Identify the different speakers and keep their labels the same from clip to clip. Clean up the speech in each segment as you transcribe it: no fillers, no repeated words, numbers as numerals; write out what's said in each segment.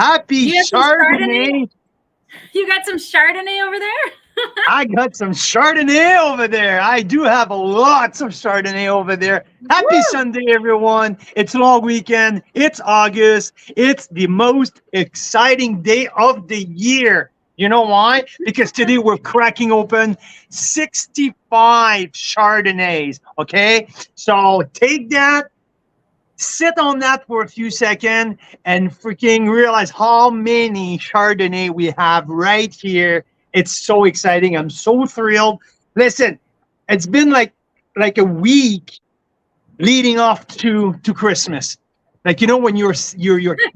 Speaker 1: Happy
Speaker 2: You got some
Speaker 1: Chardonnay.
Speaker 2: You got some Chardonnay over there?
Speaker 1: I got some Chardonnay over there. I do have lots of Chardonnay over there. Happy
Speaker 2: Woo!
Speaker 1: Sunday, everyone. It's long weekend. It's August. It's the most exciting day of the year. You know why? Because today we're cracking open 65 Chardonnays. Okay? So take that, sit on that for a few seconds, and freaking realize how many Chardonnay we have right here. It's so exciting. I'm so thrilled. Listen, it's been like a week leading off to Christmas. Like, you know, when you're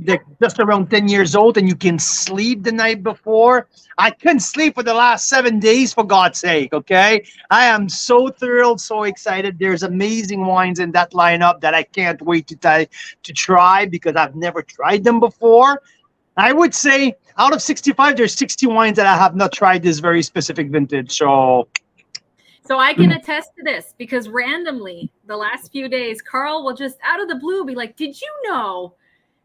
Speaker 1: like just around 10 years old and you can sleep the night before. I couldn't sleep for the last 7 days, for God's sake. Okay, I am so thrilled, so excited. There's amazing wines in that lineup that I can't wait to try because I've never tried them before. I would say out of 65, there's 60 wines that I have not tried this very specific vintage.
Speaker 2: So I can attest to this because randomly the last few days, Carl will just out of the blue be like, did you know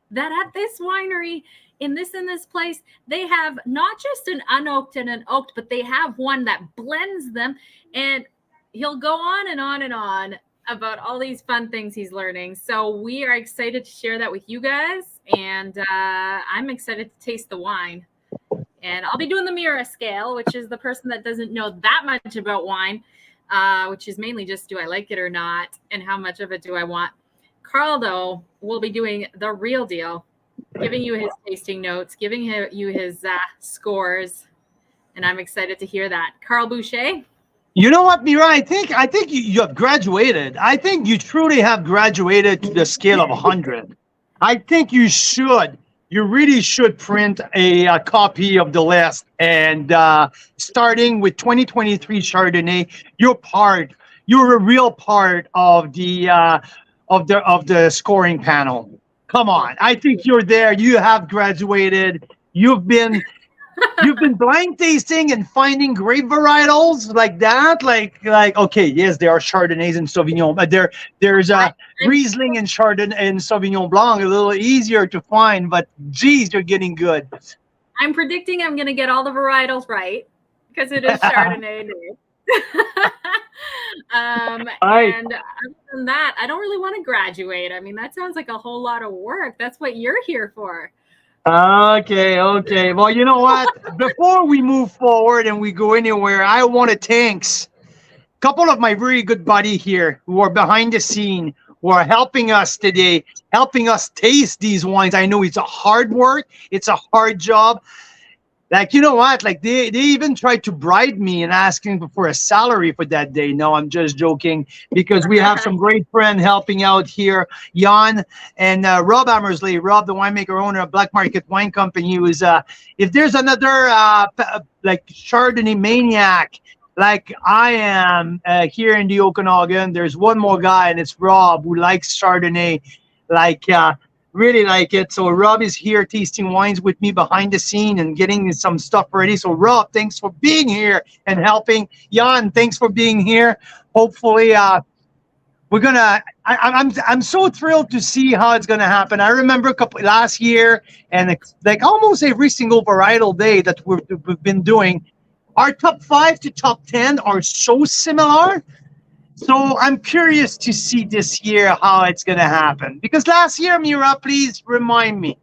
Speaker 2: that at this winery in this place, they have not just an unoaked and an oaked, but they have one that blends them. And he'll go on and on and on about all these fun things he's learning. So we are excited to share that with you guys. And I'm excited to taste the wine. And I'll be doing the Mira scale, which is the person that doesn't know that much about wine, which is mainly just do I like it or not, and how much of it do I want. Carl, though, will be doing the real deal, giving you his tasting notes, giving you his scores, and I'm excited to hear that. Carl Boucher?
Speaker 1: You know what, Mira? I think you have graduated. I think you truly have graduated to the scale of 100. I think you should. You really should print a copy of the list. And starting with 2023 Chardonnay, you're a real part of the scoring panel. Come on, I think you're there. You have graduated. You've been blind tasting and finding great varietals like that. Like okay, yes, there are Chardonnays and Sauvignon, but there's a Riesling and Chardonnay and Sauvignon Blanc a little easier to find. But geez, you're getting good.
Speaker 2: I'm predicting I'm going to get all the varietals right because it is Chardonnay day. And other than that, I don't really want to graduate. I mean, that sounds like a whole lot of work. That's what you're here for.
Speaker 1: Okay. Well, you know what? Before we move forward and we go anywhere, I want to thank a couple of my very good buddies here who are behind the scene, who are helping us today, helping us taste these wines. I know it's a hard work. It's a hard job. Like, you know what? Like they even tried to bribe me and asking for a salary for that day. No, I'm just joking because we have some great friends helping out here. Jan and Rob Hammersley, Rob, the winemaker owner of Black Market Wine Company, who is if there's another like Chardonnay maniac like I am here in the Okanagan, there's one more guy, and it's Rob, who likes Chardonnay like really like it. So Rob is here tasting wines with me behind the scene and getting some stuff ready. So Rob, thanks for being here and helping. Jan, thanks for being here. Hopefully we're gonna I'm so thrilled to see how it's gonna happen. I remember last year, and like almost every single varietal day that we've been doing, our top 5 to top 10 are so similar. So I'm curious to see this year how it's going to happen. Because last year, Mira, please remind me.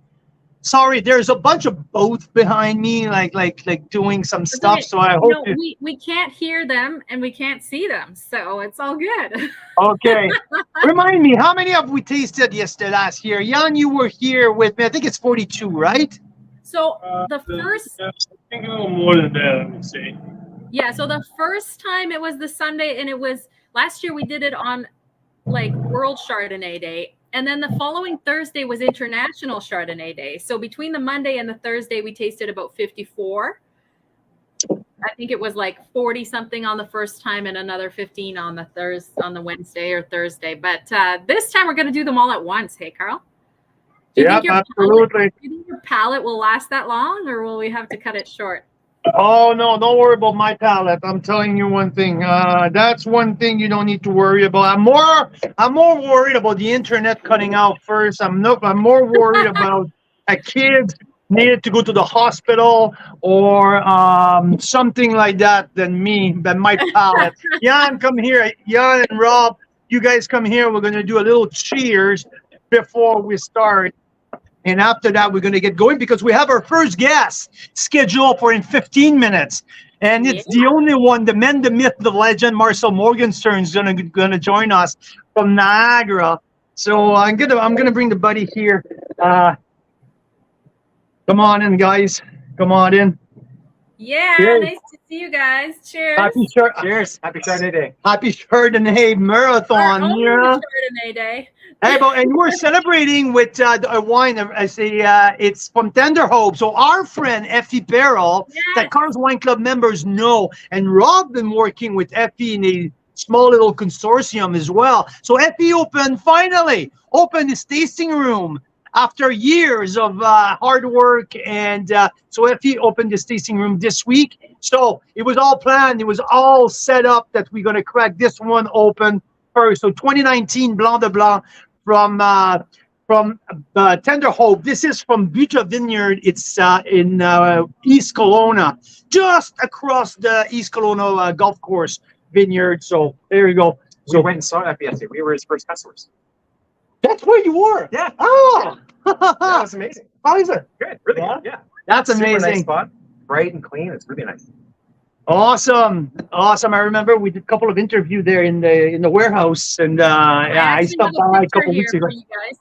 Speaker 1: Sorry, there's a bunch of both behind me, like doing some stuff. So I hope
Speaker 2: we can't hear them and we can't see them, so it's all good.
Speaker 1: Okay, remind me, how many have we tasted last year? Jan, you were here with me. I think it's 42, right?
Speaker 2: So the first,
Speaker 3: I think a little more than that. Let me see.
Speaker 2: Yeah, so the first time it was the Sunday, and it was last year we did it on like World Chardonnay Day, and then the following Thursday was International Chardonnay Day. So between the Monday and the Thursday, we tasted about 54. I think it was like 40 something on the first time and another 15 on the Wednesday or Thursday. But this time we're going to do them all at once. Hey, Carl?
Speaker 1: Yeah, absolutely.
Speaker 2: Do you think your palate will last that long, or will we have to cut it short?
Speaker 1: Oh, no, don't worry about my palate. I'm telling you one thing. That's one thing you don't need to worry about. I'm more worried about the internet cutting out first. I'm more worried about a kid needed to go to the hospital or something like that than my palate. Jan, come here. Jan and Rob, you guys come here. We're going to do a little cheers before we start. And after that, we're going to get going because we have our first guest scheduled for in 15 minutes. And it's the only one, the man, the myth, the legend, Marcel Morgenstern is gonna join us from Niagara. So I'm gonna bring the buddy here. Come on in, guys. Come on in.
Speaker 2: Yeah,
Speaker 1: Cheers.
Speaker 2: nice to see you guys. Cheers.
Speaker 1: Cheers. Happy Chardonnay Day. Happy Chardonnay Marathon.
Speaker 2: Our own
Speaker 1: Mira.
Speaker 2: Chardonnay Day.
Speaker 1: Hey, and we're celebrating with a wine. I say it's from Tender Hope. So our friend Effie Perrell, that Carl's Wine Club members know, and Rob been working with Effie in a small little consortium as well. So Effie finally opened his tasting room after years of hard work, and so Effie opened his tasting room this week. So it was all planned. It was all set up that we're gonna crack this one open first. So 2019 Blanc de Blanc from Tender Hope. This is from Buta Vineyard. It's in East Kelowna, just across the East Kelowna golf course vineyard. So there you go.
Speaker 4: So we went and saw it yesterday. We were his first customers.
Speaker 1: That's where you were.
Speaker 4: Yeah.
Speaker 1: Oh,
Speaker 4: That was amazing.
Speaker 1: how is it?
Speaker 4: Good. Really
Speaker 1: Yeah?
Speaker 4: good. Yeah.
Speaker 1: That's
Speaker 4: Super
Speaker 1: amazing.
Speaker 4: nice spot. Bright and clean. It's really nice.
Speaker 1: Awesome. I remember we did a couple of interviews there in the warehouse, and I
Speaker 2: actually
Speaker 1: stopped
Speaker 2: have a
Speaker 1: by a
Speaker 2: picture
Speaker 1: couple
Speaker 2: here
Speaker 1: weeks ago.
Speaker 2: for you guys.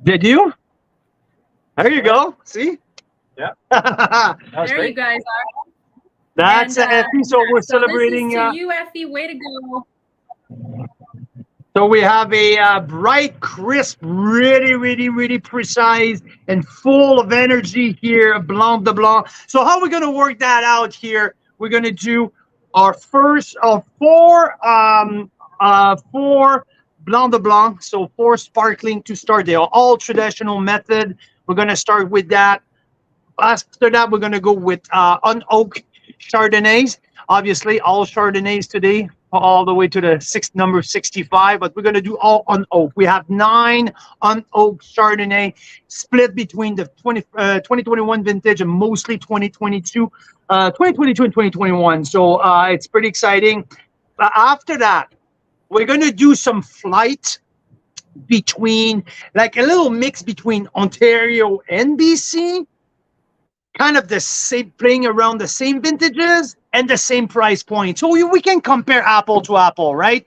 Speaker 1: Did you? There you go. See?
Speaker 4: Yeah.
Speaker 1: That's
Speaker 4: That was
Speaker 2: There you
Speaker 4: great.
Speaker 2: guys are.
Speaker 1: Effie. So we're celebrating.
Speaker 2: This is to you, Effie. Way to go.
Speaker 1: So we have a bright, crisp, really precise and full of energy here, Blanc de Blanc. So how are we going to work that out here? We're going to do our first of four Blanc de Blanc. So 4 sparkling to start. They are all traditional method. We're going to start with that. After that, we're going to go with unoaked Chardonnays. Obviously, all Chardonnays today, all the way to the number 65, but we're going to do all unoaked. We have 9 unoaked Chardonnay split between the 2021 vintage and mostly 2022 and 2021. So it's pretty exciting. After that, we're going to do some flight between, like a little mix between Ontario and BC, kind of the same, playing around the same vintages and the same price point. So we can compare apple to apple, right?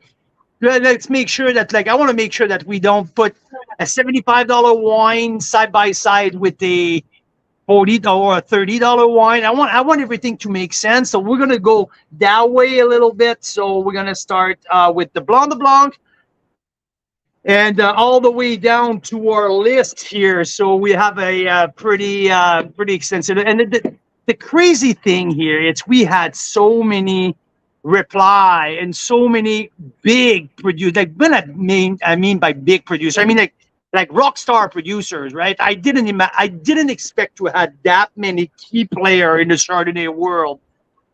Speaker 1: Let's make sure that, I want to make sure that we don't put a $75 wine side by side with a $40 or a $30 wine. I want everything to make sense. So we're going to go that way a little bit. So we're going to start with the Blanc de Blanc and all the way down to our list here. So we have a pretty extensive, and the crazy thing here, we had so many reply and so many big producers. Like, when I mean by big producer, I mean like rock star producers, right? I didn't expect to have that many key players in the Chardonnay world,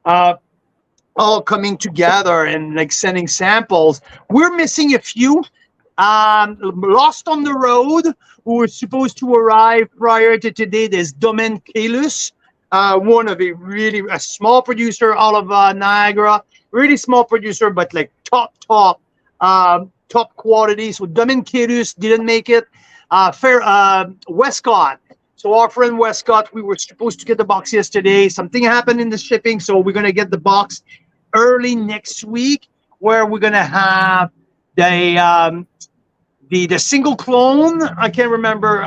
Speaker 1: all coming together and like sending samples. We're missing a few. Lost on the road, who were supposed to arrive prior to today. There's Domaine Calus, one of a small producer out of Niagara, really small producer, but like top quality. So Domaine Calus didn't make it. Westcott. So our friend Westcott, we were supposed to get the box yesterday. Something happened in the shipping, so we're gonna get the box early next week, where we're gonna have the single clone. I can't remember.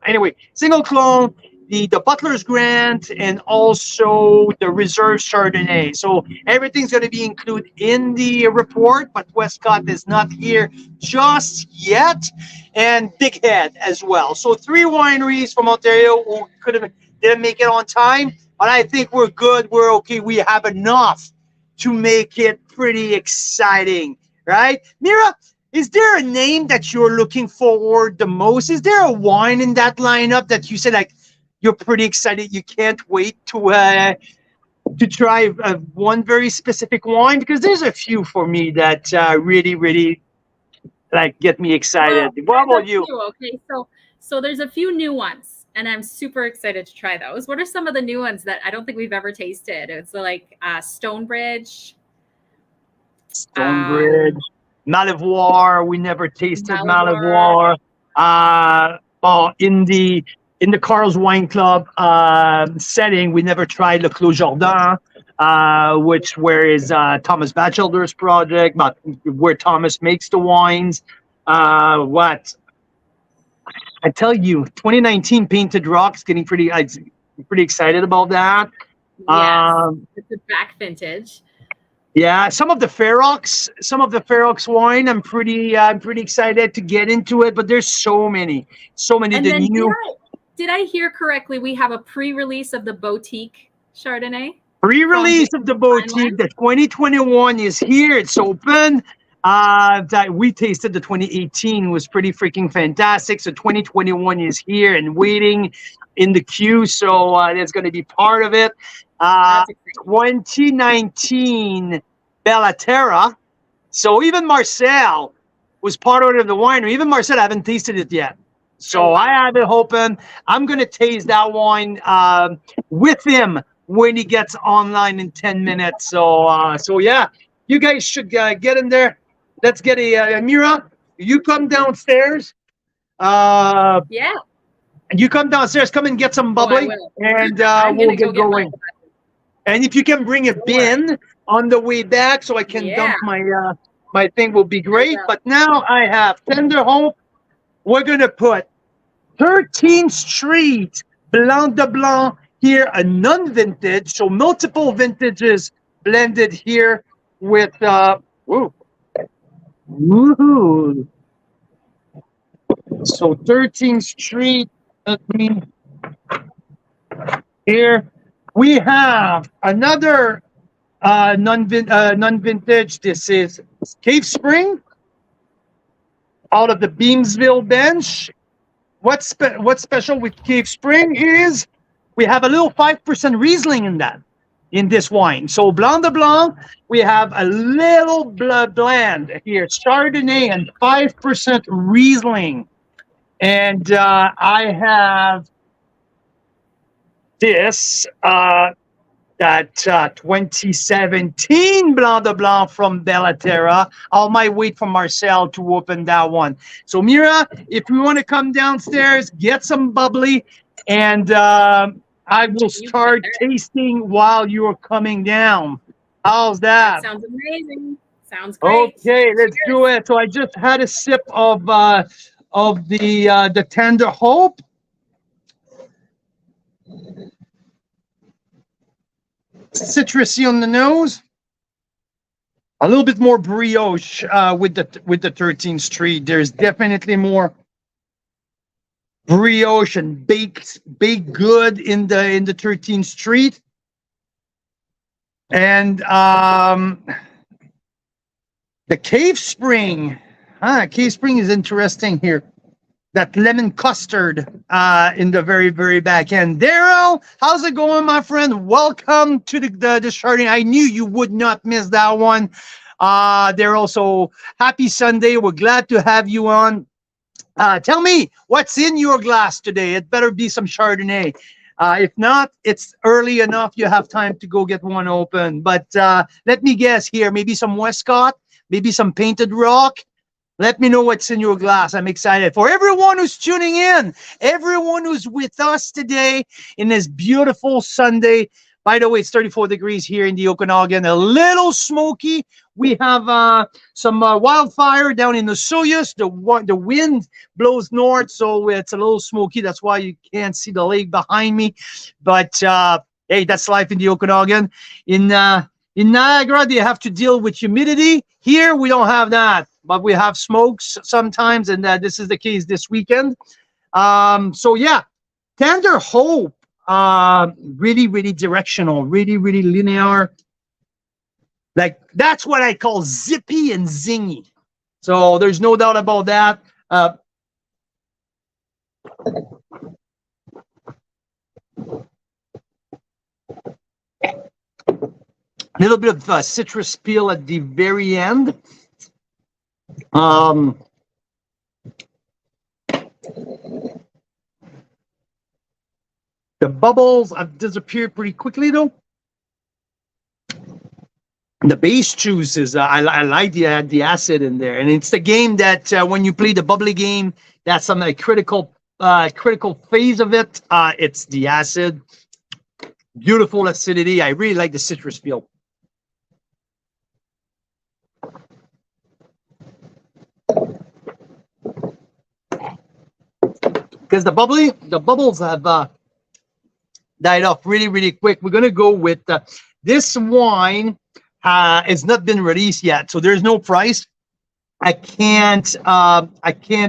Speaker 1: Anyway, single clone, the Butler's Grant, and also the Reserve Chardonnay. So everything's going to be included in the report, but Westcott is not here just yet, and Big Head as well. So 3 wineries from Ontario who didn't make it on time, but I think we're good. We're okay. We have enough to make it pretty exciting, right? Mira, is there a name that you're looking forward the most? Is there a wine in that lineup that you say, like, you're pretty excited, you can't wait to try one very specific wine? Because there's a few for me that really like get me excited.
Speaker 2: Well,
Speaker 1: What about you?
Speaker 2: Okay, So there's a few new ones, and I'm super excited to try those. What are some of the new ones that I don't think we've ever tasted? It's like Stonebridge.
Speaker 1: Stonebridge, Malivoire. We never tasted
Speaker 2: Malivoire.
Speaker 1: Malivoire. Well, in the Carl's Wine Club setting, we never tried Le Clos Jordan, where is Thomas Batchelder's project, but where Thomas makes the wines. What I tell you, 2019 Painted Rocks getting pretty. I'm pretty excited about that.
Speaker 2: Yes, it's a back vintage.
Speaker 1: Yeah, some of the Ferox wine, I'm pretty excited to get into it, but there's so many.
Speaker 2: And then did I hear correctly? We have a pre-release of the Boutique Chardonnay.
Speaker 1: Pre-release of the Boutique. The 2021 is here. It's open. That we tasted the 2018 was pretty freaking fantastic. So 2021 is here and waiting in the queue. So that's going to be part of it. 2019 Bellaterra. So even Marcel was part of the winery. Even Marcel, I haven't tasted it yet. So I have it open. I'm going to taste that wine with him when he gets online in 10 minutes. So yeah, you guys should get in there. Let's get a Mira. You come downstairs.
Speaker 2: Yeah.
Speaker 1: You come downstairs. Come and get some bubbly, and we'll get going. And if you can bring a bin on the way back, so I can dump my thing, will be great. But now I have Tender Hope. We're gonna put 13th Street Blanc de Blanc here, a non-vintage, so multiple vintages blended here with woohoo. So 13th Street. Here we have another non-vintage. This is Cave Spring out of the Beamsville bench. What's special with Cave Spring is we have a little 5% Riesling in this wine. So Blanc de Blanc, we have a little blend here, Chardonnay and 5% Riesling. And I have this, that 2017 Blanc de Blanc from Bellaterra. I might wait for Marcel to open that one. So Mira, if you want to come downstairs, get some bubbly, and I will start tasting while you're coming down. How's that?
Speaker 2: Sounds amazing. Sounds great.
Speaker 1: Okay, let's do it. So I just had a sip of the Tender Hope. Citrusy on the nose, a little bit more brioche with the 13th Street. There's definitely more brioche and baked good in the 13th Street, and the Cave Spring. Cave Spring is interesting here. That lemon custard in the very, very back end. Daryl, how's it going, my friend? Welcome to the Chardonnay. I knew you would not miss that one. Daryl, so happy Sunday. We're glad to have you on. Tell me, what's in your glass today? It better be some Chardonnay. If not, it's early enough. You have time to go get one open. But let me guess here, maybe some Westcott, maybe some Painted Rock. Let me know what's in your glass. I'm excited for everyone who's tuning in, everyone who's with us today in this beautiful Sunday. By the way, it's 34 degrees here in the Okanagan, a little smoky. We have some wildfire down in the Soyuz. The wind blows north, so it's a little smoky. That's why you can't see the lake behind me. But hey, that's life in the Okanagan. In Niagara, they have to deal with humidity. Here, we don't have that. But we have smokes sometimes, and this is the case this weekend. So yeah, Tender Hope, really, really directional, really, really linear. Like, that's what I call zippy and zingy. So there's no doubt about that. A little bit of citrus peel at the very end. The bubbles have disappeared pretty quickly, though. The base juice is, I like the acid in there. And it's the game that when you play the bubbly game, that's some critical phase of it. It's the acid. Beautiful acidity. I really like the citrus feel. Because the bubbles have died off really, really quick. We're gonna go with this wine. It's not been released yet, so there's no price. I can't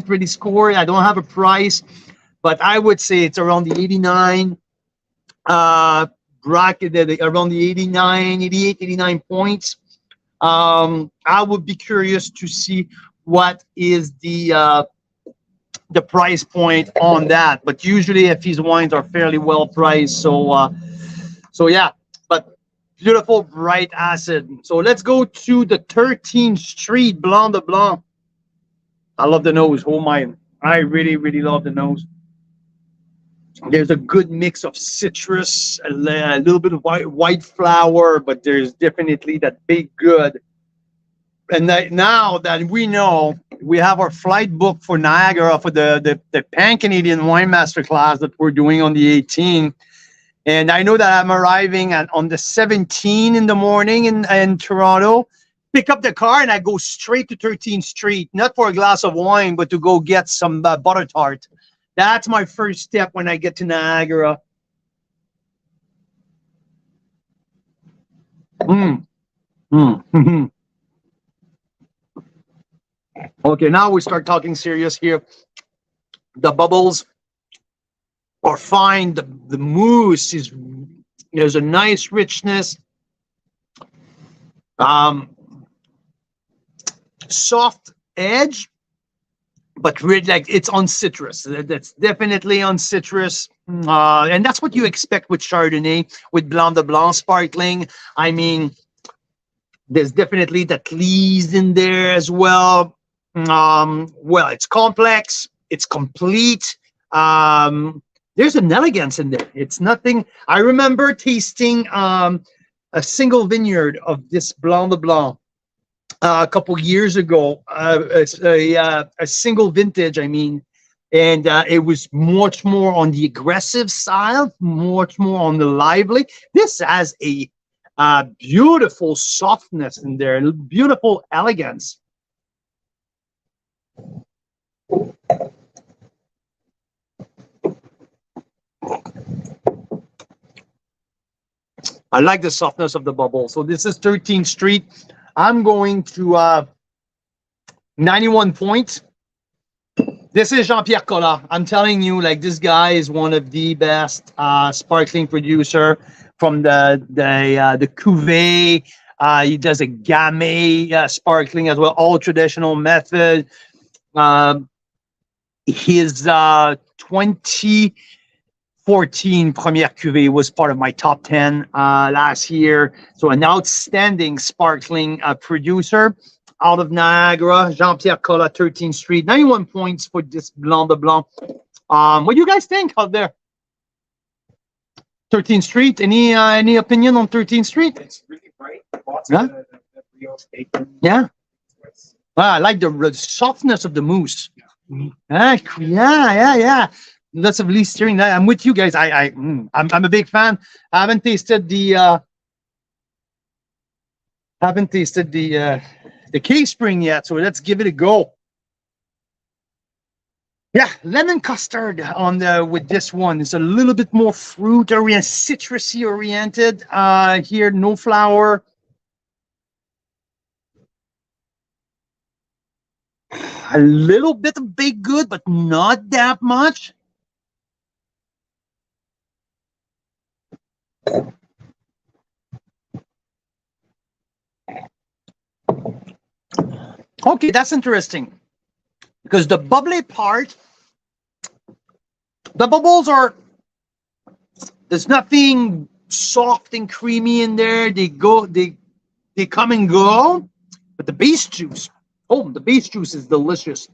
Speaker 1: really score it. I don't have a price, but I would say it's around the 89 bracket, around the 89, 88, 89 points. I would be curious to see what is the price point on that, but usually these wines are fairly well priced. So yeah, but beautiful bright acid. So let's go to the 13th Street Blanc de Blanc. I love the nose. Oh my, I really, really love the nose. There's a good mix of citrus, a little bit of white flower, but there's definitely that big good. And now that we know, we have our flight booked for Niagara for the Pan-Canadian Wine Masterclass that we're doing on the 18th. And I know that I'm arriving on the 17th in the morning in Toronto, pick up the car, and I go straight to 13th Street, not for a glass of wine, but to go get some butter tart. That's my first step when I get to Niagara. Okay, now we start talking serious here. The bubbles are fine. The mousse is, there's a nice richness. Soft edge, but really like it's on citrus. That's definitely on citrus. And that's what you expect with Chardonnay, with Blanc de Blanc sparkling. I mean, there's definitely that lees in there as well. Well, it's complex, it's complete. There's an elegance in there. It's nothing. I remember tasting a single vineyard of this Blanc de Blanc a couple years ago, a single vintage, I mean, and it was much more on the aggressive side, much more on the lively. This has a beautiful softness in there, beautiful elegance. I like the softness of the bubble. So this is 13th Street. I'm going to 91 points. This is Jean-Pierre Collat. I'm telling you, like, this guy is one of the best sparkling producer from the cuvée. He does a gamay sparkling as well, all traditional method. His 2014 Première Cuvée was part of my top 10 last year. So an outstanding sparkling producer out of Niagara. Jean-Pierre Collat, 13th Street. 91 points for this Blanc de Blanc. What do you guys think out there? 13th Street. Any opinion on 13th Street?
Speaker 4: It's really bright. Lots
Speaker 1: Yeah.
Speaker 4: of the real bacon.
Speaker 1: Yeah. I like the softness of the mousse. Yeah. Lots of leaf steering. I'm with you guys. I'm a big fan. I haven't tasted the K Spring yet, so let's give it a go. Yeah, lemon custard on with this one. It's a little bit more fruit oriented, citrusy oriented. Here, no flour. A little bit of baked good, but not that much. Okay, that's interesting. Because the bubbly part, the bubbles are, there's nothing soft and creamy in there. They come and go. But the base juice, the base juice is delicious.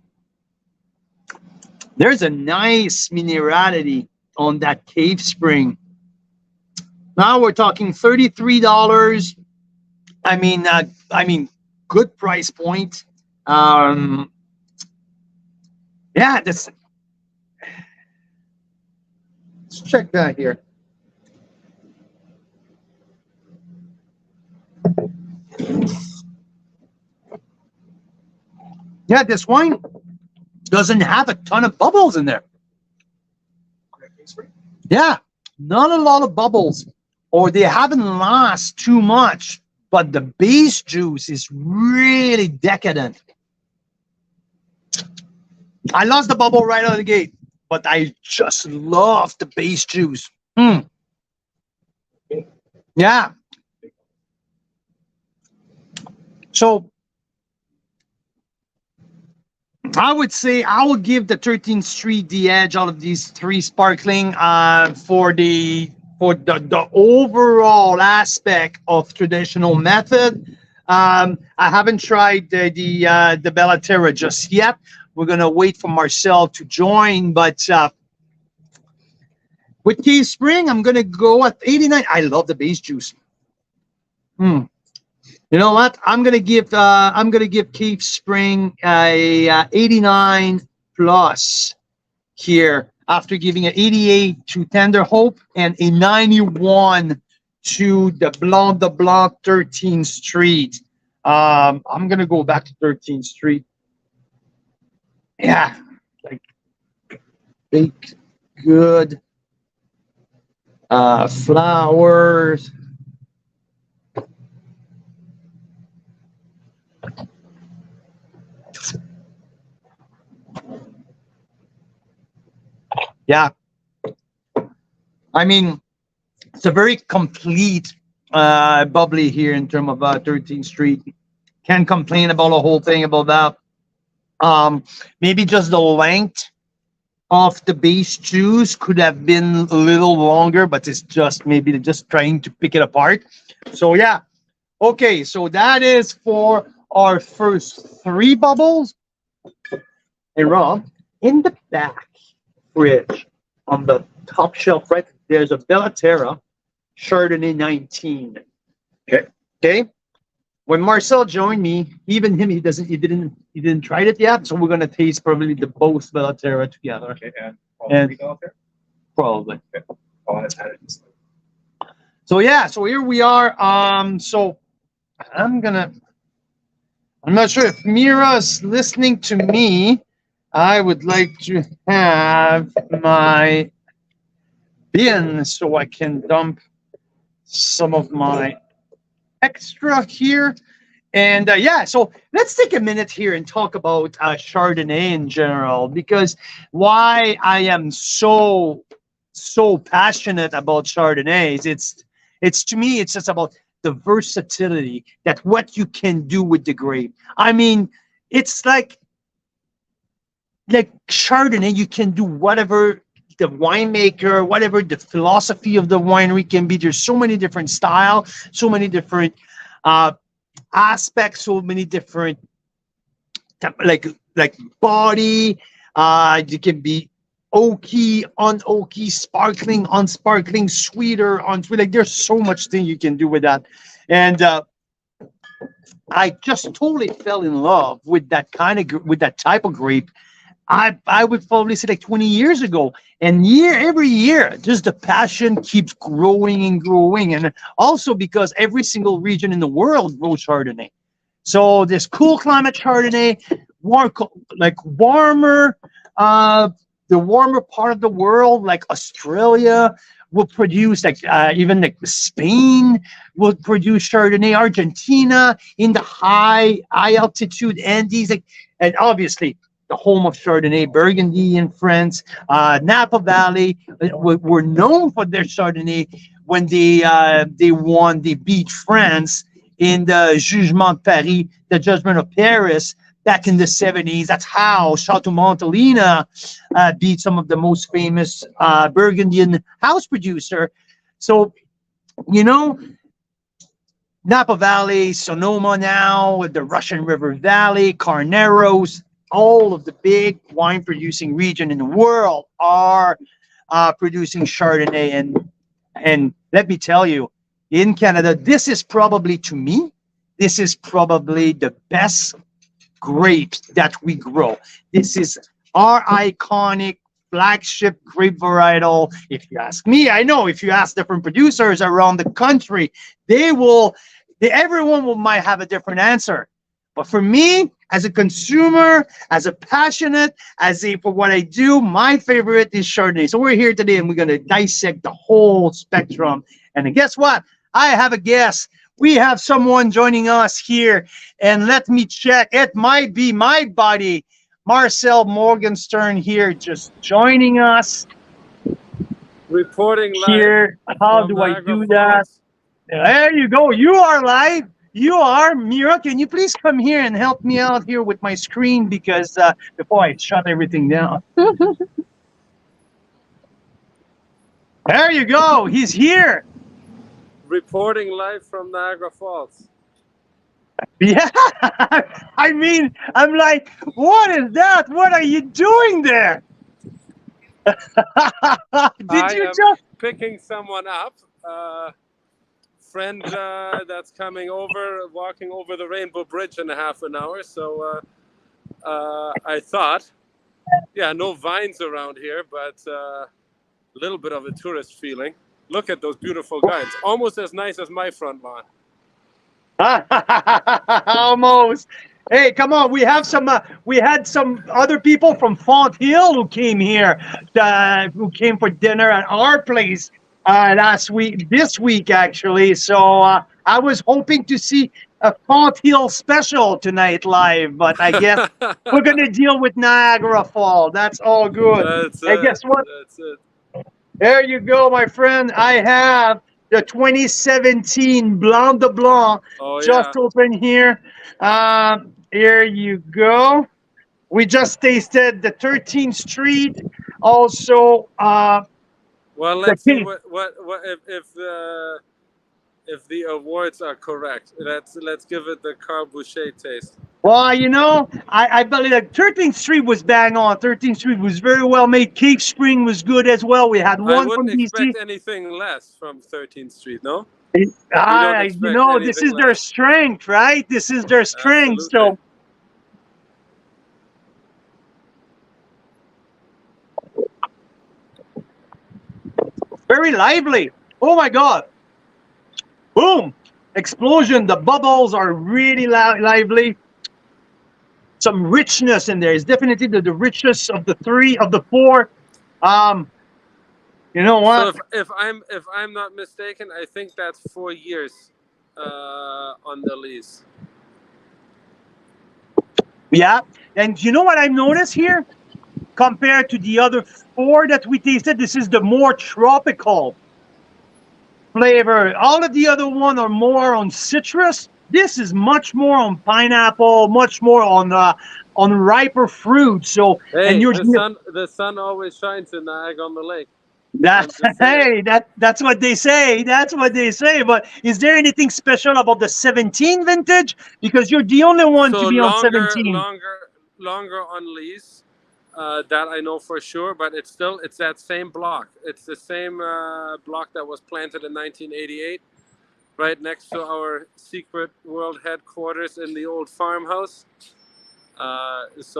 Speaker 1: There's a nice minerality on that Cave Spring. Now we're talking $33. I mean, good price point. Yeah, let's check that here. Yeah, this wine doesn't have a ton of bubbles in there. Yeah, not a lot of bubbles, or they haven't lost too much, but the base juice is really decadent. I lost the bubble right out of the gate, but I just love the base juice. Yeah. So I would say I will give the 13th Street the edge out of these three sparkling for the overall aspect of traditional method. I haven't tried the Bellaterra just yet. We're gonna wait for Marcel to join, but with Cave Spring, I'm gonna go at 89. I love the base juice. You know what? I'm gonna give Cave Spring a 89 plus here, after giving an 88 to Tender Hope and a 91 to the Blanc de Blanc 13th Street. I'm gonna go back to 13th Street. Yeah, like baked good flowers. Yeah, I mean, it's a very complete bubbly here in terms of 13th Street. Can't complain about the whole thing about that. Maybe just the length of the base juice could have been a little longer, but it's just maybe just trying to pick it apart. So yeah, okay, so that is for our first three bubbles. Hey Rob, in the back fridge on the top shelf, right, there's a Bellaterra Chardonnay 19. Okay. When Marcel joined me, even him, he didn't try it yet. So we're gonna taste probably the both Bellaterra together.
Speaker 4: Okay,
Speaker 1: And
Speaker 4: Bellaterra?
Speaker 1: probably.
Speaker 4: Okay. Oh, that's had it.
Speaker 1: So yeah, so here we are. So I'm not sure if Mira's listening to me. I would like to have my bin so I can dump some of my extra here. And yeah, so let's take a minute here and talk about Chardonnay in general, because why I am so passionate about Chardonnays, it's to me, it's just about the versatility, that what you can do with the grape. I mean, it's like Chardonnay, you can do whatever the winemaker, whatever the philosophy of the winery can be. There's so many different styles, so many different aspects, so many different like body. You can be oaky, unoaky, sparkling, unsparkling, sweeter, unsweet. Like there's so much thing you can do with that. And I just totally fell in love with that type of grape. I would probably say like 20 years ago, and every year, just the passion keeps growing and growing. And also because every single region in the world grows Chardonnay. So this cool climate Chardonnay, warmer, the warmer part of the world, like Australia, will produce even like Spain will produce Chardonnay, Argentina in the high altitude Andes, and obviously the home of Chardonnay, Burgundy in France, Napa Valley were known for their Chardonnay when they beat France in the Jugement de Paris, the Judgment of Paris, back in the 70s. That's how Chateau Montelena beat some of the most famous Burgundian house producer. So, you know, Napa Valley, Sonoma now, with the Russian River Valley, Carneros, all of the big wine producing region in the world are producing Chardonnay. And let me tell you, in Canada, this is probably, to me, this is probably the best grapes that we grow. This is our iconic flagship grape varietal. If you ask me, I know if you ask different producers around the country, everyone might have a different answer. But for me, as a consumer, as a passionate, for what I do, my favorite is Chardonnay. So we're here today and we're going to dissect the whole spectrum. And guess what? I have a guest. We have someone joining us here. And let me check. It might be my buddy, Marcel Morgenstern here, just joining us.
Speaker 5: Reporting live
Speaker 1: here. How do I do that? There you go. You are live. You are. Mira, can you please come here and help me out here with my screen, because before I shut everything down. There you go. He's here.
Speaker 5: Reporting live from Niagara Falls.
Speaker 1: Yeah. I mean, I'm like, what is that? What are you doing there? Did you just
Speaker 5: picking someone up? Friend that's coming over, walking over the Rainbow Bridge in a half an hour. So I thought, yeah, no vines around here, but a little bit of a tourist feeling. Look at those beautiful guys. Almost as nice as my front lawn.
Speaker 1: Almost. Hey, come on. We have some. We had some other people from Font Hill who came here, who came for dinner at our place this week actually. So I was hoping to see a Font Hill special tonight live, but I guess we're gonna deal with Niagara Falls. That's all good. Hey, guess what?
Speaker 5: That's it.
Speaker 1: There you go, my friend. I have the 2017 Blanc de Blanc just open here. Here you go. We just tasted the 13th Street. Also,
Speaker 5: well, let's see what if the awards are correct. Let's give it the Carl Boucher taste.
Speaker 1: Well, you know, I believe that 13th Street was bang on. 13th Street was very well made. Cave Spring was good as well. We had one from BC.
Speaker 5: I wouldn't expect anything less from 13th Street, no?
Speaker 1: You know, this is their strength, right? This is their strength.
Speaker 5: Absolutely.
Speaker 1: So very lively. Oh my God. Boom. Explosion. The bubbles are really lively. Some richness in there. It's definitely the richest of the four. You know what?
Speaker 5: So if I'm not mistaken, I think that's 4 years on the lease.
Speaker 1: Yeah, and you know what I noticed here? Compared to the other four that we tasted, this is the more tropical flavor. All of the other one are more on citrus. This is much more on pineapple, much more on riper fruit. So,
Speaker 5: hey,
Speaker 1: and
Speaker 5: the sun always shines in Niagara on the lake.
Speaker 1: That's what they say. That's what they say. But is there anything special about the 17 vintage? Because you're the only one to be on 17.
Speaker 5: Longer on lease. That I know for sure, but it's that same block. It's the same block that was planted in 1988, right next to our secret world headquarters in the old farmhouse. It's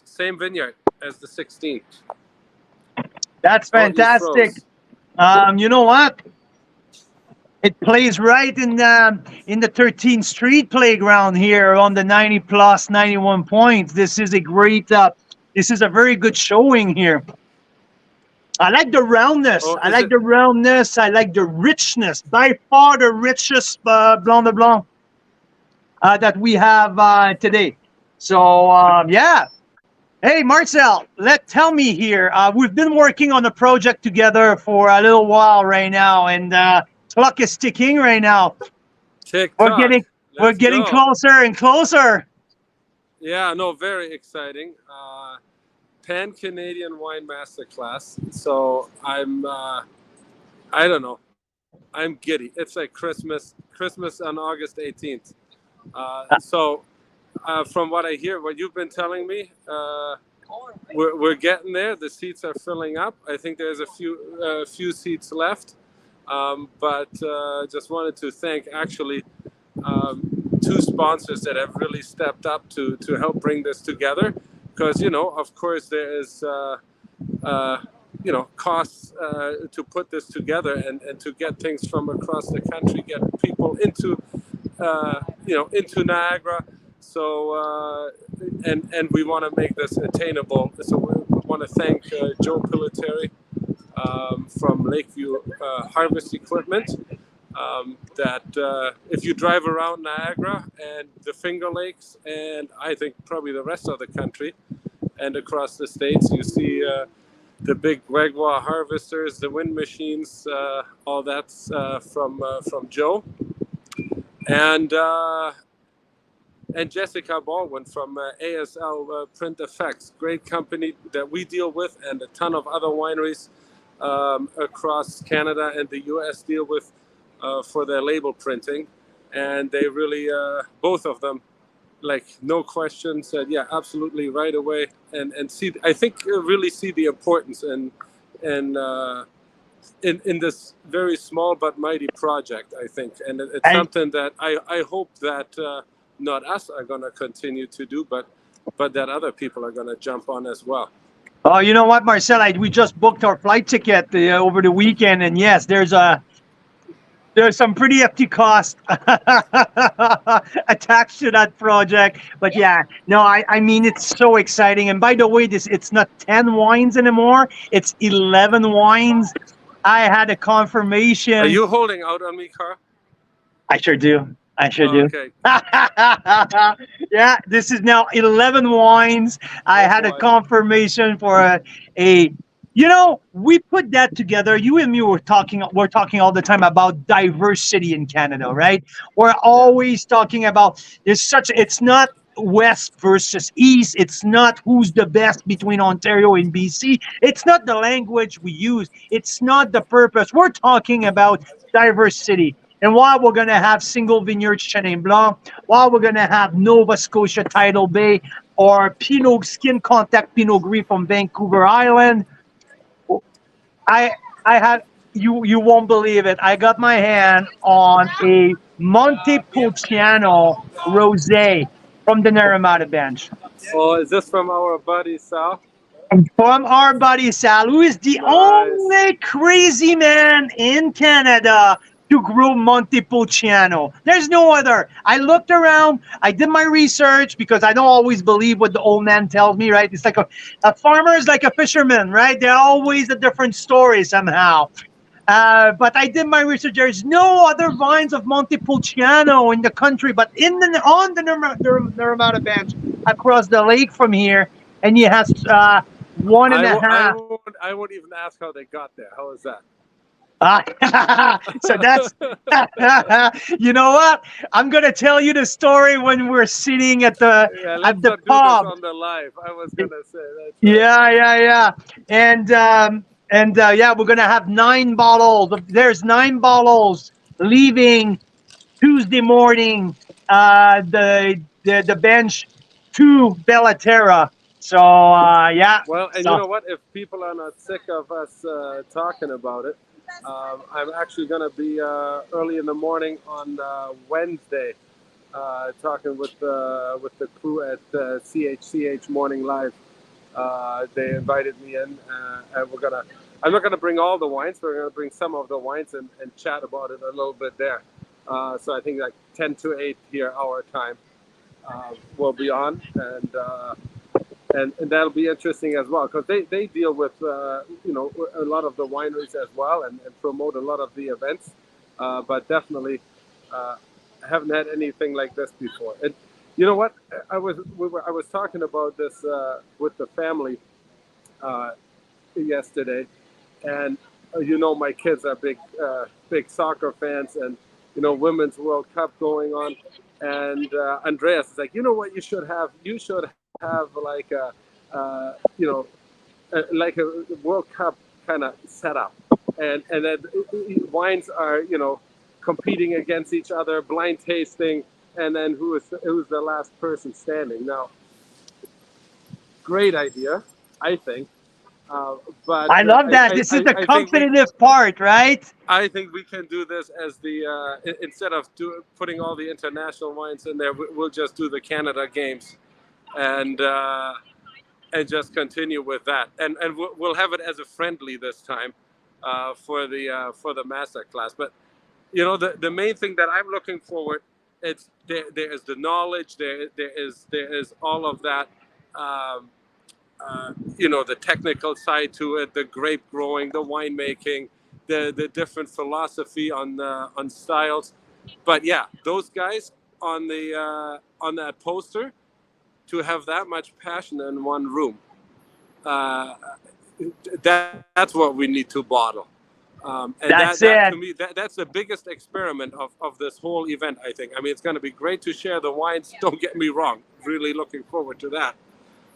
Speaker 5: same vineyard as the 16.
Speaker 1: That's fantastic. You know what? It plays right in the 13th Street playground here on the 90 plus 91 points. This is a great. This is a very good showing here. I like the roundness. I like the roundness. I like the richness. By far the richest Blanc de Blanc that we have today. So yeah. Hey, Marcel, tell me here. We've been working on a project together for a little while right now, and clock is ticking right now. We're getting closer and closer.
Speaker 5: Yeah, no, very exciting. Pan-Canadian Wine Masterclass. So I'm, I don't know. I'm giddy. It's like Christmas on August 18th. So from what I hear, what you've been telling me, we're getting there. The seats are filling up. I think there's a few seats left. But just wanted to thank actually two sponsors that have really stepped up to help bring this together. Because, of course, there is, costs to put this together and to get things from across the country, get people into Niagara. So, and we want to make this attainable. So we want to thank Joe Piliteri from Lakeview Harvest Equipment. That if you drive around Niagara and the Finger Lakes, and I think probably the rest of the country and across the states, you see the big Gregoire harvesters, the wind machines, all that's from Joe, and Jessica Baldwin from ASL Print Effects, great company that we deal with, and a ton of other wineries across Canada and the US deal with for their label printing. And they really, both of them, like no question, said, yeah, absolutely, right away. And see, I think really see the importance in this very small but mighty project, I think. And it's something that I hope that not us are going to continue to do, but that other people are going to jump on as well.
Speaker 1: Oh, you know what, Marcel? We just booked our flight ticket over the weekend, and yes, there's some pretty hefty cost attached to that project. But yeah, no, I mean, it's so exciting. And by the way, it's not 10 wines anymore; it's 11 wines. I had a confirmation.
Speaker 5: Are you holding out on me, Carl?
Speaker 1: I sure do. I sure do.
Speaker 5: Okay.
Speaker 1: Yeah, this is now 11 wines. I had a confirmation for we put that together. You and me we're talking all the time about diversity in Canada, right? We're always talking about it's not West versus East. It's not who's the best between Ontario and BC. It's not the language we use. It's not the purpose. We're talking about diversity. And while we're going to have single vineyard Chenin Blanc, while we're going to have Nova Scotia Tidal Bay or Pinot Skin Contact Pinot Gris from Vancouver Island, I had you won't believe it. I got my hand on a Montepulciano Rosé from the Naramata Bench.
Speaker 5: Oh, is this from our buddy Sal?
Speaker 1: From our buddy Sal, who is the only crazy man in Canada to grow Montepulciano. There's no other. I looked around. I did my research because I don't always believe what the old man tells me, right? It's like a farmer is like a fisherman, right? They're always a different story somehow. But I did my research. There's no other vines of Montepulciano in the country, but on the Naramata Bench across the lake from here, and he has 1.5.
Speaker 5: I won't even ask how they got there. How is that?
Speaker 1: So that's you know what? I'm gonna tell you the story when we're sitting at the pub.
Speaker 5: On the live, I was gonna say that.
Speaker 1: Yeah. And yeah, we're gonna have 9 bottles. There's 9 bottles leaving Tuesday morning. The bench to Bellaterra. So yeah.
Speaker 5: Well, and you know what? If people are not sick of us talking about it. I'm actually going to be early in the morning on Wednesday, talking with the crew at CHCH Morning Live. They invited me in, and I'm not gonna bring all the wines. We're gonna bring some of the wines and chat about it a little bit there. So I think like 10 to 8 here our time will be on, and that'll be interesting as well, because they deal with a lot of the wineries as well, and promote a lot of the events, but definitely haven't had anything like this before. And you know what, I was talking about this with the family yesterday, and my kids are big soccer fans, and Women's World Cup going on, and Andreas is like, you know what you should have like like a World Cup kind of setup, and then wines are competing against each other, blind tasting, and then who's the last person standing. Now great idea, I think. But
Speaker 1: I love that. This is the
Speaker 5: I think
Speaker 1: competitive part, right?
Speaker 5: I think we can do this as the instead of putting all the international wines in there, we'll just do the Canada games, and just continue with that, and we'll have it as a friendly this time for the master class. But the main thing that I'm looking forward, it's there is the knowledge, there is all of that. The technical side to it, the grape growing, the winemaking, the different philosophy on styles. But yeah, those guys on that poster, to have that much passion in one room, that's what we need to bottle. And
Speaker 1: That's
Speaker 5: that
Speaker 1: it.
Speaker 5: to me, that's the biggest experiment of this whole event, I think. I mean, it's going to be great to share the wines. Don't get me wrong. Really looking forward to that.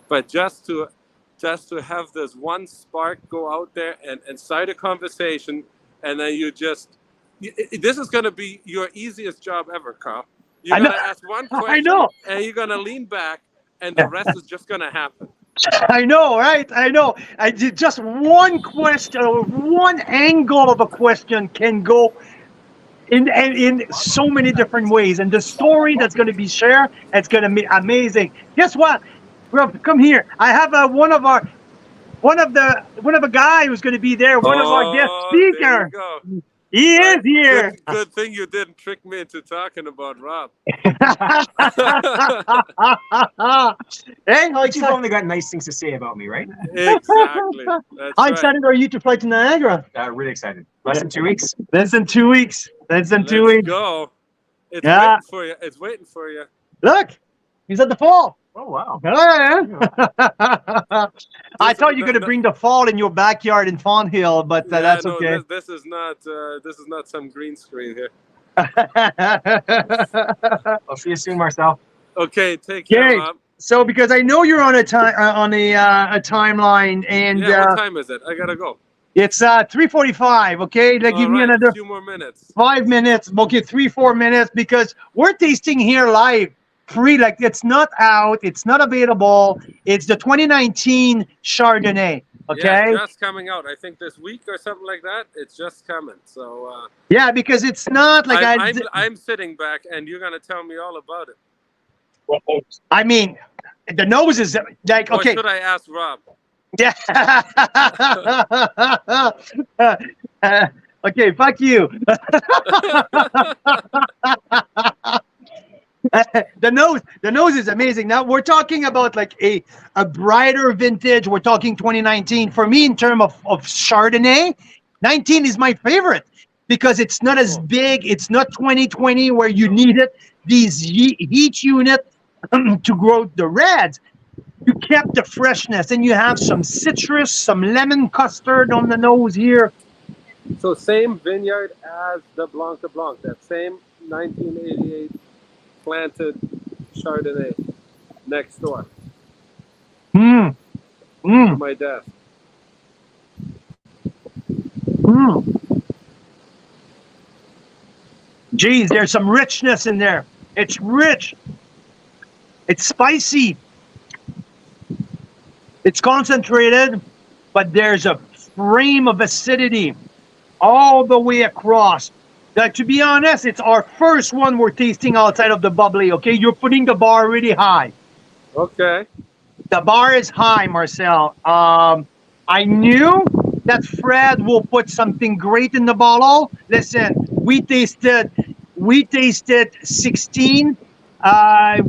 Speaker 5: But just to have this one spark go out there and start a conversation, and then this is going to be your easiest job ever, Carl. You're going to ask one question,
Speaker 1: I know.
Speaker 5: and you're going to lean back, and the rest is just going to happen.
Speaker 1: I know, right? I know. I did just one question, or one angle of a question can go in so many different ways, and the story that's going to be shared, it's going to be amazing. Guess what? Rob, come here. I have one of the guy who's going to be there. One of our guest
Speaker 5: There
Speaker 1: speaker.
Speaker 5: you go.
Speaker 1: He is here.
Speaker 5: Good thing you didn't trick me into talking about Rob.
Speaker 1: Hey, how
Speaker 4: But you've
Speaker 1: excited,
Speaker 4: only got nice things to say about me, right?
Speaker 5: Exactly. That's
Speaker 1: how
Speaker 5: right.
Speaker 1: excited are you to fly to Niagara?
Speaker 4: Really excited. Less than 2 weeks.
Speaker 1: Less than 2 weeks. Less than 2
Speaker 5: Let's
Speaker 1: weeks.
Speaker 5: go. It's
Speaker 1: Yeah.
Speaker 5: waiting for you. It's waiting for you.
Speaker 1: Look, he's at the fall.
Speaker 4: Oh, wow.
Speaker 1: I thought you were going to bring the fall in your backyard in Fawn Hill, but that's
Speaker 5: no,
Speaker 1: okay.
Speaker 5: This is not some green screen here.
Speaker 4: I'll see you soon, Marcel.
Speaker 5: Okay, take care,
Speaker 1: Okay.
Speaker 5: Rob.
Speaker 1: So, because I know you're on a timeline, and
Speaker 5: Yeah, what time is it? I gotta go.
Speaker 1: it's 3:45. Okay, like give
Speaker 5: All
Speaker 1: me
Speaker 5: right,
Speaker 1: another
Speaker 5: a few more minutes.
Speaker 1: 5 minutes. Okay, 3-4 minutes, because we're tasting here live, free. Like, it's not out, it's not available. It's the 2019 Chardonnay. Okay.
Speaker 5: Yeah, just coming out. I think this week or something like that. It's just coming. So
Speaker 1: Yeah, because it's not like
Speaker 5: I'm sitting back, and you're gonna tell me all about it.
Speaker 1: I mean, the nose is like,
Speaker 5: Or
Speaker 1: okay.
Speaker 5: should I ask Rob?
Speaker 1: Yeah. Okay, fuck you. The nose is amazing. Now we're talking about like a brighter vintage. We're talking 2019. For me, in terms of Chardonnay, 19 is my favorite because it's not as big. It's not 2020 where you need it. These heat unit to grow the reds. You kept the freshness, and you have some citrus, some lemon custard on the nose here.
Speaker 5: So same vineyard as the Blanc de Blanc. That same 1988 planted Chardonnay next door
Speaker 1: Mm.
Speaker 5: to my desk.
Speaker 1: Geez, there's some richness in there. It's rich. It's spicy. It's concentrated, but there's a frame of acidity all the way across. That, to be honest, it's our first one we're tasting outside of the bubbly, okay? You're putting the bar really high.
Speaker 5: Okay.
Speaker 1: The bar is high, Marcel. I knew that Fred will put something great in the bottle. Listen, we tasted 16.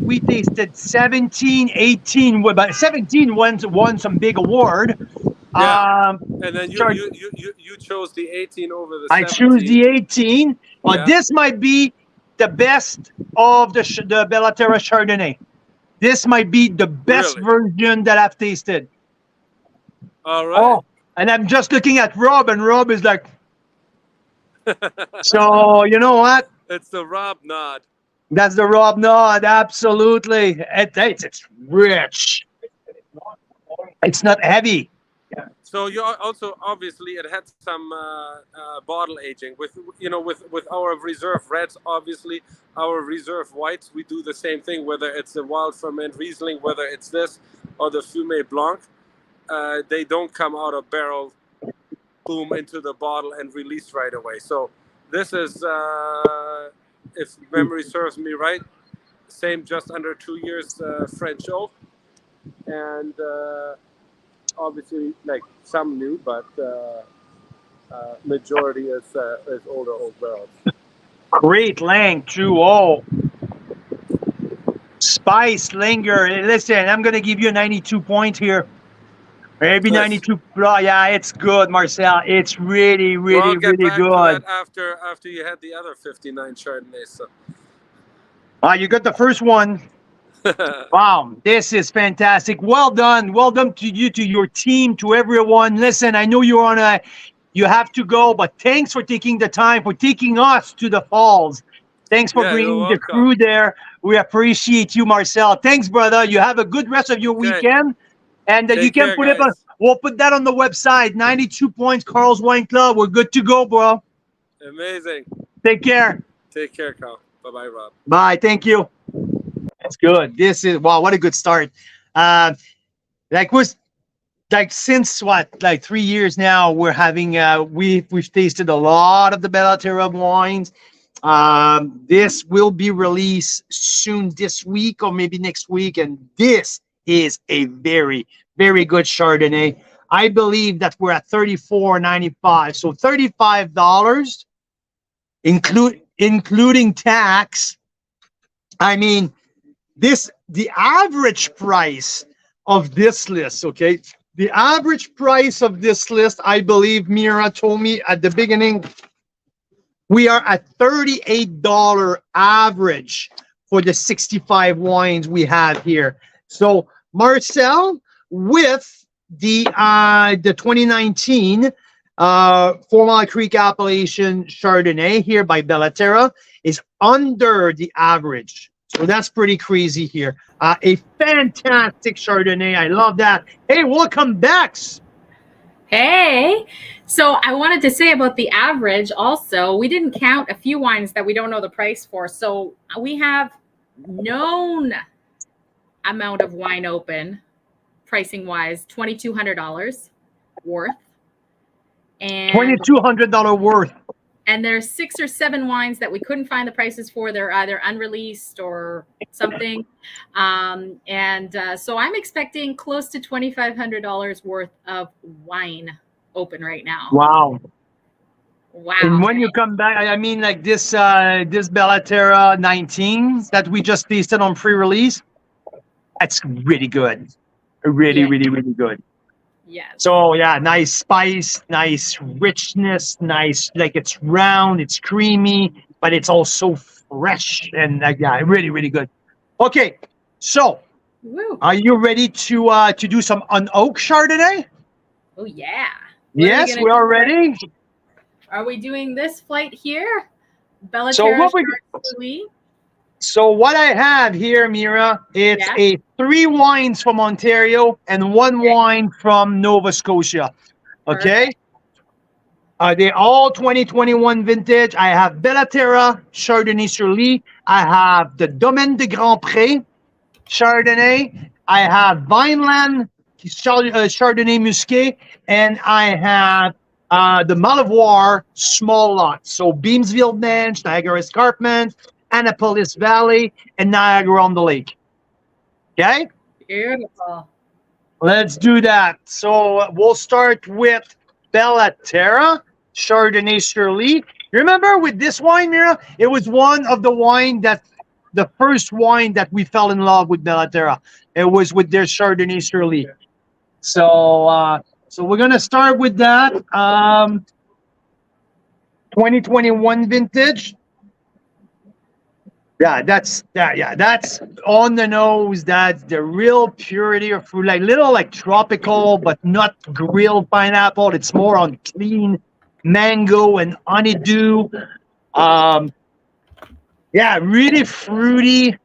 Speaker 1: We tasted 17, 18. But 17 won some big award.
Speaker 5: Yeah. And then you chose the 18 over the 17.
Speaker 1: I choose the 18.
Speaker 5: Yeah.
Speaker 1: This might be the best of the Bellaterra Chardonnay. This might be the best version that I've tasted.
Speaker 5: All right.
Speaker 1: Oh, and I'm just looking at Rob, and Rob is like, so you know what?
Speaker 5: It's the Rob nod.
Speaker 1: That's the Rob nod, absolutely. It's rich. It's not heavy.
Speaker 5: So you also obviously it had some bottle aging with our reserve reds. Obviously, our reserve whites we do the same thing. Whether it's the wild ferment Riesling, whether it's this, or the Fumé Blanc, they don't come out of barrel, boom, into the bottle and release right away. So this is, if memory serves me right, same, just under 2 years French oak, and obviously like some new, but majority is older oak barrels.
Speaker 1: Great length, too. Oh, spice, linger. Listen, I'm gonna give you a 92 points here. Maybe
Speaker 5: Nice.
Speaker 1: 92. Oh, yeah, it's good, Marcel. It's really,
Speaker 5: Well, I'll
Speaker 1: really,
Speaker 5: get
Speaker 1: really
Speaker 5: back to
Speaker 1: good.
Speaker 5: that after you had the other 59 Chardonnays. So.
Speaker 1: You got the first one. Wow, this is fantastic. Well done to you, to your team, to everyone. Listen, I know you have to go, but thanks for taking the time, for taking us to the falls. Thanks for
Speaker 5: Yeah,
Speaker 1: bringing
Speaker 5: you're
Speaker 1: the
Speaker 5: welcome.
Speaker 1: crew there. We appreciate you, Marcel. Thanks, brother. You have a good rest of your
Speaker 5: Okay.
Speaker 1: weekend. And
Speaker 5: Take
Speaker 1: you can
Speaker 5: care,
Speaker 1: put it on,
Speaker 5: guys.
Speaker 1: we'll put that on the website. 92 points, Carl's Wine Club. We're good to go, bro.
Speaker 5: Amazing.
Speaker 1: Take care.
Speaker 5: Take care, Carl. Bye-bye, Rob.
Speaker 1: Bye. Thank you. That's good. This is, wow, what a good start. Since what, like 3 years now, we're having we've tasted a lot of the Bella Terra wines. This will be released soon this week or maybe next week, and this is a very, very good Chardonnay. I believe that we're at $34.95, so $35 including tax. I mean, the average price of this list, okay? The average price of this list, I believe Mira told me at the beginning, we are at $38 average for the 65 wines we have here. So Marcel, with the 2019 Four Creek Appellation Chardonnay here by Bella Terra, is under the average. So that's pretty crazy here. A fantastic Chardonnay. I love that. Hey, welcome back.
Speaker 2: Hey, so I wanted to say about the average also, we didn't count a few wines that we don't know the price for. So we have known amount of wine open, pricing wise, $2,200 worth. And
Speaker 1: $2,200 worth.
Speaker 2: And there's 6 or 7 wines that we couldn't find the prices for. They're either unreleased or something. So I'm expecting close to $2,500 worth of wine open right now.
Speaker 1: Wow.
Speaker 2: Wow.
Speaker 1: And when you come back, I mean, like this Bella Terra 19 that we just tasted on pre-release, that's really good. Really, really, really good.
Speaker 2: Yes.
Speaker 1: So yeah, nice spice, nice richness, nice, like it's round, it's creamy, but it's also fresh and yeah, really, really good. Okay, so
Speaker 2: Woo.
Speaker 1: Are you ready to do some unoaked Chardonnay?
Speaker 2: Oh yeah.
Speaker 1: Yes, we are ready.
Speaker 2: Are we doing this flight here? Bella
Speaker 1: So
Speaker 2: Terra
Speaker 1: what So what I have here, Mira, it's 3 wines from Ontario and 1 wine from Nova Scotia. Okay? They're all 2021 vintage. I have Bella Terra, Chardonnay sur Lis. I have the Domaine de Grand Pré, Chardonnay. I have Vineland, Chardonnay Musqué. And I have the Malivoire small lot. So Beamsville Bench, Niagara Escarpment, Annapolis Valley, and Niagara-on-the-Lake. Okay?
Speaker 2: Beautiful.
Speaker 1: Let's do that. So we'll start with Bella Terra, Chardonnay sur Lis. Remember with this wine, Mira? It was one of the first wine that we fell in love with Bella Terra. It was with their Chardonnay sur Lis. So we're going to start with that. 2021 vintage. Yeah, that's on the nose. That's the real purity of fruit, like little like tropical, but not grilled pineapple. It's more on clean mango and honeydew. Yeah, really fruity,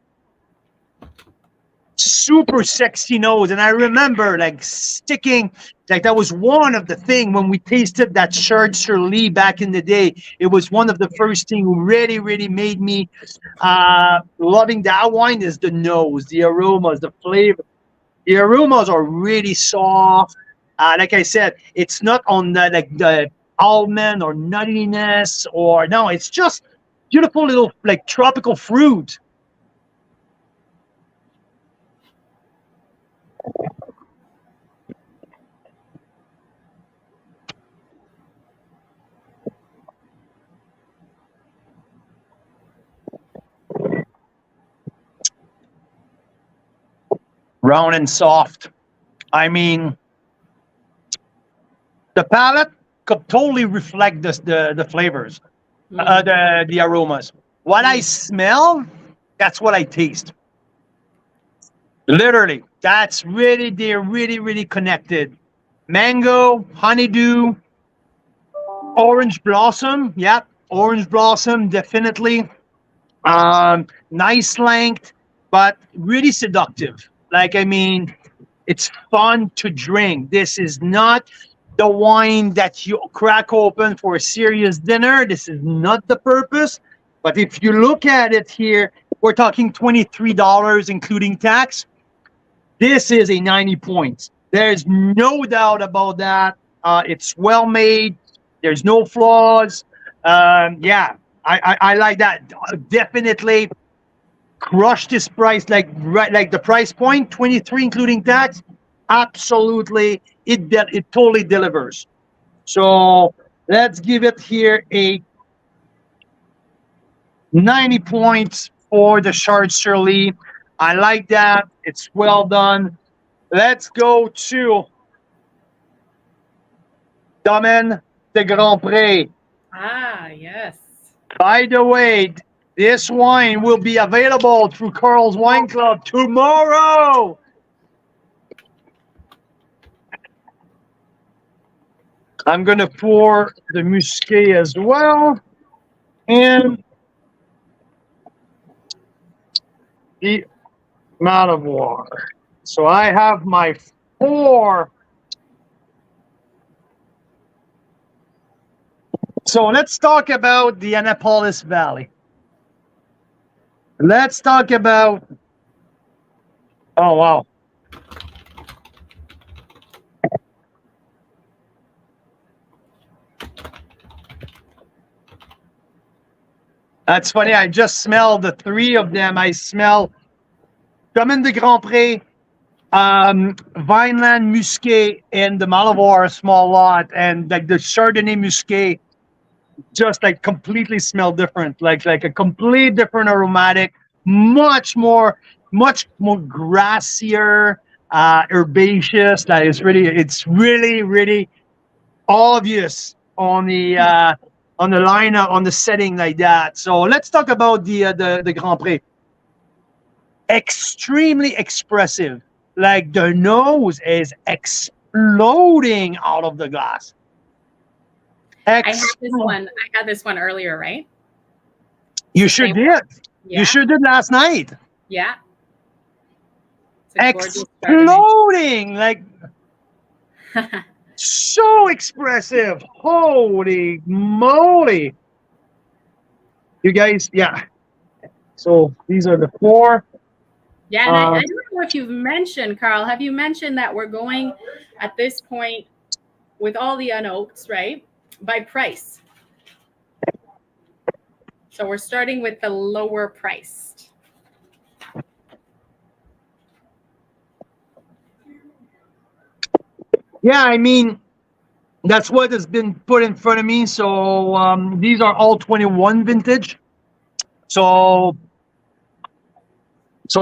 Speaker 1: super sexy nose. And I remember like sticking, like that was one of the things when we tasted that Chard sur Lis back in the day. It was one of the first things really, really made me loving that wine is the nose, the aromas, the flavor. The aromas are really soft. Like I said, it's not on the almond or nuttiness or no, it's just beautiful little like tropical fruit. Round and soft. I mean, the palate could totally reflect the flavors, the aromas. What I smell, that's what I taste. Literally, that's really they're really connected. Mango, honeydew, orange blossom. Yep, orange blossom, definitely. Nice length, but really seductive. Like I mean, it's fun to drink. This is not the wine that you crack open for a serious dinner. This is not the purpose. But if you look at it here, we're talking $23 including tax. This is a 90 points. There's no doubt about that. It's well made. There's no flaws. Yeah, I like that. Definitely crush this price like the price point 23 including tax. Absolutely, it totally delivers. So let's give it here a 90 points for the Chard sur Lis. I like that. It's well done. Let's go to Domaine de Grand Pré.
Speaker 2: Ah, yes.
Speaker 1: By the way, this wine will be available through Carl's Wine Club tomorrow. I'm going to pour the Muscat as well. And the Malivoire. So I have my 4. So let's talk about the Annapolis Valley. Let's talk about. Oh, wow. That's funny. I just smelled the 3 of them. I smell Domaine de Grand Pré, Vineland Muscat, and the Malivoire small lot, and like the Chardonnay Muscat, just like completely smell different, like a complete different aromatic, much more grassier, herbaceous. That is really, it's really obvious on the lineup, on the setting like that. So let's talk about the Grand Pré. Extremely expressive. Like the nose is exploding out of the glass.
Speaker 2: I had this one earlier, right?
Speaker 1: You sure did.
Speaker 2: Yeah.
Speaker 1: You sure did last night.
Speaker 2: Yeah.
Speaker 1: Exploding, like so expressive. Holy moly. You guys, yeah. So these are the 4.
Speaker 2: Yeah, and I don't know if you've mentioned, Carl, have you mentioned that we're going at this point with all the unoakeds, right? By price. So we're starting with the lower priced.
Speaker 1: Yeah, I mean, that's what has been put in front of me. So these are all 21 vintage. So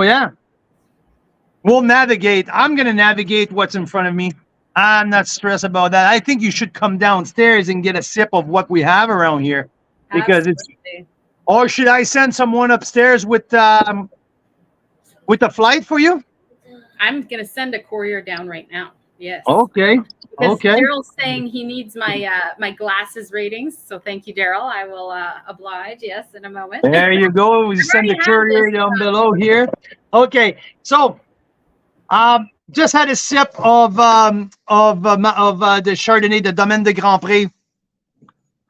Speaker 1: yeah, we'll navigate. I'm going to navigate what's in front of me. I'm not stressed about that. I think you should come downstairs and get a sip of what we have around here, because
Speaker 2: Absolutely.
Speaker 1: Or should I send someone upstairs with a flight for you?
Speaker 2: I'm going to send a courier down right now. Yes.
Speaker 1: Okay.
Speaker 2: Because
Speaker 1: Okay.
Speaker 2: Daryl's saying he needs my my glasses ratings. So thank you, Daryl. I will oblige. Yes, in a moment.
Speaker 1: There you go. We send the courier down below here. Okay. So, just had a sip of the Chardonnay, the Domaine de Grand Pré.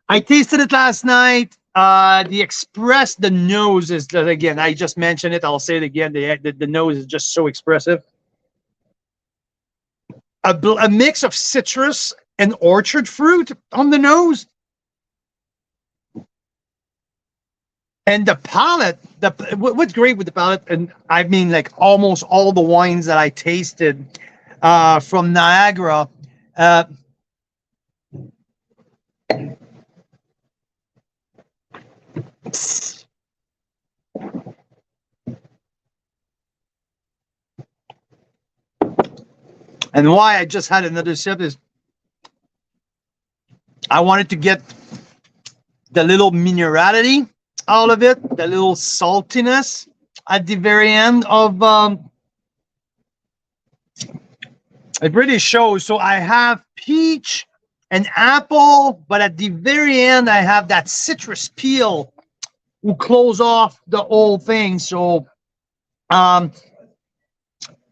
Speaker 1: I tasted it last night. The nose is, again, I just mentioned it. I'll say it again. The nose is just so expressive. a mix of citrus and orchard fruit on the nose. And the palate, what's great with the palate, and I mean like almost all the wines that I tasted from Niagara, and why I just had another sip is I wanted to get the little minerality out of it, the little saltiness at the very end of it really shows. So I have peach and apple, but at the very end I have that citrus peel who close off the whole thing. So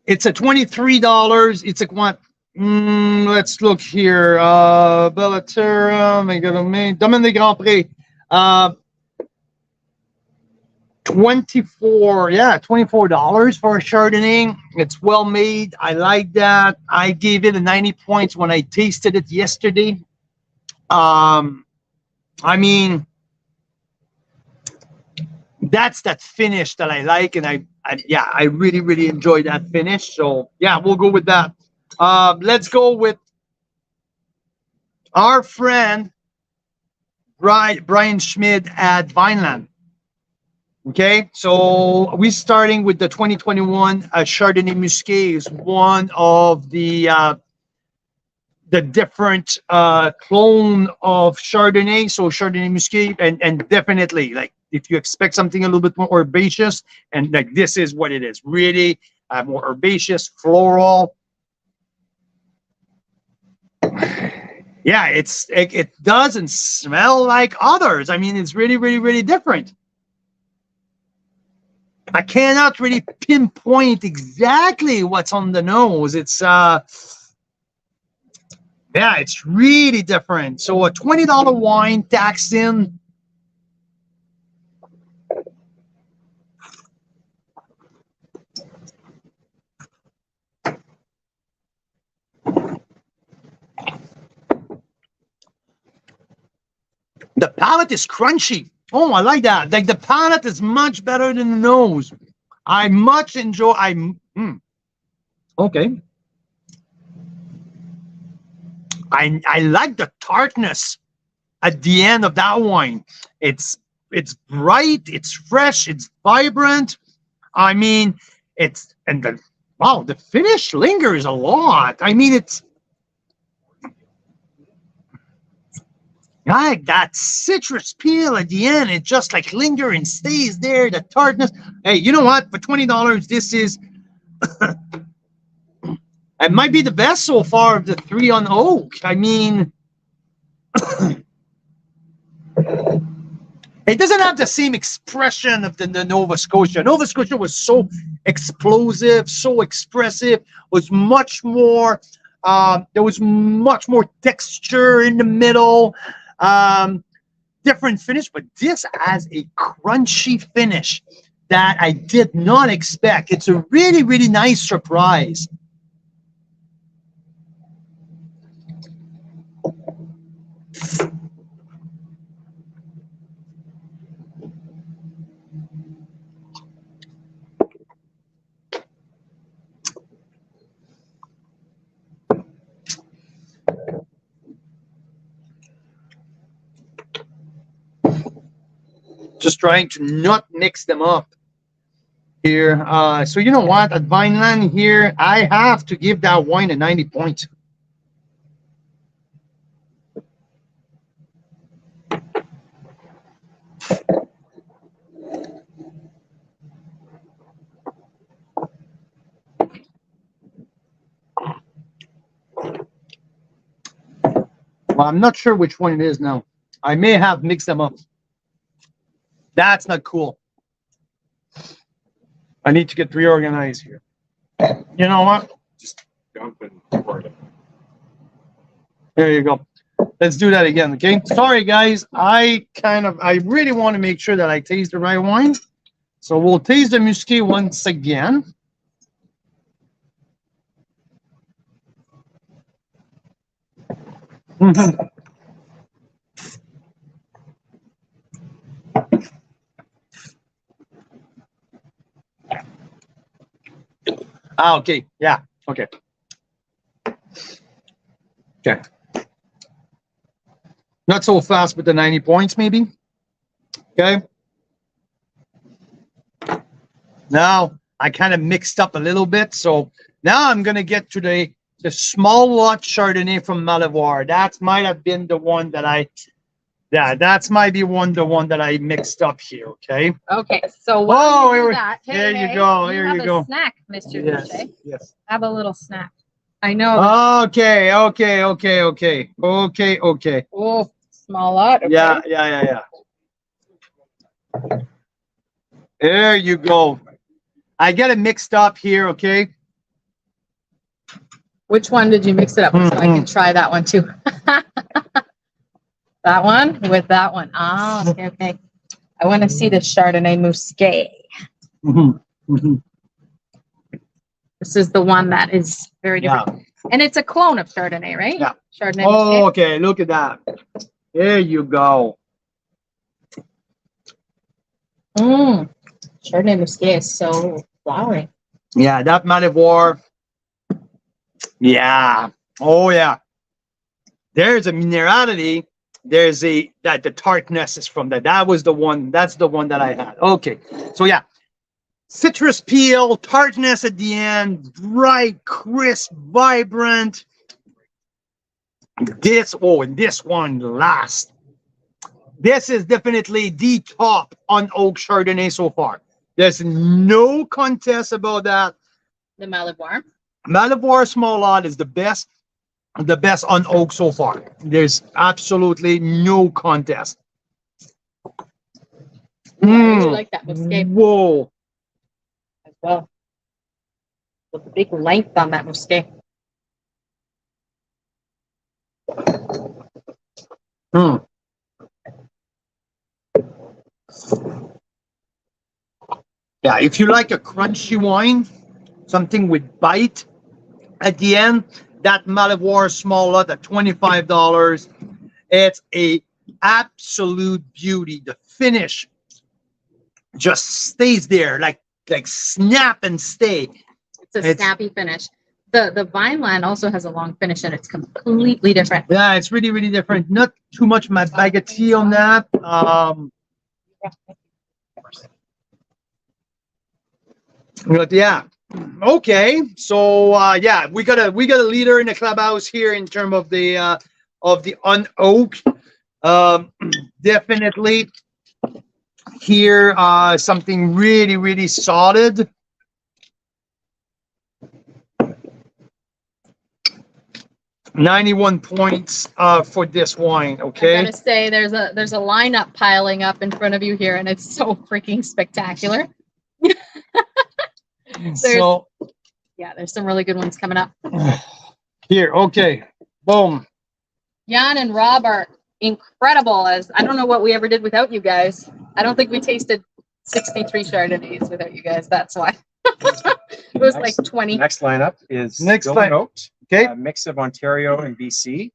Speaker 1: it's a $23. It's like what? Let's look here. Bellaterra, Domaine des Grands Prix. 24 for a Chardonnay. It's well made. I like that. I gave it a 90 points when I tasted it yesterday. I mean, that's that finish that I like, and I really enjoy that finish. So yeah, we'll go with that. Let's go with our friend Brian Schmid at Vineland. Okay, so we're starting with the 2021 Chardonnay Musqué. Is one of the different clone of Chardonnay. So Chardonnay Musqué, and definitely, like, if you expect something a little bit more herbaceous, and like this is what it is, really more herbaceous, floral. Yeah, it doesn't smell like others. I mean, it's really different. I cannot really pinpoint exactly what's on the nose. It's it's really different. So a $20 wine taxed in. The palate is crunchy. Oh, I like that. Like the palate is much better than the nose. I much enjoy. Okay. I like the tartness at the end of that wine. It's bright. It's fresh. It's vibrant. I mean, the finish lingers a lot. I mean, it's like that citrus peel at the end. It just like lingers and stays there. The tartness. Hey, you know what? For $20, this is it might be the best so far of the three on oak. I mean, it doesn't have the same expression of the Nova Scotia. Nova Scotia was so explosive, so expressive, was much more, there was much more texture in the middle, different finish, but this has a crunchy finish that I did not expect. It's a really nice surprise. Just trying to not mix them up here. So you know what? At Vineland here, I have to give that wine a 90 points. Well, I'm not sure which one it is now. I may have mixed them up. That's not cool. I need to get reorganized here. You know what?
Speaker 4: Just dump and pour it.
Speaker 1: There you go. Let's do that again, okay? Sorry, guys. I really want to make sure that I taste the right wine. So we'll taste the Musqué once again. Ah, okay. Yeah. Okay. Okay. Not so fast with the 90 points, maybe. Okay. Now I kind of mixed up a little bit, so now I'm gonna get to the small lot Chardonnay from Malivoire. That might have been the one that that's might be the one that I mixed up here. Okay.
Speaker 2: Okay, so while you do
Speaker 1: here,
Speaker 2: that,
Speaker 1: there you
Speaker 2: hey,
Speaker 1: go.
Speaker 2: you
Speaker 1: Here
Speaker 2: have
Speaker 1: you
Speaker 2: a
Speaker 1: go.
Speaker 2: snack, Mr.
Speaker 1: Yes.
Speaker 2: Boucher.
Speaker 1: Yes.
Speaker 2: Have a little snack. I know.
Speaker 1: Okay. Okay. Okay. Okay. Okay. Okay.
Speaker 2: Oh, small lot. Okay.
Speaker 1: Yeah. Yeah. Yeah. Yeah. There you go. I get it mixed up here. Okay.
Speaker 2: Which one did you mix it up with? So I can try that one too. That one with that one. Ah, okay, okay. I want to see the Chardonnay Muscat. This is the one that is very different.
Speaker 1: Yeah.
Speaker 2: And it's a clone of Chardonnay, right?
Speaker 1: Yeah.
Speaker 2: Chardonnay
Speaker 1: Oh,
Speaker 2: Muscat.
Speaker 1: okay. Look at that. There you go.
Speaker 2: Chardonnay Muscat is so flowery.
Speaker 1: Yeah, that Malivoire. Yeah. Oh, yeah. There's a minerality. There's the tartness is from that. That was the one. That's the one that I had. Okay. So yeah, citrus peel, tartness at the end, bright, crisp, vibrant. And this one last. This is definitely the top on oak Chardonnay so far. There's no contest about that.
Speaker 2: The Malivoire.
Speaker 1: Malivoire small lot is the best on oak so far. There's absolutely no contest.
Speaker 2: I really like that Muscat
Speaker 1: Whoa.
Speaker 2: as well. With the big length on that Muscat.
Speaker 1: Yeah, if you like a crunchy wine, something with bite at the end, that Malivoire small lot at $25. It's a absolute beauty. The finish just stays there, like snap and stay.
Speaker 2: It's a snappy finish. The Vineland also has a long finish and it's completely different.
Speaker 1: Yeah, it's really, really different. Not too much my bag of tea on that. But yeah. Okay. So yeah, we got a leader in the clubhouse here in terms of the unoaked. Definitely here something really, really solid. $91 points for this wine. Okay.
Speaker 2: I'm gonna say there's a lineup piling up in front of you here, and it's so freaking spectacular.
Speaker 1: So
Speaker 2: yeah, there's some really good ones coming up.
Speaker 1: here, okay, boom.
Speaker 2: Jan and Rob are incredible. As I don't know what we ever did without you guys. I don't think we tasted 63 Chardonnays without you guys. That's why. It was like 20.
Speaker 4: Next lineup is
Speaker 1: Next
Speaker 4: Golden
Speaker 1: line-
Speaker 4: Oaked,
Speaker 1: Okay.
Speaker 4: a mix of Ontario and BC.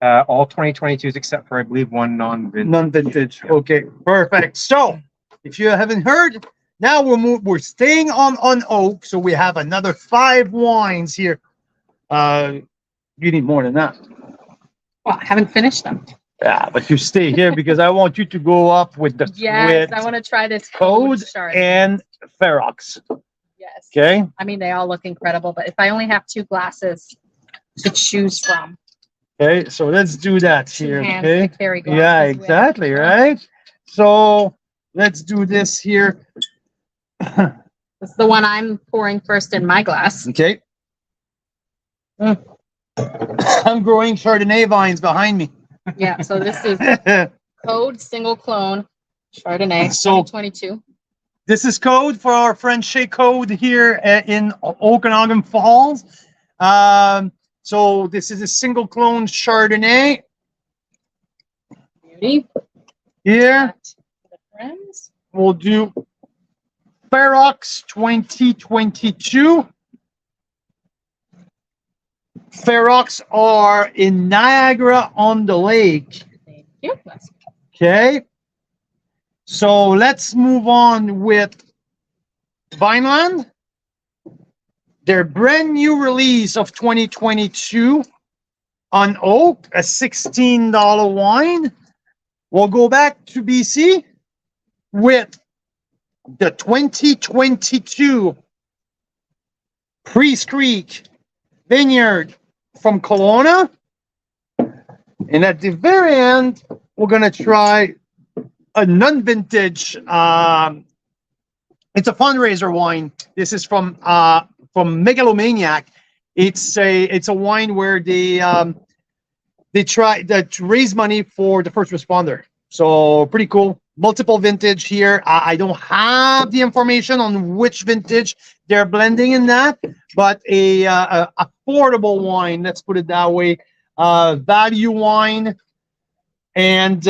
Speaker 4: All 2022s except for, I believe, one non-vintage.
Speaker 1: Non-vintage. Okay, perfect. So, if you haven't heard, now we're staying on oak. So we have another 5 wines here. You need more than that.
Speaker 2: Well, I haven't finished them.
Speaker 1: Yeah, but you stay here because I want you to go up with the
Speaker 2: Yes,
Speaker 1: with
Speaker 2: I want to try this
Speaker 1: Code
Speaker 2: Chardonnay.
Speaker 1: and Ferox.
Speaker 2: Yes.
Speaker 1: Okay.
Speaker 2: I mean, they all look incredible, but if I only have 2 glasses to choose from,
Speaker 1: Okay. So let's do that
Speaker 2: 2
Speaker 1: here.
Speaker 2: hands
Speaker 1: Okay.
Speaker 2: to carry glasses
Speaker 1: Yeah,
Speaker 2: with.
Speaker 1: exactly. Right. So let's do this here.
Speaker 2: This is the one I'm pouring first in my glass.
Speaker 1: Okay. I'm growing Chardonnay vines behind me.
Speaker 2: Yeah, so this is Code Single Clone Chardonnay
Speaker 1: So-
Speaker 2: 2022.
Speaker 1: This is Code for our friend Shea Code here in Okanagan Falls. So this is a single clone Chardonnay
Speaker 2: Beauty.
Speaker 1: here.
Speaker 2: Got the friends.
Speaker 1: We'll do Ferox 2022. Ferox are in Niagara-on-the-Lake.
Speaker 2: Thank you.
Speaker 1: Okay. So let's move on with Vineland. Their brand new release of 2022 on oak, a $16 wine. We'll go back to BC with the 2022 Priest Creek Vineyard from Kelowna. And at the very end, we're going to try a non-vintage. It's a fundraiser wine. This is from Megalomaniac. It's a wine where they try to raise money for the first responder. So pretty cool. Multiple vintage here. I don't have the information on which vintage they're blending in that, but a affordable wine. Let's put it that way. Value wine. And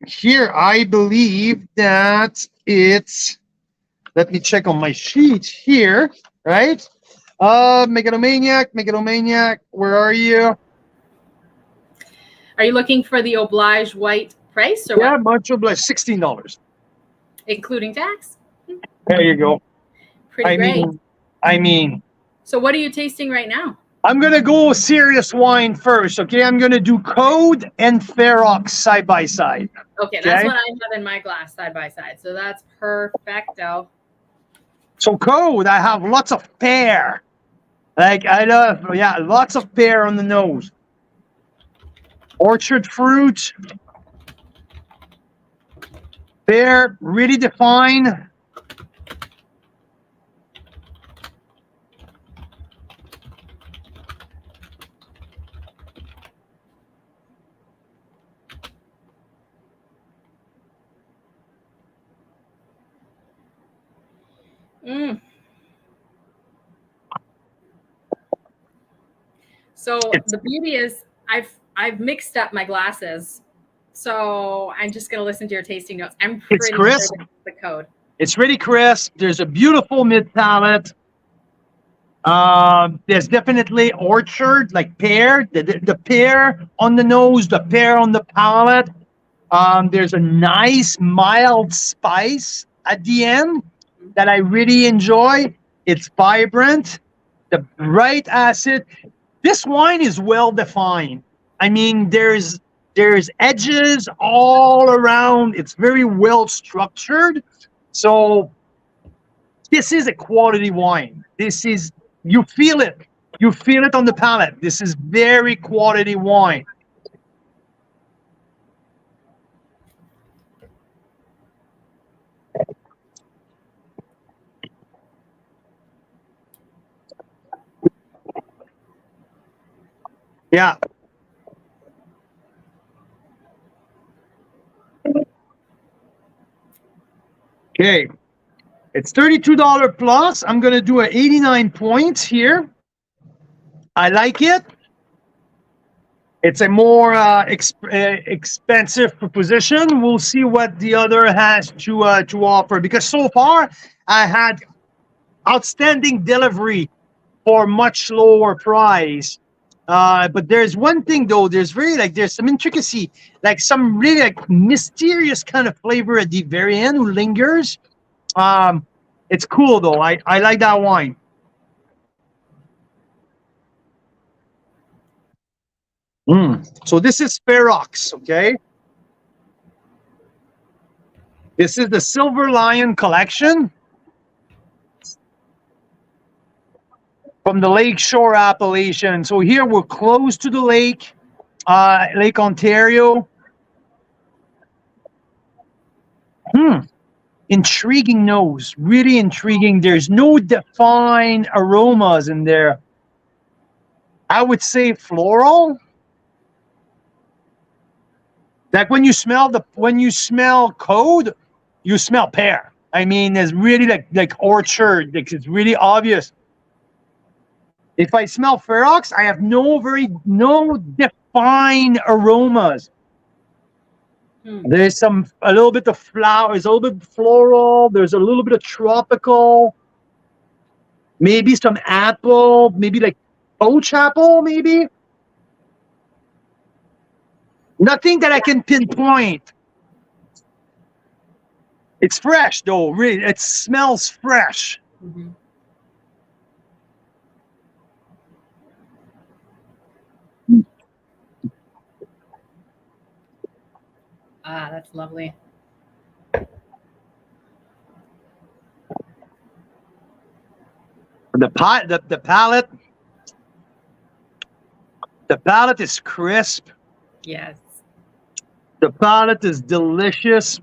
Speaker 1: here I believe that it's. Let me check on my sheet here. Right? Megalomaniac, where are you?
Speaker 2: Are you looking for the oblige white price or
Speaker 1: Yeah,
Speaker 2: what?
Speaker 1: much obliged. $16.
Speaker 2: Including tax?
Speaker 1: There you go.
Speaker 2: Pretty great.
Speaker 1: I mean,
Speaker 2: So what are you tasting right now?
Speaker 1: I'm gonna go serious wine first. Okay, I'm gonna do Code and Ferox side by side.
Speaker 2: Okay, that's
Speaker 1: Okay.
Speaker 2: what I have in my glass side by side. So that's perfecto.
Speaker 1: So Code, I have lots of pear. Like I love, yeah, lots of pear on the nose. Orchard fruit. Pear, really defined.
Speaker 2: Mm. So the beauty is I've mixed up my glasses. So I'm just gonna listen to your tasting notes. I'm pretty sure
Speaker 1: crisp.
Speaker 2: this is the code.
Speaker 1: It's really crisp. There's a beautiful mid palate. There's definitely orchard, like pear, the pear on the nose, the pear on the palate. There's a nice mild spice at the end that I really enjoy. It's vibrant, the right acid. This wine is well defined. I mean, there's edges all around. It's very well structured. So this is a quality wine. This is, you feel it. You feel it on the palate. This is very quality wine. Yeah. Okay. It's $32 plus. I'm going to do a 89 points here. I like it. It's a more expensive proposition. We'll see what the other has to offer, because so far I had outstanding delivery for much lower price. But there's one thing though, there's some intricacy, like some really like mysterious kind of flavor at the very end who lingers. It's cool though. I like that wine. So this is Ferox, okay? This is the Silver Lion collection from the Lakeshore appellation. So here we're close to the lake, Lake Ontario. Intriguing nose, really intriguing. There's no defined aromas in there. I would say floral. Like when you smell Code, you smell pear. I mean, it's really like orchard. Like it's really obvious. If I smell Ferox, I have no defined aromas. There's a little bit of flowers, a little bit floral. There's a little bit of tropical. Maybe some apple. Maybe like Poach apple, maybe. Nothing that I can pinpoint. It's fresh though, really. It smells fresh.
Speaker 2: Mhm. Ah, that's lovely.
Speaker 1: The palate is crisp.
Speaker 2: Yes.
Speaker 1: The palate is delicious.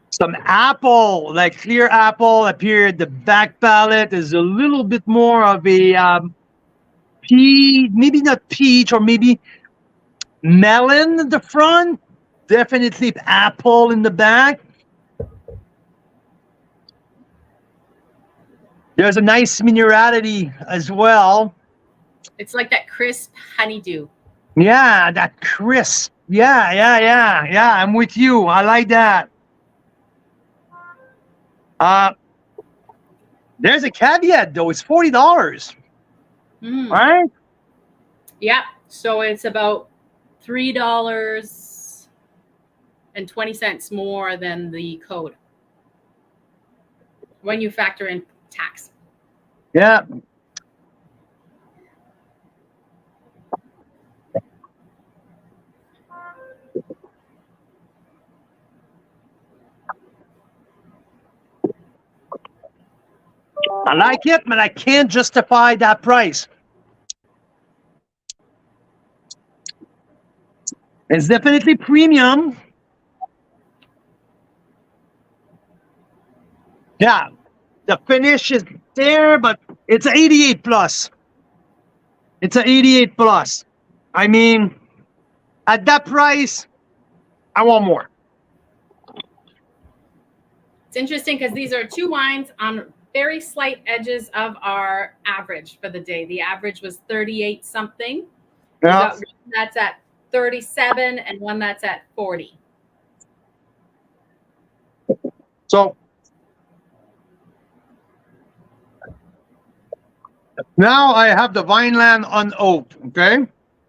Speaker 1: Some apple, like clear apple, appeared. The back palate is a little bit more of a peach, maybe not peach, or maybe melon at the front. Definitely apple in the back. There's a nice minerality as well.
Speaker 2: It's like that crisp honeydew.
Speaker 1: Yeah, that crisp. Yeah. I'm with you. I like that. There's a caveat though. It's $40, right?
Speaker 2: Yeah. So it's about $3.20 more than the code when you factor in tax.
Speaker 1: Yeah. I like it, but I can't justify that price. It's definitely premium. Yeah, the finish is there, but it's an 88 plus. It's an 88 plus. I mean, at that price, I want more.
Speaker 2: It's interesting because these are two wines on very slight edges of our average for the day. The average was 38 something. We
Speaker 1: Yeah.
Speaker 2: got one that's at 37 and one that's at 40.
Speaker 1: So now I have the Vineland unoaked. Okay,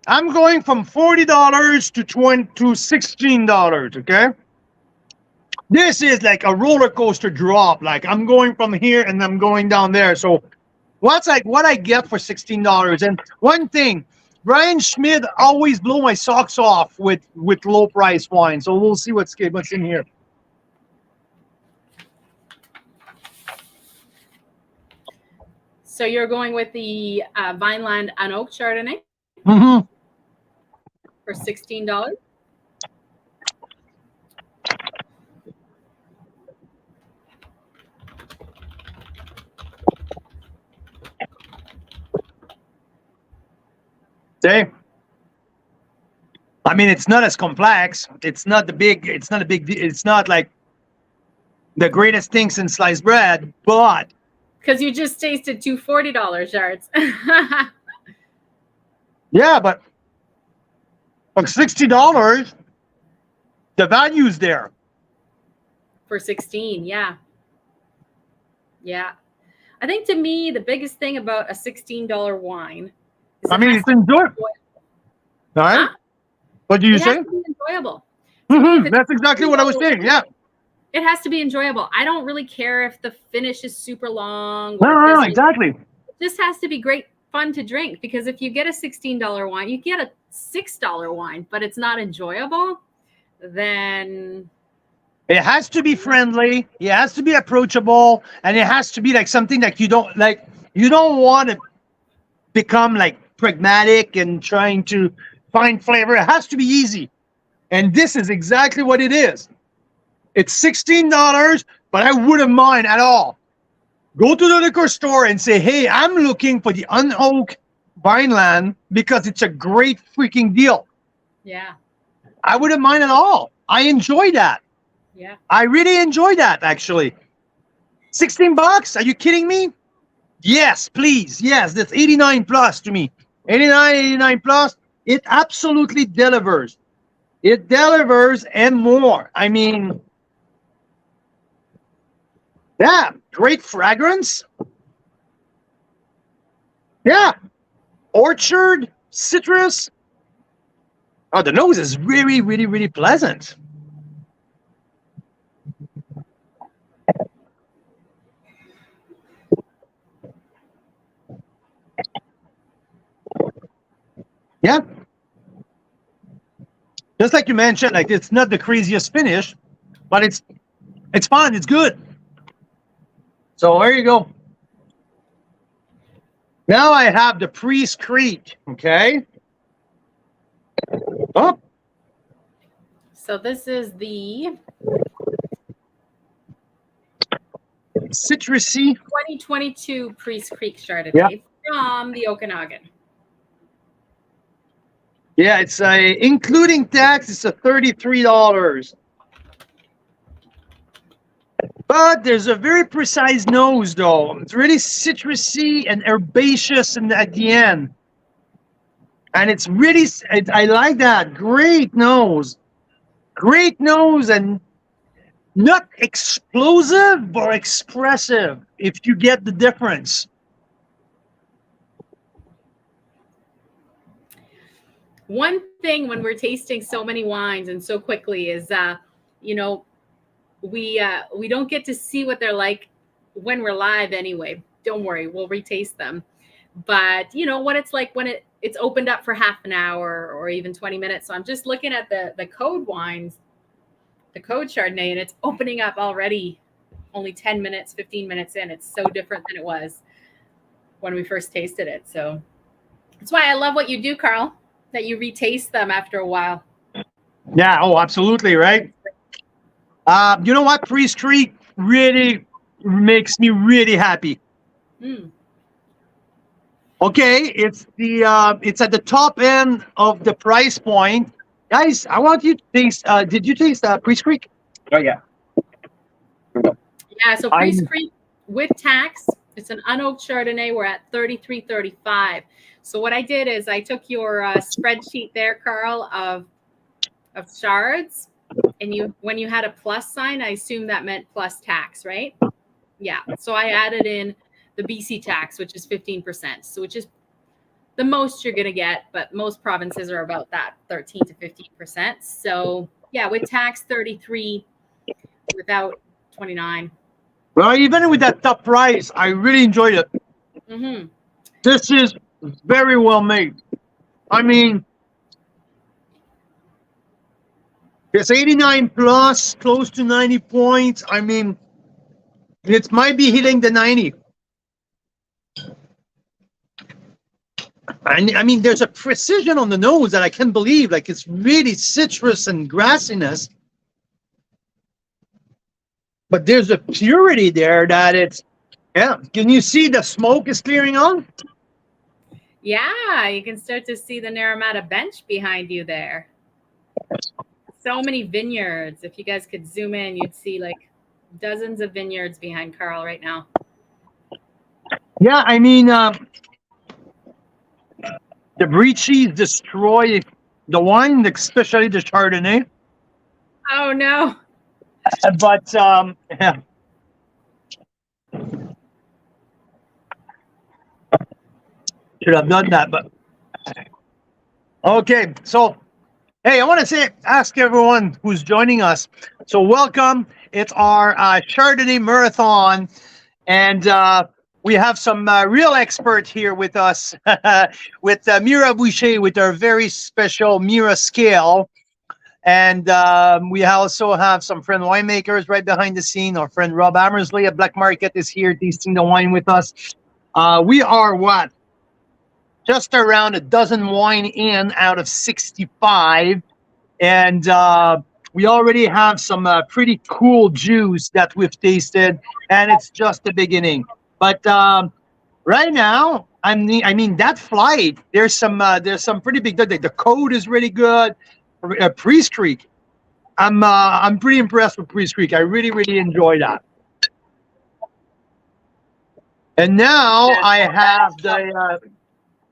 Speaker 1: I'm going from $40 to $16. Okay, this is like a roller coaster drop. Like I'm going from here and I'm going down there. So what's like what I get for $16? And one thing, Brian Schmidt always blow my socks off with low price wine. So we'll see what's in here.
Speaker 2: So you're going with the Vineland Unoaked Chardonnay
Speaker 1: Mm-hmm.
Speaker 2: for $16.
Speaker 1: See? I mean, it's not as complex. It's not a big deal. It's not like the greatest thing since sliced bread, but
Speaker 2: Because you just tasted two $40 shards.
Speaker 1: yeah, but for $60, the value's there.
Speaker 2: For 16, yeah. Yeah. I think to me, the biggest thing about a $16 wine is
Speaker 1: I
Speaker 2: it
Speaker 1: mean,
Speaker 2: has
Speaker 1: it's
Speaker 2: to be
Speaker 1: enjoyable. All right?
Speaker 2: Huh?
Speaker 1: What do you
Speaker 2: It
Speaker 1: say?
Speaker 2: has to be enjoyable. To me, if it's
Speaker 1: That's exactly what I was saying. Yeah.
Speaker 2: It has to be enjoyable. I don't really care if the finish is super long.
Speaker 1: No, exactly.
Speaker 2: It just has to be great fun to drink, because if you get a $16 wine, you get a $6 wine, but it's not enjoyable, then
Speaker 1: It has to be friendly. It has to be approachable, and it has to be like something that you don't like. You don't want to become like pragmatic and trying to find flavor. It has to be easy, and this is exactly what it is. It's $16, but I wouldn't mind at all. Go to the liquor store and say, "Hey, I'm looking for the unoaked Vineland because it's a great freaking deal."
Speaker 2: yeah,
Speaker 1: I wouldn't mind at all. I enjoy that.
Speaker 2: yeah.
Speaker 1: I really enjoy that, actually. $16? Are you kidding me? Yes, please. Yes, that's 89 plus to me. 89 plus. It absolutely delivers. It delivers and more. I mean, Yeah, great fragrance. Yeah, orchard, citrus. Oh, the nose is really, really, really pleasant. Yeah. Just like you mentioned, like it's not the craziest finish, but it's fun, it's good. So there you go. Now I have the Priest Creek, okay? Oh,
Speaker 2: So this is the
Speaker 1: citrusy.
Speaker 2: 2022 Priest Creek Chardonnay
Speaker 1: Yeah.
Speaker 2: from the Okanagan.
Speaker 1: Yeah, it's including tax, it's a $33. But there's a very precise nose, though. It's really citrusy and herbaceous at the end. And it's really, I like that. Great nose. Great nose and not explosive, but expressive, if you get the difference.
Speaker 2: One thing when we're tasting so many wines and so quickly is, you know, we don't get to see what they're like when we're live anyway. Don't worry, we'll retaste them. But you know what it's like when it's opened up for half an hour or even 20 minutes. So I'm just looking at the code wines, the code Chardonnay, and it's opening up already only 10 minutes, 15 minutes in. It's so different than it was when we first tasted it. So that's why I love what you do, Carl, that you retaste them after a while.
Speaker 1: Yeah, oh, absolutely, right? You know what? Priest Creek really makes me really happy.
Speaker 2: Mm.
Speaker 1: Okay, it's at the top end of the price point. Guys, I want you to taste, did you taste Priest Creek?
Speaker 4: Oh yeah.
Speaker 2: Yeah, so Priest Creek with tax, it's an unoaked Chardonnay. We're at $33.35. So what I did is I took your spreadsheet there, Carl, of shards, and when you had a plus sign, I assume that meant plus tax, right? Yeah. So I added in the BC tax, which is 15%, so which is the most you're gonna get, but most provinces are about that 13 to 15%. So yeah, with tax 33, without 29.
Speaker 1: Well, even with that top price, I really enjoyed it.
Speaker 2: Mm-hmm.
Speaker 1: This is very well made. I mean, it's 89 plus, close to 90 points. I mean, it might be hitting the 90. I mean, there's a precision on the nose that I can't believe. Like, it's really citrus and grassiness. But there's a purity there that it's, yeah. Can you see the smoke is clearing on?
Speaker 2: Yeah, you can start to see the Naramata bench behind you there. So many vineyards. If you guys could zoom in, you'd see like dozens of vineyards behind Carl right now.
Speaker 1: Yeah, I mean, the brie cheese destroy the wine, especially the Chardonnay.
Speaker 2: Oh no.
Speaker 1: But yeah. Should have done that, but okay. So, hey, I want to ask everyone who's joining us. So, welcome. It's our Chardonnay marathon, and we have some real expert here with us, with Mira Boucher, with our very special Mira scale. And we also have some friend winemakers right behind the scene. Our friend Rob Amersley at Black Market is here tasting the wine with us. We are what? Just around a dozen wine in out of 65. And we already have some pretty cool juice that we've tasted. And it's just the beginning. But right now, I mean that flight, there's some pretty big, the code is really good. Priest Creek, I'm pretty impressed with Priest Creek. I really, really enjoy that. And now I have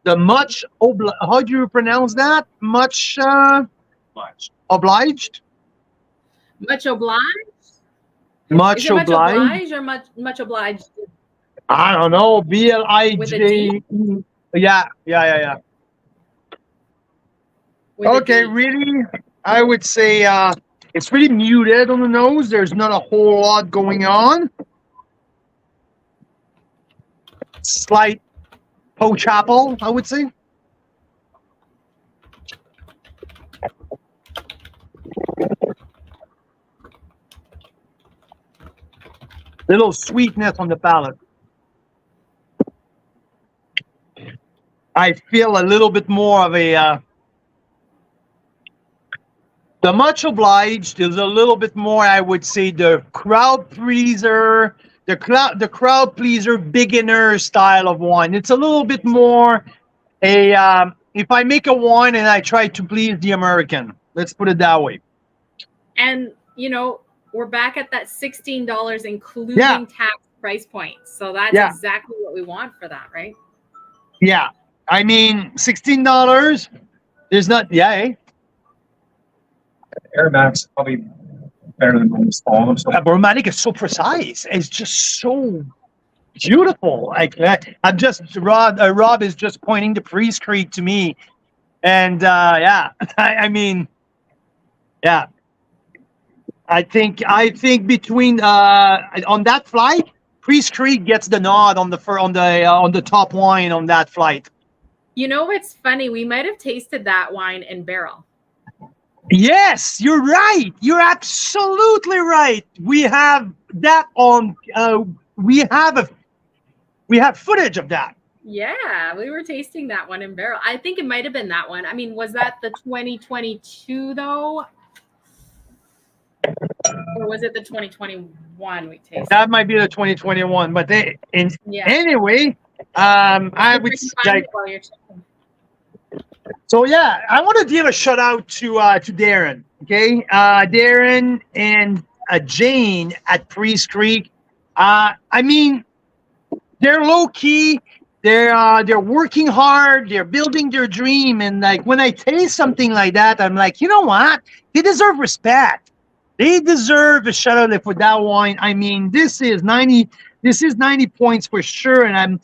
Speaker 1: the much how do you pronounce that? Much obliged.
Speaker 2: Much obliged.
Speaker 1: Much
Speaker 2: Is it much
Speaker 1: obliged.
Speaker 2: obliged or much obliged?
Speaker 1: I don't know.
Speaker 2: With a D?
Speaker 1: BLIJ. Yeah.
Speaker 2: With a
Speaker 1: Okay,
Speaker 2: D.
Speaker 1: really, I would say it's really muted on the nose. There's not a whole lot going on. Slight poach apple, I would say. Little sweetness on the palate. I feel a little bit more of a the much obliged is a little bit more, I would say, the crowd pleaser, the crowd pleaser beginner style of wine. It's a little bit more a if I make a wine and I try to please the American, let's put it that way.
Speaker 2: And we're back at that $16 including tax price point. So that's exactly what we want for that, right?
Speaker 1: Yeah. I mean, $16. There's not
Speaker 4: Aromatic's probably better than most all of them. So
Speaker 1: aromatic is so precise. It's just so beautiful. Like I'm just Rob is just pointing to Priest Creek to me, and I mean, yeah. I think between on that flight, Priest Creek gets the nod on the top wine on that flight.
Speaker 2: It's funny. We might have tasted that wine in barrel.
Speaker 1: Yes, you're right. You're absolutely right. We have that on. We have footage of that.
Speaker 2: Yeah, we were tasting that one in barrel. I think it might have been that one. I mean, was that the 2022 though? Or was it the 2021 we tasted?
Speaker 1: That might be the 2021, but anyway, I would like. So yeah, I want to give a shout out to Darren. Okay, Darren and Jane at Priest Creek. I mean, they're low key. They're working hard. They're building their dream. And like when I taste something like that, I'm like, you know what? They deserve respect. They deserve a shout out for that wine. I mean, this is 90 points for sure. And I'm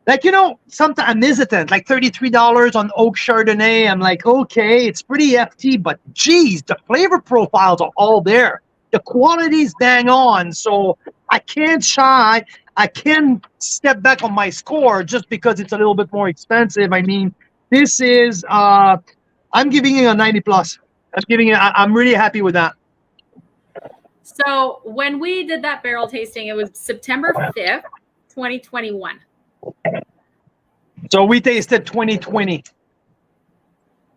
Speaker 1: like, sometimes I'm hesitant, like $33 on Oak Chardonnay. I'm like, okay, it's pretty FT, but geez, the flavor profiles are all there. The quality's bang on. So I can't step back on my score just because it's a little bit more expensive. I mean, this is, I'm giving it a 90 plus. I'm really happy with that.
Speaker 2: So when we did that barrel tasting, it was September 5th, 2021.
Speaker 1: So we tasted 2020.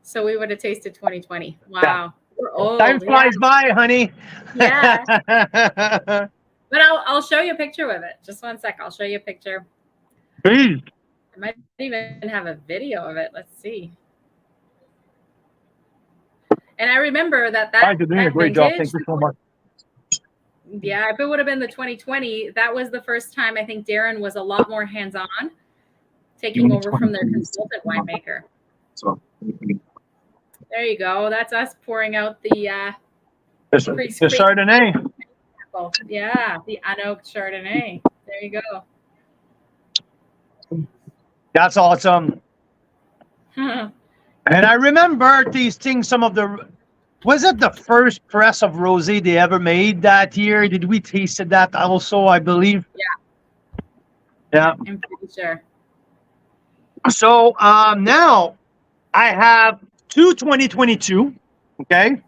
Speaker 2: So we would have tasted 2020. Wow.
Speaker 1: Yeah.
Speaker 2: We're old.
Speaker 1: Time flies by, honey.
Speaker 2: Yeah. But I'll show you a picture of it. Just one sec. I'll show you a picture.
Speaker 1: Please.
Speaker 2: I might even have a video of it. Let's see. And I remember that
Speaker 1: You're doing a great job. Thank you so much.
Speaker 2: Yeah, if it would have been the 2020, that was the first time I think Darren was a lot more hands-on, taking over from their consultant winemaker.
Speaker 4: So
Speaker 2: there you go. That's us pouring out the
Speaker 1: Chardonnay.
Speaker 2: Yeah, the unoaked Chardonnay. There you go.
Speaker 1: That's awesome. And I remember tasting some of the. Was it the first press of rosé they ever made that year? Did we taste that also? I believe. Yeah.
Speaker 2: I'm pretty sure.
Speaker 1: So now I have two 2022. Okay.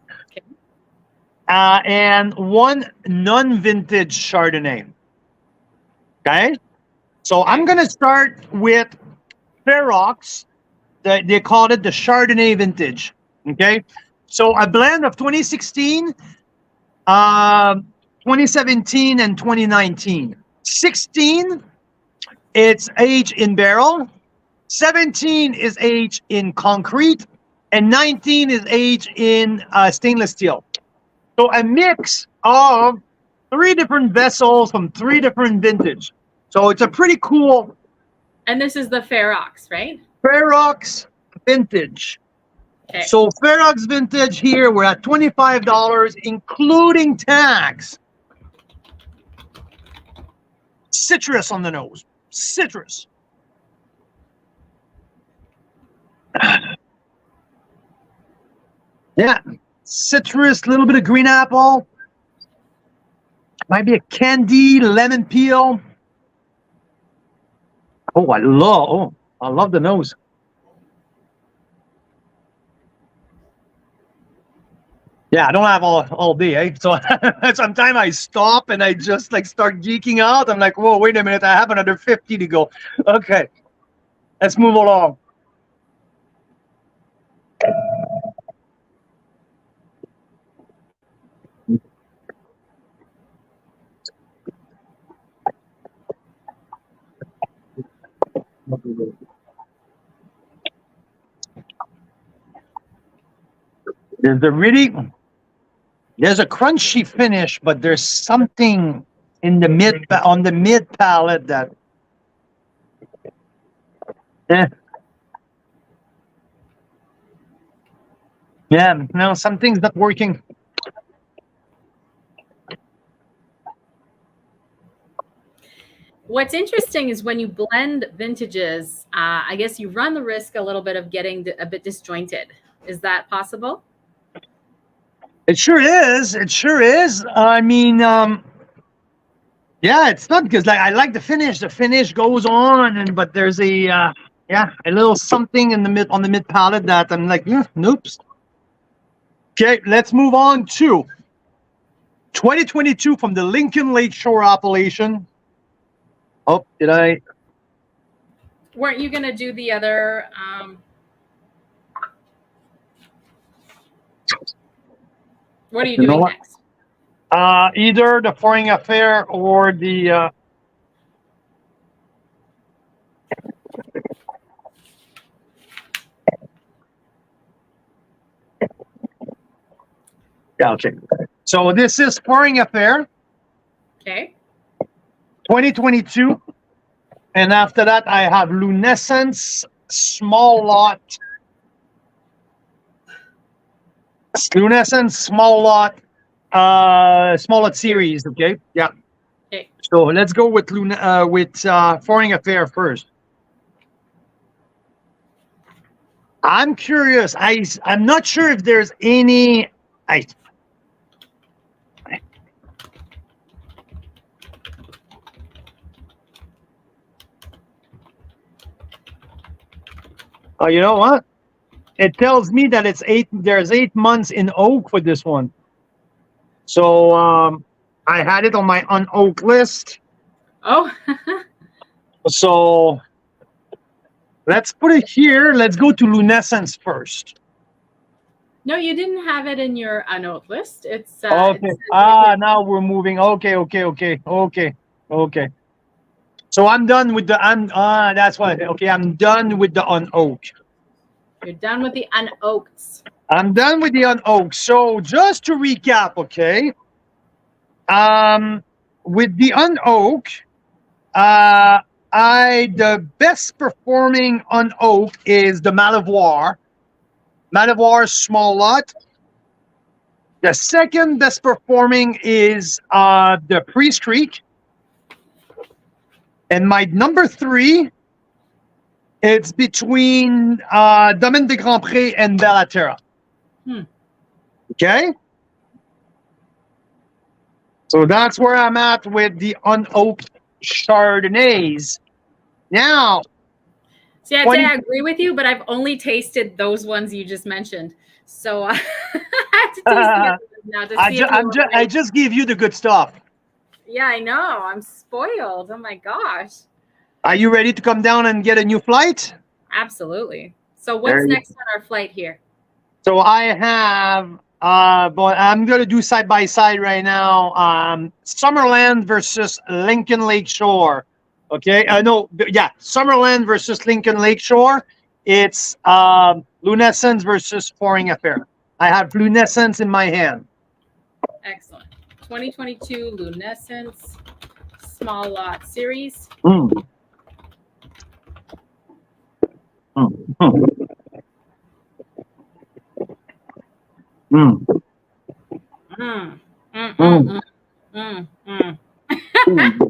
Speaker 1: And one non-vintage Chardonnay. Okay. So I'm gonna start with Ferox. They called it the Chardonnay vintage. Okay. So a blend of 2016, 2017, and 2019. 16, it's aged in barrel. 17 is aged in concrete. And 19 is aged in stainless steel. So a mix of 3 different vessels from 3 different vintage. So it's a pretty cool.
Speaker 2: And this is the Ferox, right?
Speaker 1: Ferox vintage.
Speaker 2: Okay.
Speaker 1: So Ferox vintage here, we're at $25, including tax. citrus on the nose. Citrus. Yeah, citrus, a little bit of green apple. Might be a candy, lemon peel. Oh, I love the nose. Yeah, I don't have all day, eh? So sometimes I stop and I just like start geeking out. I'm like, whoa, wait a minute, I have another 50 to go. Okay, let's move along. There's a crunchy finish, but there's something in the mid palate that yeah, no, something's not working.
Speaker 2: What's interesting is when you blend vintages, I guess you run the risk a little bit of getting a bit disjointed. Is that possible?
Speaker 1: It sure is. It sure is. I mean, yeah, it's not because like I like the finish. The finish goes on, but there's a little something in the mid palate that I'm like, nope. Okay, let's move on to 2022 from the Lincoln Lakeshore appellation. Oh, did I?
Speaker 2: Weren't you going to do the other? What are you doing next?
Speaker 1: Either the Foreign Affair or the. Yeah, okay. So this is Foreign Affair.
Speaker 2: Okay.
Speaker 1: 2022. And after that, I have Lunescence Small Lot. Lunescence Small Lot series. Okay. Yeah.
Speaker 2: Okay.
Speaker 1: So let's go with Foreign Affair first. I'm curious. I'm not sure if there's any. Oh, you know what? It tells me that there's 8 months in oak for this one. So I had it on my unoak list.
Speaker 2: Oh.
Speaker 1: So let's put it here. Let's go to Lunescence first.
Speaker 2: No, you didn't have it in your unoak list. It's
Speaker 1: okay. Now we're moving. Okay. So I'm done with the that's why. Okay, I'm done with the unoak.
Speaker 2: You're done with the unoaked.
Speaker 1: I'm done with the unoaked. So just to recap, okay. With the unoaked, the best performing unoaked is the Malivoire. Malivoire Small Lot. The second best performing is the Priest Creek. And my number 3, it's between Domaine de Grand Pré and Bellaterra. Okay? So that's where I'm at with the unoaked Chardonnays. Now,
Speaker 2: see, I'd say I agree with you, but I've only tasted those ones you just mentioned. So I have to taste the now to see
Speaker 1: I just give you the good stuff.
Speaker 2: Yeah, I know. I'm spoiled. Oh my gosh.
Speaker 1: Are you ready to come down and get a new flight?
Speaker 2: Absolutely. So what's next on our flight here?
Speaker 1: So I have, but I'm going to do side by side right now. Summerland versus Lincoln Lakeshore. Okay. Summerland versus Lincoln Lakeshore. It's Lunescence versus Foreign Affair. I have Lunescence in my hand.
Speaker 2: Excellent. 2022 Lunescence Small Lot Series.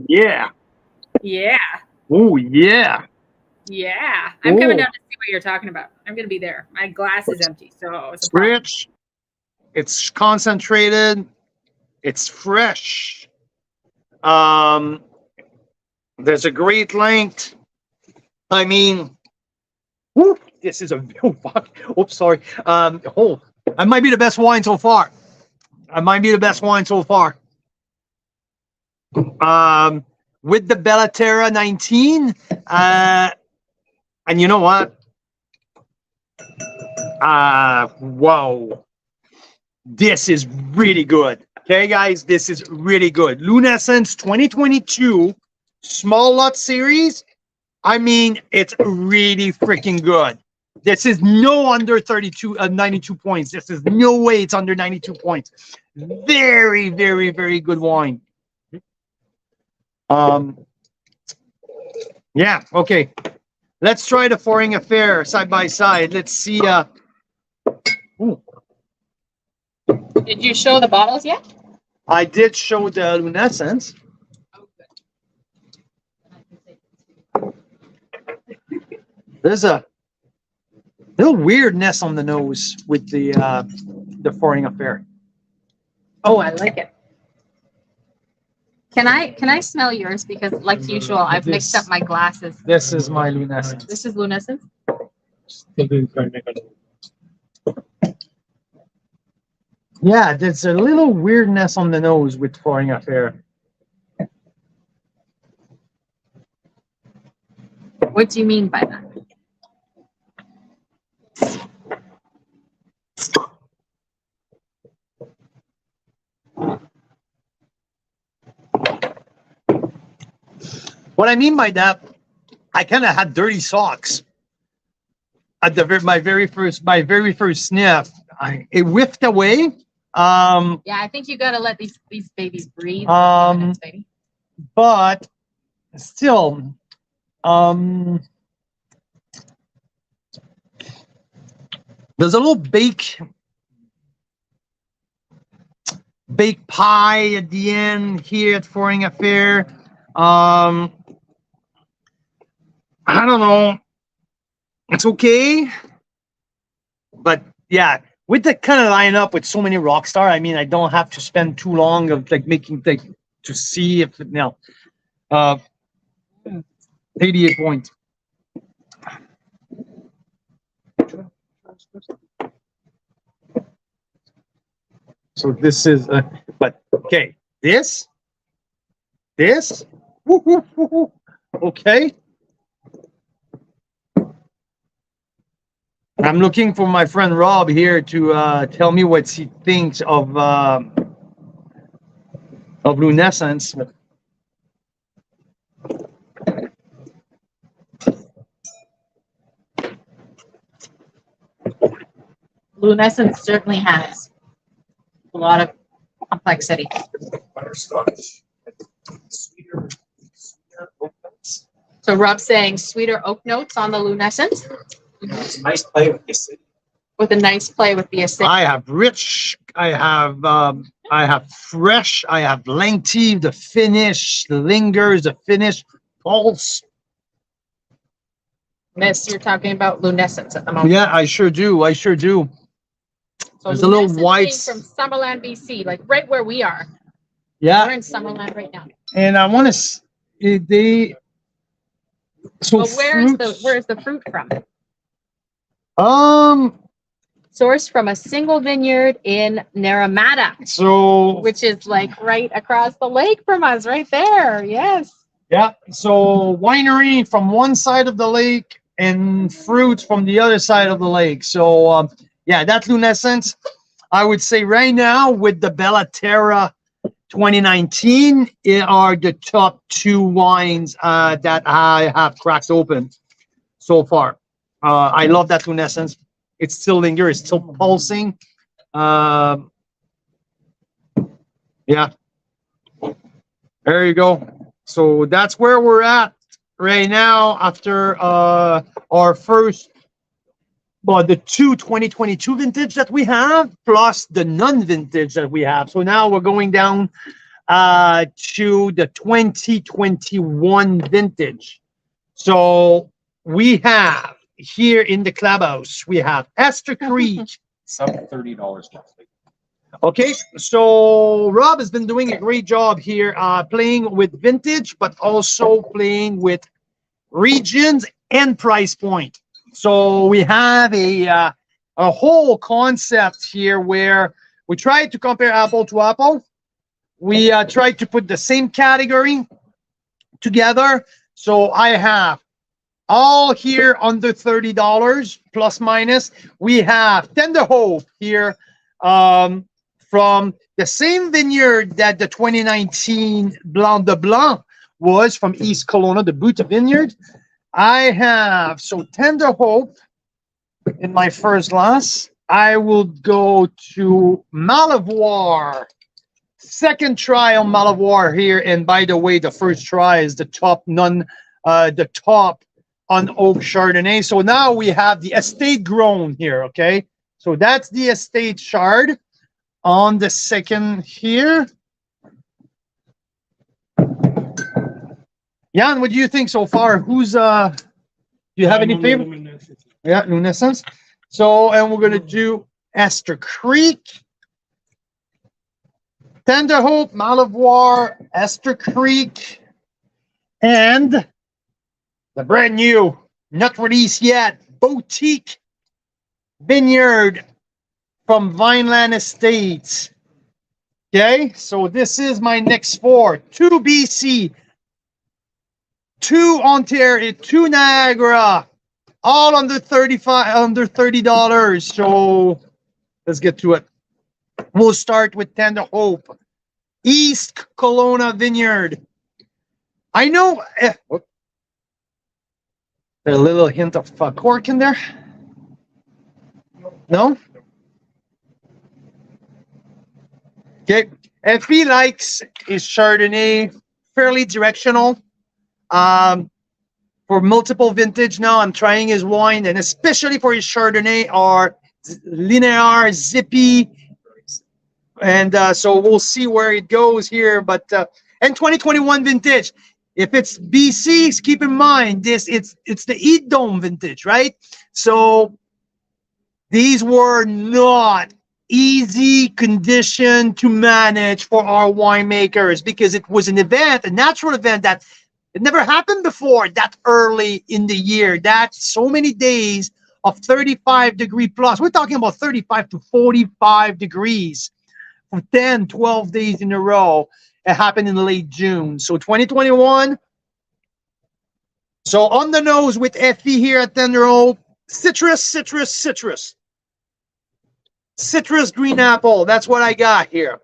Speaker 1: Yeah.
Speaker 2: Yeah.
Speaker 1: Oh, yeah.
Speaker 2: Yeah. I'm coming
Speaker 1: Ooh.
Speaker 2: down to see what you're talking about. I'm going to be there. My glass is empty, so it's a
Speaker 1: It's
Speaker 2: problem.
Speaker 1: rich. It's concentrated. It's fresh. There's a great length. I mean, woo, this is a oh fuck. Oops, sorry. That might be the best wine so far. That might be the best wine so far. With the Bellaterra 19, and you know what? Whoa, this is really good. Okay, guys, this is really good. Lunescence 2022 small lot series. I mean, it's really freaking good. This is no under 92 points. This is no way it's under 92 points. Very, very, very good wine. Yeah, okay. Let's try the Foreign Affair side by side. Let's see. Ooh.
Speaker 6: Did you show the bottles yet?
Speaker 1: I did show the Lunescence.
Speaker 6: Oh,
Speaker 1: There's a little weirdness on the nose with the Foreign Affair.
Speaker 6: Oh, I like it. Can I smell yours? Because like usual, I've mixed up my glasses.
Speaker 1: This is my Lunescence.
Speaker 6: This is Lunescence.
Speaker 1: Yeah, there's a little weirdness on the nose with Foreign Affair.
Speaker 6: What do you mean by that?
Speaker 1: What I mean by that, I kind of had dirty socks at my very first sniff. It whiffed away.
Speaker 6: Yeah, I think you got to let these babies breathe. Baby.
Speaker 1: But still, there's a little baked pie at the end here at Foreign Affair. I don't know. It's okay, but yeah, with the kind of lineup with so many rock star, I mean, I don't have to spend too long of like making to see if now. 88 points. So this is, but okay, this, woo, woo, woo, woo. Okay. I'm looking for my friend Rob here to tell me what he thinks of Lunescence.
Speaker 6: Lunescence certainly has a lot of complexity.
Speaker 4: Butterscotch. Sweeter oak notes.
Speaker 6: So Rob's saying sweeter oak notes on the Lunescence.
Speaker 4: It's a nice play with the acidity.
Speaker 6: With a nice play with the acidity.
Speaker 1: I have rich, I have fresh, I have lengthy, the finish, the lingers, the finish, pulse.
Speaker 6: Miss, you're talking about Lunescence at the moment.
Speaker 1: Yeah, I sure do. I sure do.
Speaker 6: So
Speaker 1: There's a little
Speaker 6: Lunescence
Speaker 1: white
Speaker 6: being from Summerland, BC, like right where we are.
Speaker 1: Yeah,
Speaker 6: We're in Summerland right now.
Speaker 1: and I want to. They. So
Speaker 6: But where's the fruit from? Sourced from a single vineyard in Naramata,
Speaker 1: So
Speaker 6: which is like right across the lake from us, right there. Yes.
Speaker 1: yeah, so winery from one side of the lake and fruit from the other side of the lake. So yeah, that Lunescence, I would say right now with the Bellaterra 2019 are the top two wines that I have cracked open so far. I love that Lunescence. It's still lingering, it's still pulsing. Yeah. There you go. So that's where we're at right now after our first, well, the 2022 vintage that we have, plus the non-vintage that we have. So now we're going down to the 2021 vintage. So we have here in the clubhouse, we have Esther Creek.
Speaker 4: Sub $30 roughly.
Speaker 1: Okay, so Rob has been doing a great job here, playing with vintage, but also playing with regions and price point. So we have a whole concept here where we try to compare apple to apple. We try to put the same category together. So I have all here under $30 plus minus. We have Tender Hope here from the same vineyard that the 2019 Blanc de Blanc was from East Kelowna, the Butte Vineyard. I have, so Tender Hope in my first glass. I will go to Malivoire. Second try on Malivoire here. And by the way, the first try is the top top on oak Chardonnay. So now we have the estate grown here. Okay. So that's the estate chard on the second here. Jan, what do you think so far? Who's do you have any favorite? Yeah, Luminescence. So, and we're gonna do Esther Creek, Tender Hope, Malivoire, Esther Creek, and the brand new, not released yet, Boutique Vineyard from Vineland Estates. Okay, so this is my next four: 2 BC, 2 Ontario, 2 Niagara, all under $30. So let's get to it. We'll start with Tender Hope, East Kelowna Vineyard. I know there's a little hint of cork in there. No? Okay. If he likes his Chardonnay, fairly directional. For multiple vintage now, I'm trying his wine, and especially for his Chardonnay are linear, zippy, and so we'll see where it goes here. But and 2021 vintage. If it's BC, keep in mind this. It's the Eat Dome vintage, right? So these were not easy condition to manage for our winemakers because it was an event, a natural event that it never happened before that early in the year. That's so many days of 35 degree plus. We're talking about 35 to 45 degrees for 10, 12 days in a row. It happened in late June. So 2021. So on the nose with FE here at Tender Hope, citrus, citrus, citrus. Citrus green apple. That's what I got here.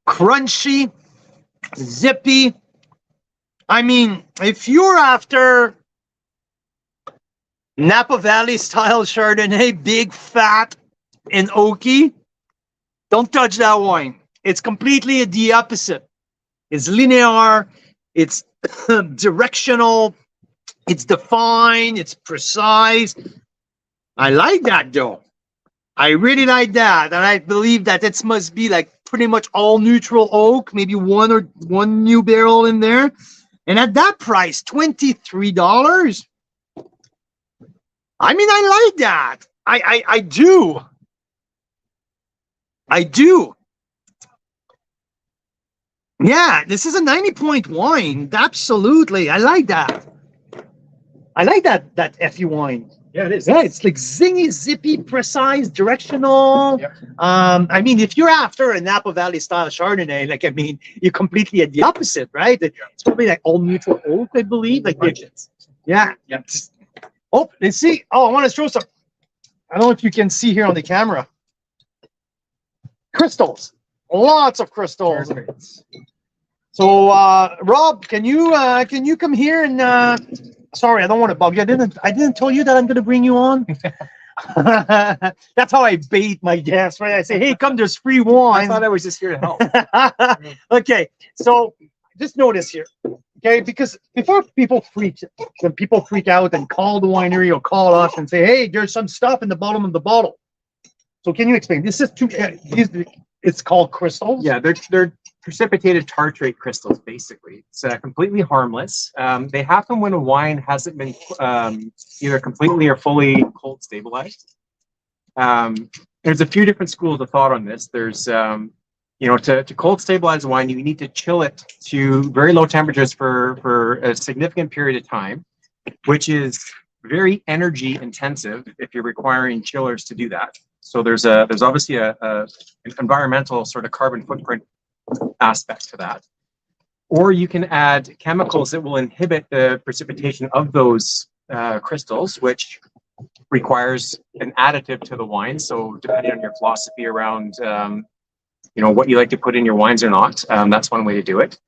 Speaker 1: Crunchy, zippy. I mean, if you're after Napa Valley style Chardonnay, big, fat, and oaky, don't touch that wine. It's completely the opposite. It's linear, it's directional, it's defined, it's precise. I like that though. I really like that, and I believe that it must be like pretty much all neutral oak, maybe one new barrel in there. And at that price, $23. I mean, I like that. I do. I do. Yeah, this is a 90-point wine. Absolutely. I like that. I like that FE wine.
Speaker 4: Yeah, it is.
Speaker 1: Yeah, it's like zingy, zippy, precise, directional.
Speaker 4: Yep.
Speaker 1: I mean, if you're after a Napa Valley style Chardonnay, like, I mean, you're completely at the opposite, right? It's probably like all neutral oak, I believe. Like, yeah.
Speaker 4: Yep.
Speaker 1: Oh, let's see. Oh, I want to show some. I don't know if you can see here on the camera. Crystals. Lots of crystals. So, Rob, can you come here and? Sorry, I don't want to bug you. I didn't tell you that I'm going to bring you on. That's how I bait my guests, right? I say, hey, come, there's free
Speaker 4: I
Speaker 1: wine.
Speaker 4: thought I was just here to help.
Speaker 1: Okay, so just notice here, okay, because before when people freak out and call the winery or call us and say, hey, there's some stuff in the bottom of the bottle. So can you explain? This is it's called crystals.
Speaker 4: Yeah, they're precipitated tartrate crystals, basically. It's completely harmless. They happen when a wine hasn't been either completely or fully cold stabilized. There's a few different schools of thought on this. There's, to cold stabilize wine, you need to chill it to very low temperatures for a significant period of time, which is very energy intensive if you're requiring chillers to do that. So there's obviously an environmental sort of carbon footprint aspect to that. Or you can add chemicals that will inhibit the precipitation of those crystals, which requires an additive to the wine. So depending on your philosophy around what you like to put in your wines or not, that's one way to do it.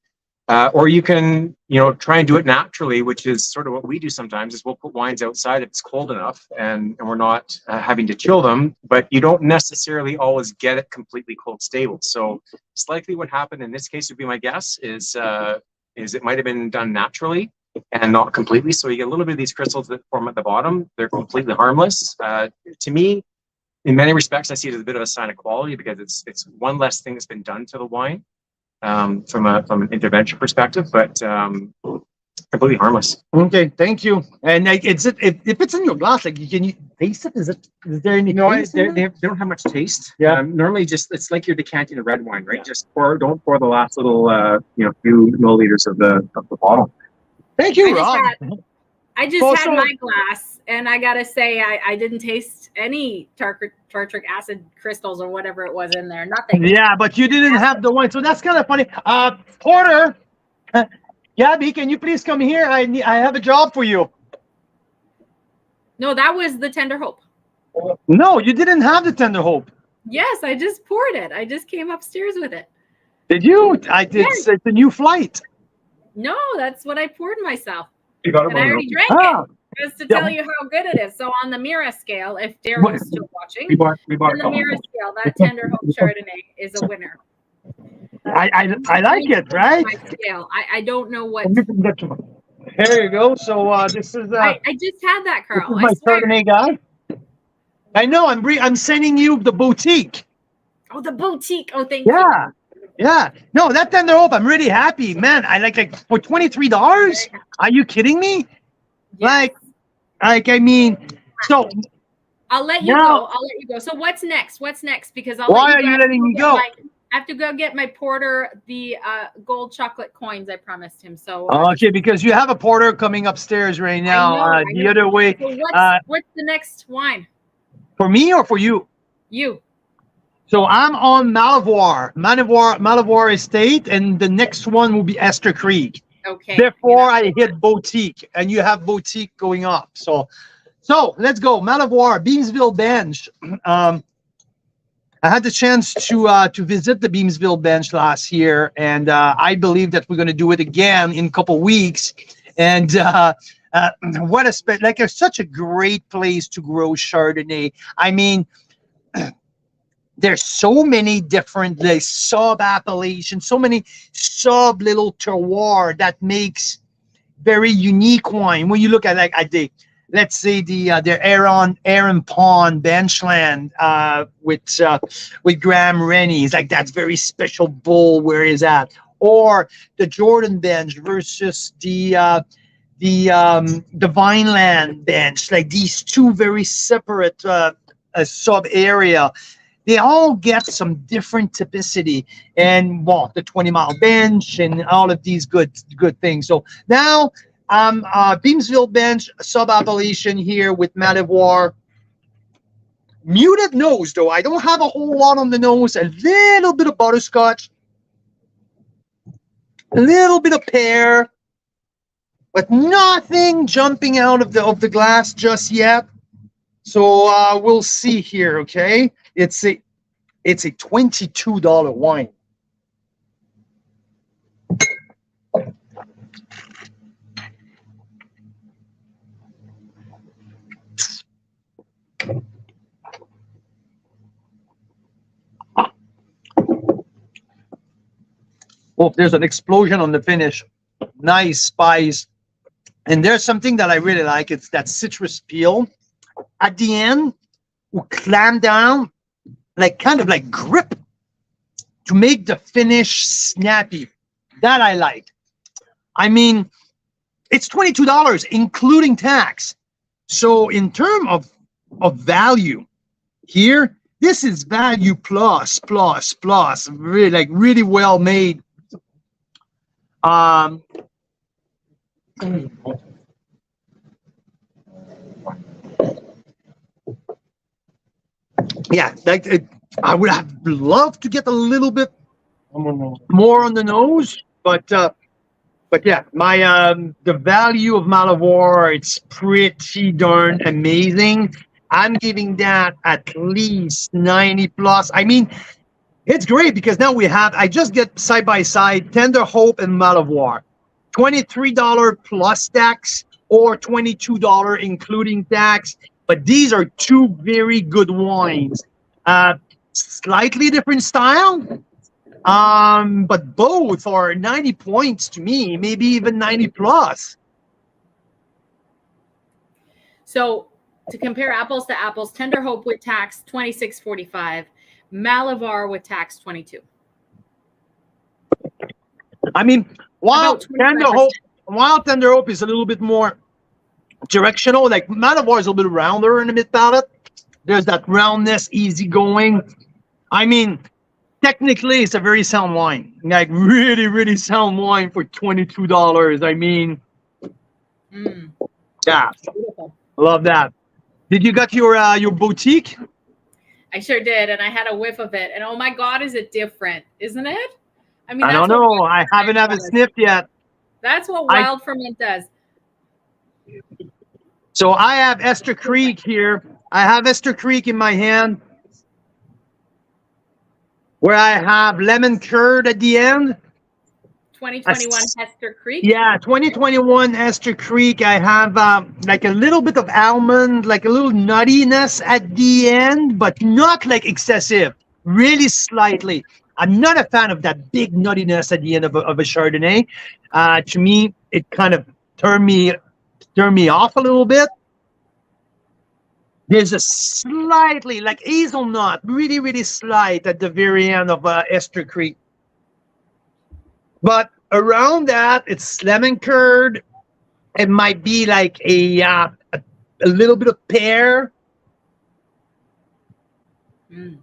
Speaker 4: Or you can, try and do it naturally, which is sort of what we do sometimes, is we'll put wines outside if it's cold enough and we're not having to chill them, but you don't necessarily always get it completely cold stable. So it's likely what happened in this case would be my guess is it might have been done naturally and not completely. So you get a little bit of these crystals that form at the bottom. They're completely harmless. To me, in many respects, I see it as a bit of a sign of quality because it's one less thing that's been done to the wine. From an intervention perspective, but completely harmless.
Speaker 1: Okay, thank you. And like, if it's in your glass, like, can you taste it? Is there any?
Speaker 4: No,
Speaker 1: taste in
Speaker 4: they
Speaker 1: it?
Speaker 4: don't have much taste.
Speaker 1: Yeah.
Speaker 4: Normally, it's like you're decanting a red wine, right? Just don't pour the last little few milliliters of the bottle.
Speaker 1: Thank you,
Speaker 2: I just
Speaker 1: Ron.
Speaker 2: I just had my glass, and I gotta say, I didn't taste any tartric acid crystals or whatever it was in there. Nothing.
Speaker 1: Yeah, but you didn't have the wine, so that's kind of funny. Porter, Gabby, can you please come here? I have a job for you.
Speaker 2: No, that was the Tender Hope.
Speaker 1: No, you didn't have the Tender Hope.
Speaker 2: Yes, I just poured it. I just came upstairs with it.
Speaker 1: Did you? I did.
Speaker 2: Yes.
Speaker 1: It's a new flight.
Speaker 2: No, that's what I poured myself.
Speaker 4: You got it.
Speaker 2: And I already drank it. Just to tell you how good it is. So on the Mira scale, if Daryl's still watching,
Speaker 4: We bought
Speaker 2: on the Mira scale, that Tender Hope Chardonnay is a winner.
Speaker 1: I like it, right?
Speaker 2: My scale. I don't know what.
Speaker 1: Here you go. So this is
Speaker 2: I just had that,
Speaker 1: this
Speaker 2: Carl.
Speaker 1: is my
Speaker 2: I swear.
Speaker 1: Chardonnay guy. I know. I'm sending you the boutique.
Speaker 2: Oh, the boutique. Oh, thank you.
Speaker 1: Yeah. Yeah. No, that Tender Hope, I'm really happy. Man, I like for $23. Are you kidding me?
Speaker 2: Yes.
Speaker 1: Like I mean, so
Speaker 2: I'll let you
Speaker 1: now,
Speaker 2: go. I'll let you go. So what's next? What's next? Because
Speaker 1: why are you letting me go?
Speaker 2: I have to go get my porter the gold chocolate coins I promised him. So
Speaker 1: Okay, because you have a porter coming upstairs right now.
Speaker 2: I
Speaker 1: The
Speaker 2: know.
Speaker 1: other way.
Speaker 2: So what's the next wine?
Speaker 1: For me or for you?
Speaker 2: You.
Speaker 1: So I'm on Malivoire Estate, and the next one will be Esther Creek.
Speaker 2: Okay.
Speaker 1: Before I hit Boutique, and you have Boutique going up. So let's go. Malivoire, Beamsville Bench. I had the chance to visit the Beamsville Bench last year, and I believe that we're going to do it again in a couple weeks. And such a great place to grow Chardonnay. I mean, there's so many different sub-appellations, so many sub-little terroir that makes very unique wine. When you look at let's say the Aaron Pond Benchland with Graham Rennie's, like that's very special bull. Where is that? Or the Jordan Bench versus the Vineland Bench, like these two very separate sub area. They all get some different typicity, and the 20-mile bench and all of these good things. So now Beamsville Bench sub-appellation here with Malivoire. Muted nose, though. I don't have a whole lot on the nose. A little bit of butterscotch, a little bit of pear, but nothing jumping out of the glass just yet. So we'll see here. Okay. It's a $22 wine. Oh, there's an explosion on the finish. Nice spice. And there's something that I really like. It's that citrus peel. At the end, will clamp down, like kind of like grip to make the finish snappy. That I like. I mean, it's $22, including tax. So in terms of value, here, this is value plus. Really, like really well made. Yeah, like I would have loved to get a little bit more on the nose, but yeah, my the value of Malavoie, it's pretty darn amazing. I'm giving that at least 90 plus. I mean, it's great because now I just get side by side Tender Hope and Malavoie, $23 plus tax or $22 including tax. But these are two very good wines. Slightly different style, but both are 90 points to me, maybe even 90 plus.
Speaker 2: So to compare apples to apples, Tender Hope with tax $26.45, Malavoie with tax $22.
Speaker 1: I mean, while
Speaker 2: About 25%.
Speaker 1: Tender Hope is a little bit more directional, like Malavoie is a little bit rounder in the mid palate. There's that roundness, easy going. I mean, technically, it's a very sound wine, like really, really sound wine for $22. I mean, yeah,
Speaker 2: Beautiful.
Speaker 1: love that. Did you got your boutique?
Speaker 2: I sure did, and I had a whiff of it, and oh my God, is it different, isn't it? I mean,
Speaker 1: I don't
Speaker 2: that's what
Speaker 1: know.
Speaker 2: wild
Speaker 1: I haven't
Speaker 2: ferment
Speaker 1: had it
Speaker 2: does.
Speaker 1: sniffed yet.
Speaker 2: That's what wild ferment does.
Speaker 1: So I have Esther Creek here. I have Esther Creek in my hand, where I have lemon curd at the end.
Speaker 2: 2021 Hester Creek.
Speaker 1: Yeah, 2021 Esther Creek. I have like a little bit of almond, like a little nuttiness at the end, but not like excessive, really slightly. I'm not a fan of that big nuttiness at the end of a Chardonnay. To me, it kind of turned me off a little bit. There's a slightly, like hazelnut, really, really slight at the very end of Esther Creek. But around that, it's lemon curd. It might be like a little bit of pear.
Speaker 2: Mm.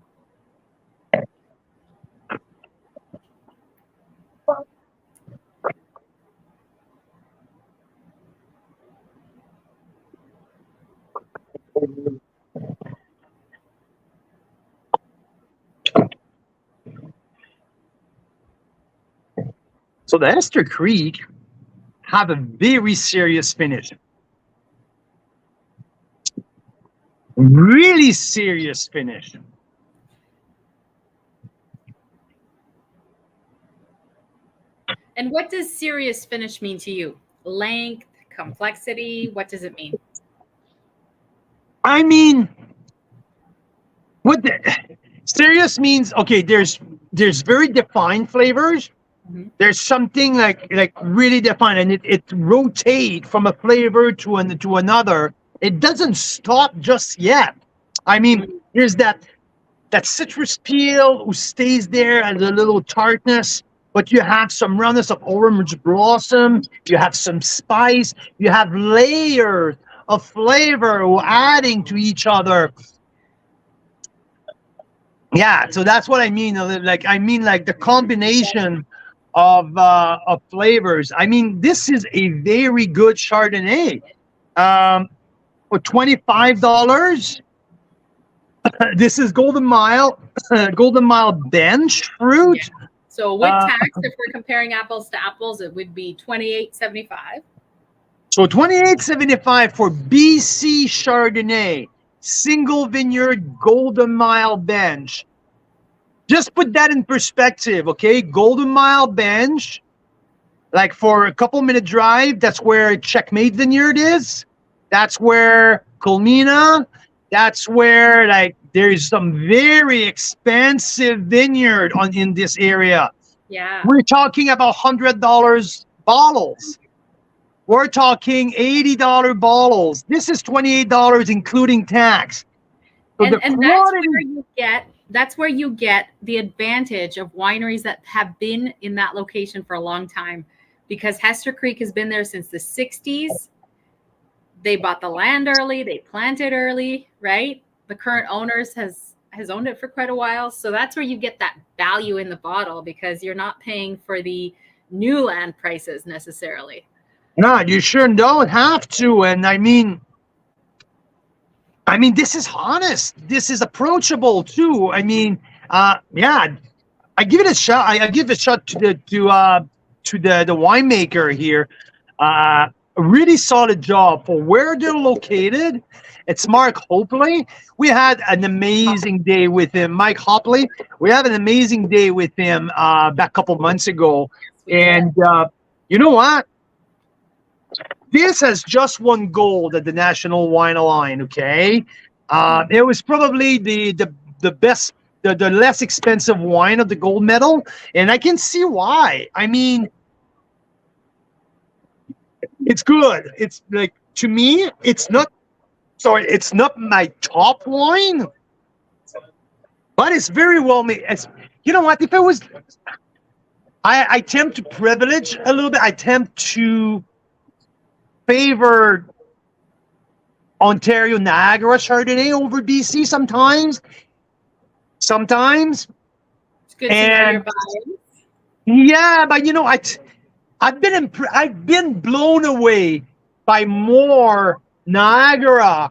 Speaker 1: So the Esther Creek have a very serious finish. Really serious finish.
Speaker 2: And what does serious finish mean to you? Length, complexity, what does it mean?
Speaker 1: I mean, what the serious means? Okay, there's very defined flavors. There's something like really defined, and it rotates from a flavor to another. It doesn't stop just yet. I mean, there's that citrus peel who stays there as a little tartness, but you have some roundness of orange blossom. You have some spice. You have layers of flavor adding to each other. Yeah, so that's what I mean. Like the combination of flavors. I mean, this is a very good Chardonnay. For $25, this is Golden Mile bench fruit.
Speaker 2: Yeah. So with tax, if we're comparing apples to apples, it would be $28.75.
Speaker 1: So $28.75 for BC Chardonnay, single vineyard Golden Mile bench. Just put that in perspective, okay? Golden Mile bench, like for a couple-minute drive, that's where Checkmate Vineyard is. That's where Colmena. That's where like there's some very expensive vineyard in this area.
Speaker 2: Yeah.
Speaker 1: We're talking about $100 bottles. We're talking $80 bottles. This is $28 including tax. So
Speaker 2: And
Speaker 1: the
Speaker 2: that's
Speaker 1: quality,
Speaker 2: where you get the advantage of wineries that have been in that location for a long time, because Hester Creek has been there since the 60s. They bought the land early, they planted early, right? The current owners has owned it for quite a while. So that's where you get that value in the bottle, because you're not paying for the new land prices necessarily.
Speaker 1: no, you sure don't have to. And I mean, this is honest. This is approachable too. I mean, yeah, I give it a shot. I give a shot to the winemaker here. A really solid job for where they're located. It's Mark Hopley. We had an amazing day with him, Mike Hopley. We had an amazing day with him back a couple months ago, and you know what? This has just won gold at the National Wine Line. Okay, it was probably the best, the less expensive wine of the gold medal, and I can see why. I mean, it's good. It's like, to me, it's not my top wine, but it's very well made. You know what? If it was, I tend to privilege a little bit. I tend to favor Ontario Niagara Chardonnay over BC sometimes.
Speaker 2: It's good to know your bias.
Speaker 1: Yeah, but you know, I've been blown away by more Niagara,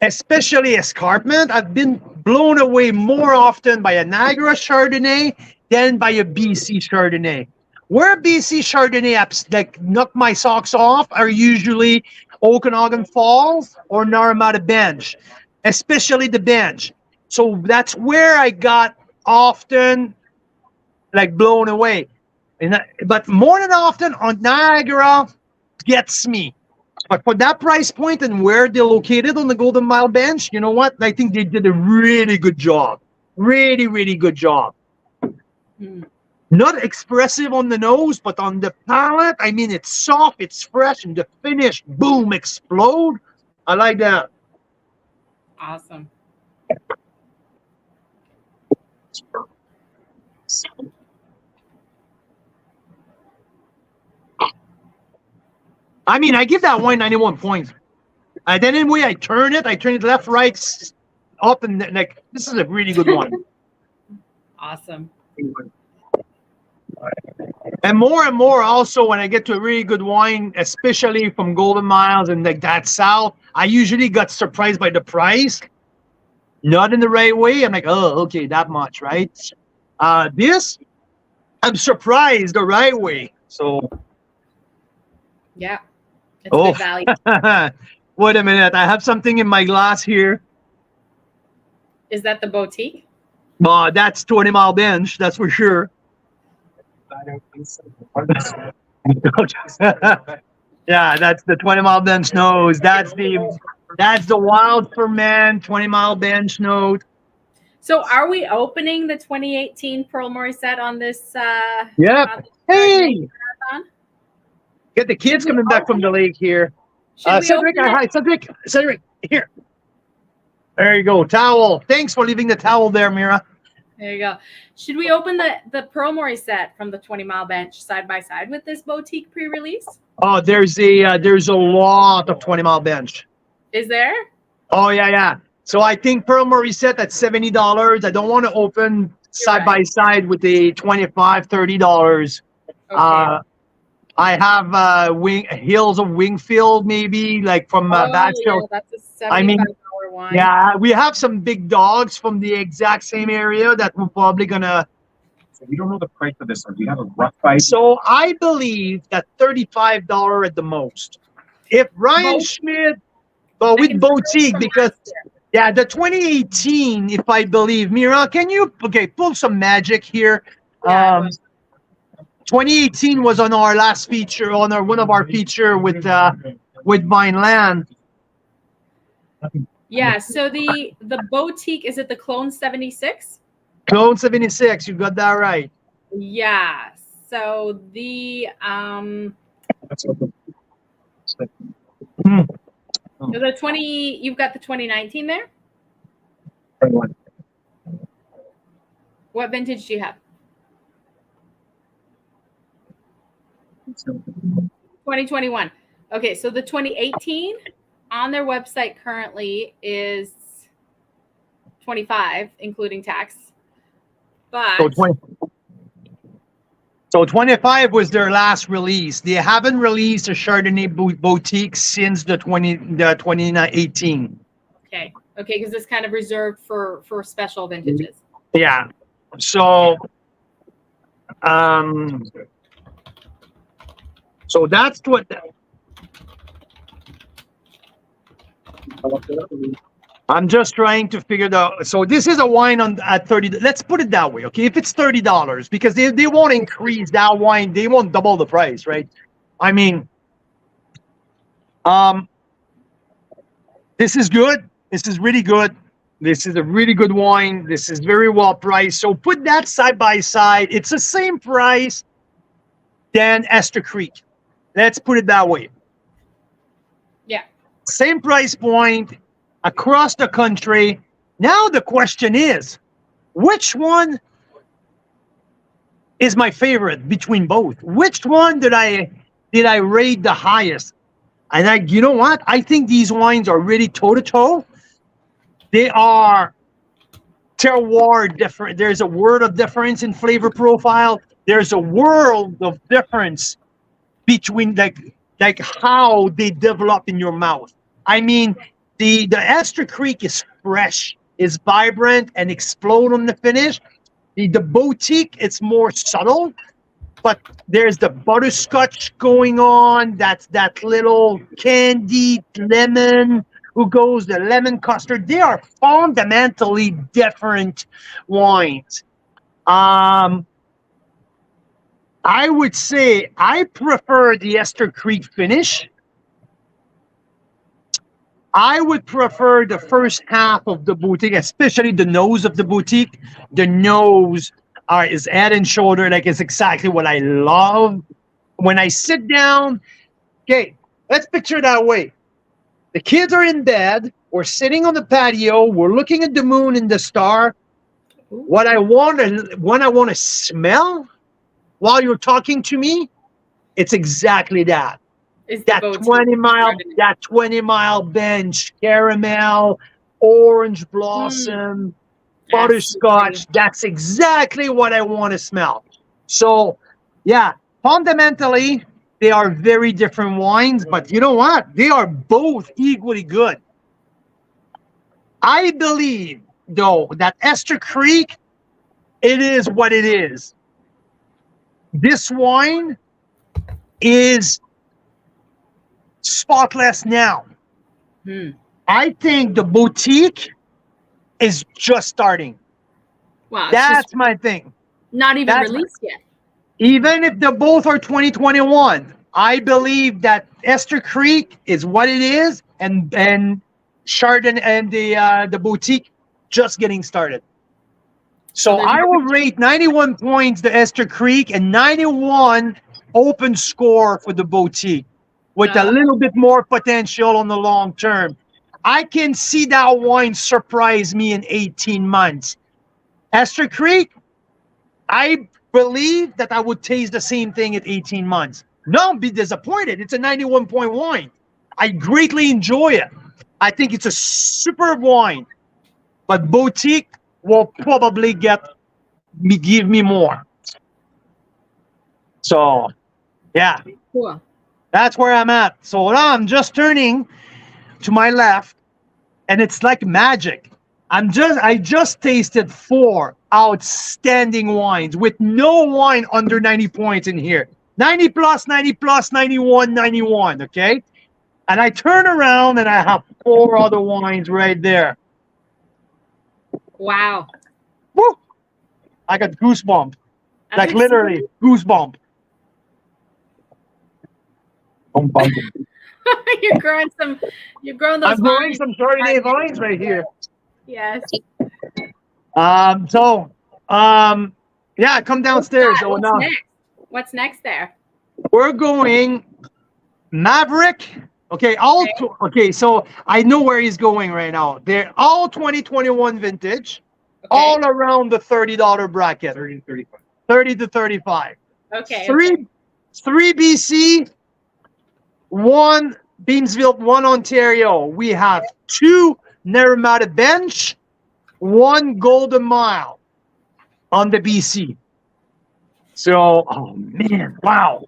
Speaker 1: especially escarpment. I've been blown away more often by a Niagara Chardonnay than by a BC Chardonnay. Where BC Chardonnay like knock my socks off are usually Okanagan Falls or Naramata Bench, especially the Bench. So that's where I got often like blown away. But more than often on Niagara gets me. But for that price point and where they're located on the Golden Mile Bench, you know what? I think they did a really good job. Really, really good job. Not expressive on the nose, but on the palate, I mean, it's soft, it's fresh, and the finish, boom, explode. I like that.
Speaker 2: Awesome.
Speaker 1: I mean, I give that wine 91 points. And then anyway, I turn it left, right, up, and like, this is a really good one.
Speaker 2: Awesome.
Speaker 1: And more also, when I get to a really good wine, especially from Golden Miles and like that south, I usually got surprised by the price. Not in the right way. I'm like, oh, okay, that much, right? This, I'm surprised the right way. So,
Speaker 2: yeah, it's good value.
Speaker 1: Wait a minute, I have something in my glass here.
Speaker 2: Is that the boutique?
Speaker 1: That's 20 Mile Bench, that's for sure. Yeah, that's the 20 Mile Bench nose. That's the wild ferment 20 Mile Bench note.
Speaker 2: So are we opening the 2018 Pearl Morissette on this?
Speaker 1: Yep. Hey, get the kids coming back from the lake here. Cedric, hi, Cedric, here. There you go, towel. Thanks for leaving the towel there, Mira.
Speaker 2: There you go. Should we open the Pearl Morissette from the 20 Mile Bench side by side with this boutique pre-release?
Speaker 1: Oh, there's a lot of 20 Mile Bench.
Speaker 2: Is there?
Speaker 1: Oh yeah. So I think Pearl Morissette at $70. I don't want to open side by side with the $25, $30.
Speaker 2: Okay.
Speaker 1: I have Hills of Wingfield, maybe like from Battsville.
Speaker 2: Yeah, that's a $75 wine.
Speaker 1: Yeah, we have some big dogs from the exact same area that we're probably gonna.
Speaker 4: So we don't know the price of this one. Do you have a rough price?
Speaker 1: So I believe that $35 at the most. If Ryan Schmidt, but with boutique, because yeah, the 2018, if I believe, Mira, can you pull some magic here? 2018 was on our last feature, on one of our feature with Vineland.
Speaker 2: Yeah, so the boutique, is it the Clone 76?
Speaker 1: Clone 76, you got that right.
Speaker 2: Yeah. So the so the 20, you've got the 2019 there. What vintage do you have? 2021. Okay, so the 2018 on their website currently is 25, including tax. But
Speaker 1: So 25 was their last release. They haven't released a Chardonnay boutique since the 2018.
Speaker 2: okay, because it's kind of reserved for special vintages.
Speaker 1: Yeah. So so that's what. I'm just trying to figure out. So this is a wine at 30. Let's put it that way, okay? If it's $30, because they won't increase that wine, they won't double the price, right? I mean, this is good. This is really good. This is a really good wine. This is very well priced. So put that side by side. It's the same price than Esther Creek. Let's put it that way.
Speaker 2: Yeah.
Speaker 1: Same price point across the country. Now the question is, which one is my favorite between both? Which one did I rate the highest? And you know what? I think these wines are really toe-to-toe. They are terroir different. There's a world of difference in flavor profile. There's a world of difference between like how they develop in your mouth. I mean, the Esther Creek is fresh, is vibrant, and explode on the finish. The boutique, it's more subtle, but there's the butterscotch going on. That's that little candied lemon who goes the lemon custard. They are fundamentally different wines. I would say I prefer the Esther Creek finish. I would prefer the first half of the boutique, especially the nose of the boutique. The nose is head and shoulder, like it's exactly what I love. When I sit down, okay, let's picture it that way. The kids are in bed. We're sitting on the patio. We're looking at the moon and the star. What I want to smell while you're talking to me, it's exactly that. That 20-mile bench, caramel, orange blossom, butterscotch. That's exactly what I want to smell. So, yeah, fundamentally, they are very different wines, but you know what? They are both equally good. I believe, though, that Esther Creek, it is what it is. This wine is spotless now. I think the boutique is just starting.
Speaker 2: Wow,
Speaker 1: that's my thing.
Speaker 2: Not even released yet.
Speaker 1: Even if they both are 2021, I believe that Esther Creek is what it is, and Chardonnay and the boutique just getting started. So I will rate 91 points to Esther Creek and 91 open score for the boutique, with a little bit more potential on the long term. I can see that wine surprise me in 18 months. Esther Creek, I believe that I would taste the same thing at 18 months. Don't be disappointed. It's a 91-point wine. I greatly enjoy it. I think it's a superb wine. But boutique will probably give me more. So, yeah.
Speaker 2: Cool.
Speaker 1: That's where I'm at. So now I'm just turning to my left, and it's like magic. I just tasted 4 outstanding wines with no wine under 90 points in here. 90 plus, 90 plus, 91, 91, okay? And I turn around and I have 4 other wines right there.
Speaker 2: Wow.
Speaker 1: Woo! I got goosebump. Like literally goosebump.
Speaker 2: You're growing those
Speaker 1: I'm growing some Chardonnay vines right here.
Speaker 2: Yes.
Speaker 1: Yeah, come downstairs. Oh,
Speaker 2: What's
Speaker 1: no.
Speaker 2: next? What's next there?
Speaker 1: We're going Maverick. Okay, okay, so I know where he's going right now. They're all 2021 vintage,
Speaker 2: Okay.
Speaker 1: all around the $30 bracket.
Speaker 4: 30 to 35.
Speaker 1: 30 to 35.
Speaker 2: Okay.
Speaker 1: Three BC, one Beamsville, one Ontario. We have 2 Naramata Bench, 1 Golden Mile on the BC. So, oh man, wow.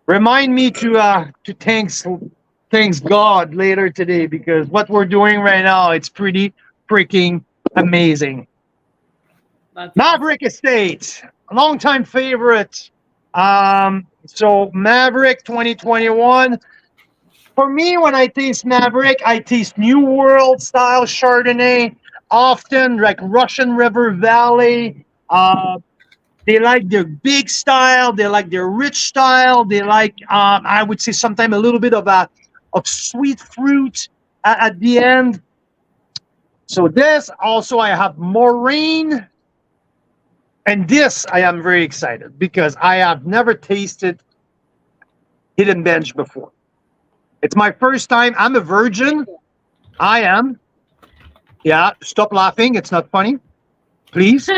Speaker 1: Remind me to thanks God later today, because what we're doing right now, it's pretty freaking amazing.
Speaker 2: That's
Speaker 1: Maverick Estate, a longtime favorite. So Maverick 2021. For me, when I taste Maverick, I taste New World style Chardonnay, often like Russian River Valley. They like their big style. They like their rich style. They like, I would say, sometimes a little bit of sweet fruit at the end. So this also, I have Moraine. And this, I am very excited because I have never tasted Hidden Bench before. It's my first time. I'm a virgin. I am. Yeah, stop laughing. It's not funny. Please.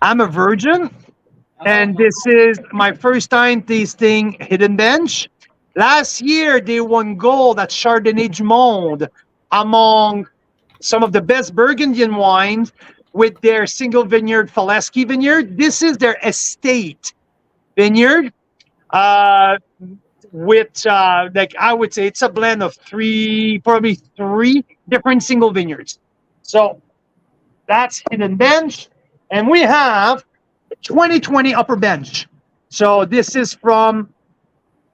Speaker 1: I'm a virgin. And this is my first time tasting Hidden Bench. Last year, they won gold at Chardonnay du Monde among some of the best Burgundian wines with their single vineyard Faleski vineyard. This is their estate vineyard. With like I would say it's a blend of probably three different single vineyards. So that's Hidden Bench. And we have 2020 Upper Bench. So this is from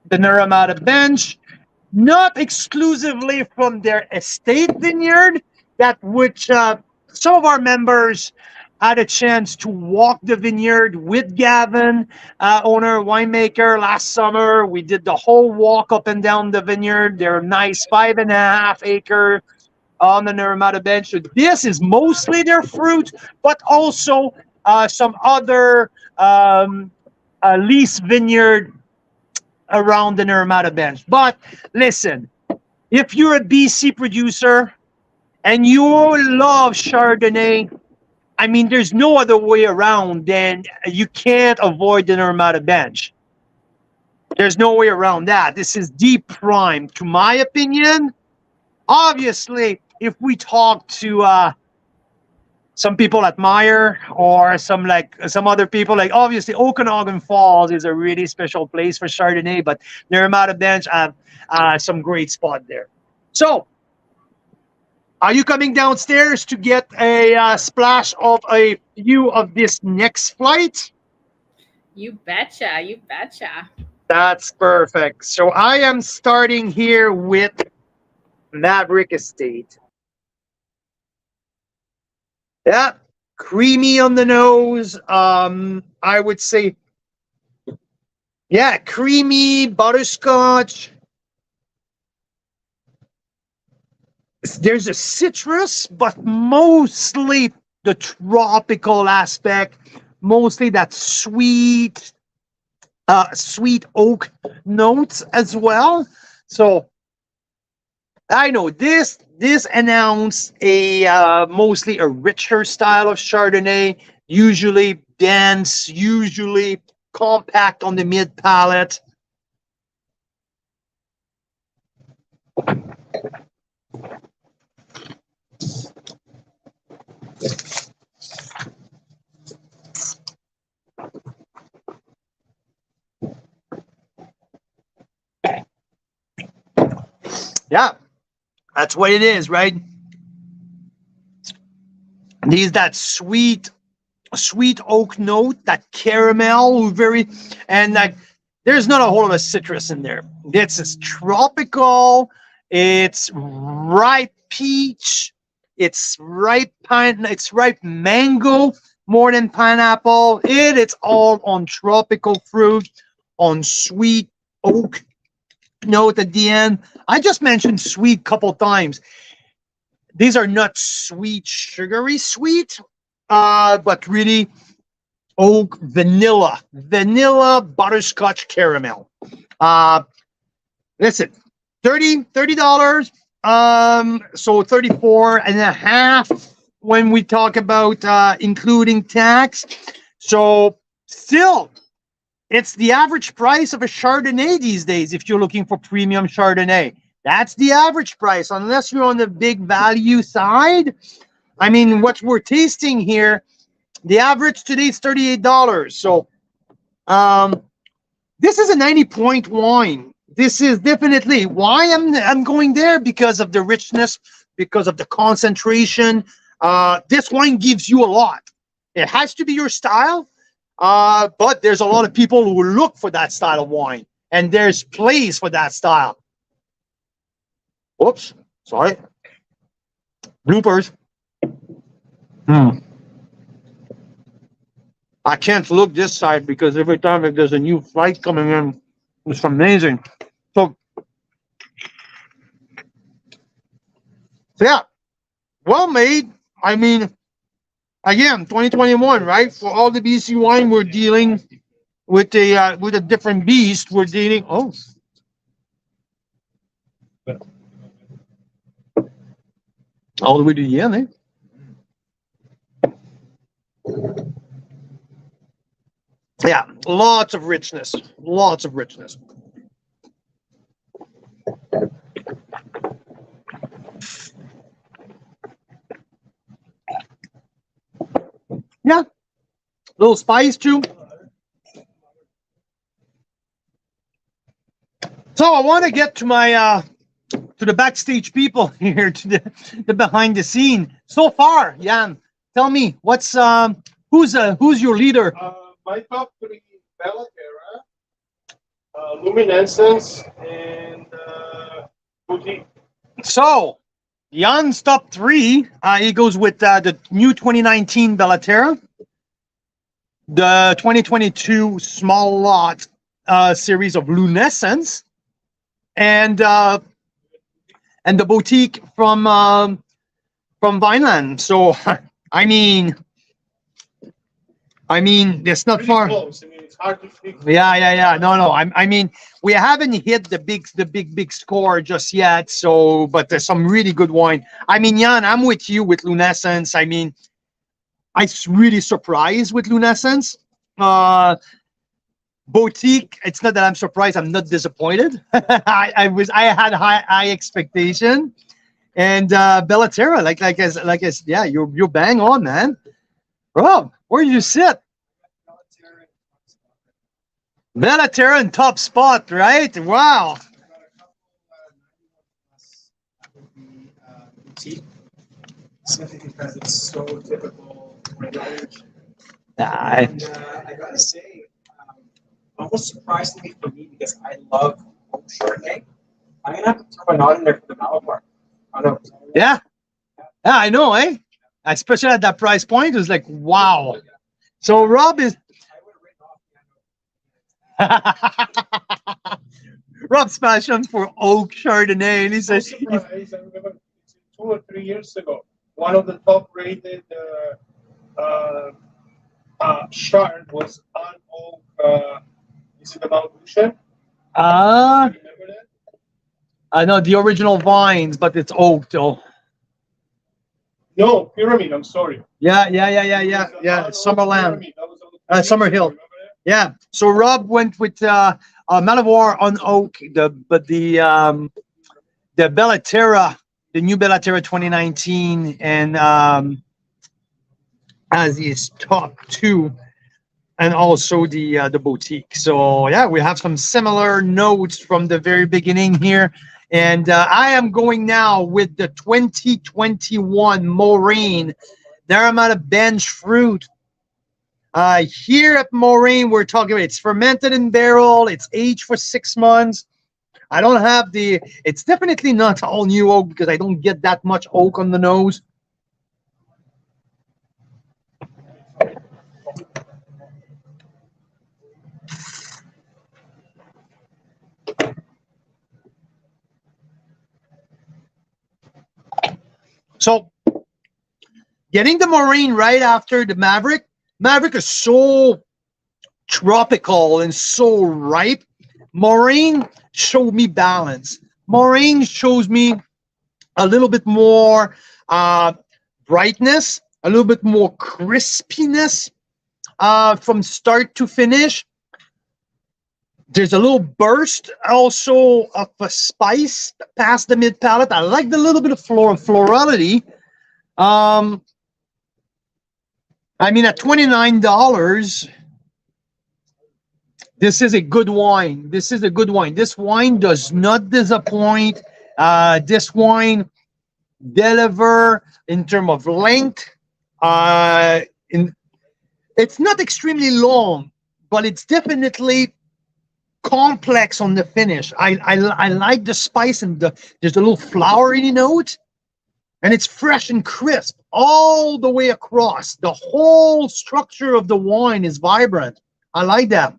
Speaker 1: the Naramata Bench, not exclusively from their estate vineyard, that which some of our members had a chance to walk the vineyard with Gavin, owner, winemaker, last summer. We did the whole walk up and down the vineyard. They're nice 5.5 acre on the Naramata Bench. So this is mostly their fruit, but also some other lease vineyard around the Naramata Bench. But listen, if you're a BC producer and you love Chardonnay, I mean, there's no other way around than you can't avoid the Naramata Bench. There's no way around that. This is deep prime, to my opinion. Obviously, if we talk to some people at Mira or some other people, like obviously Okanagan Falls is a really special place for Chardonnay, but Naramata Bench have some great spot there. So, are you coming downstairs to get a splash of a view of this next flight?
Speaker 2: You betcha. You betcha.
Speaker 1: That's perfect. So I am starting here with Maverick Estate. Yeah, creamy on the nose. I would say, yeah, creamy butterscotch. There's a citrus, but mostly the tropical aspect, mostly that sweet oak notes as well. So I know this announced a mostly a richer style of Chardonnay, usually dense, usually compact on the mid palate. Yeah, that's what it is, right? These that sweet oak note, that caramel, and like there's not a whole lot of citrus in there. It's tropical. It's ripe peach. It's ripe mango more than pineapple. It's all on tropical fruit, on sweet oak note at the end. I just mentioned sweet a couple times. These are not sweet, sugary sweet. but really oak, vanilla, butterscotch caramel. Listen, $30. So 34 and a half when we talk about including tax. So still, it's the average price of a Chardonnay these days if you're looking for premium Chardonnay. That's the average price, unless you're on the big value side. I mean, what we're tasting here, the average today is $38. So this is a 90-point wine. This is definitely why I'm going there, because of the richness, because of the concentration. This wine gives you a lot. It has to be your style, but there's a lot of people who look for that style of wine, and there's place for that style. Oops, sorry. Bloopers. I can't look this side because every time if there's a new flight coming in, it's amazing. So yeah, well made. I mean, again, 2021, right? For all the BC wine, we're dealing with a different beast. We're dealing. Oh, all the way to the end, eh? Yeah, lots of richness. Lots of richness. Yeah, little spice too. So I want to get to my to the backstage people here, to the behind the scene. So far, Jan, tell me what's who's your leader?
Speaker 3: My top three: Bella Terra, Luminescence, and Boutique.
Speaker 1: So Jan's top three. He goes with the new 2019 Bellaterra, the 2022 small lot series of Luminescence, and the Boutique from Vineland. So I mean, it's not
Speaker 3: Pretty
Speaker 1: far.
Speaker 3: close. I mean, it's hard to speak.
Speaker 1: Yeah. No. I mean, we haven't hit the big score just yet. So, but there's some really good wine. I mean, Jan, I'm with you with Luminescence. I mean, I'm really surprised with Luminescence. Boutique. It's not that I'm surprised. I'm not disappointed. I had high expectation. And Bellaterra, yeah, you're bang on, man. Rob, where do you sit? Bellaterra in top spot, right? Wow.
Speaker 7: Simply because it's so typical language.
Speaker 1: I
Speaker 7: Gotta say, almost surprisingly for me, because I love oak Chardonnay, I'm gonna have to throw a nod in there for the Malabar. I know.
Speaker 1: Yeah, I know, eh? Especially at that price point, it was like, wow. So Rob is Rob's passion for oak Chardonnay, and he says,
Speaker 3: Surprised. I remember 2 or 3 years ago, one of the top rated Chard was on oak. Is it the Mount Lucian? Remember that?
Speaker 1: I know the original vines, but it's oak though.
Speaker 3: No, Pyramid. I'm sorry.
Speaker 1: Yeah. Summerland, Summerhill. Yeah. So Rob went with Malabar on oak, but the Bellaterra, the new Bellaterra 2019, and as his top two, and also the Boutique. So yeah, we have some similar notes from the very beginning here. And I am going now with the 2021 Moraine. There I'm at a bench fruit. Here at Moraine, we're talking about it's fermented in barrel. It's aged for 6 months. I don't have it's definitely not all new oak because I don't get that much oak on the nose. So Getting the Moraine right after the Maverick. Maverick is so tropical and so ripe. Moraine showed me balance. Moraine shows me a little bit more brightness, a little bit more crispiness from start to finish. There's a little burst also of a spice past the mid palate. I like the little bit of florality. I mean, at $29, this is a good wine. This is a good wine. This wine does not disappoint. This wine deliver in terms of length. It's not extremely long, but it's definitely complex on the finish. I like the spice and there's a little flowery note, and it's fresh and crisp all the way across. The whole structure of the wine is vibrant. I like that.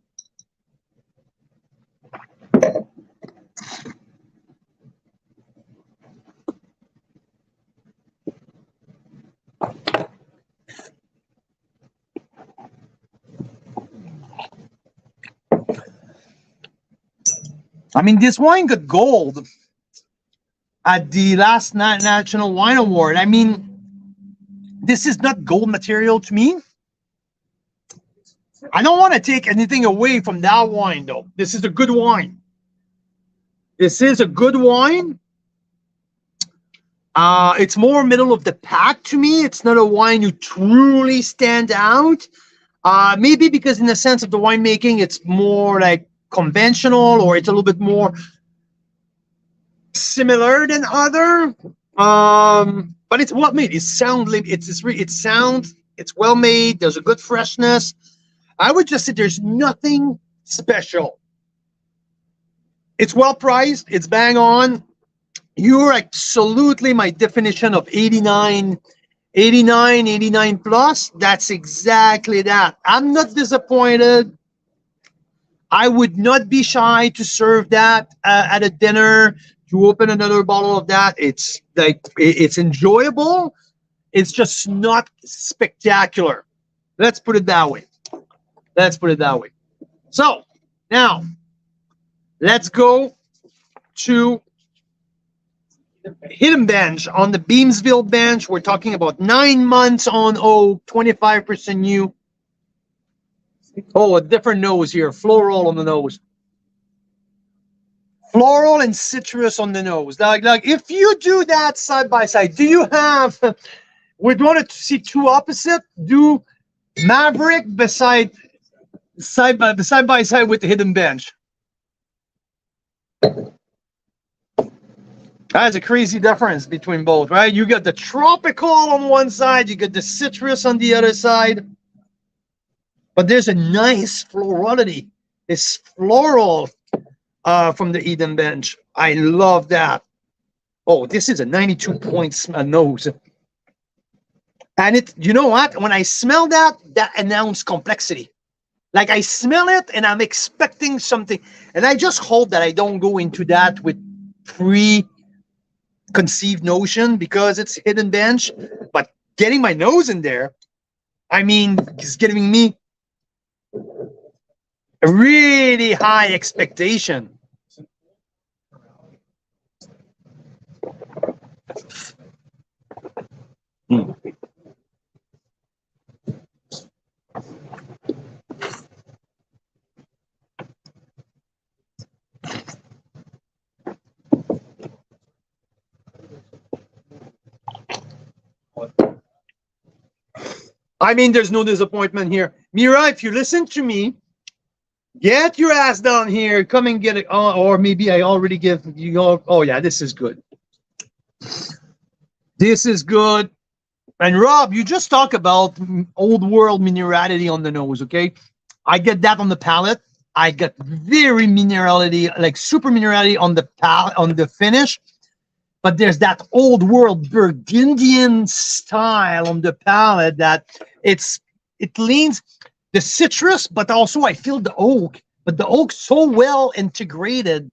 Speaker 1: I mean, this wine got gold at the last National Wine Award. I mean, this is not gold material to me. I don't want to take anything away from that wine, though. This is a good wine. This is a good wine. It's more middle of the pack to me. It's not a wine you truly stand out. Maybe because in the sense of the winemaking, it's more like conventional, or it's a little bit more similar than other. But it's well made. It's well made. There's a good freshness. I would just say there's nothing special. It's well priced. It's bang on. You're absolutely my definition of 89 plus. That's exactly that. I'm not disappointed. I would not be shy to serve that at a dinner, to open another bottle of that. It's like, it's enjoyable. It's just not spectacular. Let's put it that way. Let's put it that way. So now let's go to Hidden Bench. On the Beamsville bench, we're talking about 9 months on oak, 25% new. Oh, a different nose here. Floral on the nose. Floral and citrus on the nose. Like if you do that side by side, do you have, we wanted to see two opposite. Do Maverick side by side with the Hidden Bench. That's a crazy difference between both, right? You got the tropical on one side, you got the citrus on the other side. But there's a nice florality. It's floral from the Hidden Bench. I love that. Oh, this is a 92 points nose. And it, you know what? When I smell that, that announced complexity. Like I smell it and I'm expecting something. And I just hope that I don't go into that with preconceived notion because it's Hidden Bench. But getting my nose in there, I mean, it's giving me a really high expectation. I mean, there's no disappointment here. Mira, if you listen to me, get your ass down here. Come and get it. Or maybe I already give you all. Oh, yeah, this is good. This is good. And Rob, you just talk about old world minerality on the nose, okay? I get that on the palate. I get very minerality, like super minerality on the palate, on the finish. But there's that old world Burgundian style on the palate that it leans the citrus, but also I feel the oak. But the oak so well integrated.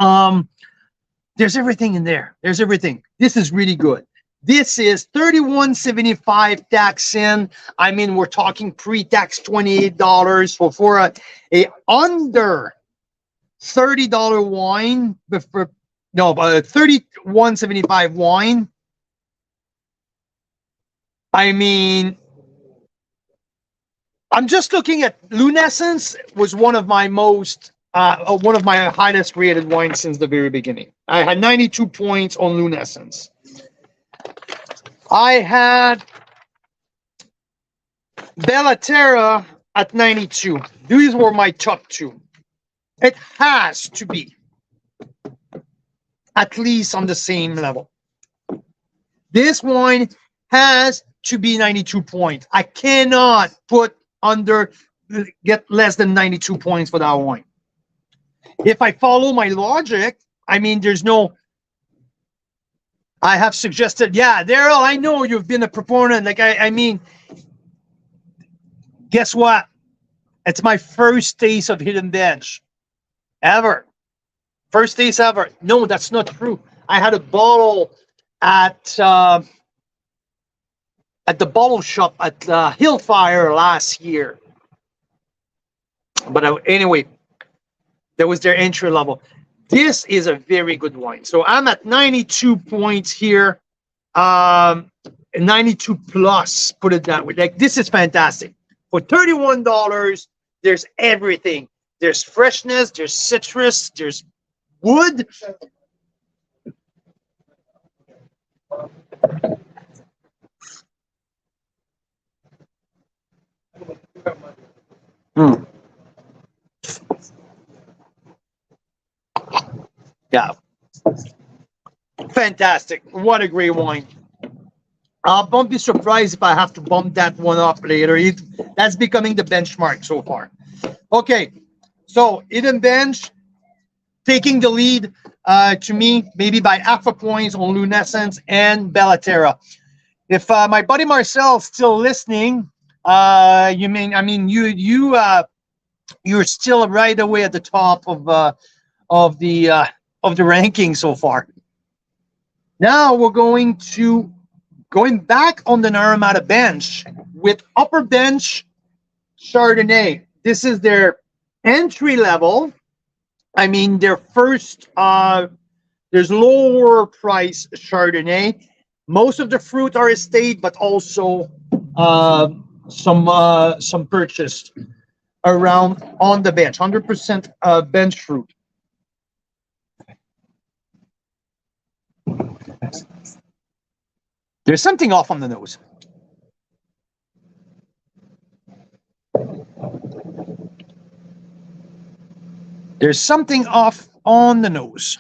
Speaker 1: There's everything in there. There's everything. This is really good. This is $31.75 tax in. I mean, we're talking pre-tax $28 for a under $30 wine. No, $31.75 wine. I mean, I'm just looking at Lunescence was one of my highest rated wines since the very beginning. I had 92 points on Lunescence. I had Bellaterra at 92. These were my top two. It has to be at least on the same level. This wine has to be 92 points. I cannot get less than 92 points for that wine. If I follow my logic, I mean, I have suggested, yeah, Daryl, I know you've been a proponent. Like, I mean, guess what? It's my first taste of Hidden Bench ever. First taste ever. No, that's not true. I had a bottle at the bottle shop at Hillfire last year. But anyway, that was their entry level. This is a very good wine. So I'm at 92 points here. 92 plus, put it that way. Like, this is fantastic. For $31, there's everything. There's freshness, there's citrus, there's wood. Yeah. Fantastic. What a great wine. I won't be surprised if I have to bump that one up later. That's becoming the benchmark so far. Okay. So, Hidden Bench taking the lead to me, maybe by half a point on Lunescence and Bellaterra. If my buddy Marcel's still listening, you're still right away at the top of the ranking so far. Now we're going back on the Naramata bench with Upper Bench Chardonnay. This is their entry level. I mean, their first, there's lower price Chardonnay. Most of the fruit are estate, but also some purchased around on the bench, 100% bench fruit. There's something off on the nose. There's something off on the nose.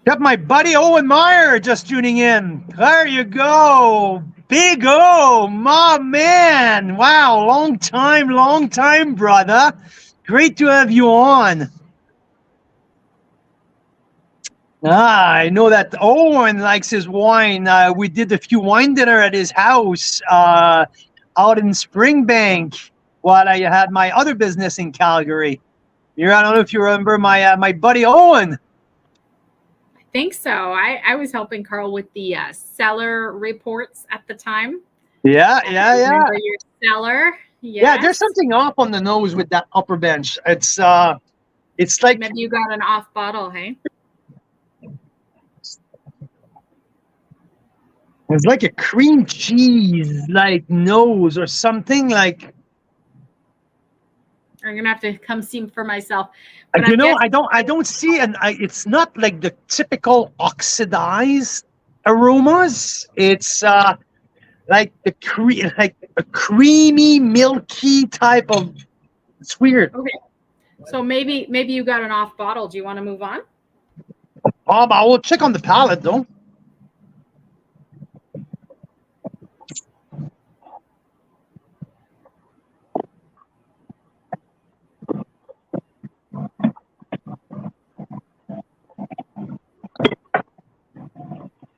Speaker 1: Got my buddy Owen Meyer just tuning in. There you go. Big O, my man. Wow, long time, brother. Great to have you on. I know that Owen likes his wine. We did a few wine dinner at his house out in Springbank while I had my other business in Calgary. I don't know if you remember my buddy Owen.
Speaker 2: I think so. I was helping Carl with the cellar reports at the time.
Speaker 1: Yeah.
Speaker 2: Remember your cellar? Yes.
Speaker 1: Yeah, there's something off on the nose with that Upper Bench. It's like
Speaker 2: maybe you got an off bottle, hey?
Speaker 1: It's like a cream cheese like nose or something like.
Speaker 2: I'm gonna have to come see for myself.
Speaker 1: But I don't see, and it's not like the typical oxidized aromas. It's like a creamy, milky type of. It's weird.
Speaker 2: Okay, so maybe you got an off bottle. Do you want to move on?
Speaker 1: I will check on the palate though.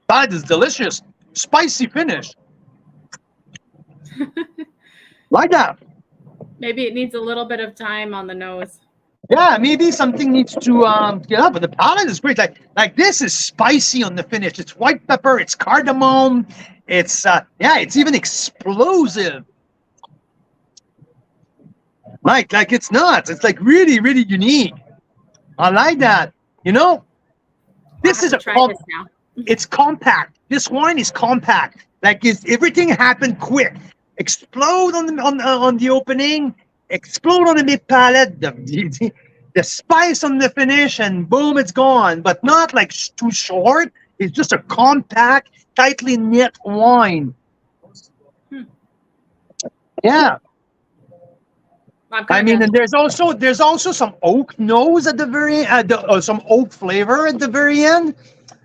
Speaker 1: That is delicious. Spicy finish. Like that.
Speaker 2: Maybe it needs a little bit of time on the nose.
Speaker 1: Yeah, maybe something needs to get up, but the palate is great. Like this is spicy on the finish. It's white pepper, it's cardamom, it's yeah, it's even explosive. Like it's nuts. It's like really, really unique. I like that. You know, this
Speaker 2: I'll
Speaker 1: is
Speaker 2: have
Speaker 1: a
Speaker 2: to try this now.
Speaker 1: it's compact. This wine is compact. Like everything happened quick. Explode on the opening. Explode on the mid palate. The spice on the finish, and boom, it's gone. But not like too short. It's just a compact, tightly knit wine. Yeah. I mean, and there's also some oak nose at the very some oak flavor at the very end,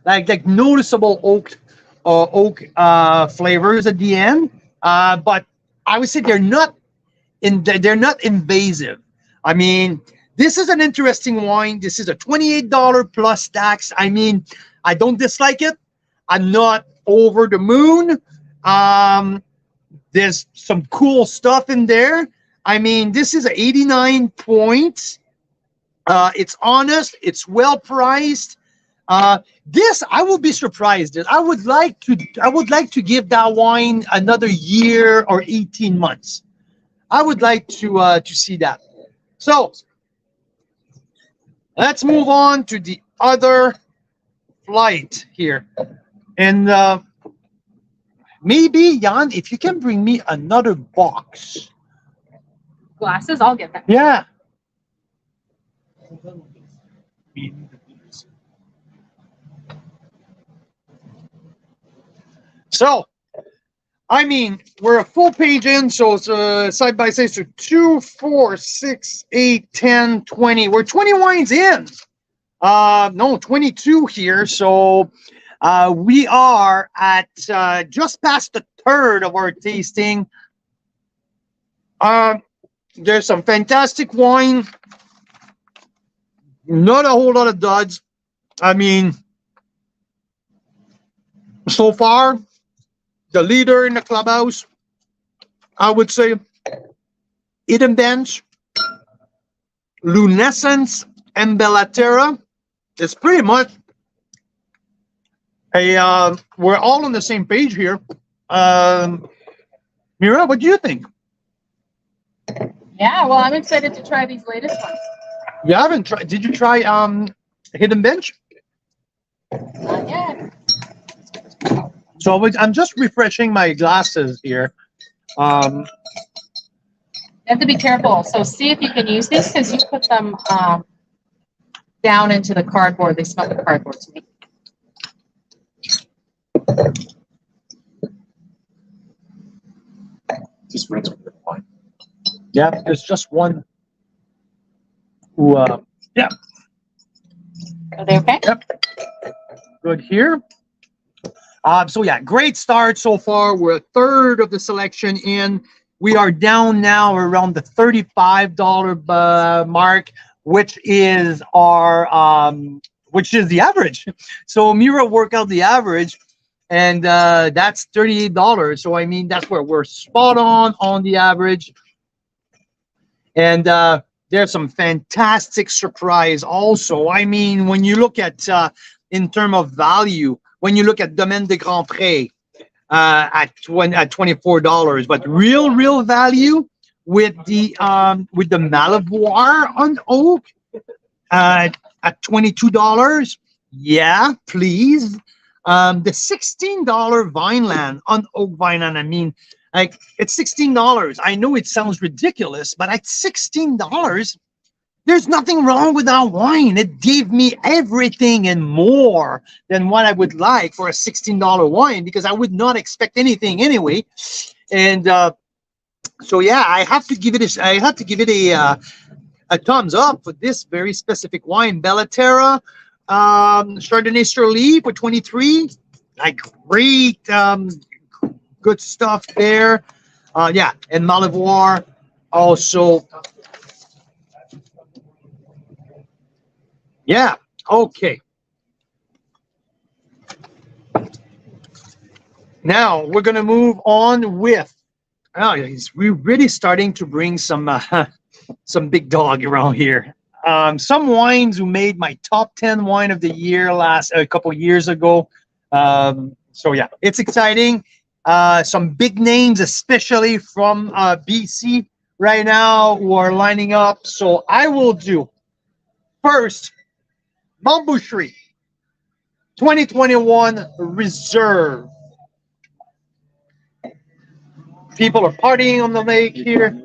Speaker 1: like noticeable oak flavors at the end. But I would say they're not invasive. I mean, this is an interesting wine. This is a $28 plus tax. I mean, I don't dislike it. I'm not over the moon. There's some cool stuff in there. I mean, this is 89 points. It's honest. It's well priced. This I will be surprised. I would like to give that wine another year or 18 months. I would like to see that. So let's move on to the other flight here, and maybe Jan, if you can bring me another box.
Speaker 6: Glasses, I'll get them.
Speaker 1: Yeah. So, I mean, we're a full page in, so it's side by side. So 2, 4, 6, 8, 10, 20. We're 20 wines in. No, 22 here. So we are at just past the third of our tasting. There's some fantastic wine. Not a whole lot of duds. I mean, so far, the leader in the clubhouse, I would say, Eden Bench, Lunescence, and Bellaterra. It's pretty much we're all on the same page here. Mira, what do you think?
Speaker 6: Yeah, well, I'm excited to try these latest ones.
Speaker 1: You haven't tried? Did you try Hidden Bench?
Speaker 6: Not yet.
Speaker 1: So I'm just refreshing my glasses here.
Speaker 6: You have to be careful. So see if you can use these because you put them down into the cardboard. They smell the cardboard to me.
Speaker 4: Just rinse with the wine.
Speaker 1: Yeah, there's just one. Who, yeah.
Speaker 6: Are they okay?
Speaker 1: Yep. Good here. So yeah, great start so far. We're a third of the selection in. We are down now around the $35 mark, which is our which is the average. So Mira worked out the average, and that's $38. So I mean, that's where we're spot on the average. And there's some fantastic surprise also. I mean, when you look at in terms of value, when you look at Domaine de Grand Pré at $24, but real value with the Malivoire on oak at $22. Yeah, please. The $16 Vineland on oak Vineland. I mean, like, it's $16. I know it sounds ridiculous, but at $16, there's nothing wrong with that wine. It gave me everything and more than what I would like for a $16 wine, because I would not expect anything anyway. And so yeah, I have to give it a thumbs up for this very specific wine. Bellaterra, Chardonnay Sur-Lie for 23. Like, great, good stuff there. Yeah, and Malivoire also. Yeah, okay. Now we're gonna move on with. Oh, we're really starting to bring some big dog around here. some wines who made my top 10 wine of the year a couple years ago. So yeah, it's exciting. Some big names, especially from BC right now, who are lining up. So I will do first Montboucherie 2021 Reserve. People are partying on the lake here.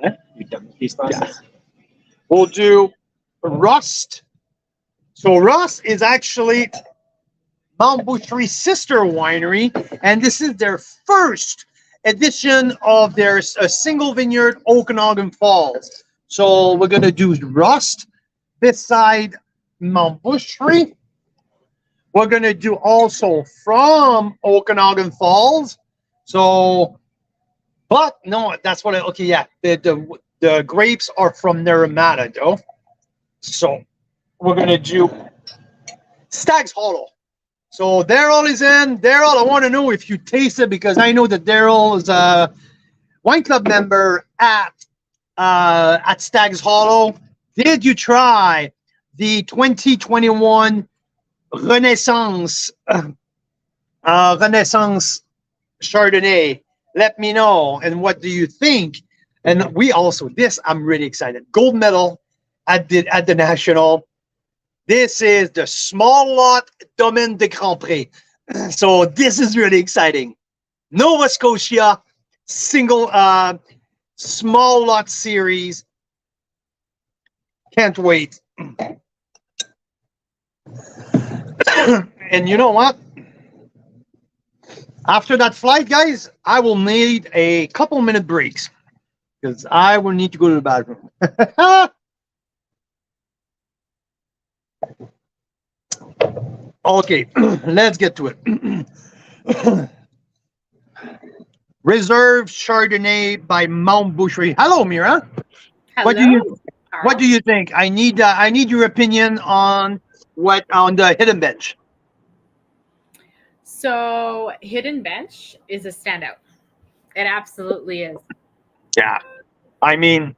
Speaker 1: Yeah. We'll do Rust. So Rust is actually Montboucherie's sister winery, and this is their first edition of their single vineyard Okanagan Falls. So we're gonna do Rust beside Montboucherie. We're gonna do also from Okanagan Falls. So, but no, that's what okay, yeah. The grapes are from Naramata though. So we're gonna do Stag's Hollow. So Daryl is in. Daryl, I want to know if you taste it, because I know that Daryl is a wine club member at Stag's Hollow. Did you try the 2021 Renaissance Chardonnay? Let me know. And what do you think? And we also, this I'm really excited. Gold medal at the National. This is the small lot Domaine de Grand Pré. So this is really exciting. Nova Scotia single small lot series. Can't wait. And you know what? After that flight, guys, I will need a couple minute breaks because I will need to go to the bathroom. Okay, let's get to it. Reserve Chardonnay by Montboucherie. Hello, Mira.
Speaker 2: Hello.
Speaker 1: What do you think? I need your opinion on the hidden bench.
Speaker 2: So Hidden Bench is a standout. It absolutely is.
Speaker 1: Yeah, I mean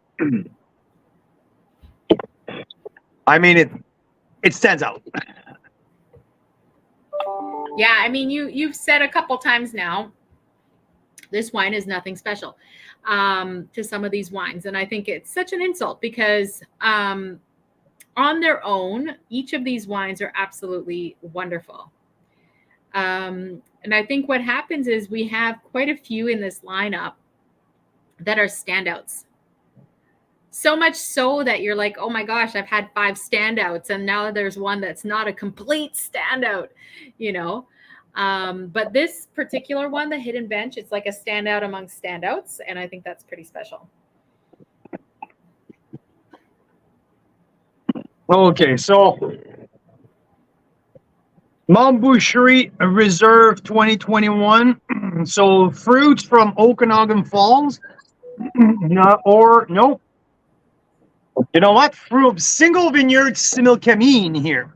Speaker 1: it stands out.
Speaker 2: Yeah, I mean you've said a couple times now, this wine is nothing special to some of these wines, and I think it's such an insult because on their own, each of these wines are absolutely wonderful. And I think what happens is we have quite a few in this lineup that are standouts. So much so that you're like, oh my gosh, I've had 5 standouts, and now there's one that's not a complete standout, you know. But this particular one, the Hidden Bench, it's like a standout among standouts, and I think that's pretty special.
Speaker 1: Okay, so Montboucherie Reserve 2021. So fruits from Okanagan Falls. No. You know what? Fruit single vineyard Similkameen here.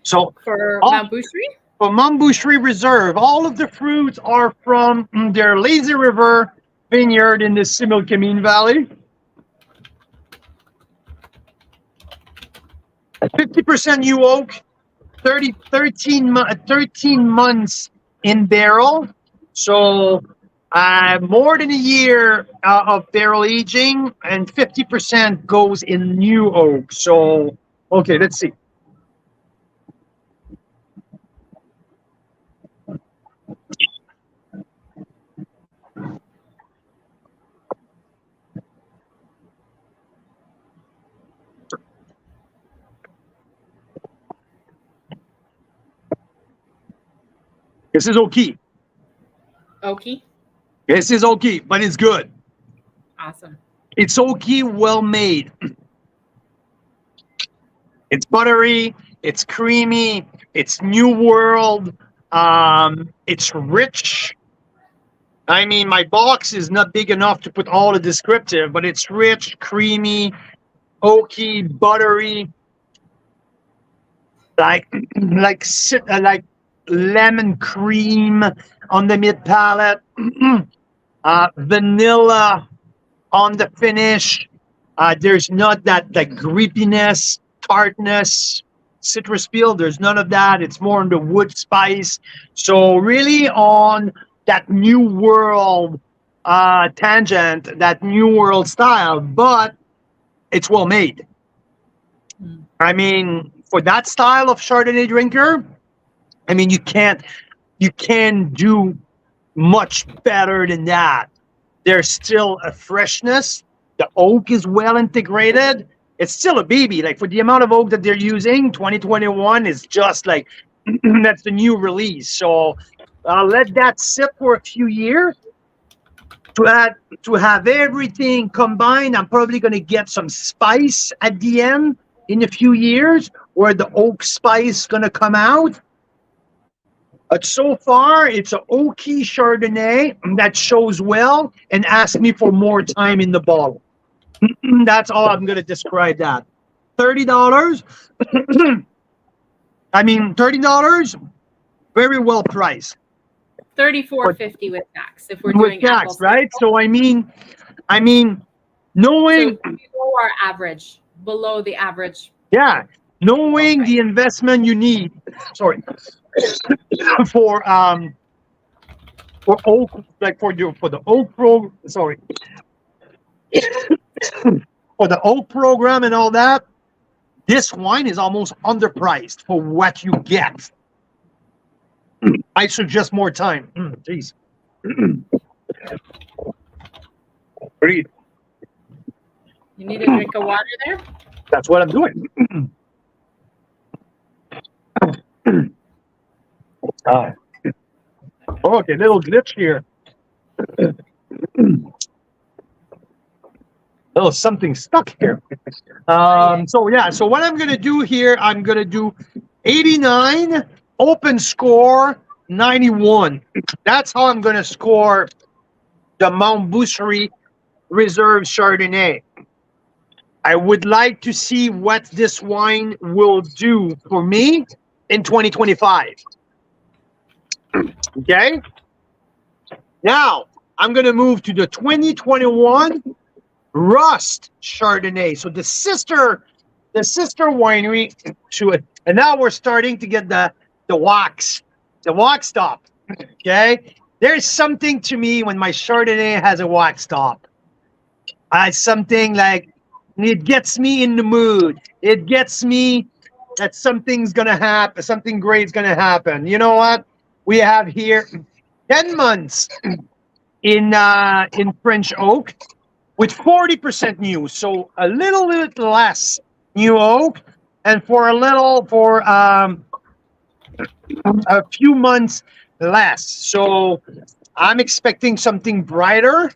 Speaker 1: So
Speaker 2: For Montboucherie?
Speaker 1: For Montboucherie Reserve, all of the fruits are from their Lazy River vineyard in the Similkameen Valley. 50% new oak, 13 months in barrel. So more than a year of barrel aging, and 50% goes in new oak. So, okay, let's see. This is okay.
Speaker 2: Oaky?
Speaker 1: This is okay, but it's good.
Speaker 2: Awesome.
Speaker 1: It's okay, well made. It's buttery, it's creamy, it's New World, it's rich. I mean, my box is not big enough to put all the descriptive, but it's rich, creamy, oaky, buttery, like lemon cream on the mid palate, vanilla on the finish. There's not that creepiness, tartness, citrus peel. There's none of that. It's more on the wood spice. So really on that new world tangent, that new world style, but it's well made.
Speaker 2: Mm.
Speaker 1: I mean, for that style of Chardonnay drinker, I mean, you can do much better than that. There's still a freshness. The oak is well integrated. It's still a baby. Like for the amount of oak that they're using, 2021 is just like that's the new release. So I'll let that sit for a few years to have everything combined. I'm probably going to get some spice at the end in a few years, where the oak spice going to come out. But so far, it's an oaky Chardonnay that shows well and asks me for more time in the bottle. That's all I'm going to describe that. $30. I mean, $30, very well priced.
Speaker 2: $34.50 with tax. If we're
Speaker 1: With
Speaker 2: doing
Speaker 1: tax,
Speaker 2: apples,
Speaker 1: right? So I mean, knowing,
Speaker 2: so below our average, below the average.
Speaker 1: yeah, knowing
Speaker 2: Okay.
Speaker 1: the investment you need. Sorry. for oak, like for the oak pro, sorry. For the oak program and all that, this wine is almost underpriced for what you get. I suggest more time. Jeez. Breathe.
Speaker 2: You need a drink of water there?
Speaker 1: That's what I'm doing. Okay, little glitch here. Little something stuck here. So yeah, so what I'm gonna do here, I'm gonna do 89, open score 91. That's how I'm gonna score the Mount Boucherie Reserve Chardonnay. I would like to see what this wine will do for me in 2025. Okay? Now, I'm going to move to the 2021 Rust Chardonnay. So the sister winery to it. And now we're starting to get the wax top. Okay? There's something to me when my Chardonnay has a wax top. Something like, it gets me in the mood. It gets me that something's gonna happen, something great's gonna happen. You know what? We have here 10 months in French oak with 40% new, so a little bit less new oak, and for a few months less. So I'm expecting something brighter,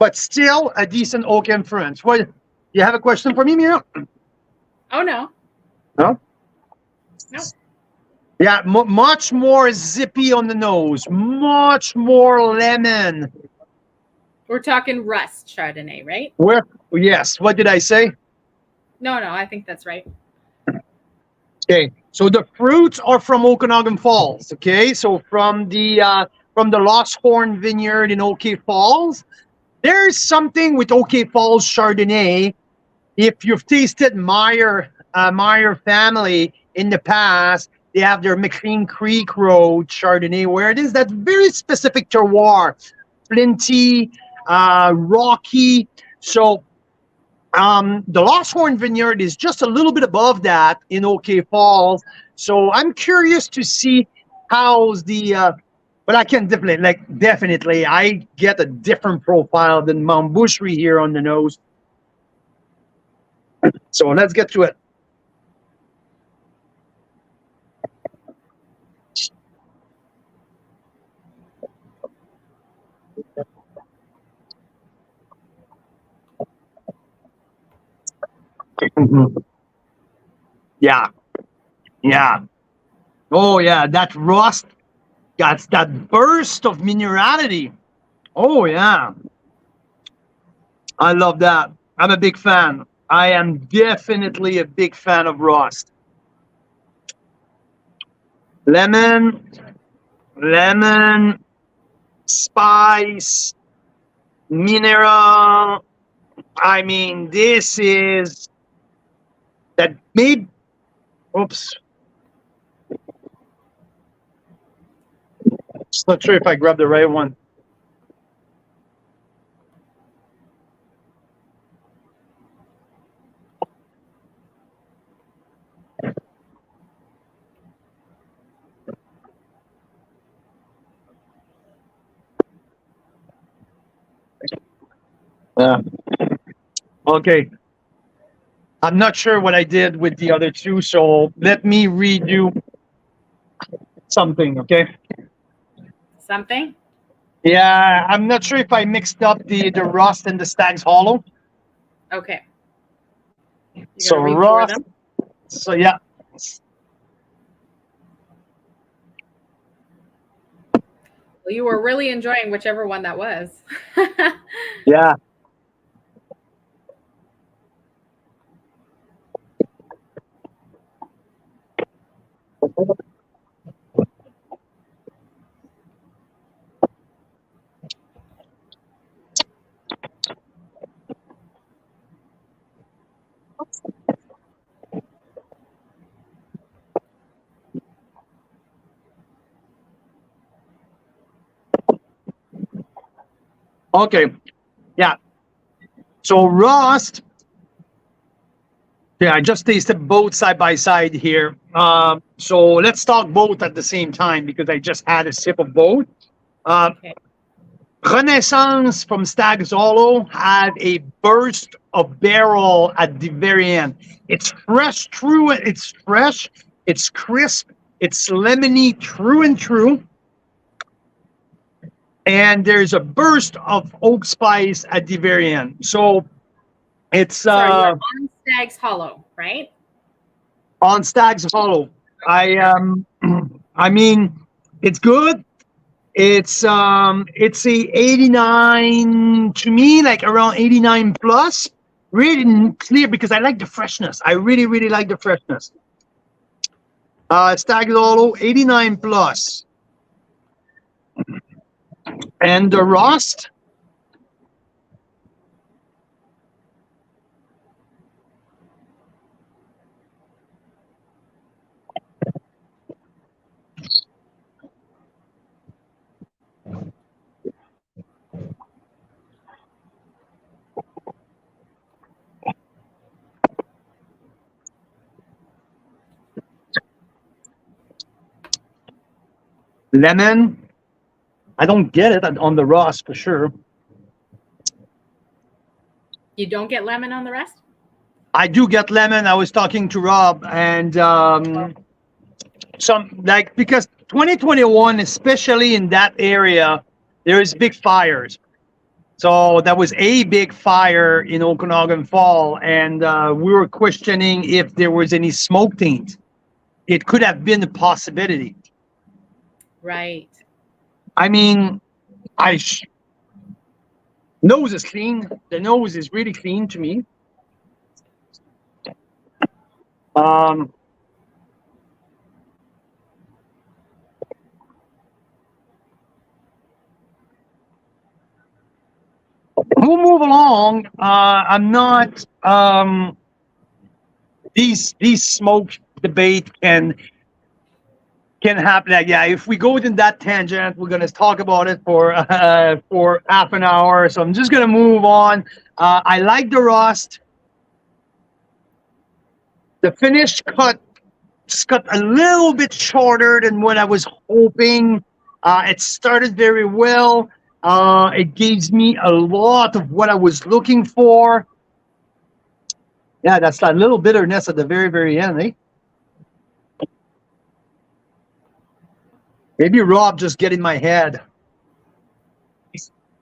Speaker 1: but still a decent oak influence. What? You have a question for me, Mira?
Speaker 2: Oh, no.
Speaker 1: No?
Speaker 2: No.
Speaker 1: Yeah, much more zippy on the nose, much more lemon.
Speaker 2: We're talking Rust Chardonnay, right?
Speaker 1: Yes, what did I say?
Speaker 2: No, I think that's right.
Speaker 1: Okay, so the fruits are from Okanagan Falls, okay? So from the Lost Horn Vineyard in OK Falls. There's something with OK Falls Chardonnay. If you've tasted Mira family in the past, they have their McLean Creek Road Chardonnay, where it is that very specific terroir, flinty, rocky. So the Lost Horn Vineyard is just a little bit above that in OK Falls. So I'm curious to see how's the. But I can definitely, I get a different profile than Mount Boucherie here on the nose. So let's get to it. Yeah. Oh yeah, that rust got that burst of minerality. Oh yeah. I love that. I'm a big fan. I am definitely a big fan of rust. Lemon, spice, mineral, I mean, this is that made. Oops. Just not sure if I grabbed the right one. Yeah. Okay. I'm not sure what I did with the other two, so let me redo something, okay?
Speaker 2: Something?
Speaker 1: Yeah, I'm not sure if I mixed up the rust and the Stag's Hollow.
Speaker 2: Okay. You
Speaker 1: So
Speaker 2: gonna repour
Speaker 1: rust.
Speaker 2: them?
Speaker 1: So yeah.
Speaker 2: Well, you were really enjoying whichever one that was.
Speaker 1: Yeah. Okay. Yeah. So rust. Yeah, I just tasted both side by side here. So let's talk both at the same time because I just had a sip of both.
Speaker 2: Okay.
Speaker 1: Renaissance from Stag's Hollow had a burst of barrel at the very end. It's fresh, true. It's fresh. It's crisp. It's lemony, true and true. And there's a burst of oak spice at the very end. So it's
Speaker 2: Sorry, you're on Stag's Hollow, right?
Speaker 1: on Stag's Hollow. I mean, it's good. It's a 89 to me, like around 89 plus. Really clear because I like the freshness. I really, really like the freshness. Stag's Hollow, 89 plus. And the rust. Lemon. I don't get it on the rust for sure.
Speaker 2: You don't get lemon on the rest?
Speaker 1: I do get lemon. I was talking to Rob and some like because 2021, especially in that area, there is big fires. So that was a big fire in Okanagan Fall, and we were questioning if there was any smoke taint. It could have been a possibility.
Speaker 2: Right.
Speaker 1: I mean, nose is clean. The nose is really clean to me. We'll move along. I'm not. These smoke debate can happen. Like, yeah, if we go in that tangent, we're gonna talk about it for half an hour. So I'm just gonna move on. I like the rust. The finish cut just got a little bit shorter than what I was hoping. It started very well. It gives me a lot of what I was looking for. Yeah, that's that little bitterness at the very, very end, eh? Maybe Rob just get in my head.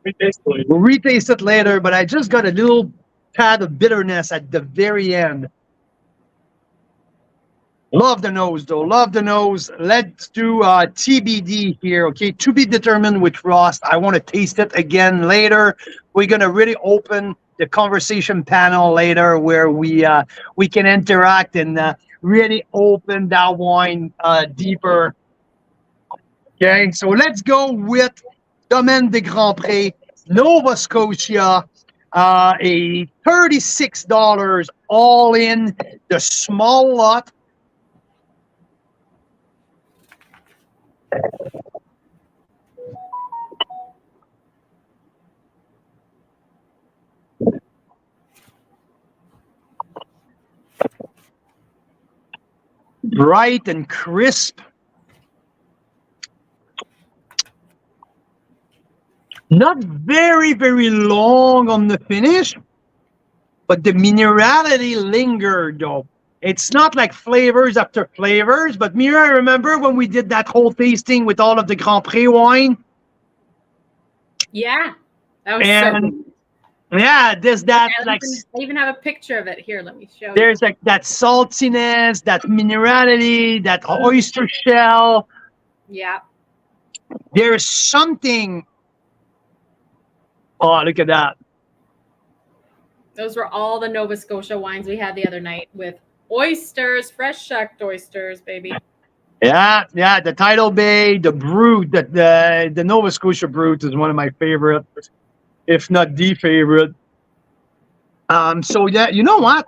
Speaker 1: We'll retaste it later, but I just got a little tad of bitterness at the very end. Love the nose, though. Love the nose. Let's do TBD here, okay? To be determined with rust. I want to taste it again later. We're going to really open the conversation panel later where we can interact and really open that wine deeper. Okay, so let's go with Domaine des Grands Prés, Nova Scotia. a $36 all in the small lot. Bright and crisp. Not very, very long on the finish, but the minerality lingered though. It's not like flavors after flavors, but Mira, I remember when we did that whole tasting with all of the Grand Prix wine.
Speaker 2: Yeah, that was so
Speaker 1: And
Speaker 2: good.
Speaker 1: yeah, there's that like
Speaker 2: I even have a picture of it here. Let me show you.
Speaker 1: there's like that saltiness, that minerality, that oyster shell.
Speaker 2: Yeah.
Speaker 1: There's something. Oh, look at that.
Speaker 2: Those were all the Nova Scotia wines we had the other night with oysters, fresh shucked oysters, baby.
Speaker 1: Yeah, yeah. The Tidal Bay, the Brut, the Nova Scotia Brut is one of my favorite, if not the favorite. So yeah, you know what?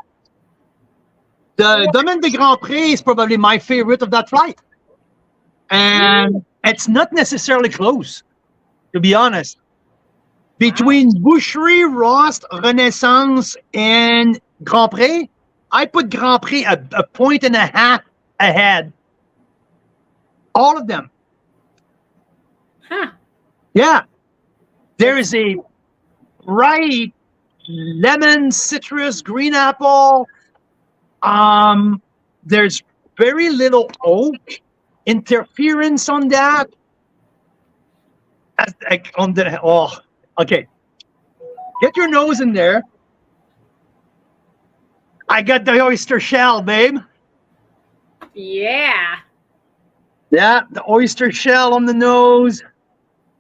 Speaker 1: The Domaine de Grand Prix is probably my favorite of that flight. And it's not necessarily close, to be honest. Between Boucherie, Rost, Renaissance, and Grand Prix, I put Grand Prix a point and a half ahead. All of them.
Speaker 2: Huh.
Speaker 1: Yeah. There is a bright lemon, citrus, green apple. There's very little oak interference on that. Okay. Get your nose in there. I got the oyster shell, babe.
Speaker 2: Yeah.
Speaker 1: Yeah, the oyster shell on the nose.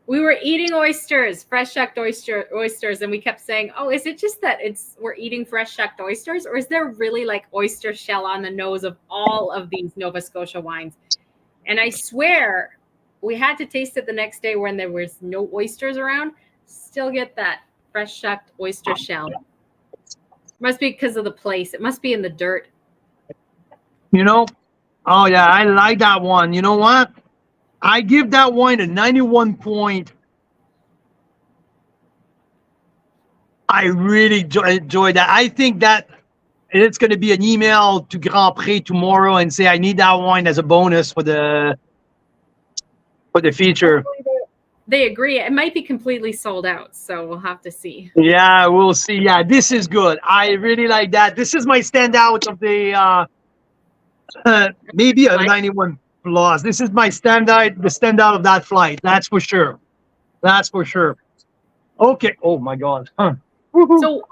Speaker 2: We were eating oysters, fresh shucked oysters, and we kept saying, "Oh, is it just that we're eating fresh shucked oysters, or is there really like oyster shell on the nose of all of these Nova Scotia wines?" And I swear, we had to taste it the next day when there was no oysters around. Still get that fresh shucked oyster shell. Must be because of the place. It must be in the dirt.
Speaker 1: You know, oh yeah, I like that one. You know what? I give that wine a 91 point. I really enjoy that. I think that it's going to be an email to Grand Prix tomorrow and say I need that wine as a bonus for the feature.
Speaker 2: They agree. It might be completely sold out, so we'll have to see.
Speaker 1: Yeah, we'll see. Yeah, this is good. I really like that. This is my standout of the maybe a 91 plus. This is my standout, the standout of that flight. That's for sure. That's for sure. Okay. Oh my God. Huh.
Speaker 2: So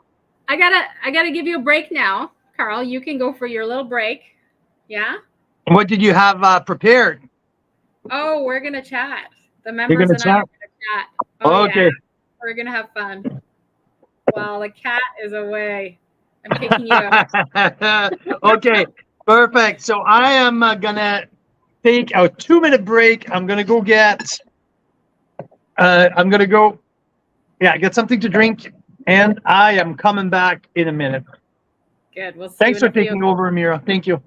Speaker 2: I gotta give you a break now, Carl. You can go for your little break. Yeah.
Speaker 1: What did you have prepared?
Speaker 2: Oh, we're gonna chat. The
Speaker 1: You're
Speaker 2: members
Speaker 1: gonna
Speaker 2: and I are
Speaker 1: chat?
Speaker 2: gonna chat. Oh,
Speaker 1: Okay.
Speaker 2: yeah. We're gonna have fun. While the cat is away, I'm kicking you out.
Speaker 1: Okay. Perfect. So I am gonna take a 2-minute break. I'm gonna go get. I'm gonna go. Yeah, get something to drink, and I am coming back in a minute.
Speaker 2: Good. We'll see.
Speaker 1: Thanks
Speaker 2: you
Speaker 1: for
Speaker 2: in a few.
Speaker 1: taking over, Mira. Thank you.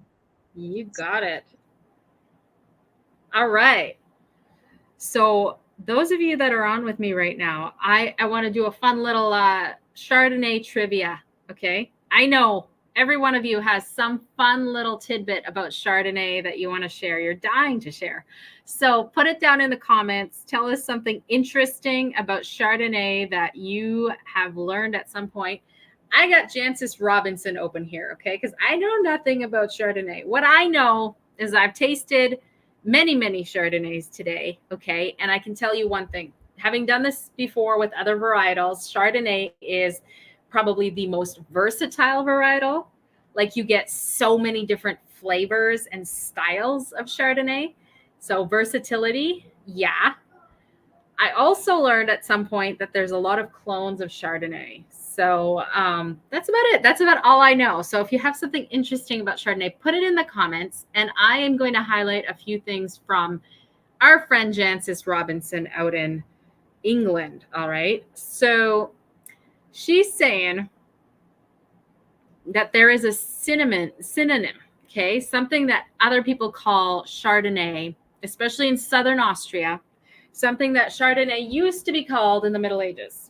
Speaker 2: You got it. All right. So those of you that are on with me right now, I want to do a fun little Chardonnay trivia. Okay. I know every one of you has some fun little tidbit about Chardonnay that you want to share. You're dying to share. So put it down in the comments. Tell us something interesting about Chardonnay that you have learned at some point. I got Jancis Robinson open here, okay? Because I know nothing about Chardonnay. What I know is I've tasted many, many Chardonnays today, okay? And I can tell you one thing. Having done this before with other varietals, Chardonnay is probably the most versatile varietal. Like you get so many different flavors and styles of Chardonnay. So versatility, yeah. I also learned at some point that there's a lot of clones of Chardonnay. So that's about it. That's about all I know. So if you have something interesting about Chardonnay, put it in the comments. And I am going to highlight a few things from our friend Jancis Robinson out in England. All right. So she's saying that there is a synonym, okay, something that other people call Chardonnay, especially in southern Austria, something that Chardonnay used to be called in the Middle Ages.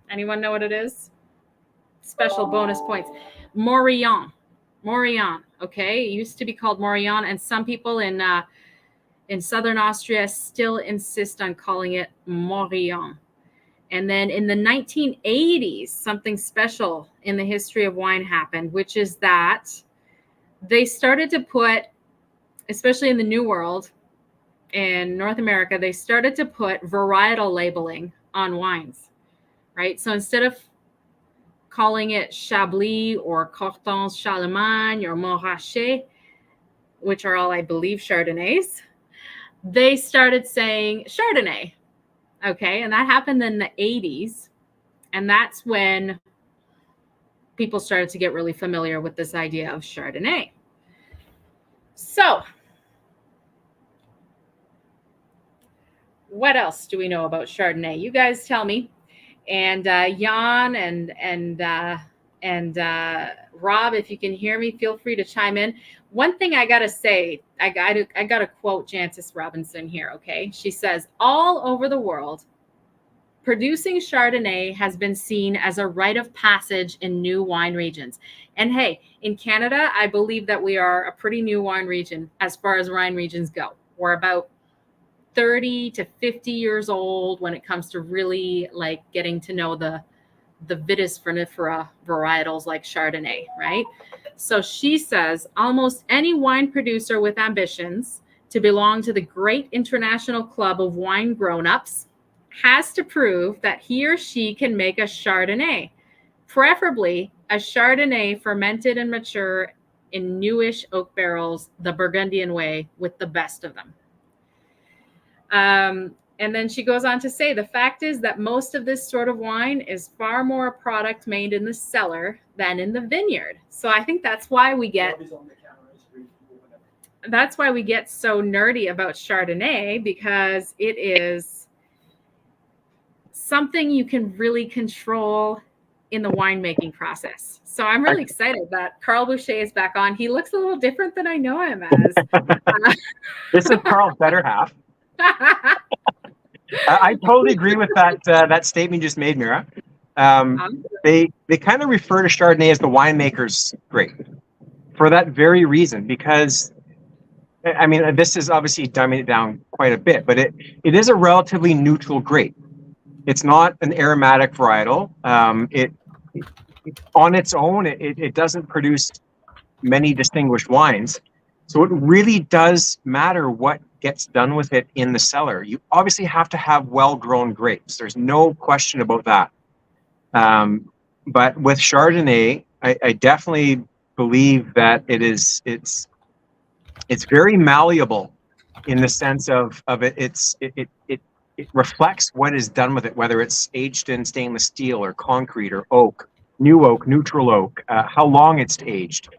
Speaker 2: Anyone know what it is? Special bonus points. Morillon. Morillon, okay? It used to be called Morillon, and some people in southern Austria still insist on calling it Morillon. And then in the 1980s, something special in the history of wine happened, which is that they started to put, especially in the New World, in North America, they started to put varietal labeling on wines, right? So instead of calling it Chablis or Cortons Charlemagne or Montrachet, which are all, I believe, Chardonnays, they started saying Chardonnay. Okay, and that happened in the 80s. And that's when people started to get really familiar with this idea of Chardonnay. So, what else do we know about Chardonnay? You guys tell me. And Jan and Rob, if you can hear me, feel free to chime in. One thing I gotta say, I gotta quote Jancis Robinson here. Okay, she says, "All over the world, producing Chardonnay has been seen as a rite of passage in new wine regions." And hey, in Canada, I believe that we are a pretty new wine region as far as wine regions go. We're about 30 to 50 years old when it comes to really like getting to know the Vitis vinifera varietals like Chardonnay, right? So she says, almost any wine producer with ambitions to belong to the great international club of wine grown-ups has to prove that he or she can make a Chardonnay, preferably a Chardonnay fermented and mature in newish oak barrels, the Burgundian way, with the best of them. And then she goes on to say, the fact is that most of this sort of wine is far more a product made in the cellar than in the vineyard. So I think that's why we get so nerdy about Chardonnay, because it is something you can really control in the winemaking process. So I'm really excited that Carl Boucher is back on. He looks a little different than I know him as.
Speaker 4: This is Carl's better half. I totally agree with that statement you just made, Mira. They kind of refer to Chardonnay as the winemaker's grape for that very reason, because I mean, this is obviously dumbing it down quite a bit, but it is a relatively neutral grape. It's not an aromatic varietal. It on its own, it doesn't produce many distinguished wines. So it really does matter what gets done with it in the cellar. You obviously have to have well-grown grapes. There's no question about that. But with Chardonnay, I definitely believe that it's very malleable in the sense of it reflects what is done with it, whether it's aged in stainless steel or concrete or oak, new oak, neutral oak, how long it's aged.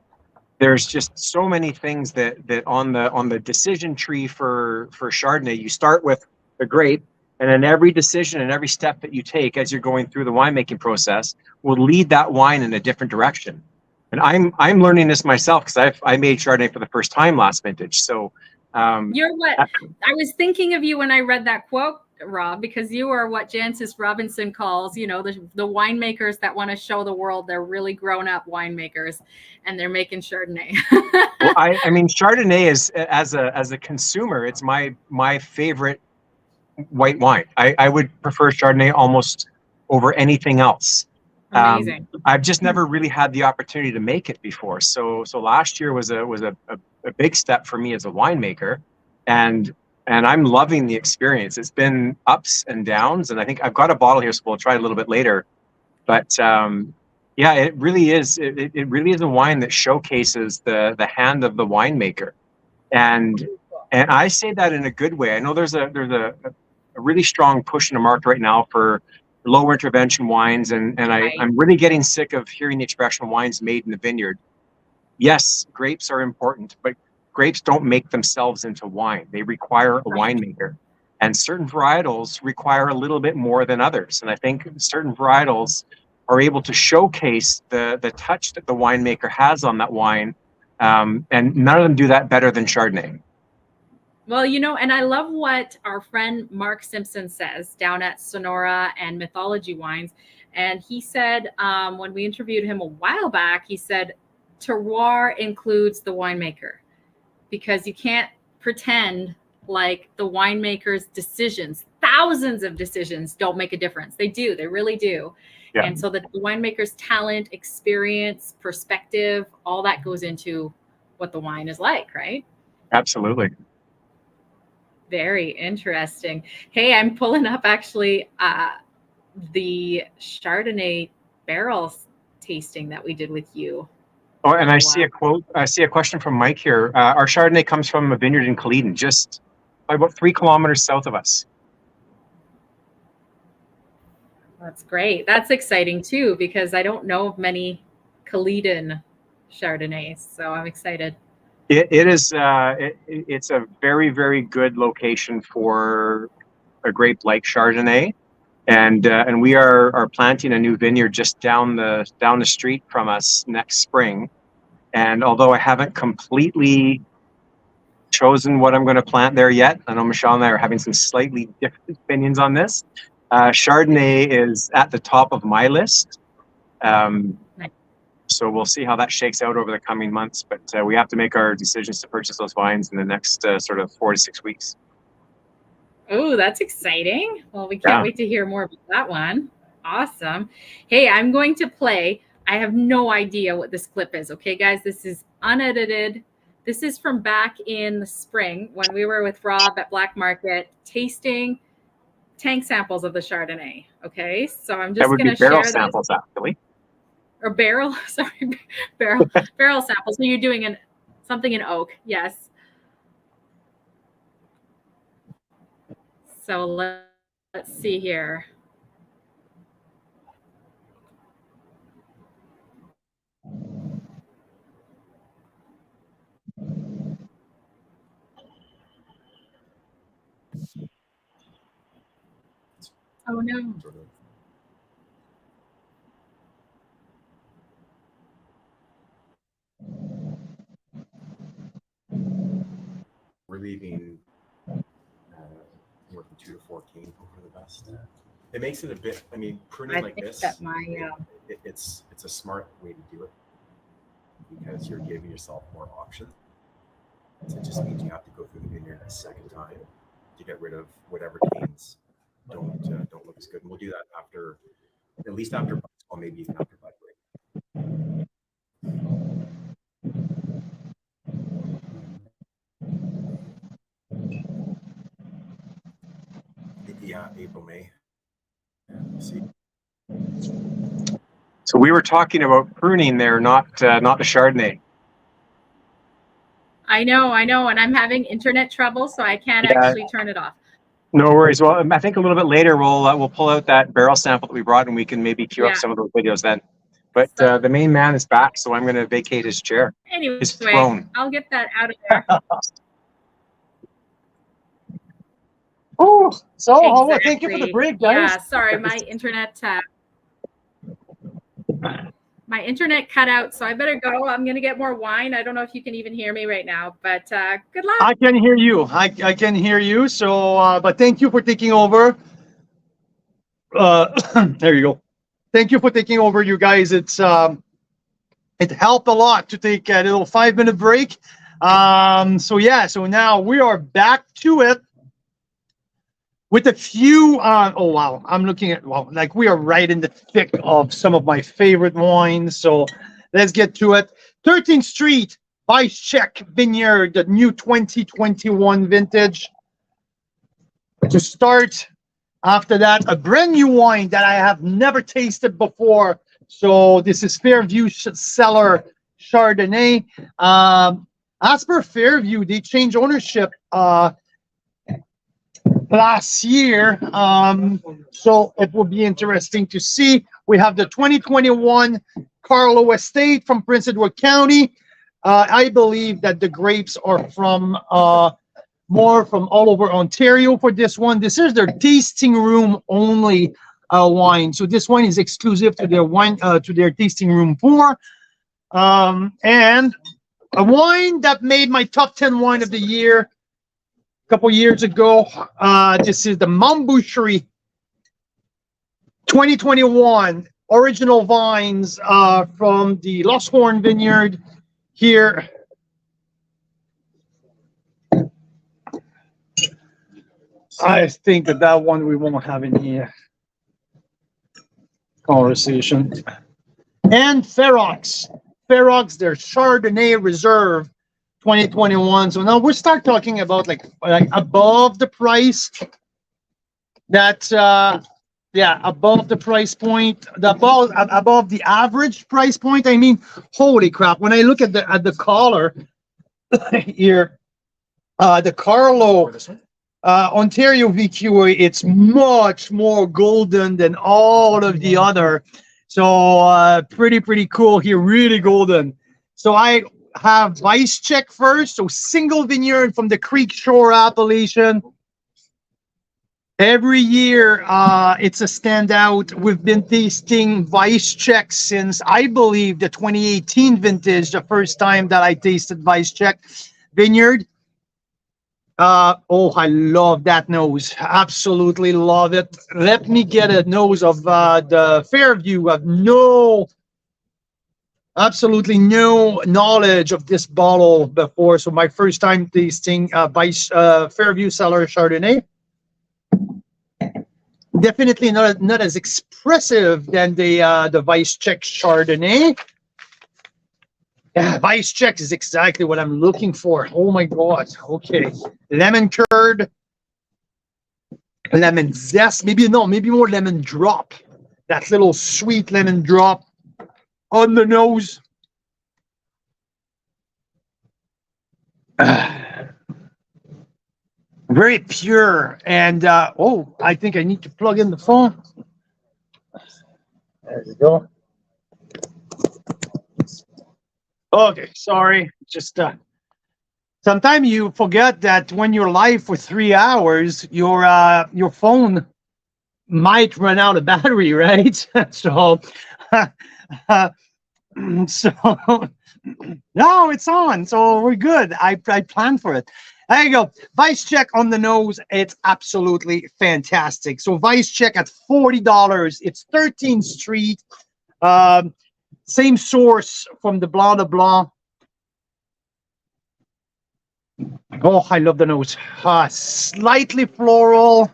Speaker 4: There's just so many things that on the decision tree for Chardonnay, you start with the grape, and then every decision and every step that you take as you're going through the winemaking process will lead that wine in a different direction. And I'm learning this myself because I made Chardonnay for the first time last vintage. So
Speaker 2: you're what I was thinking of you when I read that quote, Rob, because you are what Jancis Robinson calls, you know, the winemakers that want to show the world they're really grown up winemakers, and they're making Chardonnay.
Speaker 4: Well, I mean, Chardonnay is as a consumer, it's my favorite white wine. I would prefer Chardonnay almost over anything else.
Speaker 2: Amazing.
Speaker 4: I've just never really had the opportunity to make it before. So last year was a big step for me as a winemaker, and I'm loving the experience. It's been ups and downs, and I think I've got a bottle here, so we'll try it a little bit later. But yeah, it really is. It really is a wine that showcases the hand of the winemaker, and I say that in a good way. I know there's a really strong push in the market right now for low intervention wines, and I'm really getting sick of hearing the expression wines made in the vineyard. Yes, grapes are important, but grapes don't make themselves into wine. They require a winemaker, and certain varietals require a little bit more than others. And I think certain varietals are able to showcase the touch that the winemaker has on that wine. And none of them do that better than Chardonnay.
Speaker 2: Well, you know, and I love what our friend Mark Simpson says down at Sonora and Mythology Wines. And he said, when we interviewed him a while back, he said, terroir includes the winemaker, because you can't pretend like the winemaker's decisions, thousands of decisions, don't make a difference. They do. They really do.
Speaker 4: Yeah.
Speaker 2: And so the winemaker's talent, experience, perspective, all that goes into what the wine is like, right?
Speaker 4: Absolutely.
Speaker 2: Very interesting. Hey, I'm pulling up actually the Chardonnay barrels tasting that we did with you.
Speaker 4: Oh, and I see a quote. I see a question from Mike here. Our Chardonnay comes from a vineyard in Caledon, just about 3 kilometers south of us.
Speaker 2: That's great. That's exciting too, because I don't know of many Caledon Chardonnays, so I'm excited.
Speaker 4: It's a very, very good location for a grape like Chardonnay, and we are planting a new vineyard just down the street from us next spring. And although I haven't completely chosen what I'm going to plant there yet, I know Michelle and I are having some slightly different opinions on this. Chardonnay is at the top of my list.
Speaker 2: Nice.
Speaker 4: So we'll see how that shakes out over the coming months. But we have to make our decisions to purchase those vines in the next sort of 4 to 6 weeks.
Speaker 2: Oh, that's exciting. Well, we can't wait to hear more about that one. Awesome. Hey, I'm going to play. I have no idea what this clip is. Okay, guys, this is unedited. This is from back in the spring when we were with Rob at Black Market tasting tank samples of the Chardonnay. Okay, so I'm just going to share
Speaker 4: barrel samples, actually.
Speaker 2: Or barrel, sorry, barrel samples. So you're doing something in oak, yes. So let's see here. Oh no.
Speaker 8: We're leaving more than 2 to 4 cane over the best. It makes it a bit. I mean, pruning like this. It's a smart way to do it because you're giving yourself more options. So it just means you have to go through the vineyard a second time to get rid of whatever canes don't look as good. And we'll do that after, at least after, or maybe even after bud break. Yeah, April, May. See.
Speaker 4: So we were talking about pruning there, not the Chardonnay.
Speaker 2: I know, and I'm having internet trouble, so I can't actually turn it off.
Speaker 4: No worries. Well, I think a little bit later we'll pull out that barrel sample that we brought, and we can maybe cue up some of those videos then. But the main man is back, so I'm going to vacate his chair.
Speaker 2: Anyway,
Speaker 4: his throne.
Speaker 2: I'll get that out of there.
Speaker 1: Oh, so thank you for the break, guys.
Speaker 2: Yeah, sorry, my internet cut out, so I better go. I'm gonna get more wine. I don't know if you can even hear me right now, but good luck.
Speaker 1: I can hear you. I can hear you. So, but thank you for taking over. There you go. Thank you for taking over, you guys. It's it helped a lot to take a little 5-minute break. So yeah, so now we are back to it. With a few, oh wow, I'm looking at, well, like we are right in the thick of some of my favorite wines. So let's get to it. 13th Street by Czech Vineyard, the new 2021 vintage. To start, after that, a brand new wine that I have never tasted before. So this is Fairview Cellar Chardonnay. As per Fairview, they changed ownership last year, so it will be interesting to see. We have the 2021 Carlo Estate from Prince Edward County. I believe that the grapes are from more from all over Ontario for this one. This is their tasting room only wine. So this wine is exclusive to their to their tasting room 4. And a wine that made my top 10 wine of the year a couple years ago. This is the Montboucherie 2021 original vines from the Lost Horn Vineyard here. I think that one we won't have in here. Conversation. And Ferox, their Chardonnay Reserve 2021. So now we'll start talking about like above the price. That above the price point, above the average price point. I mean, holy crap! When I look at the color here, the Carlo Ontario VQA, it's much more golden than all of the other. So pretty cool here, really golden. So I have Vice Check first, so single vineyard from the Creek Shore appellation. Every year it's a standout. We've been tasting Vice Check since, I believe, the 2018 vintage, the first time that I tasted Vice Check vineyard. Oh, I love that nose. Absolutely love it. Let me get a nose of the Fairview. I've absolutely no knowledge of this bottle before. So my first time tasting Fairview Cellar Chardonnay. Definitely not as expressive than the Vice Check Chardonnay. Yeah, Vice Check is exactly what I'm looking for. Oh my God. Okay. Lemon curd, lemon zest, maybe more lemon drop. That little sweet lemon drop on the nose. Very pure. And I think I need to plug in the phone. There we go. Okay, sorry. Just sometimes you forget that when you're live for 3 hours, your phone might run out of battery, right? So no, it's on. So we're good. I planned for it. There you go. Vice Check on the nose. It's absolutely fantastic. So Vice Check at $40. It's 13th Street. Same source from the Blanc de Blanc. Oh, I love the nose. Slightly floral.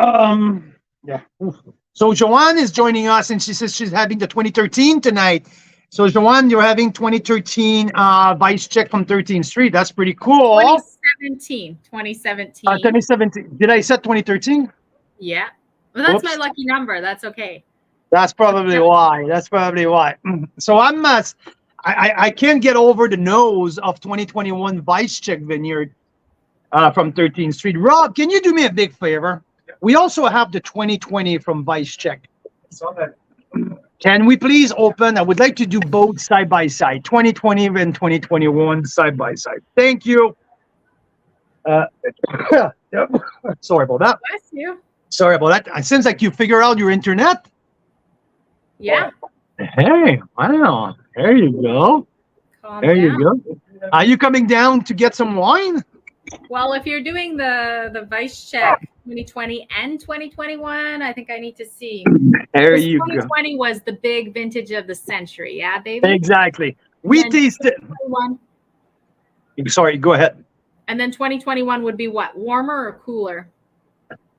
Speaker 1: Yeah. So Joanne is joining us, and she says she's having the 2013 tonight. So Joanne, you're having 2013 Vice Check from 13th Street. That's pretty cool.
Speaker 2: 2017.
Speaker 1: 2017. Did I set 2013?
Speaker 2: Yeah. Well, that's
Speaker 1: Oops.
Speaker 2: my lucky number. That's okay.
Speaker 1: That's probably why. So I can't get over the nose of 2021 Vice Check Vineyard from 13th Street. Rob, can you do me a big favor? We also have the 2020 from Vice Check. Can we please open? I would like to do both side by side, 2020 and 2021 side by side. Thank you. Sorry about that.
Speaker 2: Bless you.
Speaker 1: Sorry about that. It seems like you figure out your internet.
Speaker 2: Yeah.
Speaker 1: Hey, wow. There you go.
Speaker 2: Calm
Speaker 1: There you
Speaker 2: down.
Speaker 1: go. Are you coming down to get some wine?
Speaker 2: Well, if you're doing the Vice Check 2020 and 2021, I think I need to see.
Speaker 1: There you go.
Speaker 2: 2020 was the big vintage of the century. Yeah, baby.
Speaker 1: Exactly. We
Speaker 2: And
Speaker 1: tasted.
Speaker 2: 2021
Speaker 1: Sorry, go ahead.
Speaker 2: And then 2021 would be what? Warmer or cooler?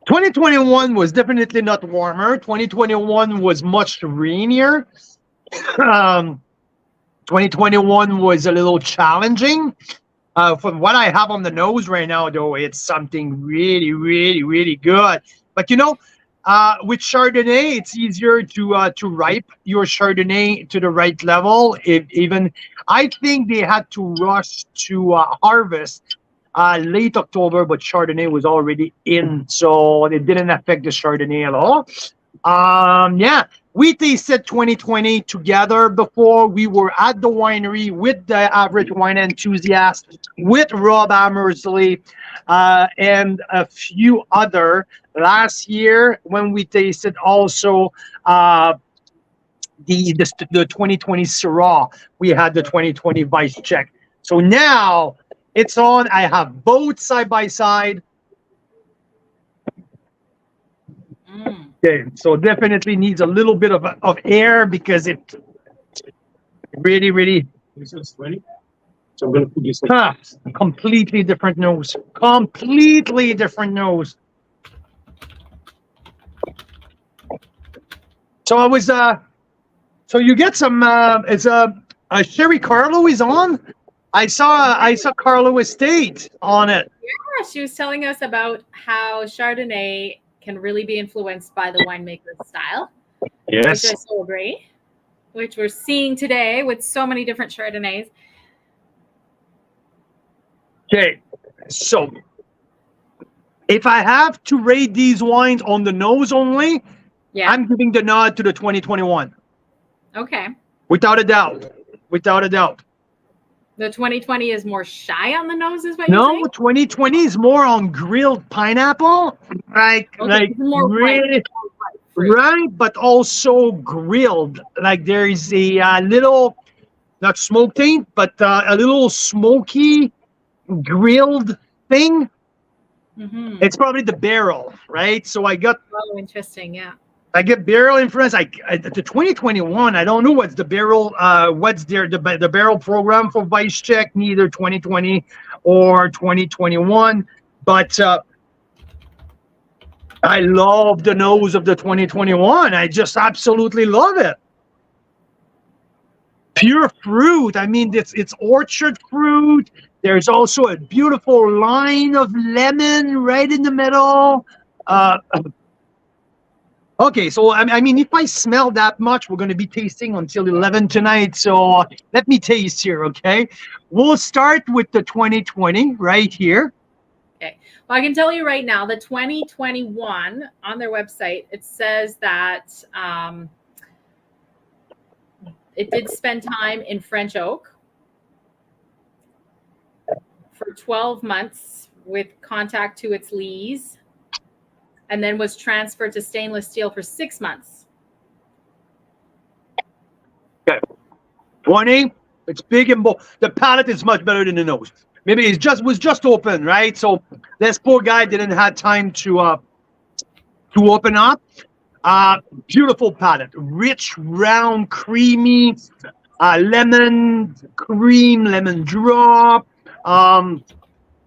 Speaker 1: 2021 was definitely not warmer. 2021 was much rainier. 2021 was a little challenging. From what I have on the nose right now, though, it's something really, really, really good. But with Chardonnay, it's easier to ripe your Chardonnay to the right level. I think they had to rush to harvest late October, but Chardonnay was already in, so it didn't affect the Chardonnay at all. Yeah, we tasted 2020 together before. We were at the winery with the average wine enthusiast, with Rob Amersley, and a few other. Last year, when we tasted also the 2020 Syrah, we had the 2020 Vice Check. So now it's on. I have both side by side. Okay, so definitely needs a little bit of air because it really.
Speaker 3: So I'm gonna put this.
Speaker 1: Completely different nose. Completely different nose. So I was so you get some it's Sherry Carlo is on. I saw Carlo Estate on it.
Speaker 2: Yeah, she was telling us about how Chardonnay can really be influenced by the winemaker's style.
Speaker 1: Yes.
Speaker 2: Which I so agree. Which we're seeing today with so many different Chardonnays.
Speaker 1: Okay, so if I have to rate these wines on the nose only,
Speaker 2: Yeah.
Speaker 1: I'm giving the nod to the 2021.
Speaker 2: Okay.
Speaker 1: Without a doubt. Without a doubt.
Speaker 2: The 2020 is more shy on the nose, is what you're
Speaker 1: No,
Speaker 2: saying?
Speaker 1: 2020 is more on grilled pineapple. Like
Speaker 2: more
Speaker 1: really,
Speaker 2: fruit.
Speaker 1: right, but also grilled. Like there is a little, not smoke taint, but a little smoky grilled thing.
Speaker 2: Mm-hmm.
Speaker 1: It's probably the barrel, right? So I get barrel influence. The 2021. I don't know what's the barrel. What's the barrel program for Vice Check? Neither 2020 or 2021. But I love the nose of the 2021. I just absolutely love it. Pure fruit. I mean, it's orchard fruit. There's also a beautiful line of lemon right in the middle. Okay, so I mean, if I smell that much, we're going to be tasting until 11 tonight. So let me taste here, okay? We'll start with the 2020 right here.
Speaker 2: Okay. Well, I can tell you right now, the 2021 on their website, it says that it did spend time in French oak for 12 months with contact to its lees, and then was transferred to stainless steel for 6 months.
Speaker 1: Okay. 20, it's big and bold. The palate is much better than the nose. Maybe it was just open, right? So this poor guy didn't have time to open up. Beautiful palate, rich, round, creamy, lemon cream, lemon drop.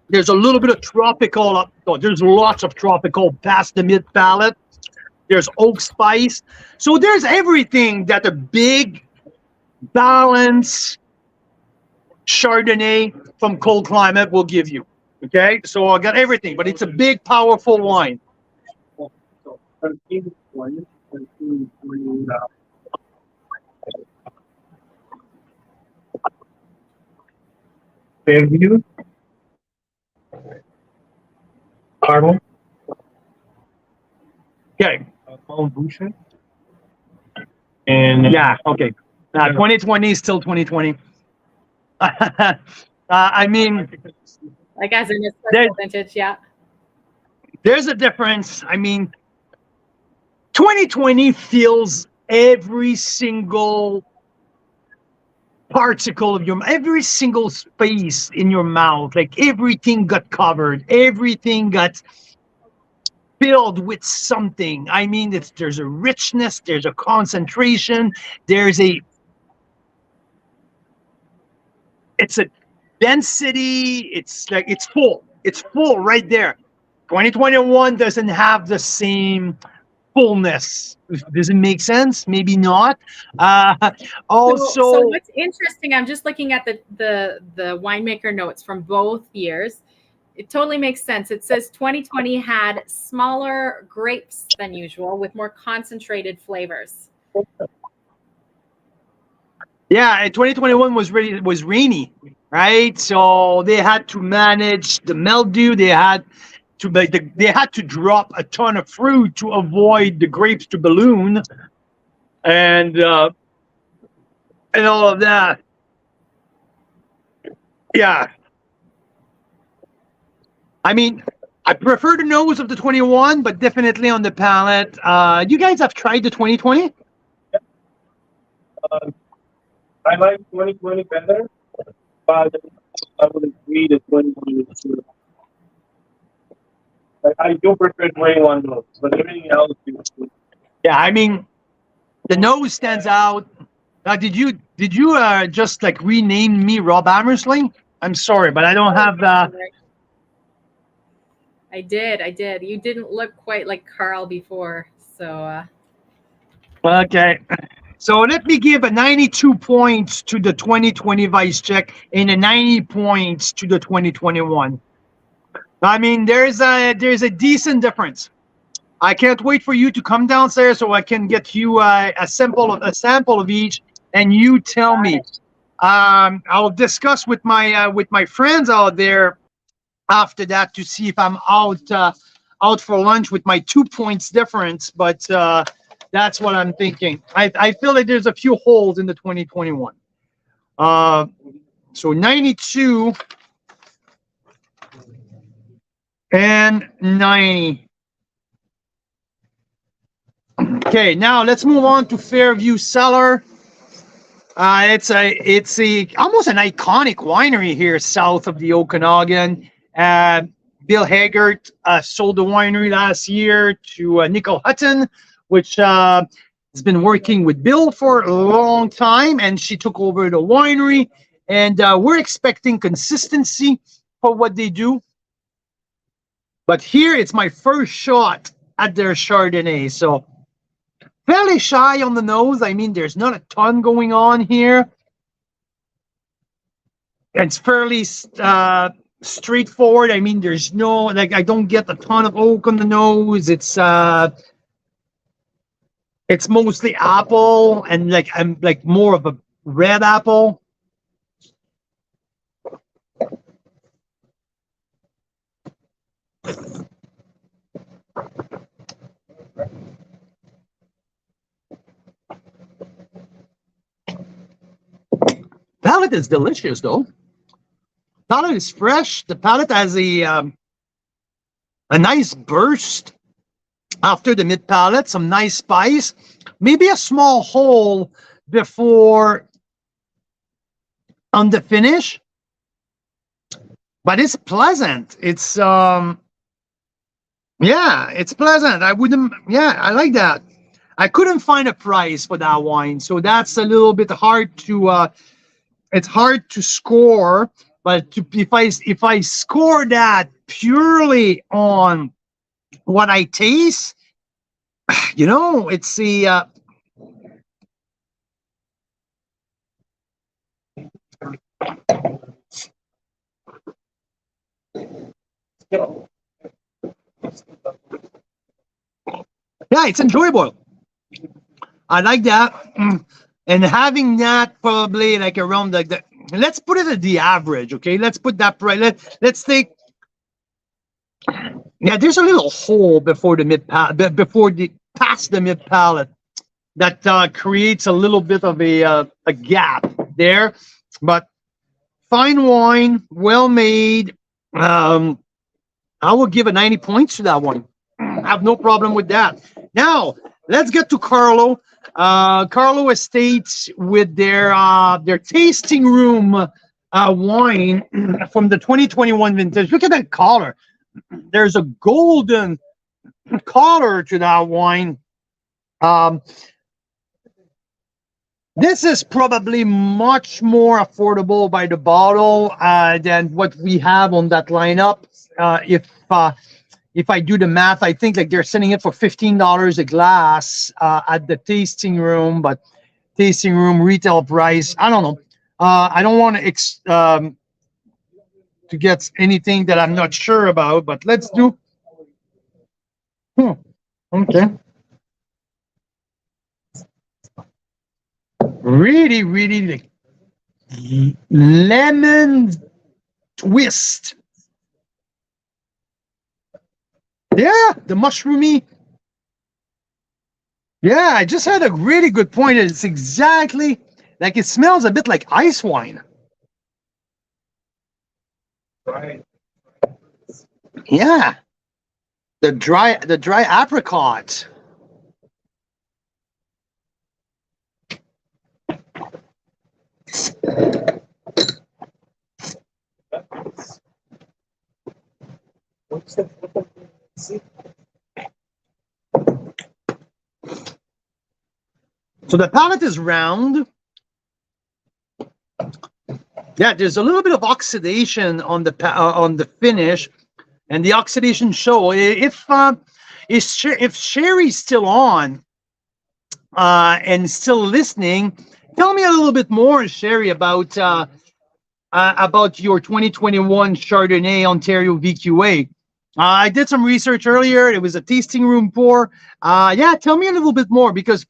Speaker 1: There's a little bit of tropical. There's lots of tropical past the mid palate. There's oak spice. So there's everything that a big, balanced Chardonnay from cold climate will give you. Okay, so I got everything, but it's a big, powerful wine.
Speaker 3: Fairview, Carmel,
Speaker 1: Okay.
Speaker 3: Boucher,
Speaker 1: And yeah, okay. 2020 is still 2020. I mean,
Speaker 2: like as in a vintage, yeah.
Speaker 1: There's a difference. I mean, 2020 feels every single particle of every single space in your mouth. Like everything got covered. Everything got filled with something. I mean, there's a richness, there's a concentration, it's a density, it's like it's full right there. 2021 doesn't have the same fullness. Does it make sense? Maybe not. Also,
Speaker 2: so what's interesting, I'm just looking at the winemaker notes from both years. It totally makes sense. It says 2020 had smaller grapes than usual with more concentrated flavors.
Speaker 1: Yeah, 2021 was rainy, right? So they had to manage the mildew. They had to drop a ton of fruit to avoid the grapes to balloon. and all of that. Yeah. I mean, I prefer the nose of the 21, but definitely on the palate. You guys have tried the 2020?
Speaker 3: I like 2020 better, but I would agree that 2020 is good. I do prefer 21 though, but everything else is good.
Speaker 1: Yeah, I mean, the nose stands out. Did you just like rename me Rob Hammersley? I'm sorry, but I don't have the.
Speaker 2: I did. You didn't look quite like Carl before, so.
Speaker 1: Okay. So let me give a 92 points to the 2020 Vice Check and a 90 points to the 2021. I mean, there's a decent difference. I can't wait for you to come downstairs so I can get you a sample of each, and you tell me. I'll discuss with my friends out there after that to see if I'm out for lunch with my 2 points difference. But that's what I'm thinking. I feel like there's a few holes in the 2021. So 92 and 90. Okay, now let's move on to Fairview Cellar. It's almost an iconic winery here south of the Okanagan. Bill Haggart sold the winery last year to Nicole Hutton, which has been working with Bill for a long time, and she took over the winery. And we're expecting consistency for what they do. But here it's my first shot at their Chardonnay, so fairly shy on the nose. I mean, there's not a ton going on here. It's fairly straightforward. I mean, there's no, like, I don't get a ton of oak on the nose. It's mostly apple, and I'm like more of a red apple. Palate is delicious, though. Palate is fresh. The palate has a nice burst after the mid palate, some nice spice, maybe a small hole before on the finish, but it's pleasant. It's yeah, it's pleasant. I like that. I couldn't find a price for that wine, so that's a little bit hard to it's hard to score. But if I score that purely on what I taste, you know, it's the yeah, it's enjoyable. I like that. And having that probably like around the let's put it at the average, okay? Let's put that right. Let's take, yeah, there's a little hole before the mid palate, past the mid palate, that creates a little bit of a gap there. But fine wine, well made. I will give a 90 points to that one. I have no problem with that. Now let's get to Carlo. Carlo Estates with their tasting room wine from the 2021 vintage. Look at that color. There's a golden color to that wine. This is probably much more affordable by the bottle than what we have on that lineup. If I do the math, I think like they're selling it for $15 a glass at the tasting room, but tasting room retail price, I don't know. I don't want to get anything that I'm not sure about, but let's do. Okay. Really, really like lemon twist. Yeah, the mushroomy. Yeah, I just had a really good point. It's exactly like it smells a bit like ice wine.
Speaker 3: Right.
Speaker 1: Yeah, the dry apricot.
Speaker 3: What's the see?
Speaker 1: So the palate is round. Yeah, there's a little bit of oxidation on the finish, and the oxidation show. If Sherry's still on and still listening, tell me a little bit more, Sherry, about your 2021 Chardonnay Ontario VQA. I did some research earlier. It was a tasting room pour. Yeah, tell me a little bit more because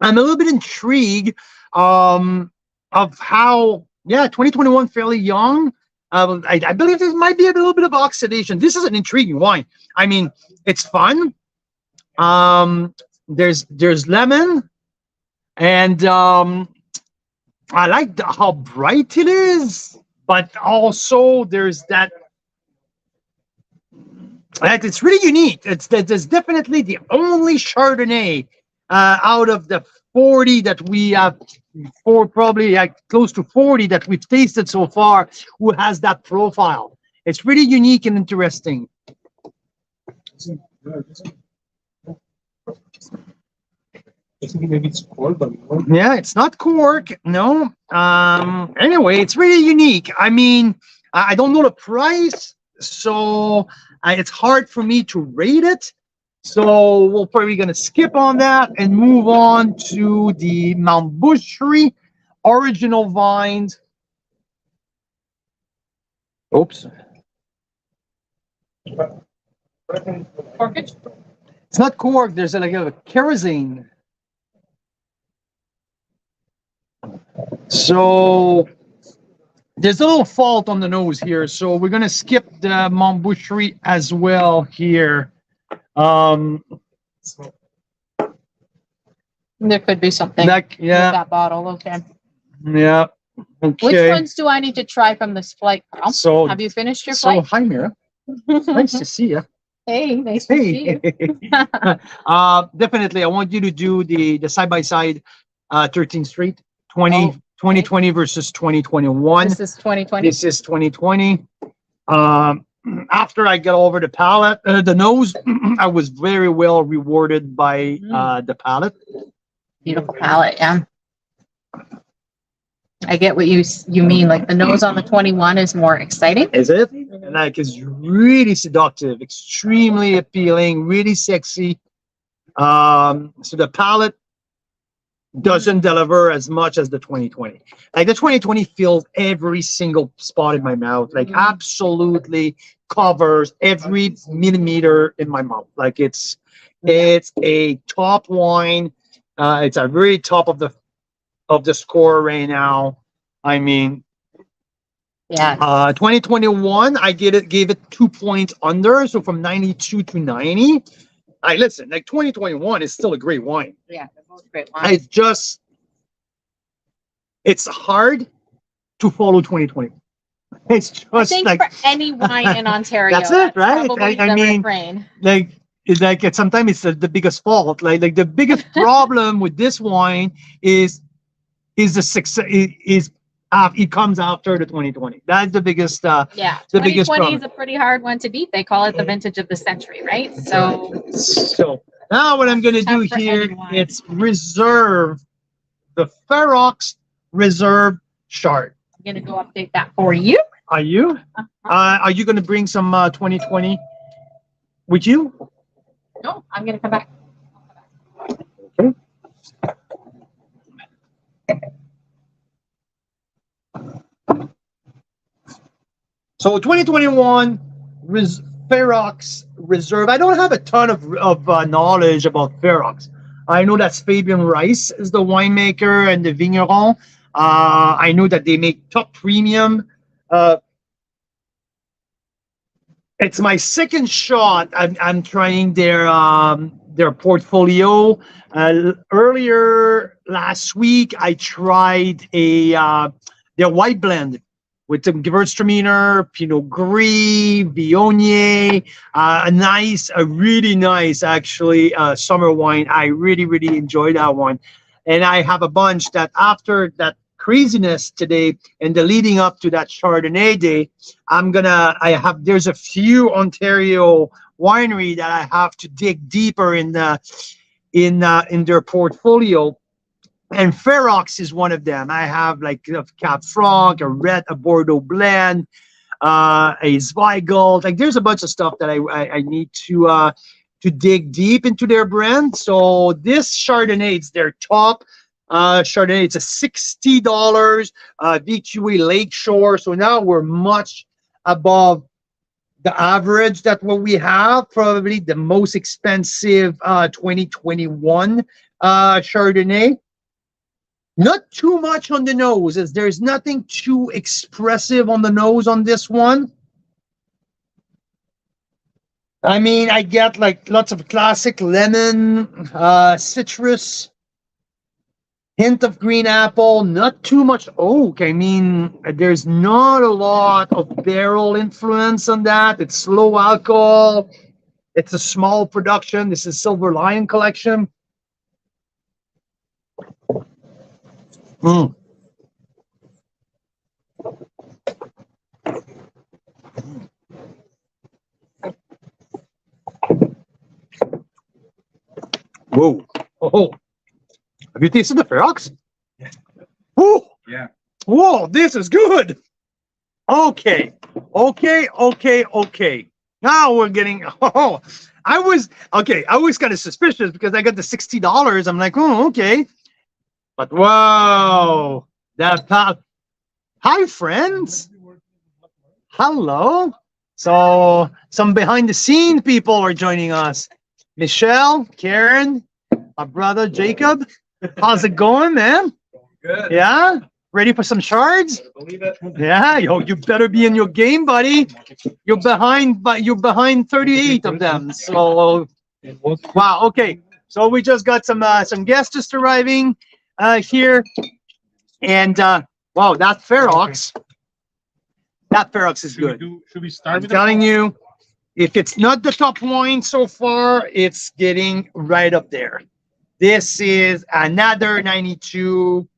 Speaker 1: I'm a little bit intrigued of how, yeah, 2021 fairly young. I believe there might be a little bit of oxidation. This is an intriguing wine. I mean, it's fun. There's lemon, and I like how bright it is, but also there's that. It's really unique. It's definitely the only Chardonnay out of the 40 that we have, probably close to 40 that we've tasted so far, who has that profile. It's really unique and interesting.
Speaker 3: Maybe it's cold, but
Speaker 1: Yeah, it's not cork. No. Anyway, it's really unique. I mean, I don't know the price, so it's hard for me to rate it. So we're probably going to skip on that and move on to the Mount Boucherie original vines. Oops.
Speaker 6: Corkage?
Speaker 1: It's not cork. There's like a kerosene. So there's a little fault on the nose here. So we're going to skip the Mount Boucherie as well here.
Speaker 6: There could be something
Speaker 1: yeah,
Speaker 6: with that bottle. Okay.
Speaker 1: yeah. Okay.
Speaker 6: Which ones do I need to try from this flight, Carl?
Speaker 1: So
Speaker 6: have you finished your
Speaker 1: so
Speaker 6: flight?
Speaker 1: hi, Mira. Nice to see you.
Speaker 6: Hey, nice to see you.
Speaker 1: Definitely, I want you to do the side by side, 13th Street, 2020 versus 2021.
Speaker 6: This is 2020.
Speaker 1: This is 2020. After I got over the palate, the nose, I was very well rewarded by the palate.
Speaker 6: Beautiful palate, yeah. I get what you mean. Like the nose on the 21 is more exciting.
Speaker 1: Is it? And like it's really seductive, extremely appealing, really sexy. So the palate doesn't deliver as much as the 2020. Like the 2020 fills every single spot in my mouth, like absolutely covers every millimeter in my mouth. Like it's a top wine. It's a very top of the score right now. I mean,
Speaker 6: yeah.
Speaker 1: 2021, I gave it 2 points under, so from 92 to 90. Listen, like 2021 is still a great wine.
Speaker 6: Yeah, they're both great wines.
Speaker 1: It's hard to follow 2020. It's just
Speaker 6: I think
Speaker 1: like
Speaker 6: for any wine in Ontario,
Speaker 1: that's it, right?
Speaker 6: probably
Speaker 1: I
Speaker 6: the
Speaker 1: mean,
Speaker 6: refrain.
Speaker 1: Sometimes it's the biggest fault. Like the biggest problem with this wine is the success it comes after the 2020. That's the biggest
Speaker 6: Yeah,
Speaker 1: the biggest
Speaker 6: 2020
Speaker 1: problem.
Speaker 6: is a pretty hard one to beat. They call it the vintage of the century, right?
Speaker 1: So now what I'm going to do
Speaker 6: Tough for
Speaker 1: here,
Speaker 6: anyone.
Speaker 1: it's reserve the Ferox Reserve Chard.
Speaker 6: I'm going to go update that for you.
Speaker 1: Are you? Are you going to bring some 2020 with you?
Speaker 6: No, I'm going to come back.
Speaker 1: Okay. So 2021 Ferox Reserve. I don't have a ton of knowledge about Ferox. I know that Fabian Rice is the winemaker and the vigneron. I know that they make top premium. It's my second shot. I'm trying their their portfolio. Earlier last week, I tried their white blend with some Gewürztraminer, Pinot Gris, Viognier, a really nice, actually, summer wine. I really, really enjoyed that one. And I have a bunch that after that craziness today and the leading up to that Chardonnay day, there's a few Ontario winery that I have to dig deeper in their portfolio. And Ferox is one of them. I have like a Cap Franc, a Bordeaux blend, a Zweigelt. Like there's a bunch of stuff that I need to dig deep into their brand. So this Chardonnay, it's their top Chardonnay. It's a $60 VQA Lakeshore. So now we're much above the average that what we have. Probably the most expensive 2021 Chardonnay. Not too much on the nose, as there's nothing too expressive on the nose on this one. I mean, I get like lots of classic lemon, citrus, hint of green apple, not too much oak. I mean, there's not a lot of barrel influence on that. It's slow alcohol. It's a small production. This is Silver Lion Collection. Mm. Whoa. Oh. Have you tasted the Ferox?
Speaker 8: Yeah.
Speaker 1: Whoa.
Speaker 8: Yeah.
Speaker 1: Whoa, this is good. Okay. Now we're getting, I was kind of suspicious because I got the $60. I'm like, oh, okay. But wow, hi friends. Hello. So some behind the scene people are joining us. Michelle, Karen, my brother Jacob. How's it going, man?
Speaker 8: Good.
Speaker 1: Yeah? Ready for some shards?
Speaker 8: Believe it.
Speaker 1: Yeah, you better be in your game, buddy. You're behind 38 of them. So wow, okay. So we just got some guests just arriving here. And wow, that Ferox is good.
Speaker 3: Should we start
Speaker 1: I'm
Speaker 3: with
Speaker 1: telling you, if it's not the top wine so far, it's getting right up there. This is another 92.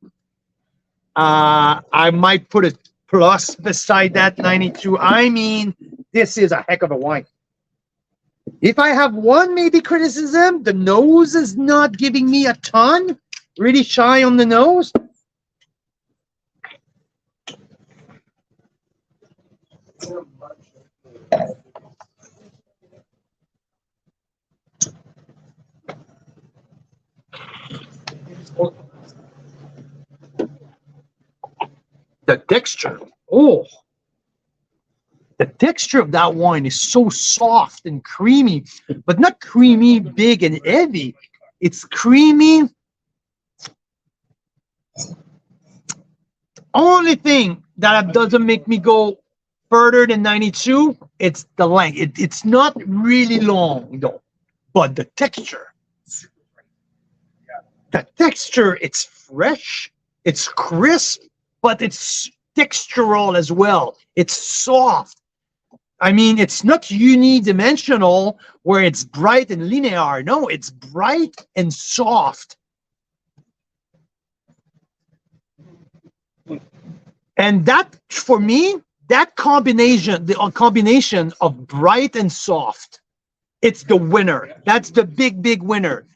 Speaker 1: I might put a plus beside that 92. I mean, this is a heck of a wine. If I have one maybe criticism, the nose is not giving me a ton. Really shy on the nose. The texture, the texture of that wine is so soft and creamy, but not creamy, big and heavy. It's creamy. Only thing that doesn't make me go further than 92, it's the length. It's not really long though, but the texture. The texture, it's fresh, it's crisp, but it's textural as well. It's soft. I mean, it's not unidimensional where it's bright and linear. No, it's bright and soft. And that, for me, that combination, the combination of bright and soft, it's the winner. That's the big winner.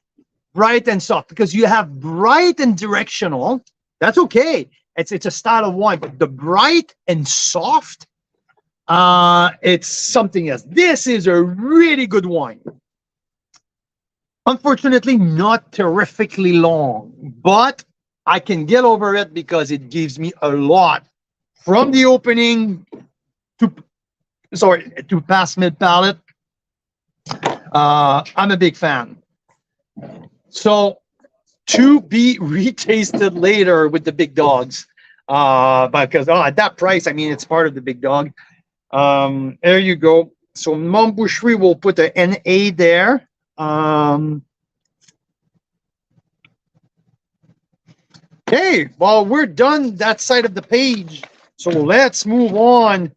Speaker 1: Bright and soft, because you have bright and directional. That's okay. It's a style of wine, but the bright and soft, it's something else. This is a really good wine. Unfortunately, not terrifically long, but I can get over it because it gives me a lot from the opening to past mid palate. I'm a big fan. So to be retasted later with the big dogs, because at that price, I mean, it's part of the big dog. There you go. So Montboucherie will put the NA there. Okay, well, we're done that side of the page. So let's move on.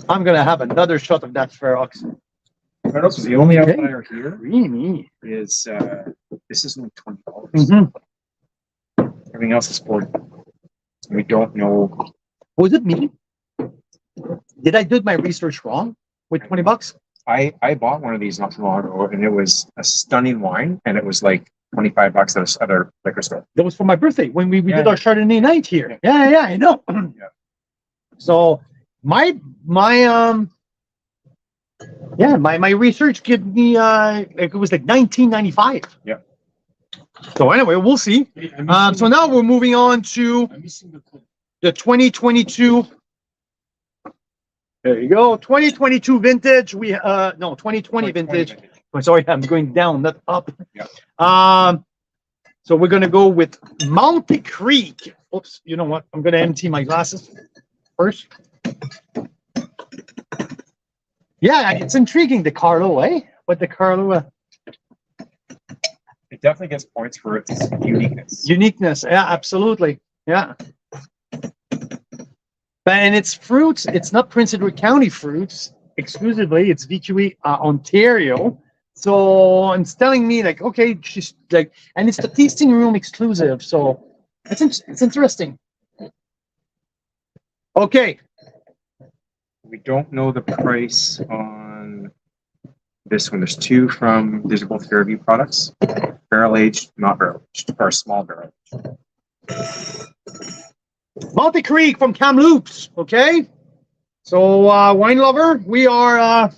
Speaker 1: I'm going to have another shot of that Ferox.
Speaker 4: So the only
Speaker 1: Okay.
Speaker 4: outlier here
Speaker 1: Really?
Speaker 4: is this is only $20.
Speaker 1: Mm-hmm.
Speaker 4: Everything else is $40. We don't know.
Speaker 1: Was it me? Did I do my research wrong with 20 bucks?
Speaker 4: I bought one of these not too long ago, and it was a stunning wine, and it was like $25 at a other liquor store.
Speaker 1: That was for my birthday when we did
Speaker 4: Yeah.
Speaker 1: our Chardonnay night here. Yeah, I know.
Speaker 4: Yeah.
Speaker 1: So my research gave me it was like 1995.
Speaker 4: Yeah.
Speaker 1: So anyway, we'll see. So now we're moving on to the 2022. There you go, 2022 vintage. We 2020 vintage. Oh, sorry, I'm going down, not up.
Speaker 4: Yeah.
Speaker 1: So we're gonna go with Monte Creek. Oops, you know what? I'm gonna empty my glasses first. Yeah, it's intriguing, the Carlo, eh? But the Carlo
Speaker 4: It definitely gets points for its uniqueness.
Speaker 1: uniqueness. Yeah, absolutely. Yeah. And it's fruits. It's not Prince Edward County fruits exclusively. It's VQE Ontario. So it's telling me like, okay, she's like, and it's the tasting room exclusive. So it's interesting. Okay.
Speaker 4: We don't know the price on this one. These are both Fairview products. Barrel aged, not barrel aged, or small barrel aged.
Speaker 1: Monte Creek from Kamloops. Okay. So wine lover, we are,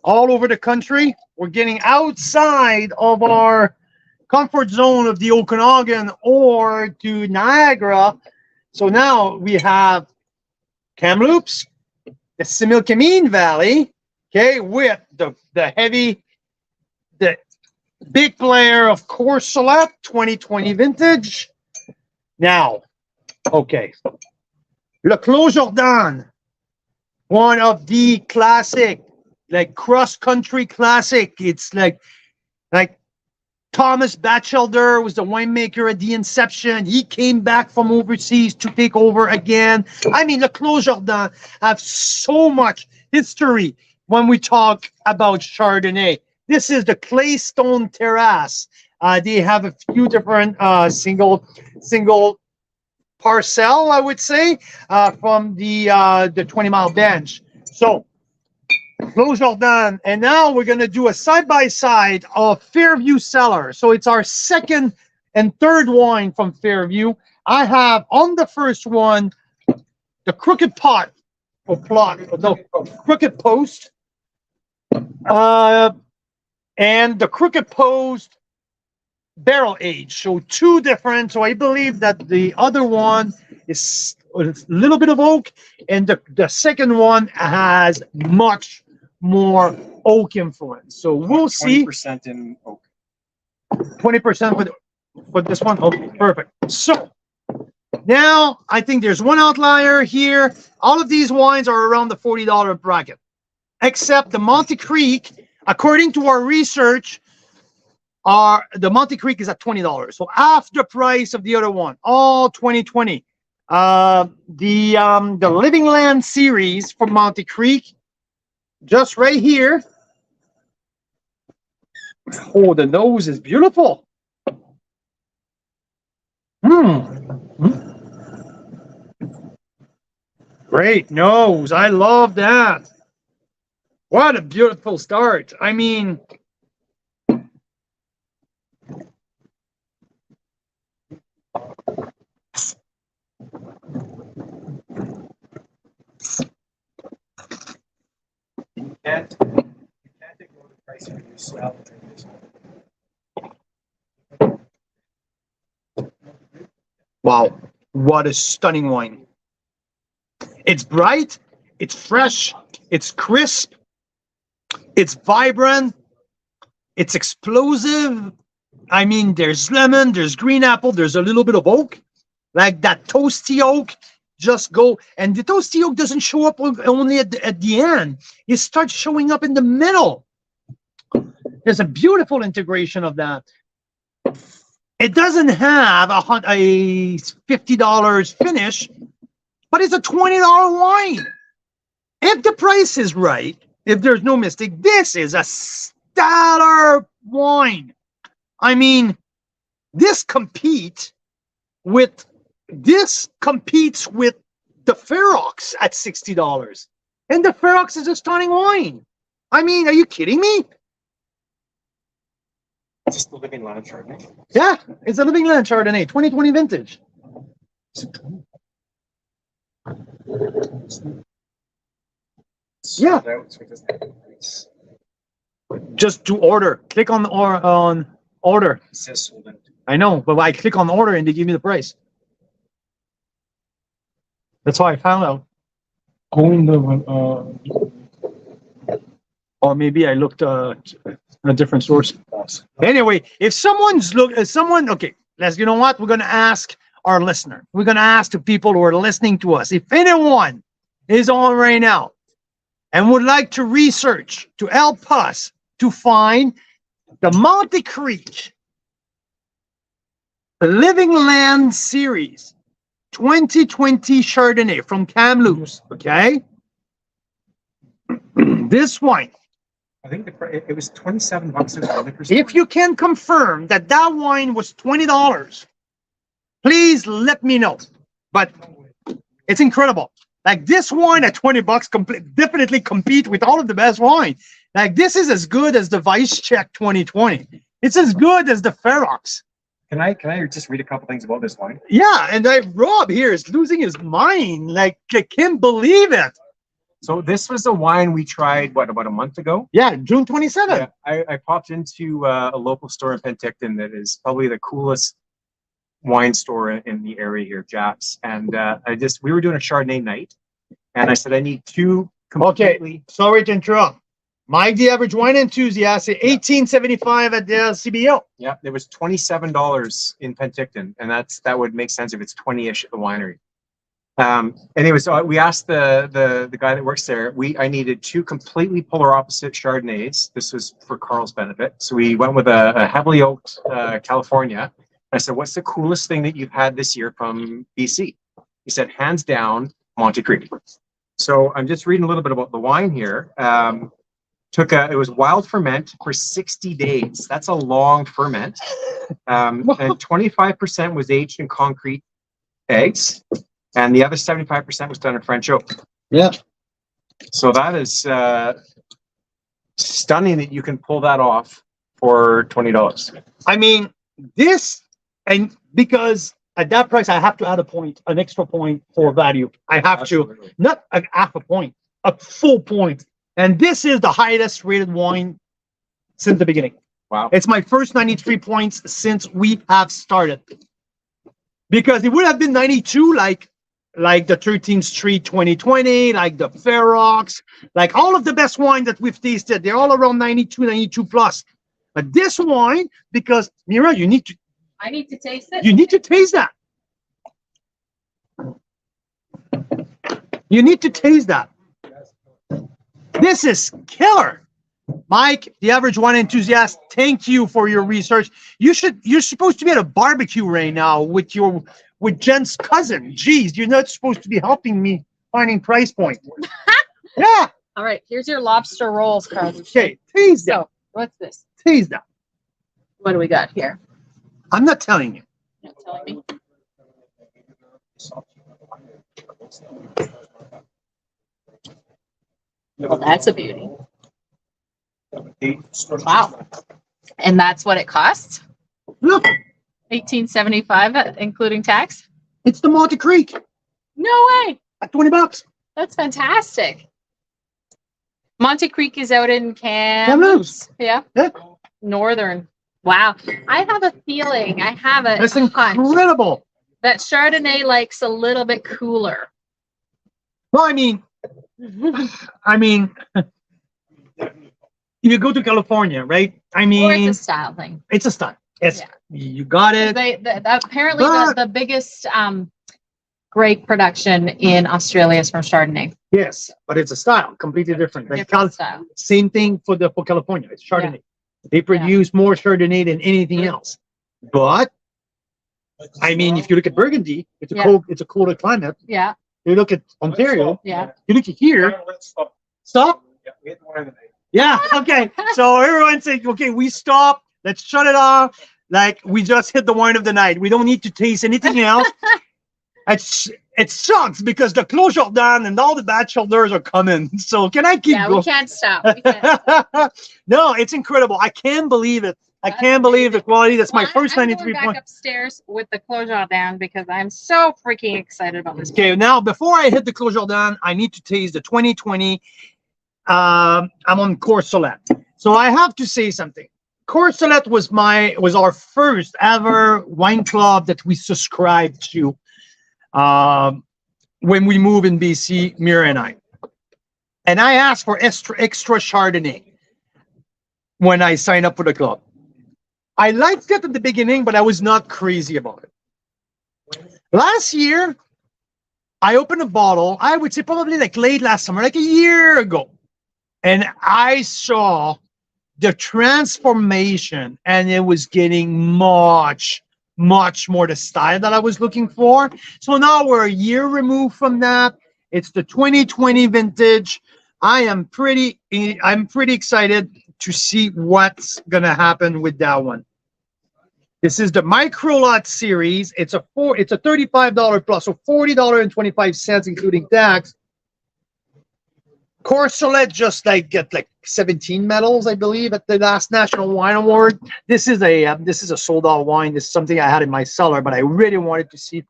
Speaker 1: all over the country. We're getting outside of our comfort zone of the Okanagan or to Niagara. So now we have Kamloops, the Similkameen Valley, okay, with the big player of Coors Select 2020 vintage. Now, okay, Le Clos Jordan, one of the classic, like cross-country classic. It's like Thomas Batchelder was the winemaker at the inception. He came back from overseas to take over again. Le Clos Jordan have so much history when we talk about Chardonnay. This is the Claystone Terrace. They have a few different single parcel, I would say, from the 20-mile bench. So, Clos Jordan, and now we're going to do a side-by-side of Fairview Cellar. So it's our second and third wine from Fairview. I have on the first one the Crooked Pot, or plot, no, Crooked Post, and the Crooked Post barrel age. So two different. So I believe that the other one is a little bit of oak, and the second one has much more oak influence. So we'll see.
Speaker 4: 20% in oak.
Speaker 1: 20% for this one. Okay, perfect. So now I think there's one outlier here. All of these wines are around the $40 bracket, except the Monte Creek. According to our research, the Monte Creek is at $20. So half the price of the other one, all 2020. The Living Land series from Monte Creek, just right here. Oh, the nose is beautiful. Great nose. I love that. What a beautiful start.
Speaker 7: You can't ignore the price when you smell it.
Speaker 1: Wow, what a stunning wine. It's bright, it's fresh, it's crisp, it's vibrant, it's explosive. There's lemon, there's green apple, there's a little bit of oak, like that toasty oak. just go, and the toasty yolk doesn't show up only at the end. It starts showing up in the middle. There's a beautiful integration of that. It doesn't have a $50 finish, but it's a $20 wine. If the price is right, if there's no mistake, this is a stellar wine. I mean, this competes with the Ferox at $60. And the Ferox is a stunning wine. I mean, are you kidding me?
Speaker 4: Is this the Living Land Chardonnay?
Speaker 1: Yeah, it's a Living Land Chardonnay, 2020 vintage. Yeah. Just do order. Click on the order.
Speaker 4: It says sold out.
Speaker 1: I know, but I click on the order and they give me the price. That's how I found out. Or maybe I looked at a different source. Anyway, if someone's okay, you know what? We're gonna ask our listener. We're gonna ask the people who are listening to us. If anyone is on right now and would like to research to help us to find the Monte Creek Living Land Series 2020 Chardonnay from Kamloops, okay? This wine,
Speaker 4: I think it was $27.
Speaker 1: if you can confirm that wine was $20, please let me know. But it's incredible. Like this wine at $20 definitely compete with all of the best wine. Like this is as good as the Vice Check 2020. It's as good as the Ferox.
Speaker 4: Can I just read a couple things about this wine?
Speaker 1: Yeah, and Rob here is losing his mind. Like I can't believe it.
Speaker 4: So this was a wine we tried, about a month ago?
Speaker 1: Yeah, June 27th.
Speaker 4: Yeah, I popped into a local store in Penticton that is probably the coolest wine store in the area here, Jack's. And we were doing a Chardonnay night, and I said, I need two completely...
Speaker 1: Okay, sorry to interrupt. Mike, the average wine enthusiast, $18.75 at the CBO.
Speaker 4: Yeah, it was $27 in Penticton, and that would make sense if it's 20-ish at the winery. Anyway, so we asked the guy that works there. I needed two completely polar opposite Chardonnays. This was for Carl's benefit. So we went with a heavily oaked California. I said, "What's the coolest thing that you've had this year from BC?" He said, "Hands down, Monte Creek." So I'm just reading a little bit about the wine here. It was wild ferment for 60 days. That's a long ferment. And 25% was aged in concrete eggs. And the other 75% was done in French oak.
Speaker 1: Yeah.
Speaker 4: So that is stunning that you can pull that off for $20.
Speaker 1: I mean, because at that price, I have to add an extra point for value. I have
Speaker 4: Absolutely.
Speaker 1: to, not a half a point, a full point. And this is the highest rated wine since the beginning.
Speaker 4: Wow.
Speaker 1: It's my first 93 points since we have started. Because it would have been 92 like the 13th Street 2020, like the Ferox, like all of the best wine that we've tasted. They're all around 92 plus. But this wine, because Mira,
Speaker 6: I need to taste it.
Speaker 1: you need to taste that. You need to taste that. This is killer. Mike, the average wine enthusiast, thank you for your research. You're supposed to be at a barbecue right now with Jen's cousin. Jeez, you're not supposed to be helping me finding price point. Yeah.
Speaker 6: All right, here's your lobster rolls, Carl.
Speaker 1: Okay, taste that.
Speaker 6: So, what's this?
Speaker 1: Taste that.
Speaker 6: What do we got here?
Speaker 1: I'm not telling you.
Speaker 6: You're not telling me. Well, that's a beauty. Wow. And that's what it costs?
Speaker 1: Look,
Speaker 6: $18.75, including tax?
Speaker 1: it's the Monte Creek
Speaker 6: No way.
Speaker 1: at $20.
Speaker 6: That's fantastic. Monte Creek is out in
Speaker 1: Kamloops.
Speaker 6: Yeah.
Speaker 1: Yeah.
Speaker 6: Northern. Wow. I have a feeling,
Speaker 1: That's
Speaker 6: hunch
Speaker 1: incredible.
Speaker 6: that Chardonnay likes a little bit cooler.
Speaker 1: Well, I mean, you go to California, right? I
Speaker 6: Or
Speaker 1: mean,
Speaker 6: it's a style thing.
Speaker 1: it's a stunt. It's
Speaker 6: Yeah.
Speaker 1: you got it.
Speaker 6: Apparently
Speaker 1: But-
Speaker 6: the biggest grape production in Australia is from Chardonnay.
Speaker 1: Yes, but it's a style completely different. Like
Speaker 6: Different style.
Speaker 1: same thing for California. It's Chardonnay. They produce more Chardonnay than anything else. But I mean, if you look at Burgundy, it's a it's a colder climate.
Speaker 6: Yeah.
Speaker 1: You look at Ontario.
Speaker 6: Yeah.
Speaker 1: You look at here. Stop.
Speaker 3: Yeah, we had one of the night.
Speaker 1: Yeah. Okay. So everyone's saying, okay, we stop. Let's shut it off. Like we just hit the wine of the night. We don't need to taste anything else. It sucks because the Clos Jordan and all the bachelors are coming. So can I keep going?
Speaker 6: We can't stop. We can't stop.
Speaker 1: No, it's incredible. I can't believe it. I can't believe the quality. That's my first 93
Speaker 6: I'm going
Speaker 1: point.
Speaker 6: back upstairs with the Clos Jordan because I'm so freaking excited about this.
Speaker 1: Okay, now before I hit the Clos Jordan, I need to taste the 2020. I'm on Courcelette. So I have to say something. Courcelette was our first ever wine club that we subscribed to when we moved in BC, Mira and I. And I asked for extra Chardonnay when I signed up for the club. I liked it at the beginning, but I was not crazy about it. Last year, I opened a bottle, I would say probably like late last summer, like a year ago. And I saw the transformation, and it was getting much more the style that I was looking for. So now we're a year removed from that. It's the 2020 vintage. I'm pretty excited to see what's gonna happen with that one. This is the micro lot series. It's a $35 plus, so $40.25 including tax. Courcelette just get 17 medals, I believe, at the last National Wine Award. This is a sold out wine. This is something I had in my cellar, but I really wanted to see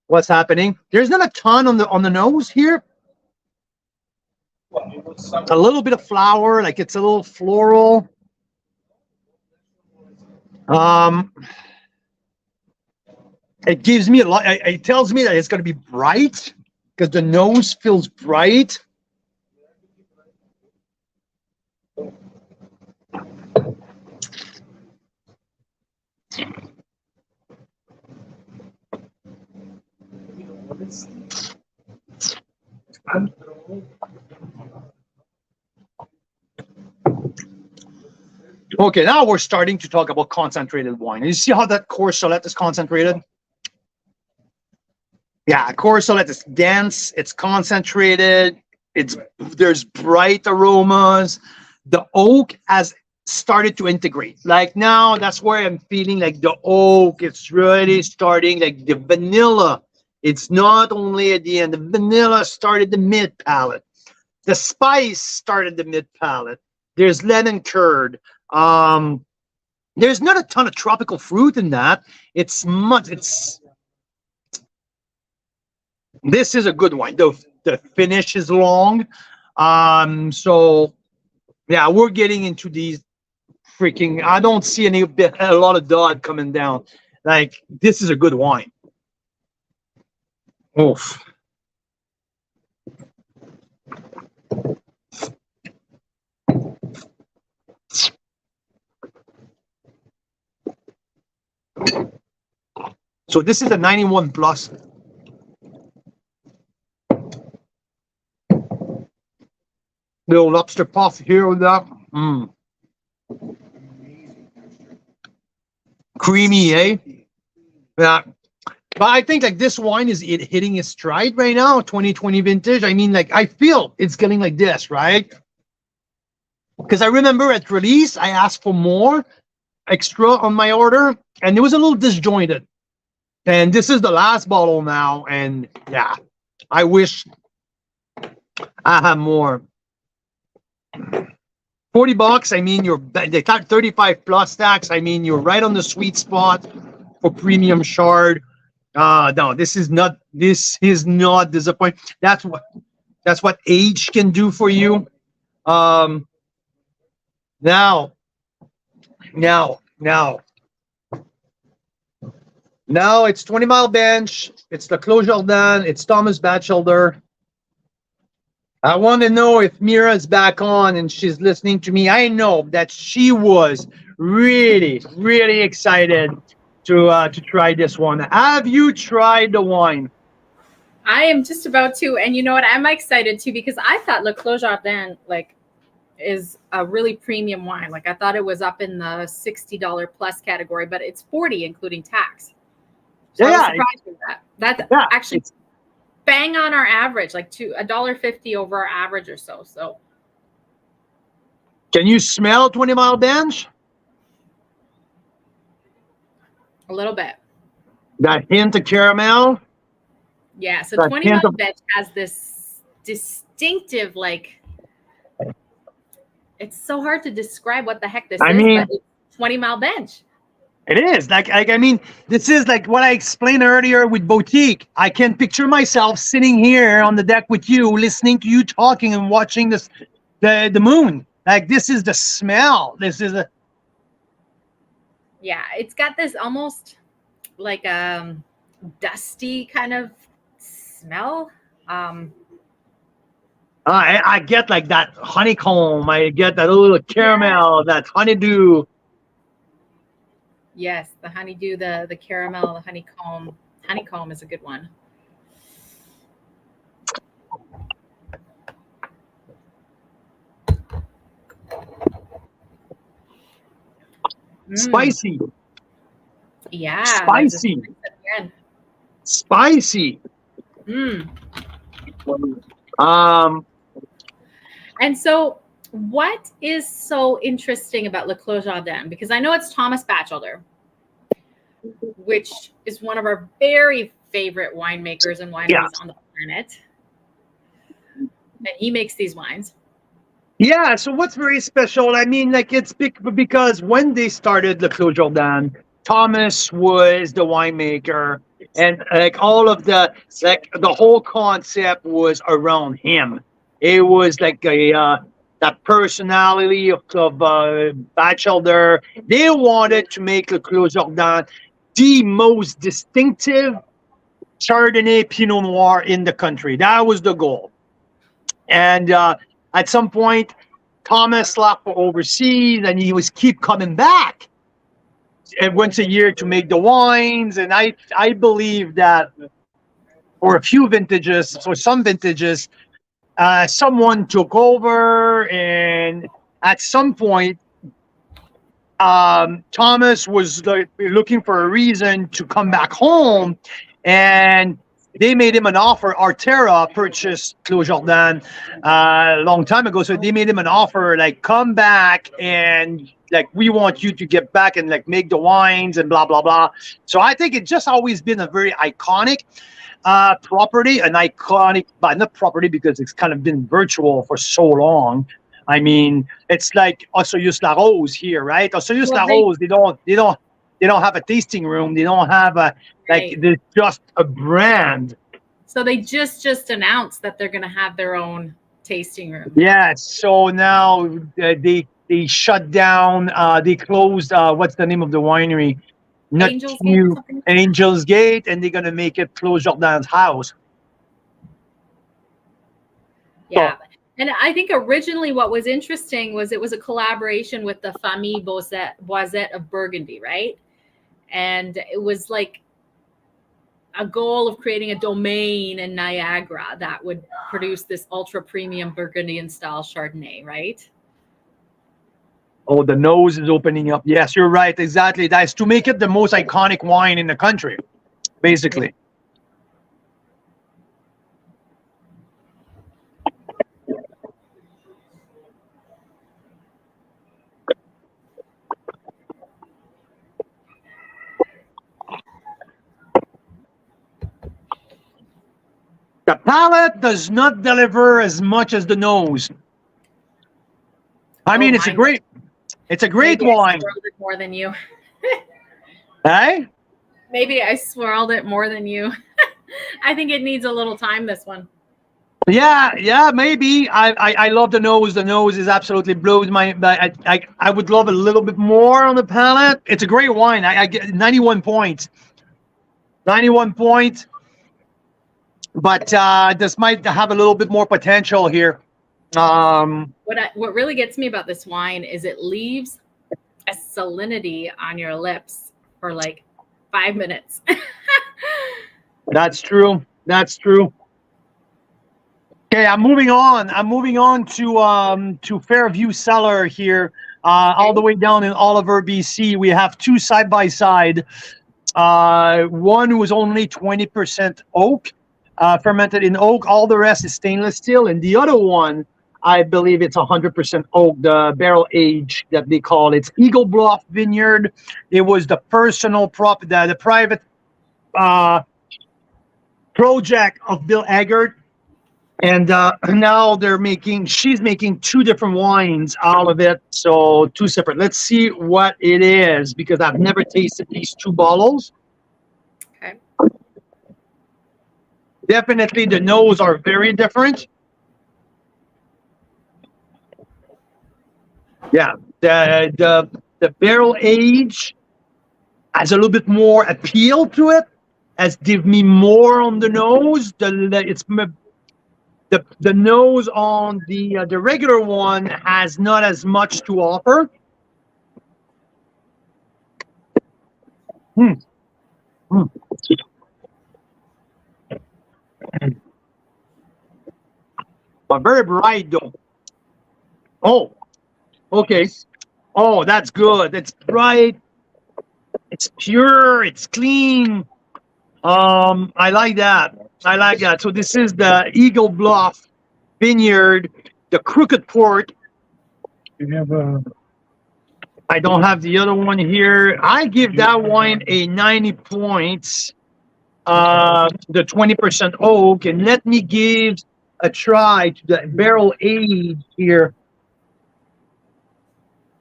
Speaker 1: what's happening. There's not a ton on the nose here. A little bit of flower, like it's a little floral. It gives me a lot. It tells me that it's going to be bright because the nose feels bright. Okay, now we're starting to talk about concentrated wine. You see how that Courcelette is concentrated? Yeah, Courcelette is dense, it's concentrated, there's bright aromas. The oak has started to integrate. Like now, that's where I'm feeling like the oak, it's really starting, like the vanilla. It's not only at the end, the vanilla started the mid palate. The spice started the mid palate. There's lemon curd. There's not a ton of tropical fruit in that. This is a good wine. The finish is long. So yeah, we're getting into these freaking, I don't see a lot of dot coming down. Like, this is a good wine. Oof. So this is a 91 plus. Little lobster puff here with that. Creamy, eh? Yeah. But I think like this wine is hitting its stride right now, 2020 vintage. I mean, like I feel it's getting like this, right? Because I remember at release, I asked for more extra on my order, and it was a little disjointed. And this is the last bottle now, and yeah, I wish I had more. $40, I mean, they got 35 plus tax. I mean, you're right on the sweet spot for premium Chard. No, this is not disappointing. That's what age can do for you. Now it's 20 Mile Bench. It's the Clos Jordan. It's Thomas Batchelder. I want to know if Mira is back on and she's listening to me. I know that she was really, really excited to try this one. Have you tried the wine?
Speaker 2: I am just about to, and you know what? I'm excited too because I thought Le Clos Jardin is a really premium wine. Like I thought it was up in the $60 plus category, but it's $40 including tax. So I was surprised with that. That's actually bang on our average, like $1.50 over our average or so. So
Speaker 1: can you smell 20 Mile Bench?
Speaker 2: A little bit.
Speaker 1: That hint of caramel?
Speaker 2: Yeah, so 20 Mile Bench has this distinctive, like, it's so hard to describe what the heck this is, but it's 20 Mile Bench.
Speaker 1: It is. I mean, this is like what I explained earlier with Boutique. I can picture myself sitting here on the deck with you, listening to you talking and watching the moon. Like, this is the smell. This is a...
Speaker 2: Yeah, it's got this almost like dusty kind of smell.
Speaker 1: I get like that honeycomb. I get that little caramel, that honeydew.
Speaker 2: Yes, the honeydew, the caramel, the honeycomb. Honeycomb is a good one.
Speaker 1: Spicy.
Speaker 2: Yeah.
Speaker 1: Spicy. Spicy.
Speaker 2: And so what is so interesting about Le Clos Jardin? Because I know it's Thomas Batchelder, which is one of our very favorite winemakers and wineries on the planet. And he makes these wines.
Speaker 1: Yeah, so what's very special, I mean, like, it's because when they started Le Clos Jardin, Thomas was the winemaker, and like all of the whole concept was around him. It was like that personality of Batchelder. They wanted to make Le Clos Jardin the most distinctive Chardonnay Pinot Noir in the country. That was the goal. And at some point, Thomas left for overseas, and he was keep coming back once a year to make the wines. And I believe that for a few vintages, for some vintages, someone took over, and at some point, Thomas was looking for a reason to come back home, and they made him an offer. Arterra purchased Clos Jardin a long time ago, so they made him an offer, like, come back and like we want you to get back and like make the wines and blah blah blah. So I think it's just always been a very iconic property, an iconic, but not property because it's kind of been virtual for so long. I mean, it's like Osoyus La Rose here, right? Osoyus La Rose, they don't have a tasting room. They don't have they're just a brand.
Speaker 2: So they just announced that they're going to have their own tasting room.
Speaker 1: Yeah. So now they shut down. They closed. What's the name of the winery? Angel's Gate, and they're going to make it Clos Jardin's house.
Speaker 2: Yeah. So, and I think originally what was interesting was it was a collaboration with the Famille Boisette of Burgundy, right? And it was like a goal of creating a domain in Niagara that would produce this ultra premium Burgundian style Chardonnay, right?
Speaker 1: Oh, the nose is opening up. Yes, you're right. Exactly. That's to make it the most iconic wine in the country, basically. The palate does not deliver as much as the nose. I mean, it's a great wine.
Speaker 2: I swirled it more than you.
Speaker 1: Hey?
Speaker 2: Maybe I swirled it more than you. I think it needs a little time, this one.
Speaker 1: Yeah, maybe. I love the nose. The nose is absolutely blows my. I would love a little bit more on the palate. It's a great wine. I get 91 points. 91 points. But this might have a little bit more potential here.
Speaker 2: What really gets me about this wine is it leaves a salinity on your lips for like 5 minutes.
Speaker 1: That's true. That's true. Okay, I'm moving on. I'm moving on to Fairview Cellar here, all the way down in Oliver, BC. We have two side by side. One was only 20% oak, fermented in oak. All the rest is stainless steel, and the other one, I believe it's 100% oak, the barrel age that they call it. It's Eagle Bluff Vineyard. It was the personal the private project of Bill Eggert. And now she's making two different wines out of it. So two separate. Let's see what it is, because I've never tasted these two bottles.
Speaker 2: Okay.
Speaker 1: Definitely the nose are very different. Yeah, the barrel age has a little bit more appeal to it, has give me more on the nose. The nose on the regular one has not as much to offer. But very bright though. Oh, okay. Oh, that's good. It's bright. It's pure. It's clean. I like that. I like that. So this is the Eagle Bluff Vineyard, the Crooked Port. You have I don't have the other one here. I give that wine a 90 points. The 20% oak, and let me give a try to the barrel age here.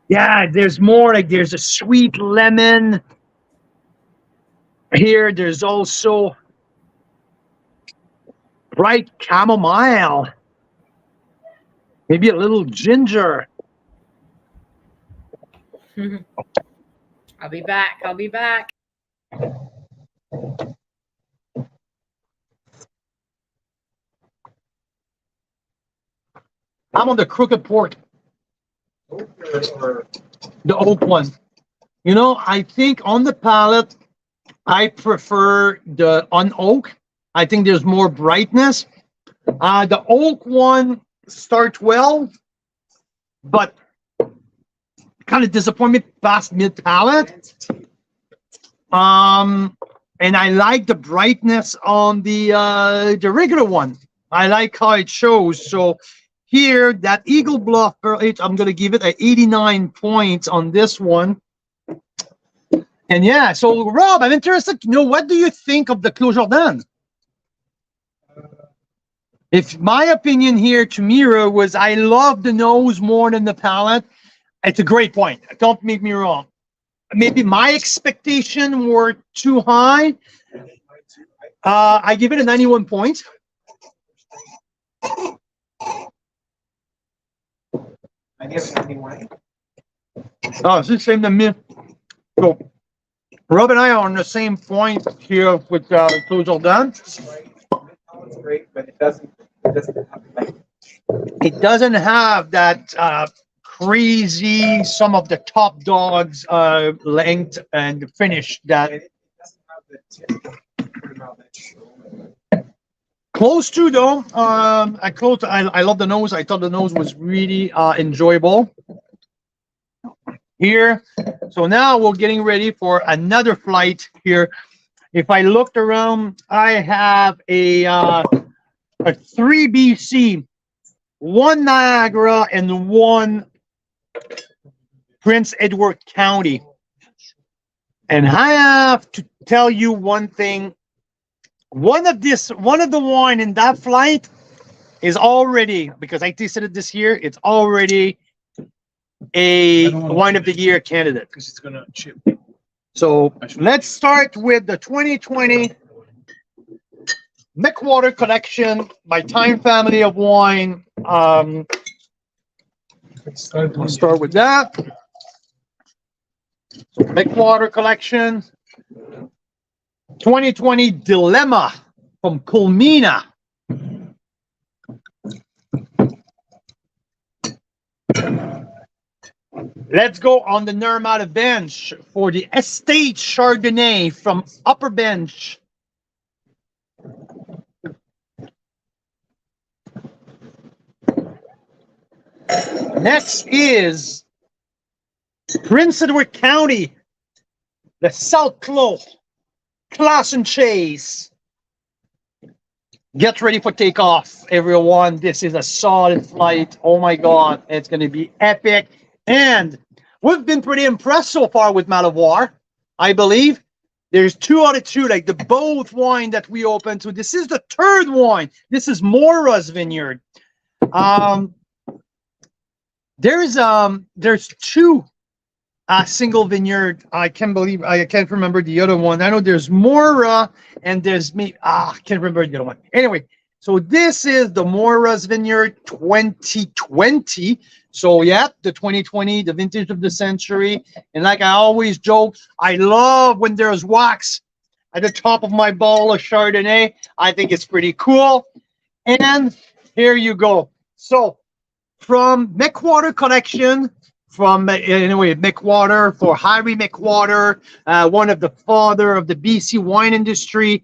Speaker 1: Yeah, there's more, like there's a sweet lemon here. There's also bright chamomile, maybe a little ginger.
Speaker 2: I'll be back. I'll be back.
Speaker 1: I'm on the Crooked Port. The oak one. You know, I think on the palate, I prefer the un-oak. I think there's more brightness. The oak one starts well, but kind of disappointment past mid-palate. And I like the brightness on the regular one. I like how it shows. So here, that Eagle Bluff Barrel Age, I'm going to give it an 89 points on this one. And yeah, so Rob, I'm interested. You know, what do you think of the Clos Jordan? If my opinion here to Mira was, I love the nose more than the palate. It's a great point. Don't make me wrong. Maybe my expectation were too high. I give it a 91 points.
Speaker 7: I guess 91.
Speaker 1: Oh, it's the same to me. So, Rob and I are on the same point here with Clos Jordan.
Speaker 7: It's great, but it doesn't have like.
Speaker 1: It doesn't have that crazy, some of the top dogs length and finish that.
Speaker 7: It doesn't have the tip.
Speaker 1: Close to though. I love the nose. I thought the nose was really enjoyable here. So now we're getting ready for another flight here. If I looked around, I have a 3 BC, 1 Niagara, and 1 Prince Edward County. And I have to tell you one thing. One of the wine in that flight is already, because I tasted it this year, it's already a wine of the year candidate.
Speaker 3: Because it's gonna chip.
Speaker 1: So let's start with the 2020 Mickwater Collection by Time Family of Wine. I'll start with that. So Mickwater Collection. 2020 Dilemma from Culmina. Let's go on the Narmada bench for the Estate Chardonnay from Upper Bench. Next is Prince Edward County, the South Clos, Class and Chase. Get ready for takeoff, everyone. This is a solid flight. Oh my God, it's going to be epic. And we've been pretty impressed so far with Malivoire, I believe. There's 2 out of 2, like the both wine that we opened to. This is the 3rd wine. This is Mira's vineyard. There's 2 single vineyard. I can't remember the other one. I know there's Mira and there's me. I can't remember the other one. Anyway, so this is the Mira's vineyard 2020. So yeah, the 2020, the vintage of the century. And like I always joke, I love when there's wax at the top of my bottle of Chardonnay. I think it's pretty cool. And here you go. So from McWater collection, from anyway, McWater, for Harry McWater, one of the father of the BC wine industry.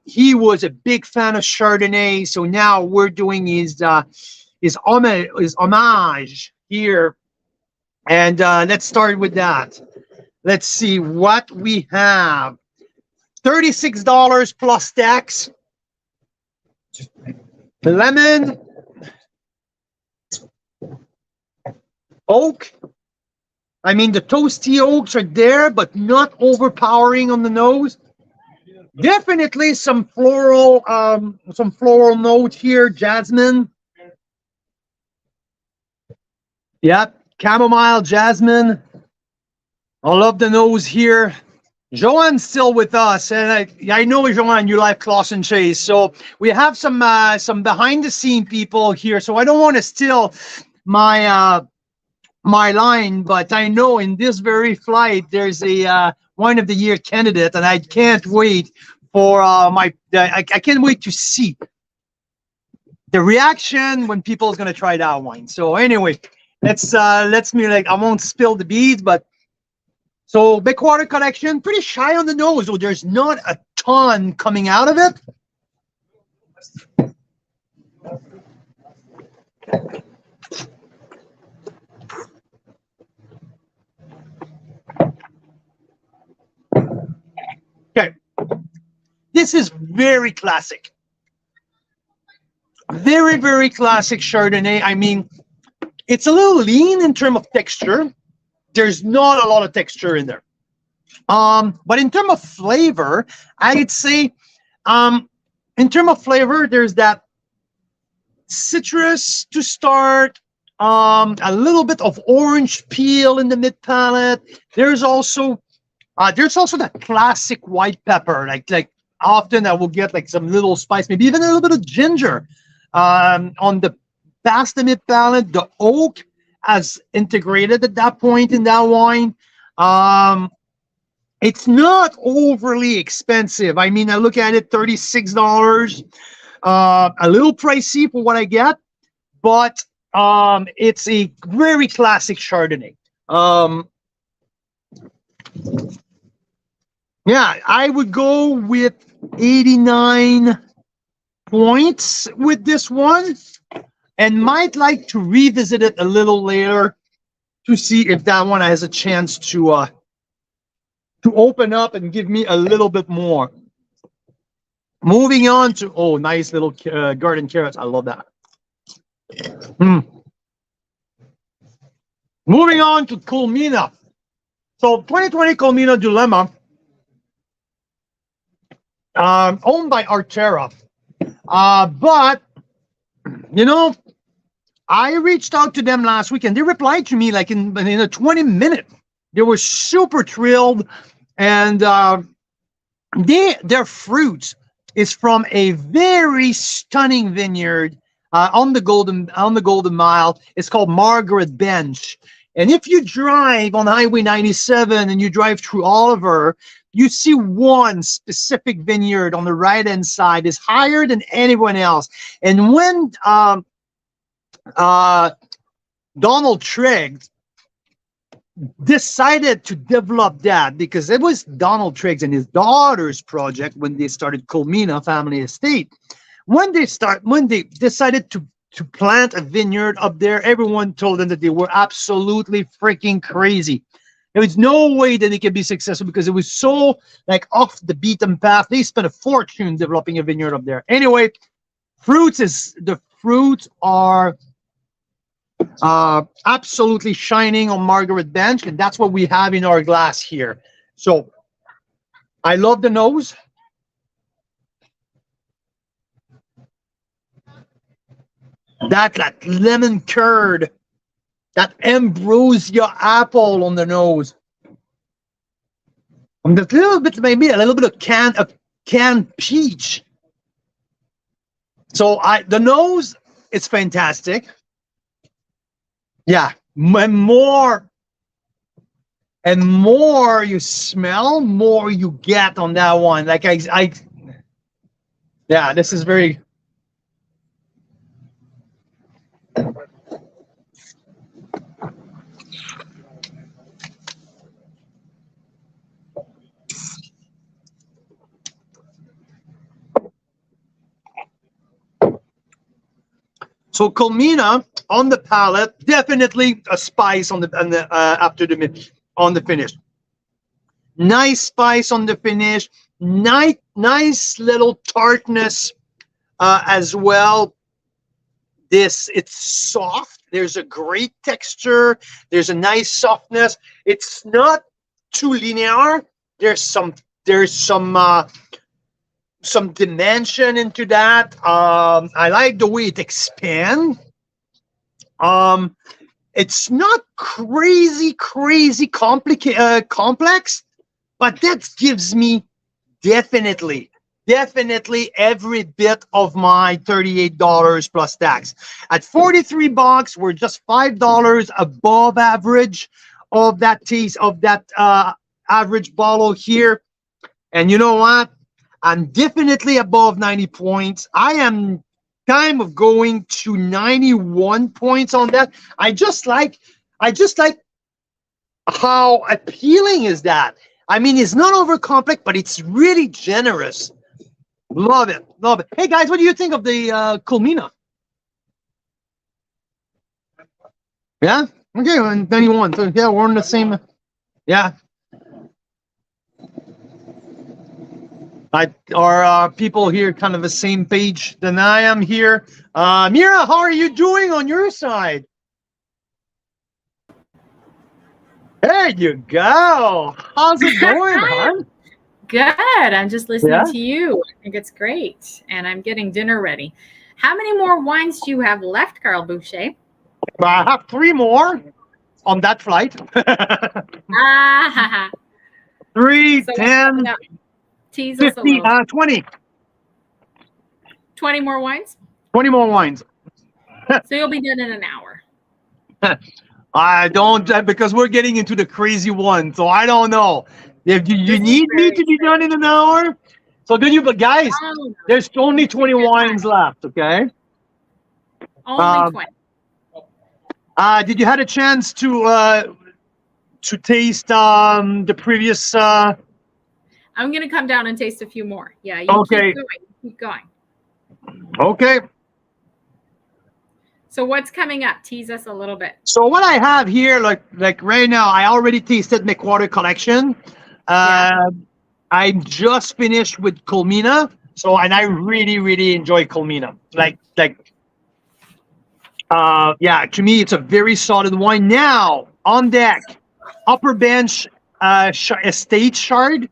Speaker 1: He was a big fan of Chardonnay. So now we're doing his homage here. And let's start with that. Let's see what we have. $36 plus tax. Lemon. Oak. I mean, the toasty oaks are there, but not overpowering on the nose. Definitely some floral note here. Jasmine. Yep, chamomile, jasmine. I love the nose here. Joanne's still with us, and I know, Joanne, you like Class and Chase. So we have some behind the scene people here. So I don't want to steal my my line, but I know in this very flight there's a wine of the year candidate, and I can't wait for I can't wait to see the reaction when people's gonna try that wine. So anyway, let's me, like, I won't spill the beads, but so McWater collection, pretty shy on the nose, so there's not a ton coming out of it. Okay, this is very classic. Very, very classic Chardonnay. I mean, it's a little lean in terms of texture. There's not a lot of texture in there. But in terms of flavor, I'd say, in terms of flavor, there's that citrus to start, a little bit of orange peel in the mid palate. There's also that classic white pepper. Like often I will get like some little spice, maybe even a little bit of ginger on the past the mid palate. The oak has integrated at that point in that wine. It's not overly expensive. I mean, I look at it, $36, a little pricey for what I get, but it's a very classic Chardonnay. Yeah, I would go with 89 points with this one, and might like to revisit it a little later to see if that one has a chance to open up and give me a little bit more. Moving on to, oh, nice little garden carrots. I love that. Moving on to Colmena. So 2020 Colmena Dilemma, owned by Arterra. But, you know, I reached out to them last week and they replied to me like in a 20-minute. They were super thrilled, and their fruit is from a very stunning vineyard on the Golden Mile. It's called Margaret Bench. And if you drive on Highway 97 and you drive through Oliver, you see one specific vineyard on the right-hand side is higher than anyone else. And when Donald Trigg decided to develop that because it was Donald Triggs and his daughter's project when they started Colmena Family Estate. When they decided to plant a vineyard up there, everyone told them that they were absolutely freaking crazy. There was no way that they could be successful because it was so like off the beaten path. They spent a fortune developing a vineyard up there. Anyway, the fruits are absolutely shining on Margaret Bench, and that's what we have in our glass here. So I love the nose. That lemon curd, that ambrosia apple on the nose. And a little bit, maybe a little bit of canned peach. So the nose, it's fantastic. Yeah, and more you smell, more you get on that one. Like yeah, this is very. So Colmena on the palate, definitely a spice on the finish. Nice spice on the finish. Nice little tartness as well. It's soft. There's a great texture. There's a nice softness. It's not too linear. There's some dimension into that. I like the way it expands. It's not crazy complex, but that gives me definitely every bit of my $38 plus tax. At $43, we're just $5 above average of that average bottle here. And you know what? I'm definitely above 90 points. I am kind of going to 91 points on that. I just like how appealing is that. I mean, it's not over complex, but it's really generous. Love it. Hey guys, what do you think of the Colmena? Yeah. Okay. 91. So yeah, we're on the same. Yeah. Are people here kind of the same page than I am here? Mira, how are you doing on your side? There you go. How's it going, hon?
Speaker 2: Good. I'm just listening to you. I think it's great. And I'm getting dinner ready. How many more wines do you have left, Carl Boucher?
Speaker 1: I have 3 more on that flight. 3, so 10, 50, 20.
Speaker 2: 20 more wines?
Speaker 1: 20 more wines.
Speaker 2: So you'll be done in an hour.
Speaker 1: I don't, because we're getting into the crazy one. So I don't know. If you need me to be done in an hour, so good you, but guys, there's only 20 wines left, okay?
Speaker 2: Only 20.
Speaker 1: Did you have a chance to taste the previous?
Speaker 2: I'm gonna come down and taste a few more. Yeah. You keep going.
Speaker 1: Okay.
Speaker 2: So what's coming up? Tease us a little bit.
Speaker 1: So what I have here, like right now, I already tasted McWater Collection. I just finished with Colmena, and I really enjoy Colmena. Yeah, to me, it's a very solid wine. Now on deck, Upper Bench Estate Chard,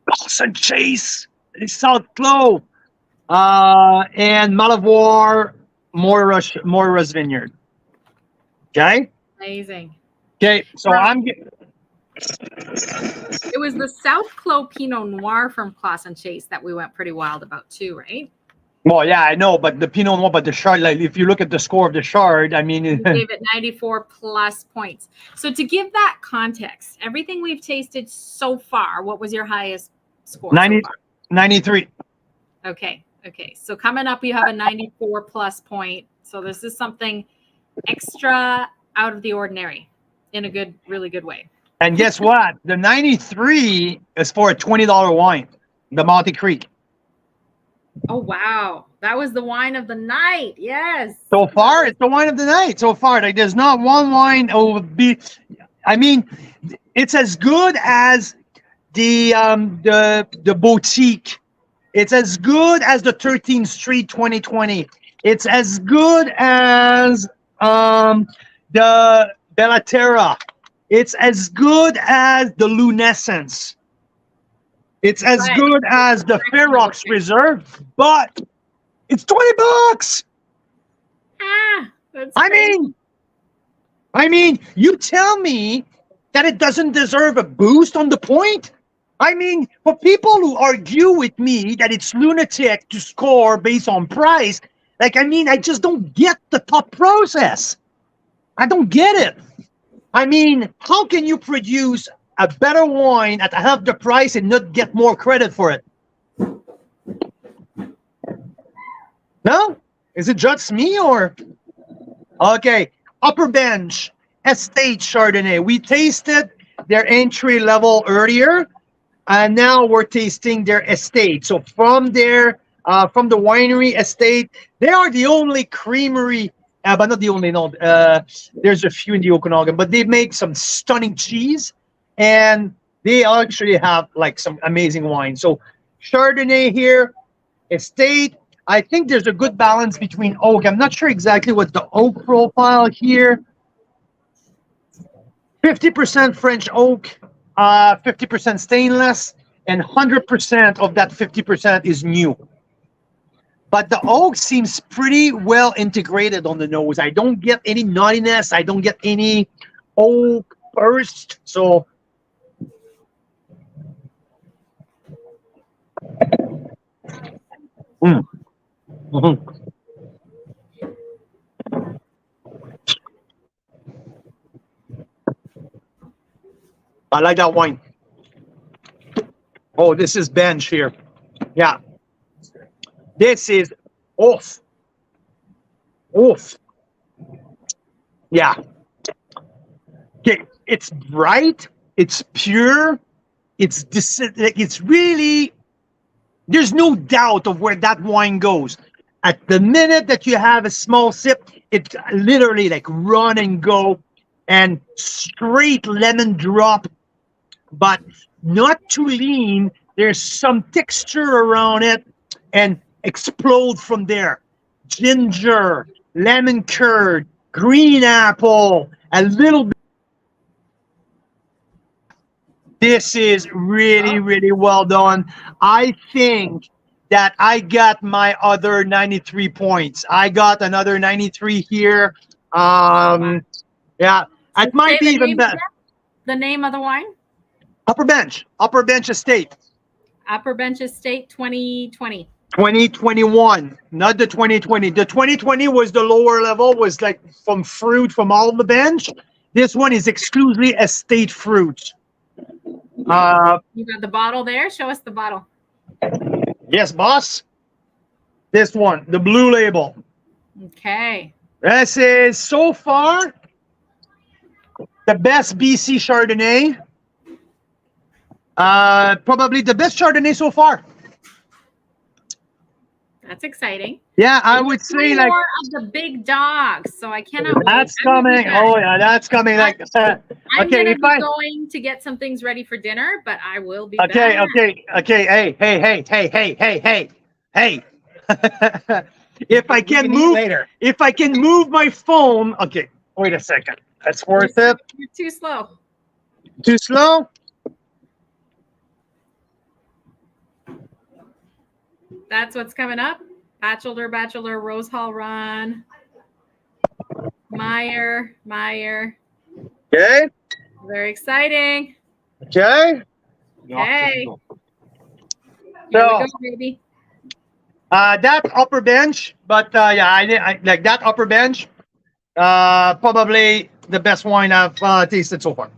Speaker 1: Dawson Chase, South Clos, and Malavoir Moira's Vineyard. Okay.
Speaker 2: Amazing.
Speaker 1: Okay, so
Speaker 2: It was the South Clos Pinot Noir from Clausen Chase that we went pretty wild about too, right?
Speaker 1: Well, yeah, I know, but the Pinot Noir, but the Chard, like if you look at the score of the Chard, I mean,
Speaker 2: you gave it 94 plus points. So to give that context, everything we've tasted so far, what was your highest score?
Speaker 1: 93.
Speaker 2: Okay. So coming up, you have a 94 plus point. So this is something extra out of the ordinary. in a good, really good way.
Speaker 1: And guess what? The 93 is for a $20 wine, the Monte Creek.
Speaker 2: Oh, wow. That was the wine of the night. Yes.
Speaker 1: So far, it's the wine of the night. So far, like there's not one wine over be. I mean, it's as good as the boutique. It's as good as the 13th Street 2020. It's as good as the Bellaterra. It's as good as the Lunescence. It's as good as the Ferox Reserve, but it's $20.
Speaker 2: That's
Speaker 1: I mean, you tell me that it doesn't deserve a boost on the point? I mean, for people who argue with me that it's lunatic to score based on price, like, I mean, I just don't get the thought process. I don't get it. I mean, how can you produce a better wine at half the price and not get more credit for it? No? Is it just me or? Okay, Upper Bench, Estate Chardonnay. We tasted their entry level earlier, and now we're tasting their estate. So from their, from the winery estate, they are the only creamery, but not the only, no, there's a few in the Okanagan, but they make some stunning cheese, and they actually have like some amazing wine. So Chardonnay here, estate. I think there's a good balance between oak. I'm not sure exactly what the oak profile here. 50% French oak, 50% stainless, and 100% of that 50% is new. But the oak seems pretty well integrated on the nose. I don't get any nuttiness. I don't get any oak burst. So I like that wine. Oh, this is Bench here. Yeah. This is off. Yeah. Okay, it's bright, it's pure, it's really, there's no doubt of where that wine goes. At the minute that you have a small sip, it's literally like run and go and straight lemon drop, but not too lean. There's some texture around it and explode from there. Ginger, lemon curd, green apple, a little bit. This is really, really well done. I think that I got my other 93 points. I got another 93 here. Yeah, it might be even better.
Speaker 2: The name of the wine?
Speaker 1: Upper Bench Estate.
Speaker 2: Upper Bench Estate 2020.
Speaker 1: 2021, not the 2020. The 2020 was the lower level, was like from fruit from all the bench. This one is exclusively estate fruit.
Speaker 2: You got the bottle there? Show us the bottle.
Speaker 1: Yes, boss. This one, the blue label.
Speaker 2: Okay.
Speaker 1: This is so far the best BC Chardonnay. Probably the best Chardonnay so far.
Speaker 2: That's exciting.
Speaker 1: Yeah, I would say like
Speaker 2: more of the big dogs, so I cannot.
Speaker 1: That's coming. Oh yeah, that's coming. Like
Speaker 2: I'm
Speaker 1: okay,
Speaker 2: gonna
Speaker 1: if
Speaker 2: be
Speaker 1: I
Speaker 2: going to get some things ready for dinner, but I will be
Speaker 1: okay,
Speaker 2: back.
Speaker 1: okay. Hey. If I can move
Speaker 7: later.
Speaker 1: If I can move my phone. Okay, wait a second. That's worth it.
Speaker 2: You're too slow.
Speaker 1: Too slow?
Speaker 2: That's what's coming up. Bachelor, Rose Hall Run. Meyer.
Speaker 1: Okay.
Speaker 2: Very exciting.
Speaker 1: Okay.
Speaker 2: Okay.
Speaker 1: So
Speaker 2: Here we go, baby.
Speaker 1: that Upper Bench, but yeah, I like that Upper Bench. Probably the best wine I've tasted so far.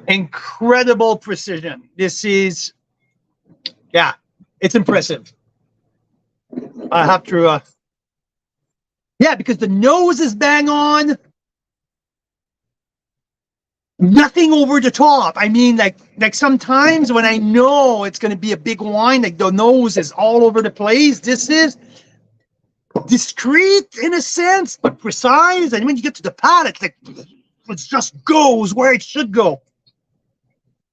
Speaker 1: Incredible precision. This is, yeah, it's impressive. I have to, yeah, because the nose is bang on. nothing over the top. I mean, like sometimes when I know it's going to be a big wine, like the nose is all over the place. This is discreet in a sense, but precise. And when you get to the palate, like it just goes where it should go.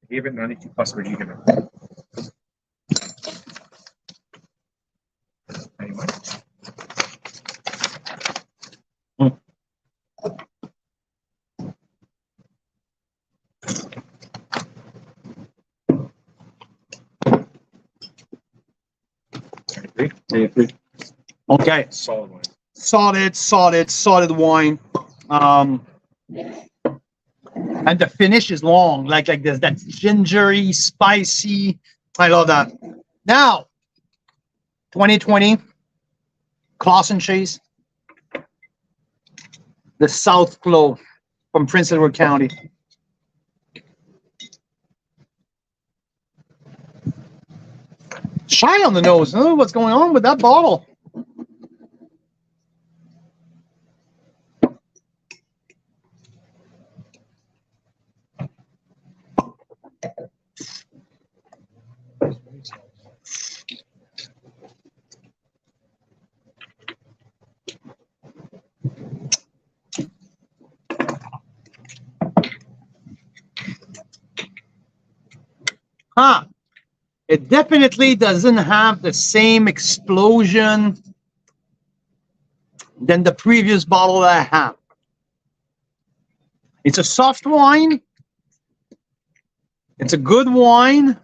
Speaker 4: I gave it 92 plus. Where do you give it? 91.
Speaker 1: Okay.
Speaker 4: Solid wine.
Speaker 1: Solid wine. And the finish is long, like this, that gingery, spicy. I love that. Now, 2020, Claus and Chase, the South Flow from Prince Edward County. Shy on the nose. I don't know what's going on with that bottle. Huh. It definitely doesn't have the same explosion than the previous bottle that I have. It's a soft wine. It's a good wine,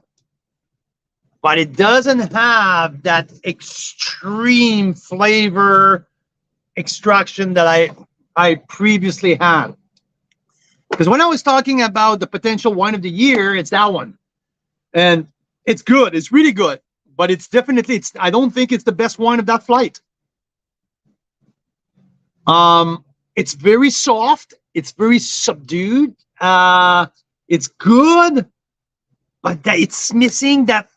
Speaker 1: but it doesn't have that extreme flavor extraction that I previously had. Because when I was talking about the potential wine of the year, it's that one. And it's good. It's really good. But it's definitely, I don't think it's the best wine of that flight. It's very soft. It's very subdued. It's good, but it's missing that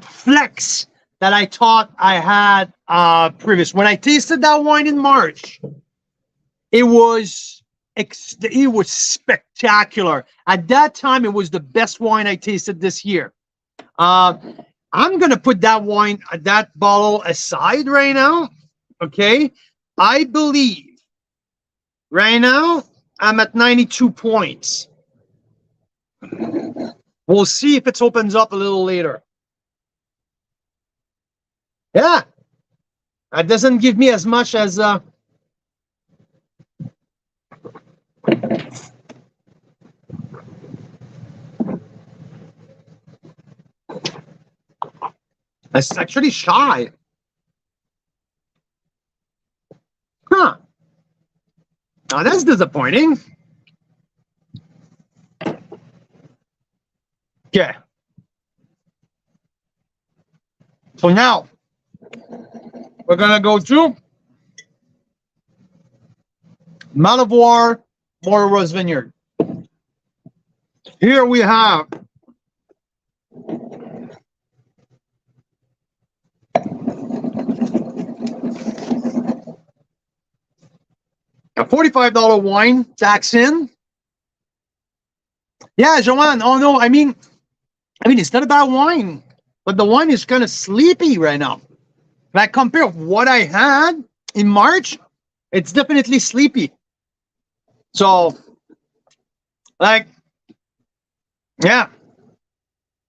Speaker 1: flex that I thought I had previous. When I tasted that wine in March, it was spectacular. At that time, it was the best wine I tasted this year. I'm gonna put that bottle aside right now. Okay, I believe right now I'm at 92 points. We'll see if it opens up a little later. Yeah, that doesn't give me as much as it's actually shy. Huh. Now that's disappointing. Okay. So now we're gonna go to Malivoire Moira's Vineyard. Here we have a $45 wine, tax in. Yeah, Joanne. Oh no, I mean, it's not about wine, but the wine is kind of sleepy right now. If I compare what I had in March, it's definitely sleepy. So, like, yeah.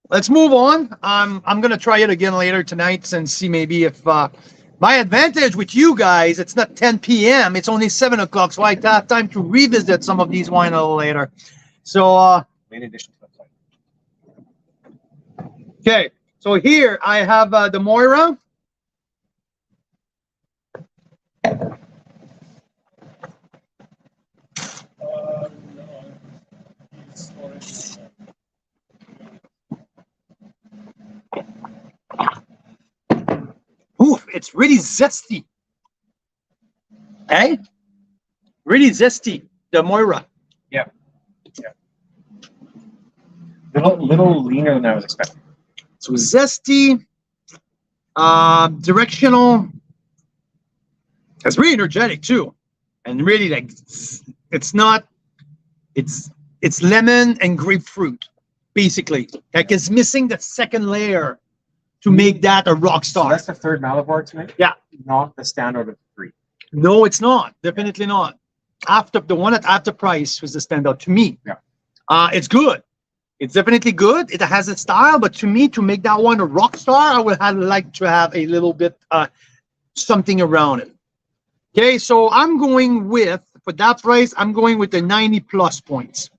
Speaker 1: Let's move on. I'm gonna try it again later tonight and see maybe if my advantage with you guys, it's not 10 p.m. It's only 7 o'clock, so I have time to revisit some of these wine a little later. So,
Speaker 4: In addition to that.
Speaker 1: okay. So here I have the Moira. Ooh, it's really zesty. Hey? Really zesty, the Moira.
Speaker 4: Yeah. Yeah. Little leaner than I was expecting.
Speaker 1: So zesty, directional. It's really energetic too. And really, like, it's not it's lemon and grapefruit, basically. Like it's missing the second layer to make that a rock
Speaker 4: So
Speaker 1: star.
Speaker 4: that's the third Malibor tonight?
Speaker 1: Yeah.
Speaker 4: Not the standout of the three.
Speaker 1: No, it's not. Definitely not. After the one at after price was the standout to me.
Speaker 4: Yeah.
Speaker 1: It's good. It's definitely good. It has a style, but to me, to make that one a rock star, I would have like to have a little bit something around it. Okay, so I'm going with, for that price, I'm going with the 90 plus points.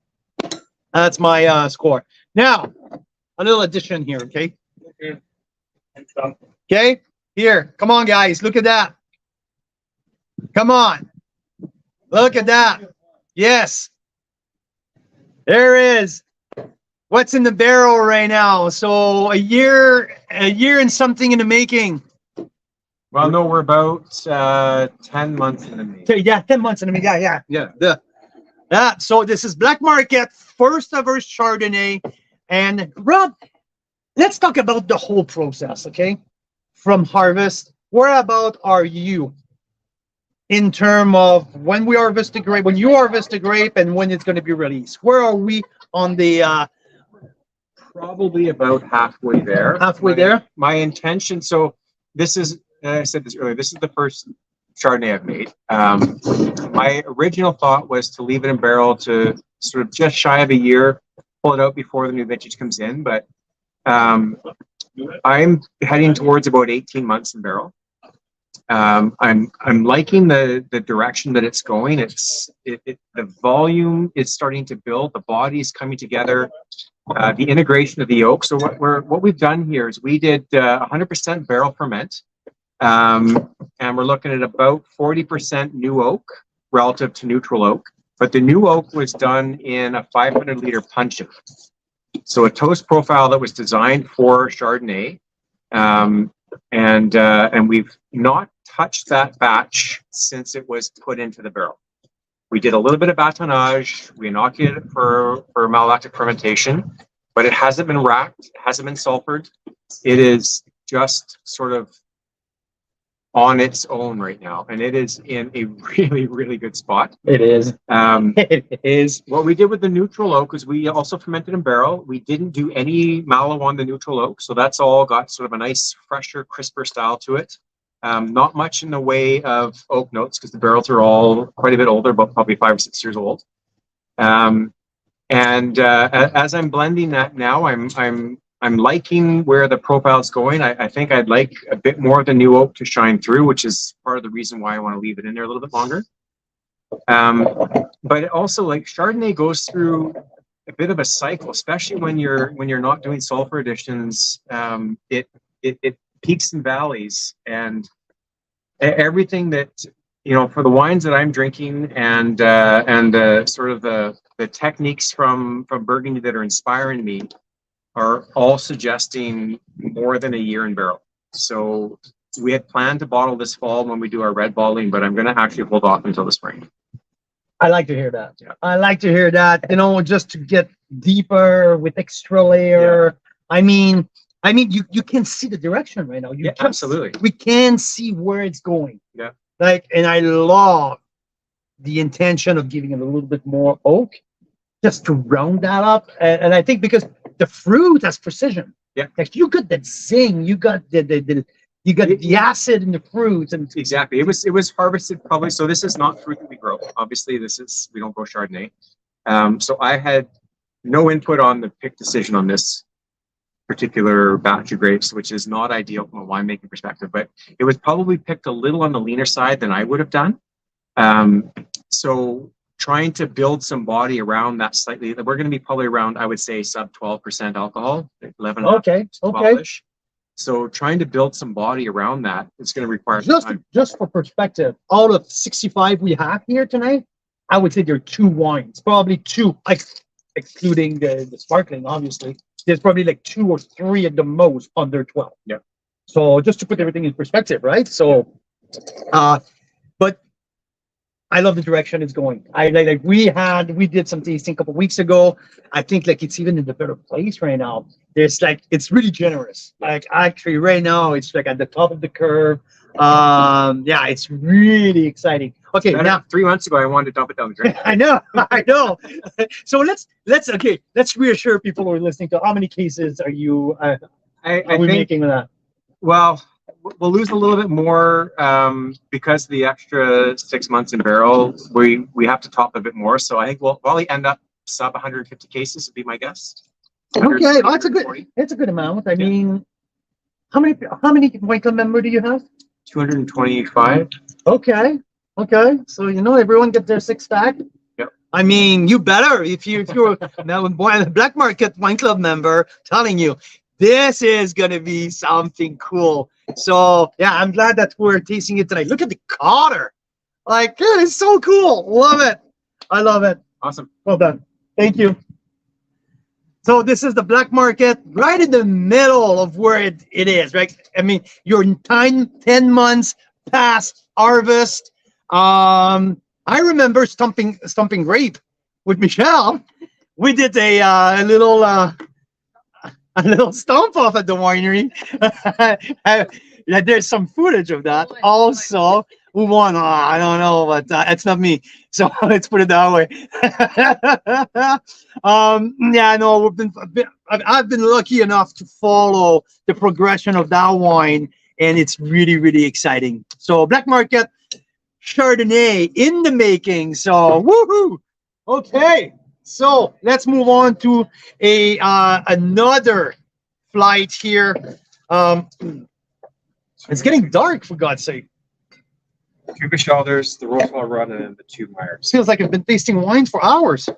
Speaker 1: That's my score. Now, a little addition here, okay? Okay, here, come on, guys, look at that. Come on, look at that. Yes, there is. What's in the barrel right now? So a year and something in the making.
Speaker 4: Well, no, we're about 10 months in the making.
Speaker 1: Okay, yeah, 10 months in the making. Yeah. So this is Black Market, first ever Chardonnay. And Rob, let's talk about the whole process, okay? From harvest, where about are you in terms of when we harvest the grape, when you harvest the grape, and when it's going to be released? Where are we on the
Speaker 4: Probably about halfway there.
Speaker 1: halfway there?
Speaker 4: My intention, so this is, I said this earlier, this is the first Chardonnay I've made. My original thought was to leave it in barrel to sort of just shy of a year, pull it out before the new vintage comes in, but I'm heading towards about 18 months in barrel. I'm liking the direction that it's going. The volume is starting to build, the body is coming together. The integration of the oak. So what we've done here is we did 100% barrel ferment, and we're looking at about 40% new oak relative to neutral oak. But the new oak was done in a 500-liter puncheon. So a toast profile that was designed for Chardonnay, and we've not touched that batch since it was put into the barrel. We did a little bit of batonnage. We inoculated it for malolactic fermentation, but it hasn't been racked. It hasn't been sulfured. It is just sort of on its own right now, and it is in a really, really good spot.
Speaker 1: It is.
Speaker 4: It is. What we did with the neutral oak is we also fermented in barrel. We didn't do any malo on the neutral oak, so that's all got sort of a nice, fresher, crisper style to it. Not much in the way of oak notes because the barrels are all quite a bit older, but probably 5 or 6 years old. As I'm blending that now, I'm liking where the profile is going. I think I'd like a bit more of the new oak to shine through, which is part of the reason why I want to leave it in there a little bit longer. But also, like, Chardonnay goes through a bit of a cycle, especially when you're not doing sulfur additions. It peaks and valleys, and everything that, you know, for the wines that I'm drinking and sort of the techniques from Burgundy that are inspiring me are all suggesting more than a year in barrel. So we had planned to bottle this fall when we do our red bottling, but I'm going to actually hold off until the spring.
Speaker 1: I like to hear that.
Speaker 4: Yeah.
Speaker 1: I like to hear that, you know, just to get deeper with extra layer. Yeah. I mean, you can see the direction right now.
Speaker 4: Yeah, absolutely.
Speaker 1: We can see where it's going.
Speaker 4: Yeah.
Speaker 1: Like, and I love the intention of giving it a little bit more oak, just to round that up. And I think because the fruit has precision.
Speaker 4: Yeah.
Speaker 1: Like you got that zing, you got the acid in the fruit, and
Speaker 4: exactly. It was harvested probably. So this is not fruit that we grow. Obviously, we don't grow Chardonnay. So I had no input on the pick decision on this particular batch of grapes, which is not ideal from a winemaking perspective, but it was probably picked a little on the leaner side than I would have done. So trying to build some body around that slightly, we're going to be probably around, I would say, sub 12% alcohol, 11.
Speaker 1: Okay.
Speaker 4: So trying to build some body around that, it's going to require
Speaker 1: just for perspective. Out of 65 we have here tonight, I would say there are 2 wines, probably 2, excluding the sparkling, obviously. There's probably like 2 or 3 at the most under 12.
Speaker 4: Yeah.
Speaker 1: So just to put everything in perspective, right? So, but I love the direction it's going. We did some tasting a couple weeks ago. I think like it's even in a better place right now. There's like, it's really generous. Like actually right now it's like at the top of the curve. Yeah, it's really exciting. Okay, now
Speaker 4: 3 months ago, I wanted to dump it down the drain.
Speaker 1: I know. So let's reassure people who are listening to how many cases are you
Speaker 4: I
Speaker 1: are we
Speaker 4: think,
Speaker 1: making with that?
Speaker 4: well, we'll lose a little bit more because of the extra 6 months in barrel. We have to top a bit more, so I think we'll probably end up sub 150 cases would be my guess.
Speaker 1: Okay, that's a good amount. I mean, how many wine club member do you have?
Speaker 4: 225.
Speaker 1: Okay. So everyone get their 6-pack.
Speaker 4: Yep.
Speaker 1: I mean, you better if you're now a black market wine club member. Telling you, this is gonna be something cool. So yeah, I'm glad that we're tasting it tonight. Look at the color, like it's so cool. Love it. I love it.
Speaker 4: Awesome.
Speaker 1: Well done. Thank you. So this is the black market right in the middle of where it is, right? I mean, you're 10 months past harvest. I remember stumping grape with Michelle. We did a little stomp off at the winery. There's some footage of that also. Who won? Oh, I don't know, but it's not me. So let's put it that way. Yeah, no, I've been lucky enough to follow the progression of that wine, and it's really, really exciting. So black market Chardonnay in the making. So woohoo! Okay, so let's move on to another flight here. It's getting dark, for God's sake.
Speaker 4: 2 Bachelors, the Rosewell Run, and the 2 Myers.
Speaker 1: Feels like I've been tasting wines for hours.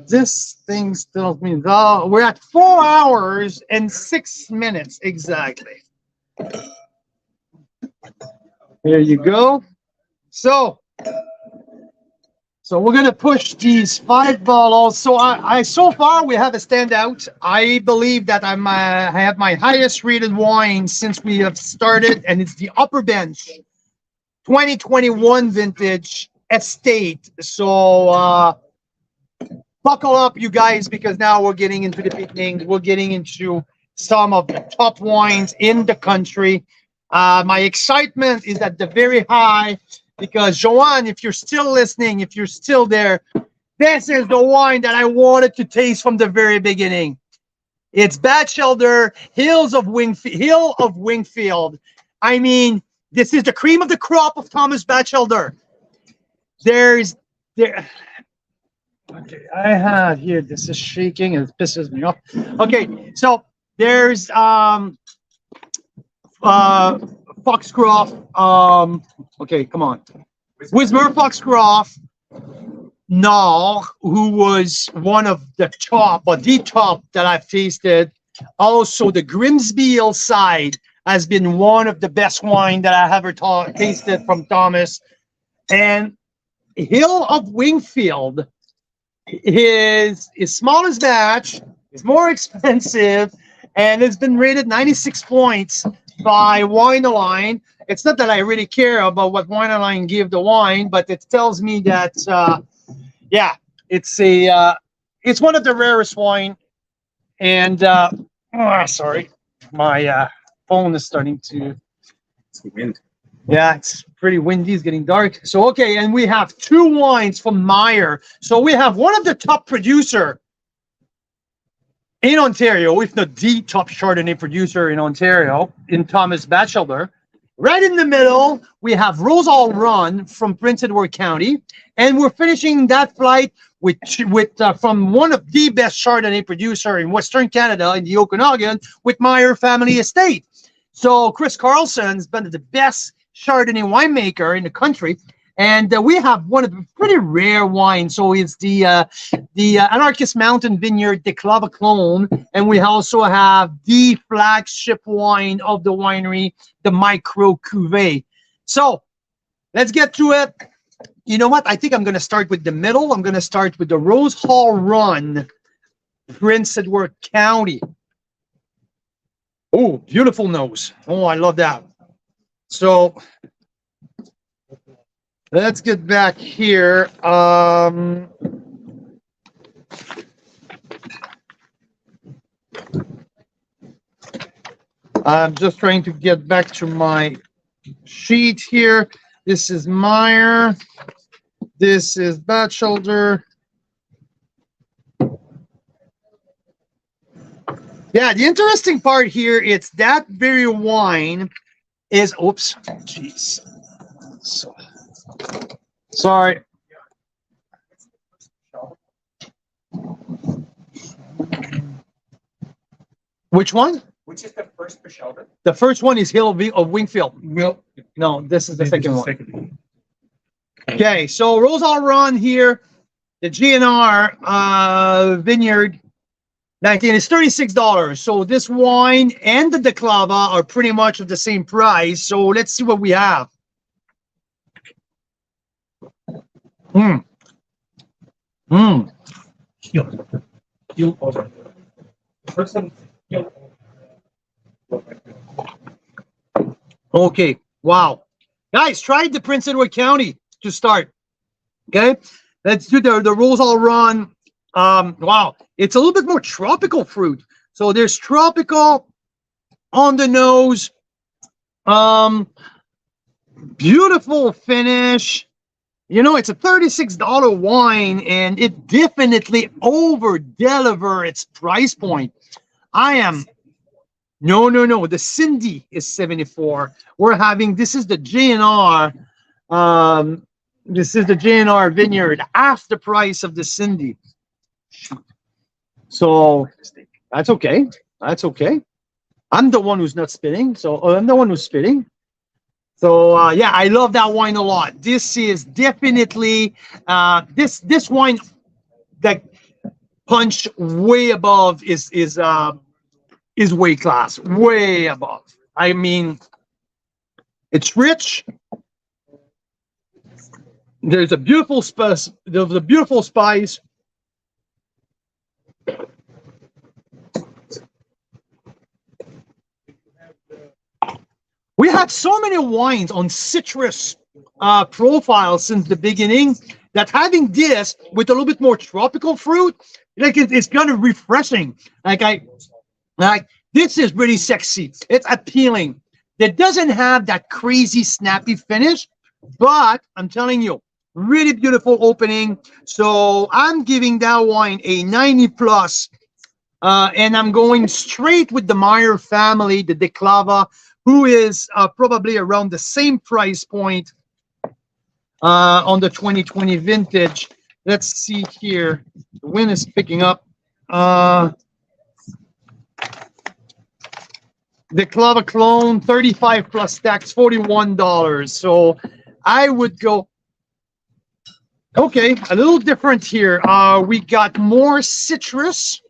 Speaker 1: This thing still means we're at 4 hours and 6 minutes exactly. There you go. So we're gonna push these 5 bottles. So so far we have a standout. I believe that I have my highest rated wine since we have started, and it's the Upper Bench 2021 vintage estate. So buckle up, you guys, because now we're getting into the big things. We're getting into some of the top wines in the country. My excitement is at the very high. Because Joanne, if you're still listening, if you're still there, this is the wine that I wanted to taste from the very beginning. It's Batchelder, Hill of Wingfield. I mean, this is the cream of the crop of Thomas Batchelder. Okay, I have here. This is shaking and it pisses me off. Okay, so there's Foxcroft, okay, come on. Wismer Foxcroft, who was one of the top that I've tasted. Also, the Grimsby Hillside has been one of the best wine that I ever tasted from Thomas. And Hill of Wingfield is his smallest batch, is more expensive, and it's been rated 96 points by Wine Line. It's not that I really care about what Wine Line give the wine, but it tells me that yeah, it's one of the rarest wine. And sorry, my phone is starting to.
Speaker 4: It's the wind.
Speaker 1: Yeah, it's pretty windy. It's getting dark. So okay, and we have 2 wines from Mira. So we have one of the top producer in Ontario, if not the top Chardonnay producer in Ontario, in Thomas Batchelder. Right in the middle, we have Rosewell Run from Prince Edward County, and we're finishing that flight with from one of the best Chardonnay producer in Western Canada, in the Okanagan, with Mira Family Estate. So Chris Carlson's been the best Chardonnay winemaker in the country. And we have one of the pretty rare wines. So it's the Anarchist Mountain Vineyard de Clavaclone. And we also have the flagship wine of the winery, the Micro Cuvée. So let's get to it. You know what? I think I'm going to start with the middle. I'm going to start with the Rosewell Run, Prince Edward County. Oh, beautiful nose. Oh, I love that. So let's get back here. I'm just trying to get back to my sheet here. This is Mira. This is Batchelder. Yeah, the interesting part here, it's that very wine is, oops, jeez. Sorry. Which one?
Speaker 7: Which is the first Bechelder?
Speaker 1: The first one is Hill of Wingfield. No, this is the second one. Okay, so Rosal Run here, the GNR Vineyard 19 is $36. So this wine and the Declava are pretty much of the same price. So let's see what we have. Okay, wow. Guys, try the Prince Edward County to start. Okay, let's do the Rosal Run. Wow, it's a little bit more tropical fruit. So there's tropical on the nose. Beautiful finish. You know, it's a $36 wine, and it definitely over-deliver its price point. No. The Cindy is 74. We're having, this is the GNR. This is the GNR Vineyard, half the price of the Cindy. So that's okay. That's okay. I'm the one who's not spitting. So I'm the one who's spitting. So yeah, I love that wine a lot. This is definitely this wine that punch way above is weight class, way above. I mean, it's rich. There's a beautiful spice. There's a beautiful spice. We have so many wines on citrus profiles since the beginning that having this with a little bit more tropical fruit, like it's kind of refreshing. Like this is really sexy. It's appealing. It doesn't have that crazy snappy finish, but I'm telling you, really beautiful opening. So I'm giving that wine a 90 plus, and I'm going straight with the Mira family, the Declava, who is probably around the same price point on the 2020 vintage. Let's see here. The wind is picking up. The Clava Clone, 35 plus tax, $41. So I would go, okay, a little different here. We got more citrus.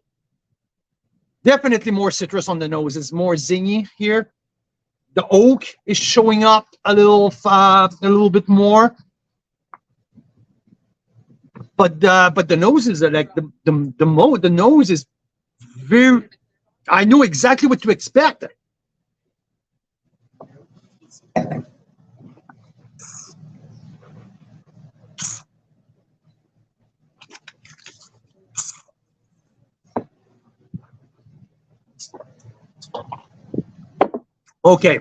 Speaker 1: Definitely more citrus on the nose. It's more zingy here. The oak is showing up a little bit more. But the noses are like the nose is very, I know exactly what to expect. Okay.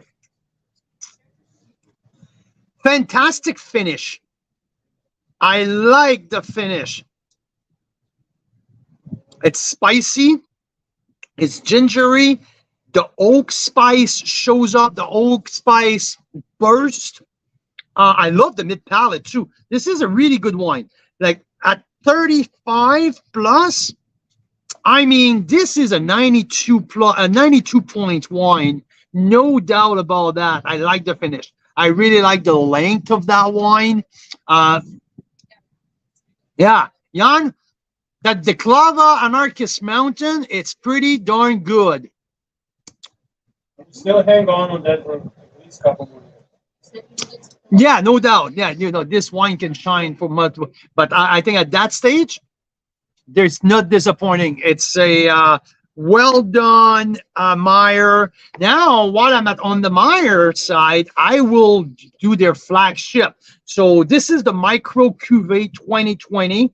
Speaker 1: Fantastic finish. I like the finish. It's spicy. It's gingery. The oak spice shows up. The oak spice burst. I love the mid palate too. This is a really good wine. Like at 35 plus, I mean, this is a 92 point wine. No doubt about that. I like the finish. I really like the length of that wine. Yeah, Jan, that Declava Anarchist Mountain, it's pretty darn good.
Speaker 3: Still hang on that for at least a couple more years.
Speaker 1: Yeah, no doubt. Yeah, you know, this wine can shine for months. But I think at that stage, there's not disappointing. It's a well done Mira. Now, while I'm on the Mira side, I will do their flagship. So this is the Micro Cuvée 2020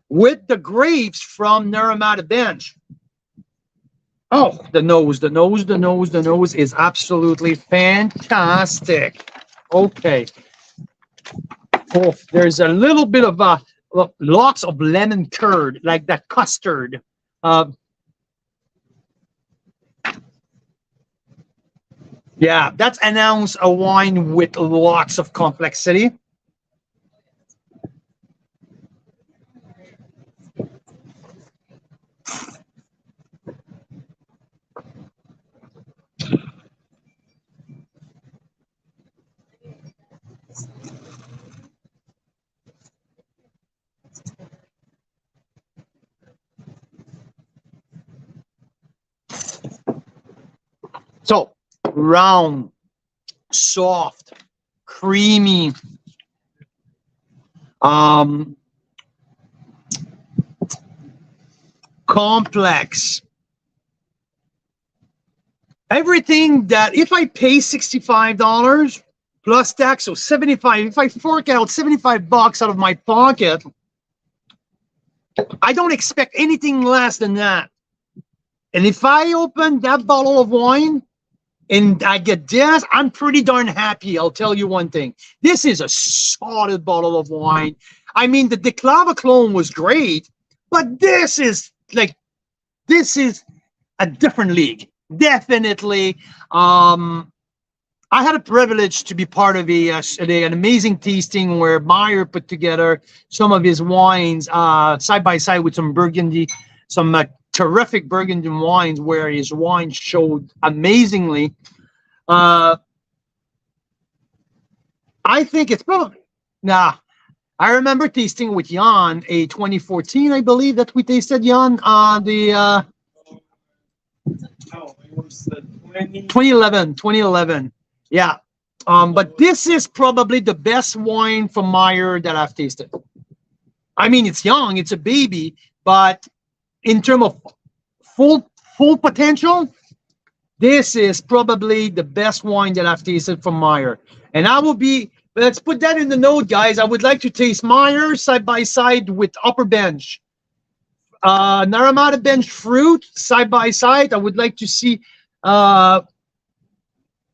Speaker 1: with the grapes from Naramata Bench. Oh, the nose is absolutely fantastic. Okay. Oh, there's a little bit of lots of lemon curd, like that custard. Yeah, that's announced a wine with lots of complexity. So round, soft, creamy, complex. Everything that if I pay $65 plus tax, so 75, if I fork out $75 out of my pocket, I don't expect anything less than that. And if I open that bottle of wine and I get this, I'm pretty darn happy. I'll tell you one thing. This is a solid bottle of wine. I mean, the Declava clone was great, but this is a different league. Definitely. I had a privilege to be part of an amazing tasting where Meyer put together some of his wines side by side with some Burgundy, some terrific Burgundy wines where his wine showed amazingly. I think it's probably, I remember tasting with Jan a 2014, I believe that we tasted Jan the
Speaker 3: Oh, it was
Speaker 1: 2011. Yeah. But this is probably the best wine from Meyer that I've tasted. I mean, it's young, it's a baby, but in terms of full potential, this is probably the best wine that I've tasted from Meyer. And I will be, let's put that in the note, guys. I would like to taste Meyer side by side with Upper Bench. Naramata Bench Fruit side by side. I would like to see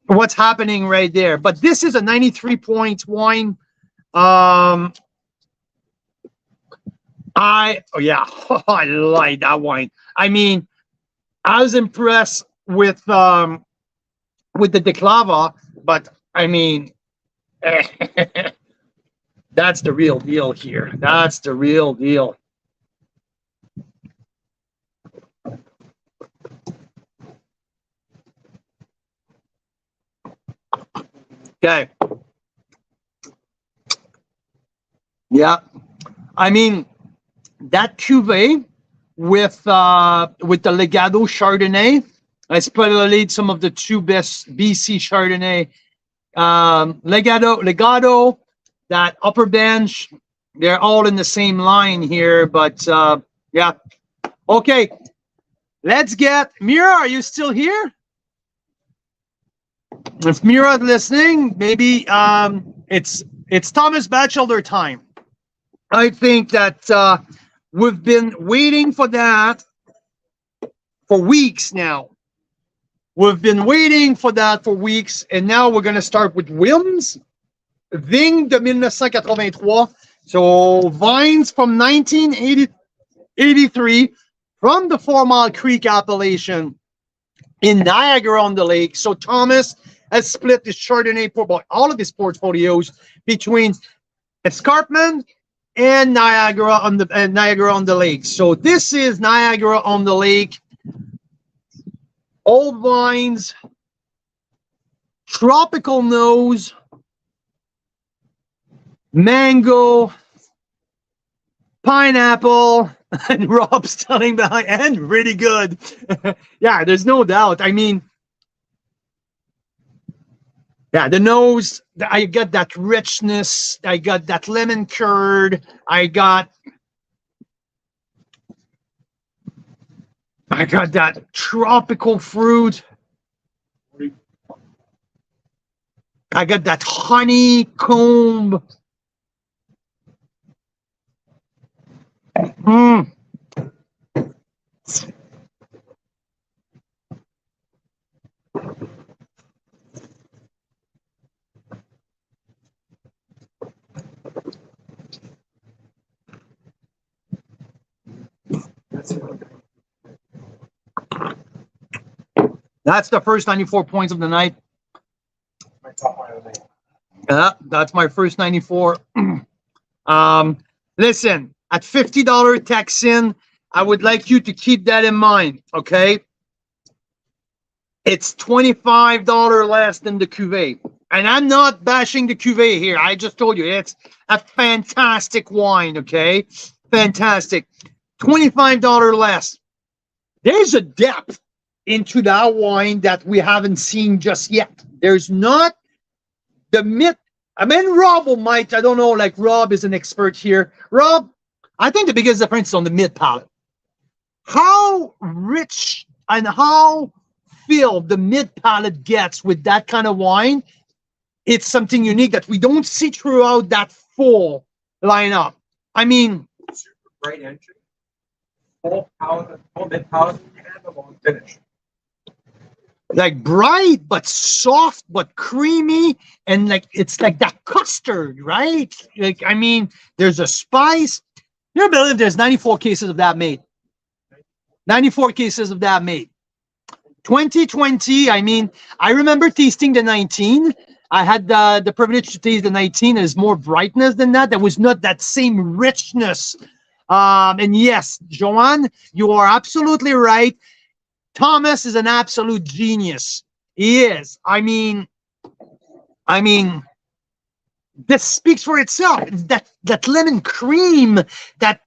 Speaker 1: what's happening right there. But this is a 93 point wine. I like that wine. I mean, I was impressed with the Declava, but I mean, that's the real deal here. That's the real deal. Okay. Yeah. I mean, that cuvee with the Legado Chardonnay, especially some of the two best BC Chardonnay, Legado, that Upper Bench, they're all in the same line here. But yeah. Okay. Let's get Mira. Are you still here? If Mira listening, maybe it's Thomas Batchelder time. I think that we've been waiting for that for weeks now. We've been waiting for that for weeks, and now we're going to start with Wilms, Vigne de 1983. So vines from 1983 from the 4 Mile Creek appellation in Niagara-on-the-Lake. So Thomas has split his Chardonnay, all of his portfolios between Escarpment and Niagara-on-the-Lake. So this is Niagara-on-the-Lake. Old vines, tropical nose, mango, pineapple, and Rob's telling behind, and really good. Yeah, there's no doubt. I mean, yeah, the nose, I got that richness. I got that lemon curd. I got that tropical fruit. I got that honeycomb. That's the first 94 points of the night.
Speaker 3: My top wine of the night.
Speaker 1: That's my first 94. Listen, at $50 tax in, I would like you to keep that in mind, okay? It's $25 less than the cuvee. And I'm not bashing the cuvee here. I just told you, it's a fantastic wine, okay? Fantastic. $25 less. There's a depth into that wine that we haven't seen just yet. There's not the mid. I mean, Rob might, I don't know, like Rob is an expert here. Rob, I think the biggest difference is on the mid palate. How rich and how filled the mid palate gets with that kind of wine, it's something unique that we don't see throughout that full lineup. I mean,
Speaker 7: Super bright entry, full palate, full mid palate, and a long finish.
Speaker 1: like bright but soft but creamy, and like it's like that custard, right? Like, I mean, there's a spice. You don't believe there's 94 cases of that made. 94 cases of that made. 2020, I mean, I remember tasting the 19. I had the privilege to taste the 19. There's more brightness than that. There was not that same richness. And yes, Joanne, you are absolutely right. Thomas is an absolute genius. He is. I mean, this speaks for itself. That lemon cream, that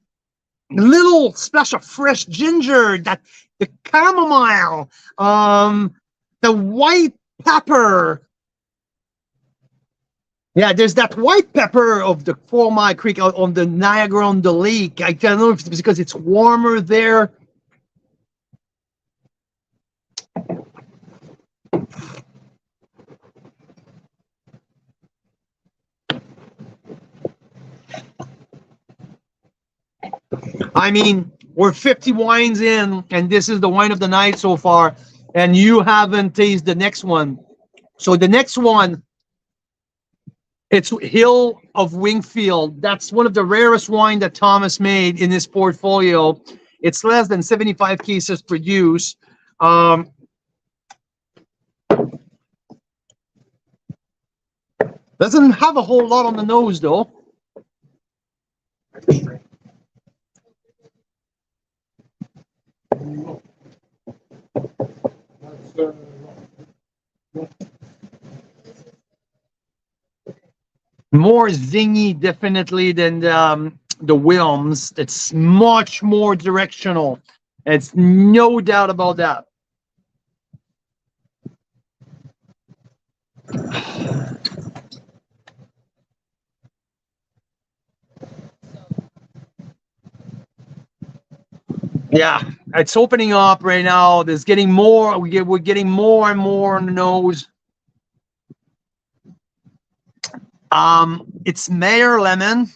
Speaker 1: little splash of fresh ginger, the chamomile, the white pepper. Yeah, there's that white pepper of the 4 Mile Creek on the Niagara on the lake. I don't know if it's because it's warmer there. I mean, we're 50 wines in, and this is the wine of the night so far, and you haven't tasted the next one. So the next one, it's Hill of Wingfield. That's one of the rarest wine that Thomas made in his portfolio. It's less than 75 cases produced. Doesn't have a whole lot on the nose, though. More zingy, definitely, than the Wilms. It's much more directional. It's no doubt about that. Yeah, it's opening up right now. There's getting more. We're getting more and more on the nose. It's Mayer lemon.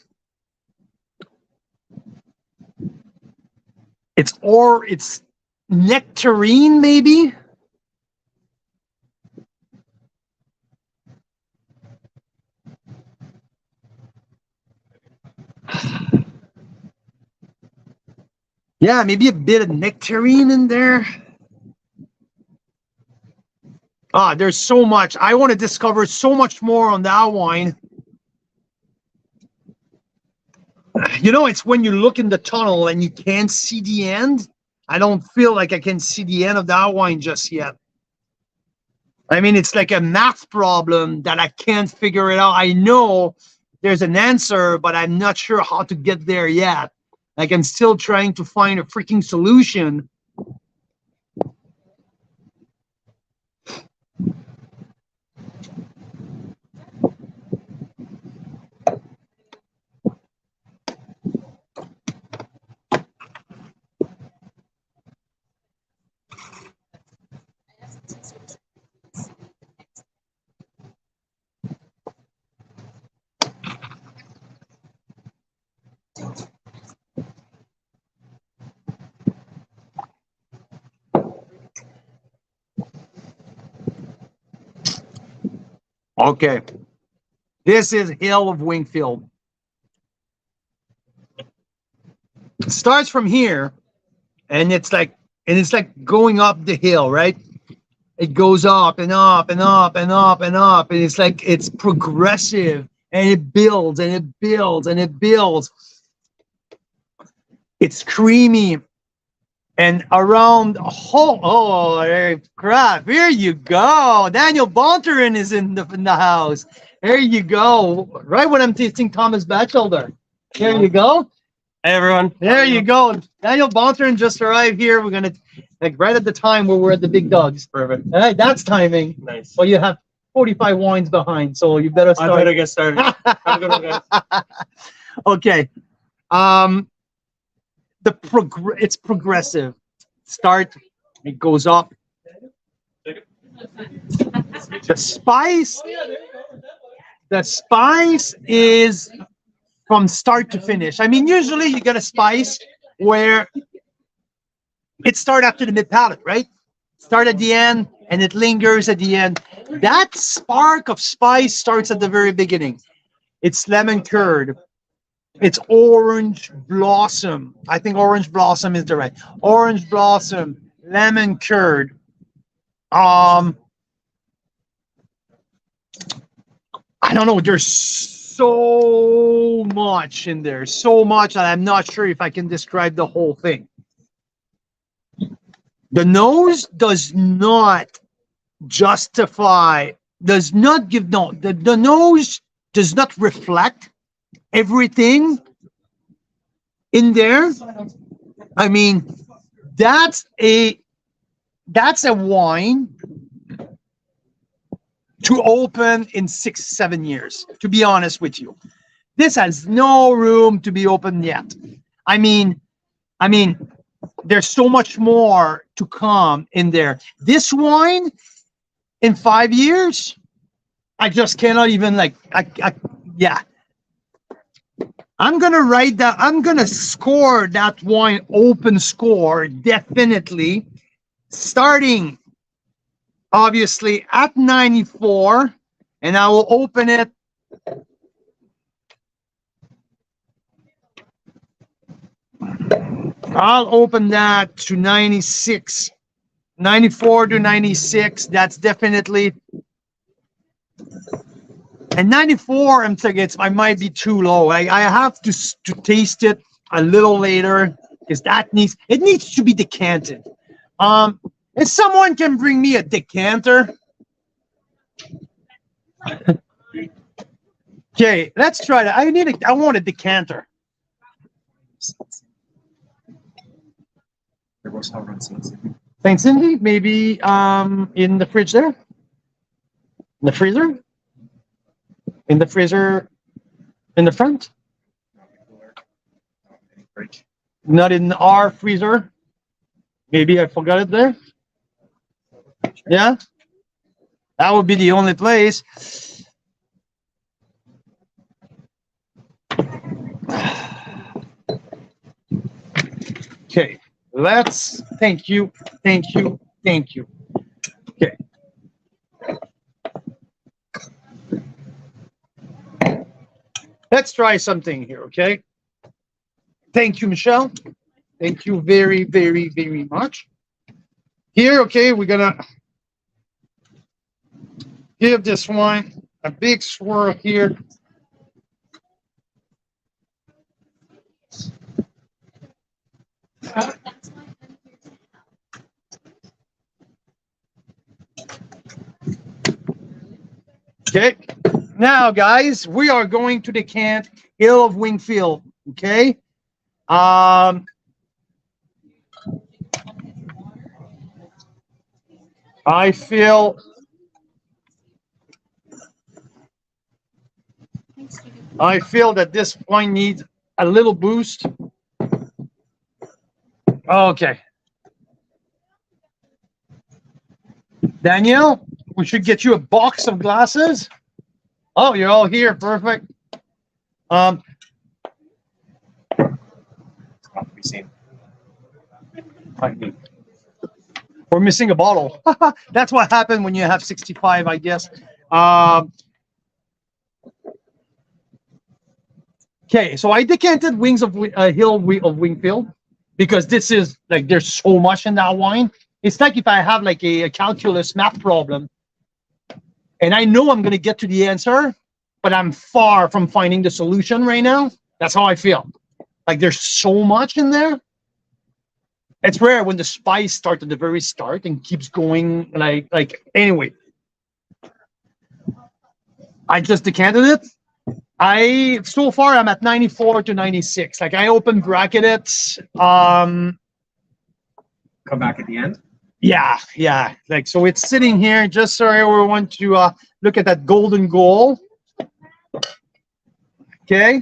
Speaker 1: It's nectarine, maybe. Yeah, maybe a bit of nectarine in there. Ah, there's so much. I want to discover so much more on that wine. You know, it's when you look in the tunnel and you can't see the end. I don't feel like I can see the end of that wine just yet. I mean, it's like a math problem that I can't figure it out. I know there's an answer, but I'm not sure how to get there yet. Like, I'm still trying to find a freaking solution. Okay, this is Hill of Wingfield. It starts from here, and it's like going up the hill, right? It goes up and up and up and up and up, and it's like it's progressive, and it builds and it builds and it builds. It's creamy, and around crap! Here you go. Daniel Bonterin is in the house. There you go. Right when I'm tasting Thomas Batchelder. There you go.
Speaker 9: Hey everyone.
Speaker 1: There you go. Daniel Bonterin just arrived here. We're gonna right at the time where we're at the Big Dogs.
Speaker 9: Perfect.
Speaker 1: All right, that's timing.
Speaker 9: Nice.
Speaker 1: Well, you have 45 wines behind, so you better start.
Speaker 9: I better get started. Have a good one, guys.
Speaker 1: Okay. It's progressive. Start, it goes up. The spice is from start to finish. I mean, usually you get a spice where it starts after the mid palate, right? Start at the end and it lingers at the end. That spark of spice starts at the very beginning. It's lemon curd. It's orange blossom. I think orange blossom is the right. Orange blossom, lemon curd. I don't know. There's so much in there. So much that I'm not sure if I can describe the whole thing. The nose does not justify, does not give, no, the nose does not reflect everything in there. I mean, that's a wine to open in 6-7 years, to be honest with you. This has no room to be opened yet. I mean, there's so much more to come in there. This wine in 5 years, I just cannot even yeah. I'm gonna write that. I'm gonna score that wine open score definitely, starting obviously at 94, and I will open it. I'll open that to 96, 94 to 96. That's definitely. And 94, I'm thinking I might be too low. I have to taste it a little later because it needs to be decanted. If someone can bring me a decanter. Okay, let's try that. I want a decanter. Saint Cindy, maybe in the fridge there? In the freezer? In the freezer in the front? Not in our freezer? Maybe I forgot it there? Yeah? That would be the only place. Okay, thank you. Okay. Let's try something here, okay? Thank you, Michelle. Thank you very, very, very much. Here, okay, we're gonna give this wine a big swirl here. Okay, now guys, we are going to decant Hill of Wingfield. Okay, I feel that this wine needs a little boost. Okay, Danielle, we should get you a box of glasses. Oh, you're all here. Perfect. We're missing a bottle. That's what happened when you have 65, I guess. Okay, so I decanted Hill of Wingfield. because this is like there's so much in that wine. It's like if I have like a calculus math problem, and I know I'm gonna get to the answer, but I'm far from finding the solution right now. That's how I feel. Like there's so much in there. It's rare when the spice starts at the very start and keeps going. Like anyway, I just decanted it. So far I'm at 94 to 96. Like I open bracket it.
Speaker 4: Come back at the end.
Speaker 1: Yeah. Like so, it's sitting here just so everyone want to look at that golden goal. Okay.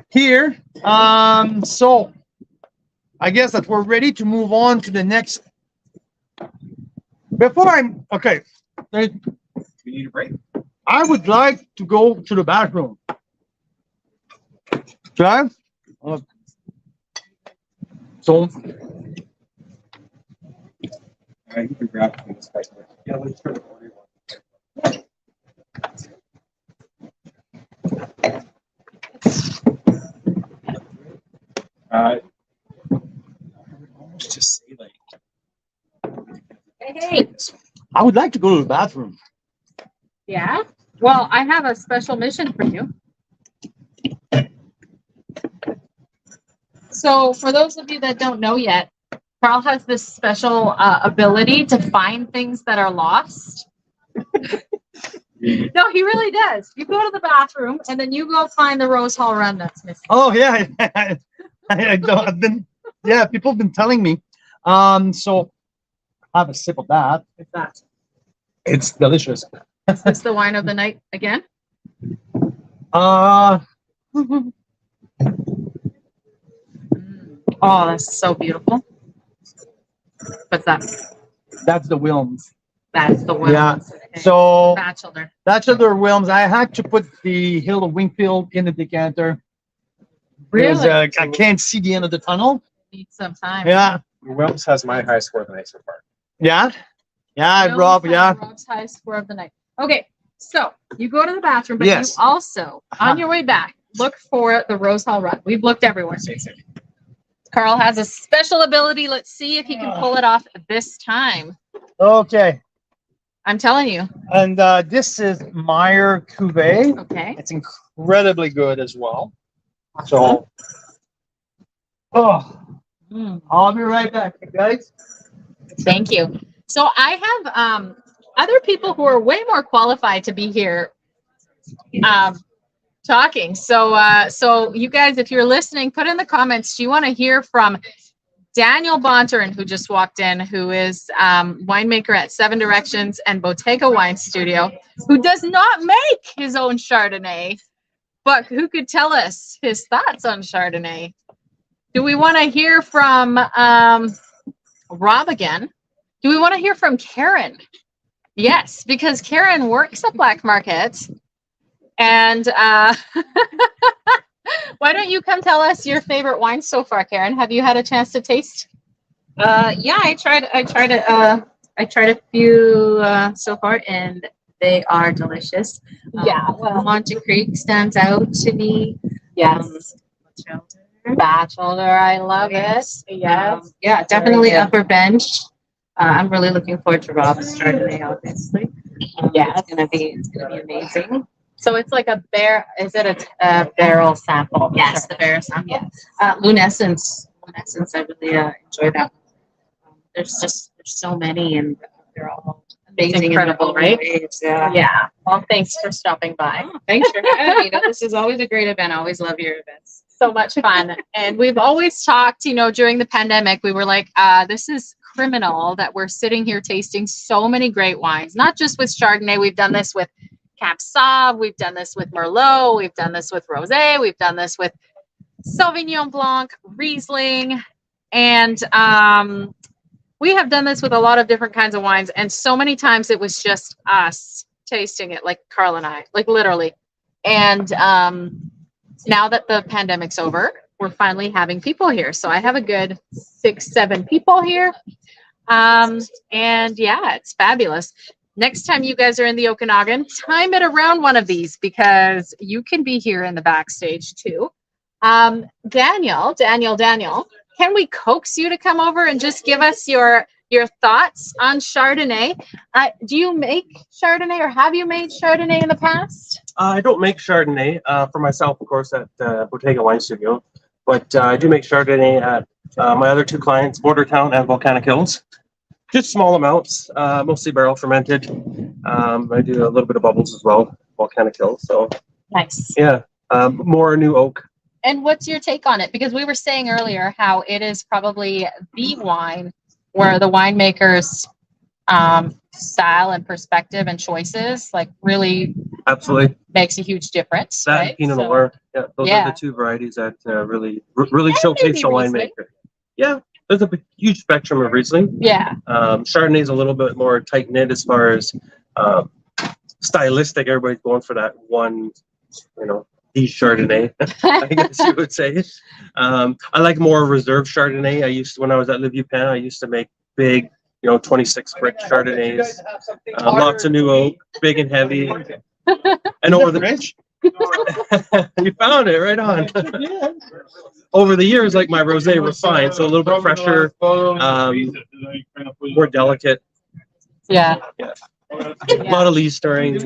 Speaker 1: Here. So I guess that we're ready to move on to the next. Before I'm okay.
Speaker 4: We need a break.
Speaker 1: I would like to go to the bathroom. Okay? So.
Speaker 4: You can grab from this back there. Yeah, let's turn it just say like.
Speaker 6: Hey.
Speaker 1: I would like to go to the bathroom.
Speaker 6: Yeah. Well, I have a special mission for you. So for those of you that don't know yet, Carl has this special ability to find things that are lost. No, he really does. You go to the bathroom and then you go find the Rose Hall Run that's missing.
Speaker 1: Oh yeah, I've been people have been telling me. So have a sip of that.
Speaker 6: What's that?
Speaker 1: It's delicious.
Speaker 6: Is this the wine of the night again?
Speaker 1: Oh,
Speaker 6: that's so beautiful. What's that?
Speaker 1: That's the Wilms.
Speaker 6: That's the Wilms.
Speaker 1: Yeah.
Speaker 6: Okay.
Speaker 1: So
Speaker 6: Bachelor.
Speaker 1: Bachelor Wilms. I had to put the Hill of Wingfield in the decanter.
Speaker 6: Really?
Speaker 1: I can't see the end of the tunnel.
Speaker 6: Need some time.
Speaker 1: Yeah.
Speaker 4: Wilms has my highest score of the night so far.
Speaker 1: Yeah. Yeah,
Speaker 6: Wilms
Speaker 1: Rob.
Speaker 6: has
Speaker 1: Yeah.
Speaker 6: Rob's highest score of the night. Okay, so you go to the bathroom, but
Speaker 1: Yes.
Speaker 6: you also, on your way back, look for the Rose Hall Run. We've looked everywhere. Carl has a special ability. Let's see if he can pull it off this time.
Speaker 1: Okay.
Speaker 6: I'm telling you.
Speaker 1: And this is Meyer Cuvée.
Speaker 6: Okay.
Speaker 1: It's incredibly good as well. So, I'll be right back, guys.
Speaker 6: Thank you. So I have other people who are way more qualified to be here talking. So you guys, if you're listening, put in the comments. Do you want to hear from Daniel Bonterin, who just walked in, who is winemaker at Seven Directions and Bottega Wine Studio, who does not make his own Chardonnay, but who could tell us his thoughts on Chardonnay? Do we want to hear from Rob again? Do we want to hear from Karen? Yes, because Karen works at Black Market. And why don't you come tell us your favorite wine so far, Karen? Have you had a chance to taste?
Speaker 10: Yeah, I tried a few so far, and they are delicious.
Speaker 6: Yeah, well,
Speaker 10: Monte Creek stands out to me.
Speaker 6: Yes. Bachelor, I love it. Yes.
Speaker 10: Yeah, definitely Upper Bench. I'm really looking forward to Rob's Chardonnay, obviously.
Speaker 6: Yes.
Speaker 10: It's gonna be amazing.
Speaker 6: So it's like a is it a barrel sample?
Speaker 10: Yes, the Barris. Yeah. Lunescence, I really enjoy that. There's so many, and they're all amazing.
Speaker 6: Incredible, right?
Speaker 10: Yeah.
Speaker 6: Yeah. Well, thanks for stopping by.
Speaker 10: Oh, thanks for having me. This is always a great event. I always love your events.
Speaker 6: So much fun. And we've always talked, during the pandemic, we were like, this is criminal that we're sitting here tasting so many great wines, not just with Chardonnay. We've done this with Cab Sauv, we've done this with Merlot, we've done this with Rosé, we've done this with Sauvignon Blanc, Riesling, and we have done this with a lot of different kinds of wines. And so many times it was just us tasting it, like Carl and I, like literally. And now that the pandemic's over, we're finally having people here. So I have a good 6-7 people here. And yeah, it's fabulous. Next time you guys are in the Okanagan, time it around one of these, because you can be here in the backstage too. Daniel, can we coax you to come over and just give us your thoughts on Chardonnay? Do you make Chardonnay, or have you made Chardonnay in the past?
Speaker 9: I don't make Chardonnay for myself, of course, at Bottega Wine Studio, but I do make Chardonnay at my other two clients, Bordertown and Volcanic Hills. Just small amounts, mostly barrel fermented. I do a little bit of bubbles as well, Volcanic Hills. So
Speaker 6: Nice.
Speaker 9: yeah, more new oak.
Speaker 6: And what's your take on it? Because we were saying earlier how it is probably the wine where the winemakers' style and perspective and choices like really
Speaker 9: Absolutely
Speaker 6: makes a huge difference.
Speaker 9: that
Speaker 6: Right?
Speaker 9: Pinot
Speaker 6: So-
Speaker 9: Noir. Yeah, those
Speaker 6: Yeah.
Speaker 9: are the two varieties that really
Speaker 6: And
Speaker 9: showcase the
Speaker 6: maybe Riesling.
Speaker 9: winemaker. Yeah, there's a huge spectrum of Riesling.
Speaker 6: Yeah.
Speaker 9: Chardonnay is a little bit more tight knit as far as stylistic. Everybody's going for that one, the Chardonnay, I guess you would say. I like more reserved Chardonnay. When I was at Le Vieux Pin, I used to make big, 26 brick Chardonnays, lots of new oak, big and heavy. And over the you found it right on. Over the years, like my rosé refined, so a little bit fresher, more delicate.
Speaker 6: Yeah.
Speaker 9: A lot of leaf stirring,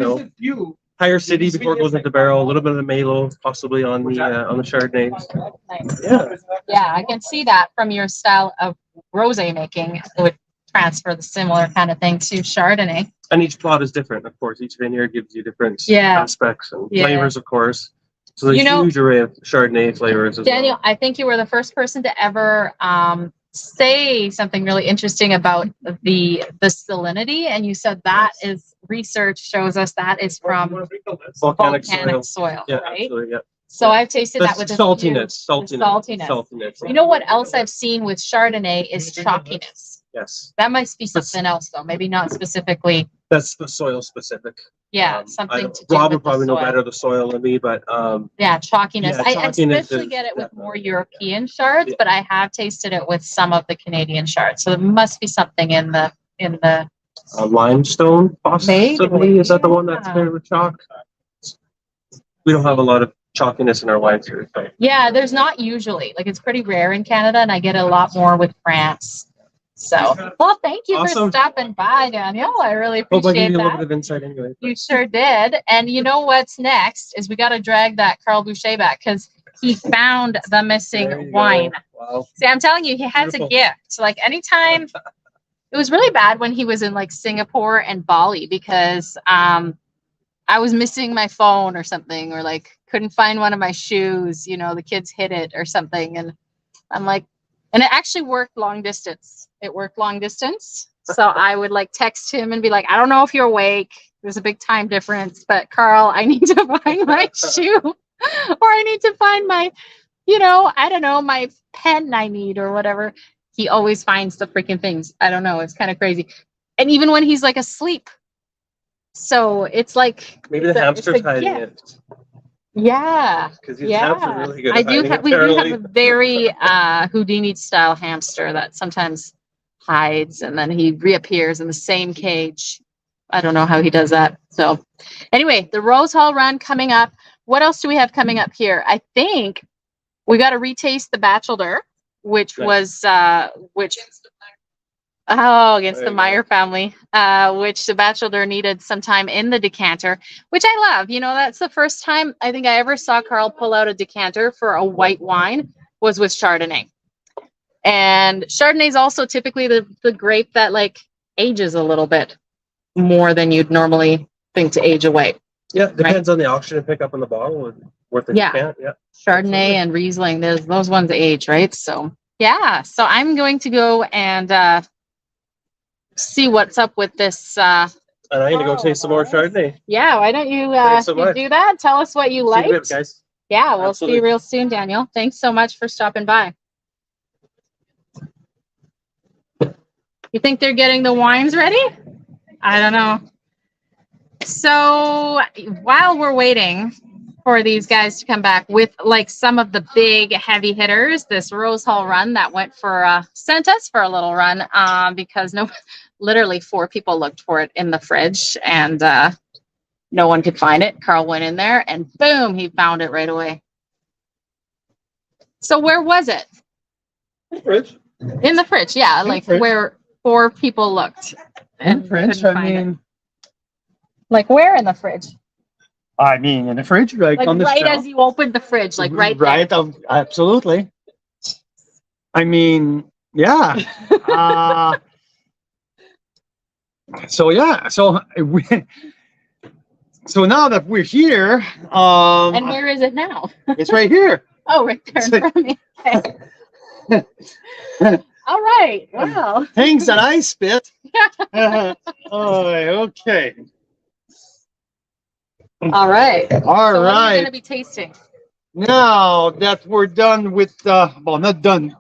Speaker 9: higher city before it goes into barrel, a little bit of the Malo, possibly on the Chardonnays.
Speaker 6: Nice.
Speaker 9: Yeah.
Speaker 6: Yeah, I can see that from your style of rosé making. It would transfer the similar kind of thing to Chardonnay.
Speaker 9: And each plot is different, of course. Each vineyard gives you different
Speaker 6: Yeah.
Speaker 9: aspects and
Speaker 6: Yeah.
Speaker 9: flavors, of course. So there's a huge array of Chardonnay flavors as
Speaker 6: Daniel,
Speaker 9: well.
Speaker 6: I think you were the first person to ever say something really interesting about the salinity, and you said that is research shows us that is from volcanic soil,
Speaker 9: Yeah,
Speaker 6: right?
Speaker 9: absolutely, yeah.
Speaker 6: So I've tasted that with
Speaker 9: saltiness.
Speaker 6: saltiness. You know what else I've seen with Chardonnay is chalkiness.
Speaker 9: Yes.
Speaker 6: That must be something else, though. Maybe not specifically.
Speaker 9: That's the soil specific.
Speaker 6: Yeah, something to do
Speaker 9: Rob
Speaker 6: with
Speaker 9: would probably
Speaker 6: the
Speaker 9: know
Speaker 6: soil.
Speaker 9: better the soil than me, but
Speaker 6: Yeah, chalkiness.
Speaker 9: Yeah,
Speaker 6: I
Speaker 9: chalkiness
Speaker 6: especially
Speaker 9: is
Speaker 6: get it with more European shards, but I have tasted it with some of the Canadian shards. So there must be something in the
Speaker 9: limestone possibly.
Speaker 6: Maybe,
Speaker 9: Is that the one that's
Speaker 6: yeah.
Speaker 9: made with chalk? We don't have a lot of chalkiness in our wines here. So.
Speaker 6: Yeah, there's not usually. Like it's pretty rare in Canada, and I get a lot more with France. So, well, thank you for
Speaker 9: Awesome.
Speaker 6: stopping by, Daniel. I really
Speaker 9: Hope I
Speaker 6: appreciate
Speaker 9: gave you a little
Speaker 6: that.
Speaker 9: bit of insight anyway.
Speaker 6: You sure did. And you know what's next is we got to drag that Carl Boucher back because he found the
Speaker 9: There
Speaker 6: missing
Speaker 9: you
Speaker 6: wine.
Speaker 9: go. Wow.
Speaker 6: See, I'm telling you, he has
Speaker 9: Beautiful.
Speaker 6: a gift. Like anytime, it was really bad when he was in like Singapore and Bali because I was missing my phone or something, or like couldn't find one of my shoes. The kids hid it or something, and I'm like, and it actually worked long distance. It worked long distance. So I would like text him and be like, I don't know if you're awake. There's a big time difference, but Carl, I need to find my shoe, or I need to find my, I don't know, my pen I need or whatever. He always finds the freaking things. I don't know. It's kind of crazy. And even when he's like asleep. So it's like
Speaker 9: Maybe the hamster's hiding it.
Speaker 6: Yeah.
Speaker 9: Because these hamsters are really good at
Speaker 6: We do
Speaker 9: hiding,
Speaker 6: have
Speaker 9: apparently.
Speaker 6: a very Houdini style hamster that sometimes hides and then he reappears in the same cage. I don't know how he does that. So anyway, the Rose Hall run coming up. What else do we have coming up here? I think we got to retaste the Bachelor, which was against the Meyer family, which the Bachelor needed some time in the decanter, which I love. That's the first time I think I ever saw Carl pull out a decanter for a white wine was with Chardonnay. And Chardonnay is also typically the grape that like ages a little bit more than you'd normally think to age away.
Speaker 9: Yeah, depends on the auction and pick up in the bottle and worth the
Speaker 6: Yeah.
Speaker 9: decant. Yeah.
Speaker 6: Chardonnay and Riesling, those ones age, right? So yeah, so I'm going to go and see what's up with this.
Speaker 9: And I'm going to go taste some more Chardonnay.
Speaker 6: Yeah, why don't you,
Speaker 9: Thanks so
Speaker 6: you
Speaker 9: much.
Speaker 6: do that? Tell us what you
Speaker 9: See you in a
Speaker 6: liked.
Speaker 9: bit, guys.
Speaker 6: Yeah, we'll see
Speaker 9: Absolutely.
Speaker 6: you real soon, Daniel. Thanks so much for stopping by. You think they're getting the wines ready? I don't know. So while we're waiting for these guys to come back with like some of the big heavy hitters, this Rose Hall run that went for sent us for a little run because literally 4 people looked for it in the fridge and no one could find it. Carl went in there and boom, he found it right away. So where was it?
Speaker 1: Fridge.
Speaker 6: In the fridge, yeah, like
Speaker 1: fridge.
Speaker 6: where 4 people looked.
Speaker 1: And fridge.
Speaker 6: couldn't
Speaker 1: I
Speaker 6: find it.
Speaker 1: mean,
Speaker 6: Like where in the fridge?
Speaker 1: in the fridge, like
Speaker 6: Like
Speaker 1: on the
Speaker 6: right
Speaker 1: shelf.
Speaker 6: as you opened the fridge, like right there.
Speaker 1: Right. Absolutely. I mean, yeah. So yeah. So so now that we're here,
Speaker 6: And where is it now?
Speaker 1: it's right here.
Speaker 6: Oh, right there in front of me. Okay. All right. Wow.
Speaker 1: Things that I spit. Oh, okay.
Speaker 6: All right.
Speaker 1: All
Speaker 6: So what are we
Speaker 1: right.
Speaker 6: going to be tasting?
Speaker 1: Now that we're done with well, not done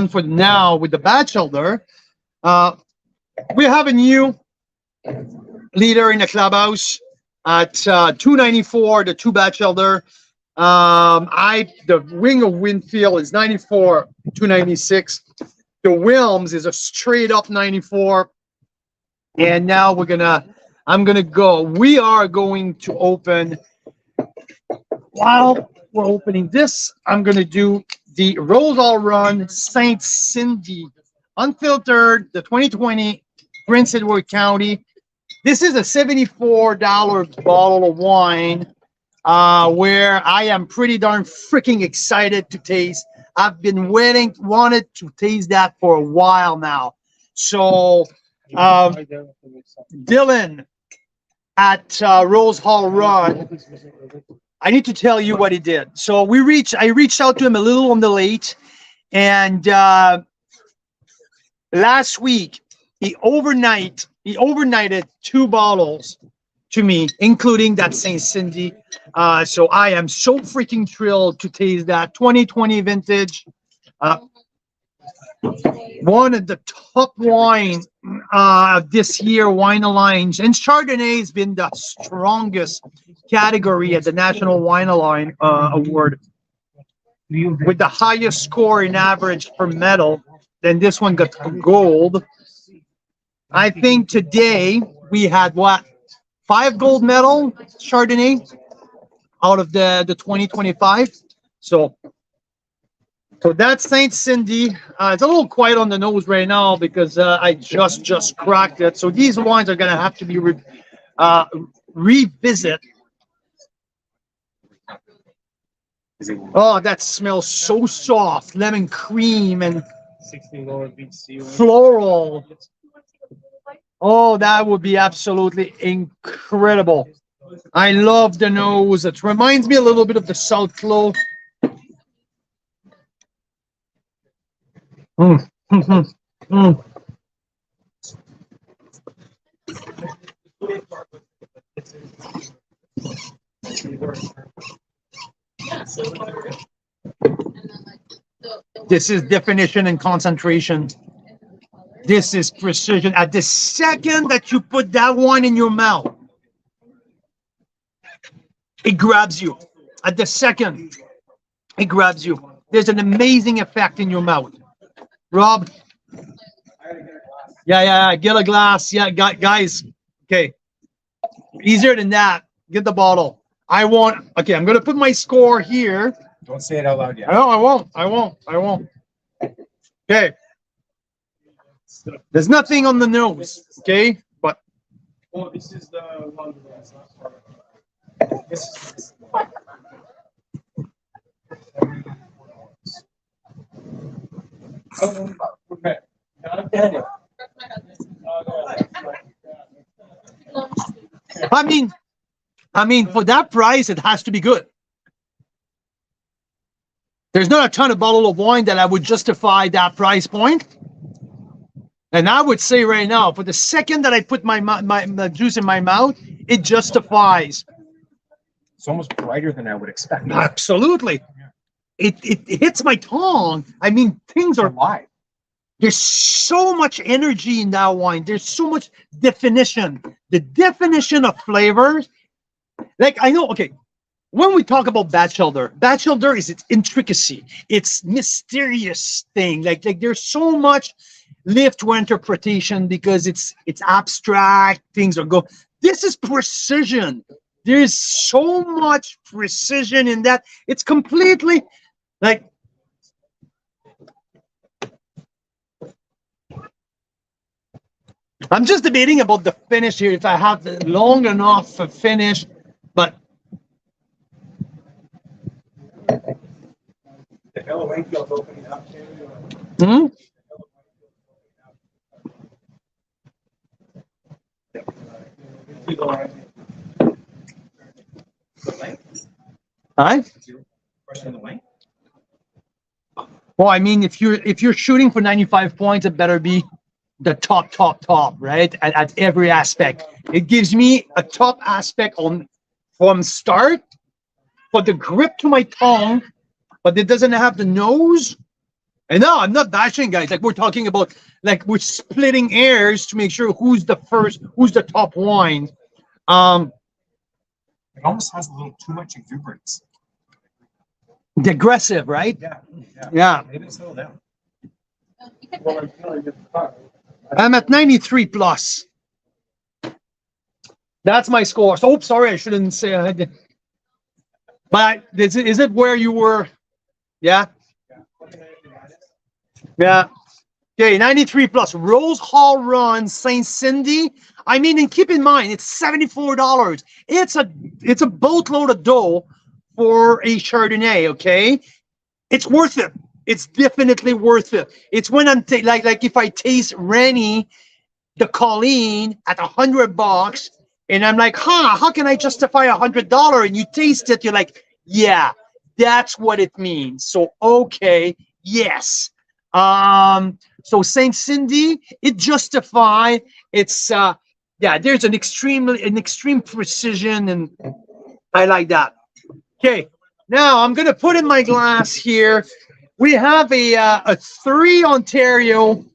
Speaker 1: for now with the bachelor, we have a new leader in the clubhouse at 294, the 2 bachelor. The Wing of Winfield is 94, 296. The Wilms is a straight up 94. And now we are going to open, while we're opening this, I'm going to do the Rose All Run St. Cindy Unfiltered, the 2020 Prince Edward County. This is a $74 bottle of wine, where I am pretty darn freaking excited to taste. I've been wanted to taste that for a while now. So, Dylan at Rose Hall Run, I need to tell you what he did. So I reached out to him a little on the late, and last week he overnighted 2 bottles to me, including that St. Cindy. So I am so freaking thrilled to taste that 2020 vintage. One of the top wine this year, Wine Alliance. And Chardonnay has been the strongest category at the National Wine Alliance Award, with the highest score in average per medal. Then this one got gold. I think today we had 5 gold medal Chardonnay out of the 2025. So that's St. Cindy. It's a little quiet on the nose right now because I just cracked it. So these wines are gonna have to be revisit. Oh, that smells so soft, lemon cream and floral. Oh, that would be absolutely incredible. I love the nose. It reminds me a little bit of the South Clos. This is definition and concentration. This is precision. At the second that you put that wine in your mouth, it grabs you. At the second, it grabs you. There's an amazing effect in your mouth. Rob? Yeah, get a glass. Yeah, guys. Okay. Easier than that. Get the bottle. Okay, I'm going to put my score here.
Speaker 8: Don't say it out loud yet.
Speaker 1: No, I won't. Okay. There's nothing on the nose, okay? But
Speaker 3: Well, this is the one that's not part of it. This is okay. Daniel.
Speaker 1: I mean, for that price, it has to be good. There's not a ton of bottle of wine that I would justify that price point. And I would say right now, for the second that I put my juice in my mouth, it justifies.
Speaker 8: It's almost brighter than I would expect.
Speaker 1: Absolutely. It hits my tongue. I mean, things are
Speaker 8: alive.
Speaker 1: There's so much energy in that wine. There's so much definition. The definition of flavors. Like, I know, okay, when we talk about Batchelder is its intricacy, its mysterious thing. Like there's so much lift to interpretation because it's abstract, things are go. This is precision. There's so much precision in that. It's completely like I'm just debating about the finish here, if I have the long enough for finish, but
Speaker 7: The Hello Wingfield's opening up too.
Speaker 1: hmm? Hi?
Speaker 7: Question the length.
Speaker 1: Well, I mean, if you're shooting for 95 points, it better be the top, right? At every aspect. It gives me a top aspect on from start for the grip to my tongue, but it doesn't have the nose. And no, I'm not bashing, guys. Like we're talking about, like we're splitting hairs to make sure who's the top wine.
Speaker 4: It almost has a little too much exuberance.
Speaker 1: The aggressive, right?
Speaker 4: Yeah.
Speaker 1: Yeah.
Speaker 4: Maybe slow down.
Speaker 1: I'm at 93 plus. That's my score. So, oops, sorry, I shouldn't say. But is it where you were? Yeah. Yeah. Okay, 93 plus. Rose Hall Run, St. Cindy. I mean, and keep in mind, it's $74. It's a boatload of dough for a Chardonnay. Okay, it's worth it. It's definitely worth it. It's when I'm like if I taste Rennie, the Colleen at $100, and I'm like, how can I justify $100? And you taste it, you're like, yeah, that's what it means. So okay, yes. So St. Cindy, it justify. It's yeah. There's an extreme precision, and I like that. Okay, now I'm gonna put in my glass here. We have a 3 Ontario,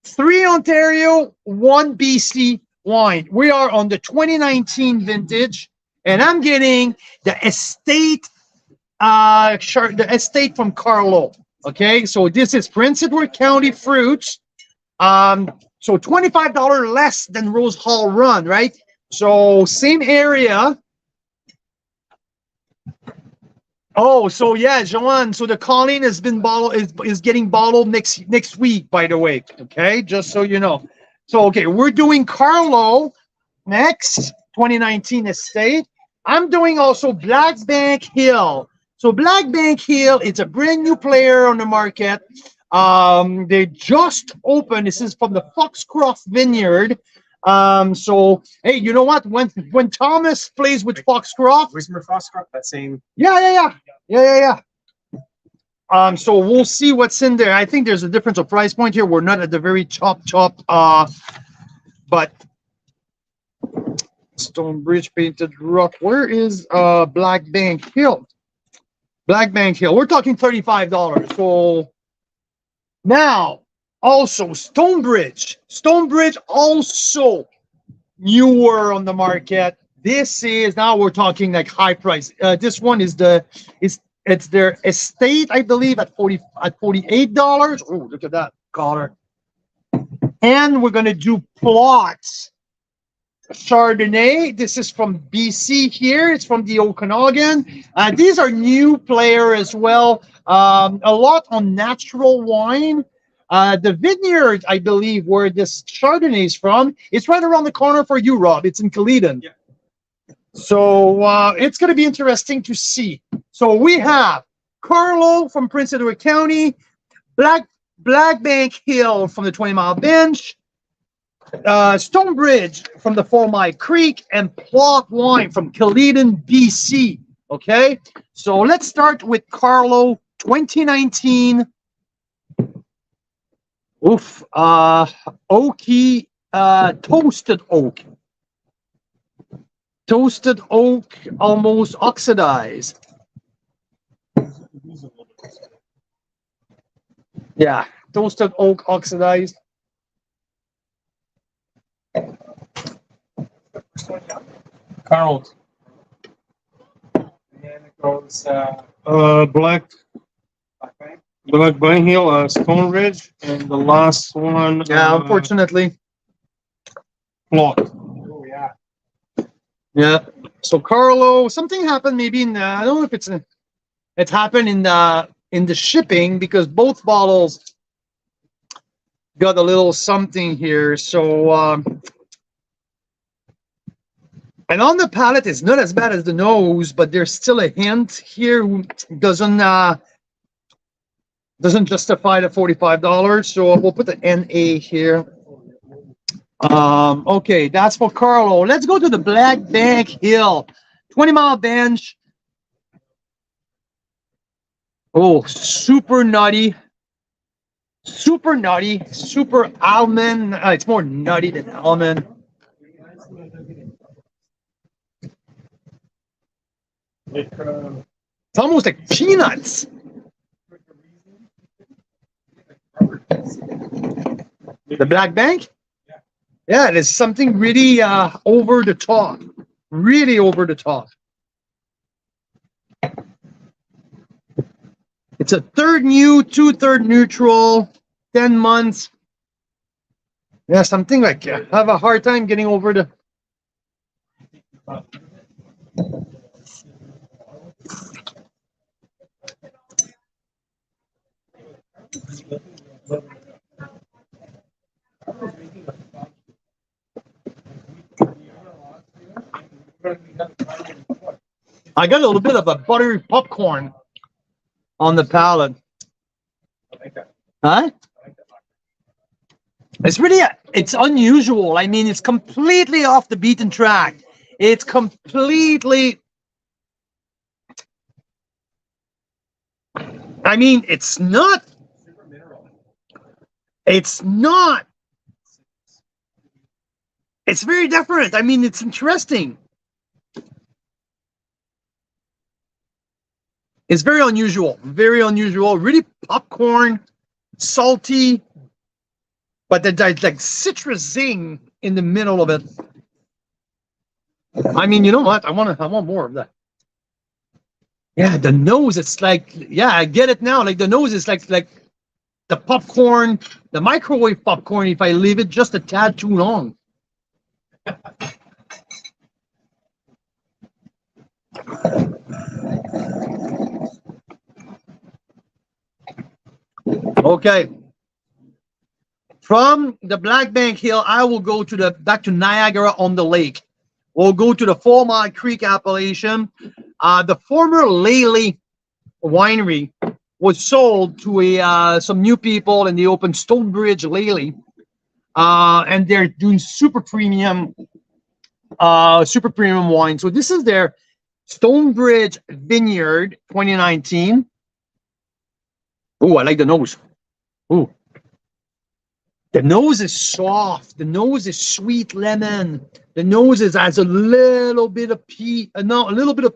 Speaker 1: 1 BC wine. We are on the 2019 vintage, and I'm getting the estate, the estate from Carlo. Okay, so this is Prince Edward County fruits. So $25 less than Rose Hall Run, right? So same area. Oh, so yeah, Joanne. So the Colleen has been bottled, is getting bottled next week, by the way. Okay, just so you know. So okay, we're doing Carlo next, 2019 estate. I'm doing also Black Bank Hill. So Black Bank Hill, it's a brand new player on the market. They just opened. This is from the Foxcroft Vineyard. So hey, you know what? When Thomas plays with Foxcroft,
Speaker 4: Where's Foxcroft? That same.
Speaker 1: yeah. So we'll see what's in there. I think there's a difference of price point here. We're not at the very top, but Stonebridge Painted Rock. Where is Black Bank Hill? Black Bank Hill. We're talking $35. So now also Stonebridge. Stonebridge also newer on the market. This is now we're talking like high price. This one is it's their estate, I believe, at $48. Oh, look at that color. And we're gonna do plots. Chardonnay. This is from BC here. It's from the Okanagan. These are new player as well. A lot on natural wine. The vineyard, I believe, where this Chardonnay is from, it's right around the corner for you, Rob. It's in Caledon. Yeah. So it's going to be interesting to see. So we have Carlo from Prince Edward County, Black Bank Hill from the 20 Mile Bench, Stonebridge from the 4 Mile Creek, and Plot Wine from Caledon, BC. Okay, so let's start with Carlo 2019. Oof, oaky, toasted oak. Toasted oak, almost oxidized. Yeah, toasted oak oxidized.
Speaker 3: Carl. And then it goes Black Bank Hill, Stone Ridge, and the last one.
Speaker 1: Yeah, unfortunately.
Speaker 3: Plot.
Speaker 7: Oh yeah.
Speaker 1: Yeah. So Carlo, something happened maybe in I don't know if it's happened in the shipping, because both bottles got a little something here. So, and on the palate, it's not as bad as the nose, but there's still a hint here. Doesn't justify the $45. So we'll put the NA here. Okay, that's for Carlo. Let's go to the Black Bank Hill, 20-mile bench. Oh, super nutty, super almond. It's more nutty than almond. It's almost like peanuts. The Black Bank? Yeah, it is something really over the top. Really over the top. It's a third new, 2/3 neutral, 10 months. Yeah, something like I have a hard time getting over the. I got a little bit of a buttery popcorn on the palate. Huh? It's really, it's unusual. I mean, it's completely off the beaten track. It's completely, I mean, it's not, it's very different. I mean, it's interesting. It's very unusual, really popcorn, salty, but there's like citrus zing in the middle of it. I mean, you know what? I want more of that. Yeah, the nose, it's like, yeah, I get it now. Like the nose is like the popcorn, the microwave popcorn, if I leave it just a tad too long. Okay. From the Black Bank Hill, I will go to back to Niagara on the Lake. We'll go to the 4 Mile Creek appellation. The former Lely winery was sold to some new people, and they opened Stonebridge Lely, and they're doing super premium wine. So this is their Stonebridge Vineyard 2019. Oh, I like the nose. Oh, the nose is soft. The nose is sweet lemon. The nose has a little bit of a little bit of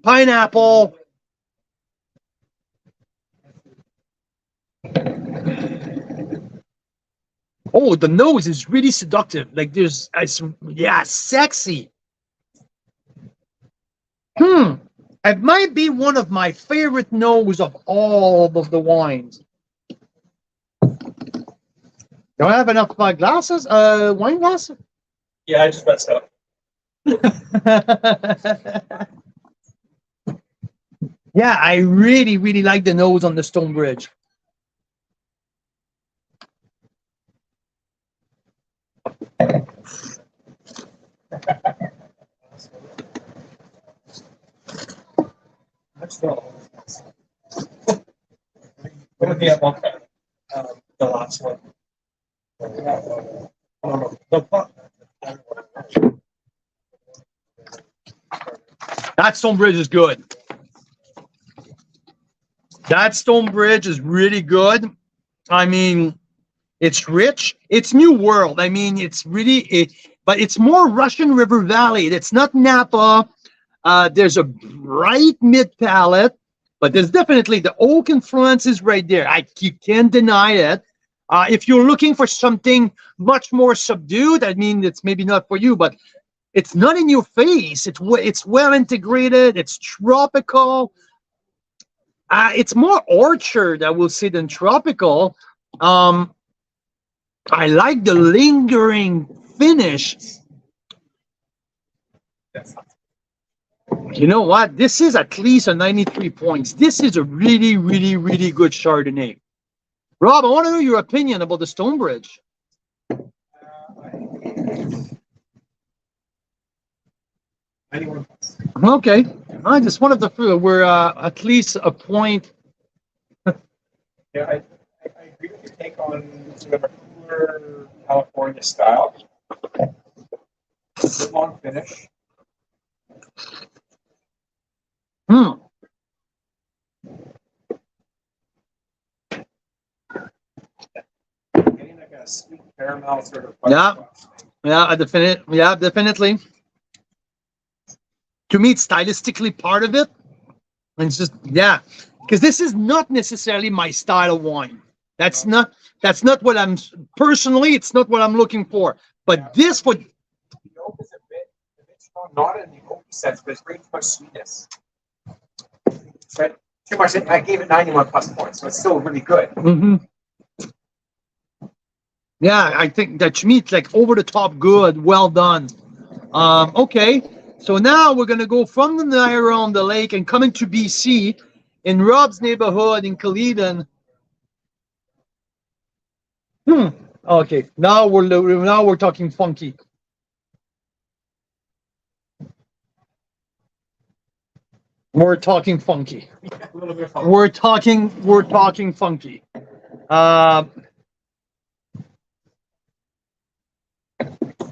Speaker 1: pineapple. Oh, the nose is really seductive. Like there's, yeah, sexy. It might be one of my favorite nose of all of the wines. Do I have enough glasses? Wine glasses?
Speaker 3: Yeah, I just messed up.
Speaker 1: Yeah, I really, really like the nose on the Stonebridge.
Speaker 3: What would be at one time? The last one.
Speaker 1: That Stonebridge is good. That Stonebridge is really good. I mean, it's rich. It's New World. I mean, it's really, but it's more Russian River Valley. It's not Napa. There's a bright mid palate, but there's definitely the oak influence is right there. You can't deny it. If you're looking for something much more subdued, I mean, it's maybe not for you, but it's not in your face. It's well integrated. It's tropical. It's more orchard, I will say, than tropical. I like the lingering finish. You know what? This is at least a 93 points. This is a really, really, really good Chardonnay. Rob, I want to know your opinion about the Stonebridge. Okay, I just wanted to we're at least a point.
Speaker 7: Yeah, I agree with your take on sort of a cooler California style. It's a long finish. Getting like a sweet caramel sort of.
Speaker 1: Definitely. To me, it's stylistically part of it. And it's just, because this is not necessarily my style of wine. That's not what I'm personally. It's not what I'm looking for. But this would.
Speaker 7: The oak is a bit strong, not in the oak sense, but it's bringing too much sweetness. But too much. I gave it 91 plus points, so it's still really good.
Speaker 1: Mm-hmm. Yeah, I think that to me it's like over the top good, well done. Okay, so now we're gonna go from the Niagara on the lake and coming to BC in Rob's neighborhood in Caledon. Okay, now we're talking funky. We're talking funky.
Speaker 7: A little bit funky.
Speaker 1: We're talking funky.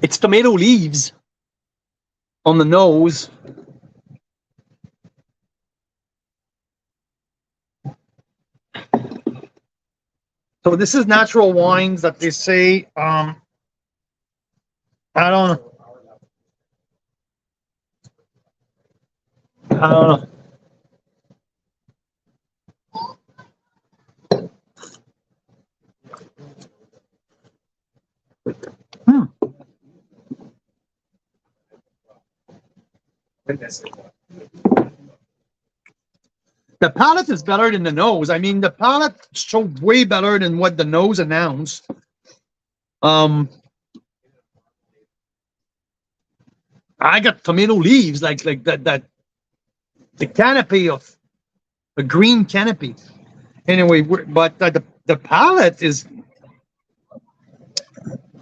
Speaker 1: It's tomato leaves on the nose. So this is natural wines that they say, I don't know. The palate is better than the nose. I mean, the palate showed way better than what the nose announced. I got tomato leaves, like that the canopy of a green canopy. Anyway, but the palate is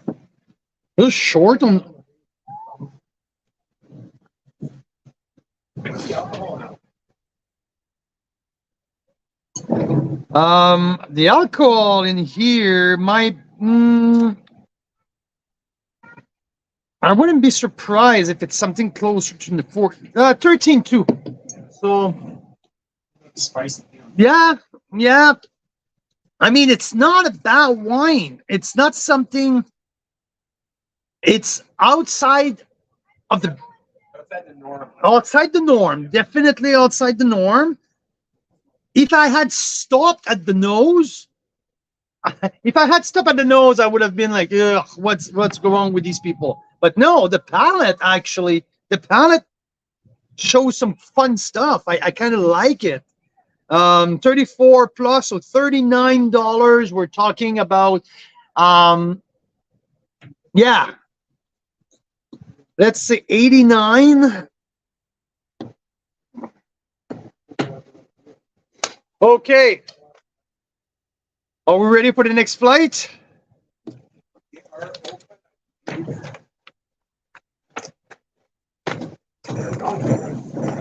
Speaker 1: a little short on. The alcohol in here might. I wouldn't be surprised if it's something closer to the 13.2. So.
Speaker 7: Spicy.
Speaker 1: Yeah. I mean, it's not a bad wine. It's not something. It's outside of the. Outside the norm. Definitely outside the norm. If I had stopped at the nose, I would have been like, ugh, what's wrong with these people? But no, the palate shows some fun stuff. I kind of like it. 34 plus, so $39. We're talking about, let's say 89. Okay. Are we ready for the next flight?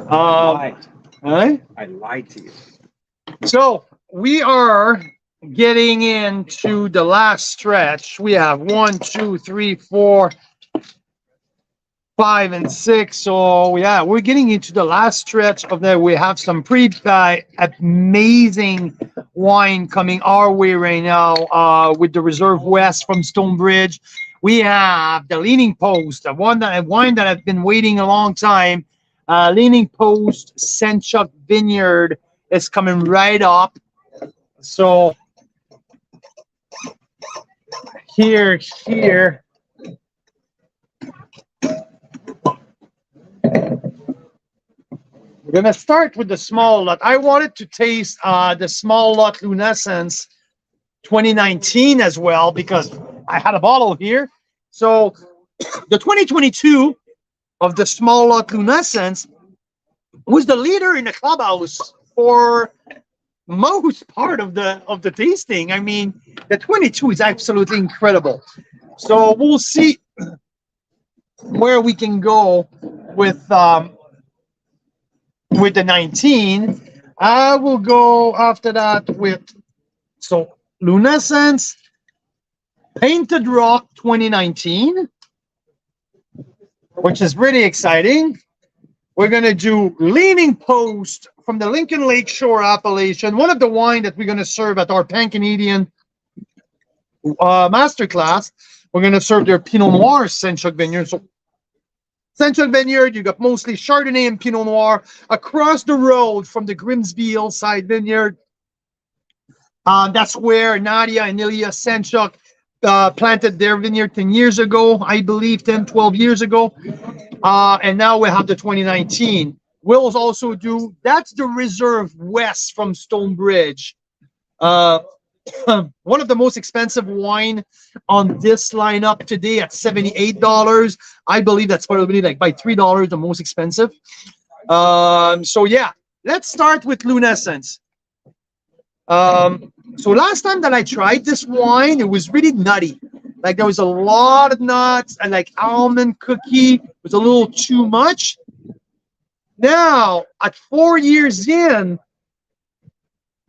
Speaker 7: Right.
Speaker 1: Right?
Speaker 7: I lied to you.
Speaker 1: So we are getting into the last stretch. We have 1, 2, 3, 4, 5, and 6. So yeah, we're getting into the last stretch of that. We have some pretty amazing wine coming our way right now with the Reserve West from Stonebridge. We have the Leaning Post, a wine that I've been waiting a long time. Leaning Post Senchuk Vineyard is coming right up. So here. We're gonna start with the small lot. I wanted to taste the small lot Lunescence 2019 as well because I had a bottle here. So the 2022 of the small lot Lunescence was the leader in the clubhouse for most part of the tasting. I mean, the 22 is absolutely incredible. So we'll see where we can go with the 19. I will go after that with Lunescence Painted Rock 2019, which is really exciting. We're going to do Leaning Post from the Lincoln Lake Shore appellation, one of the wine that we're going to serve at our Pan-Canadian masterclass. We're going to serve their Pinot Noir Saint-Chuck Vineyard. So Saint-Chuck Vineyard, you got mostly Chardonnay and Pinot Noir. Across the road from the Grimsby Hillside Vineyard, that's where Nadia and Ilya Saint-Chuck planted their vineyard 10 years ago, I believe 10, 12 years ago. And now we have the 2019. We'll also do, that's the Reserve West from Stonebridge. One of the most expensive wine on this lineup today at $78. I believe that's probably like by $3 the most expensive. So yeah, let's start with Lunescence. So last time that I tried this wine, it was really nutty. Like there was a lot of nuts and like almond cookie was a little too much. Now at 4 years in,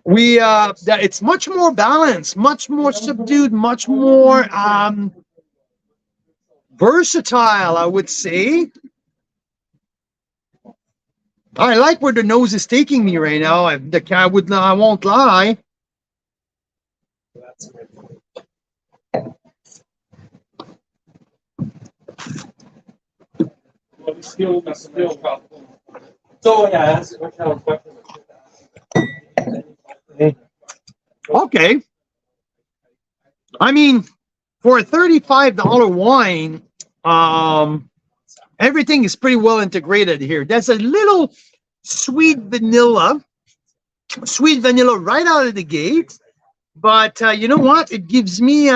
Speaker 1: it's much more balanced, much more subdued, much more versatile, I would say. I like where the nose is taking me right now. I won't lie.
Speaker 9: So yeah, that's what kind of question.
Speaker 1: Okay. I mean, for a $35 wine, everything is pretty well integrated here. There's a little sweet vanilla right out of the gate. But you know what? It gives me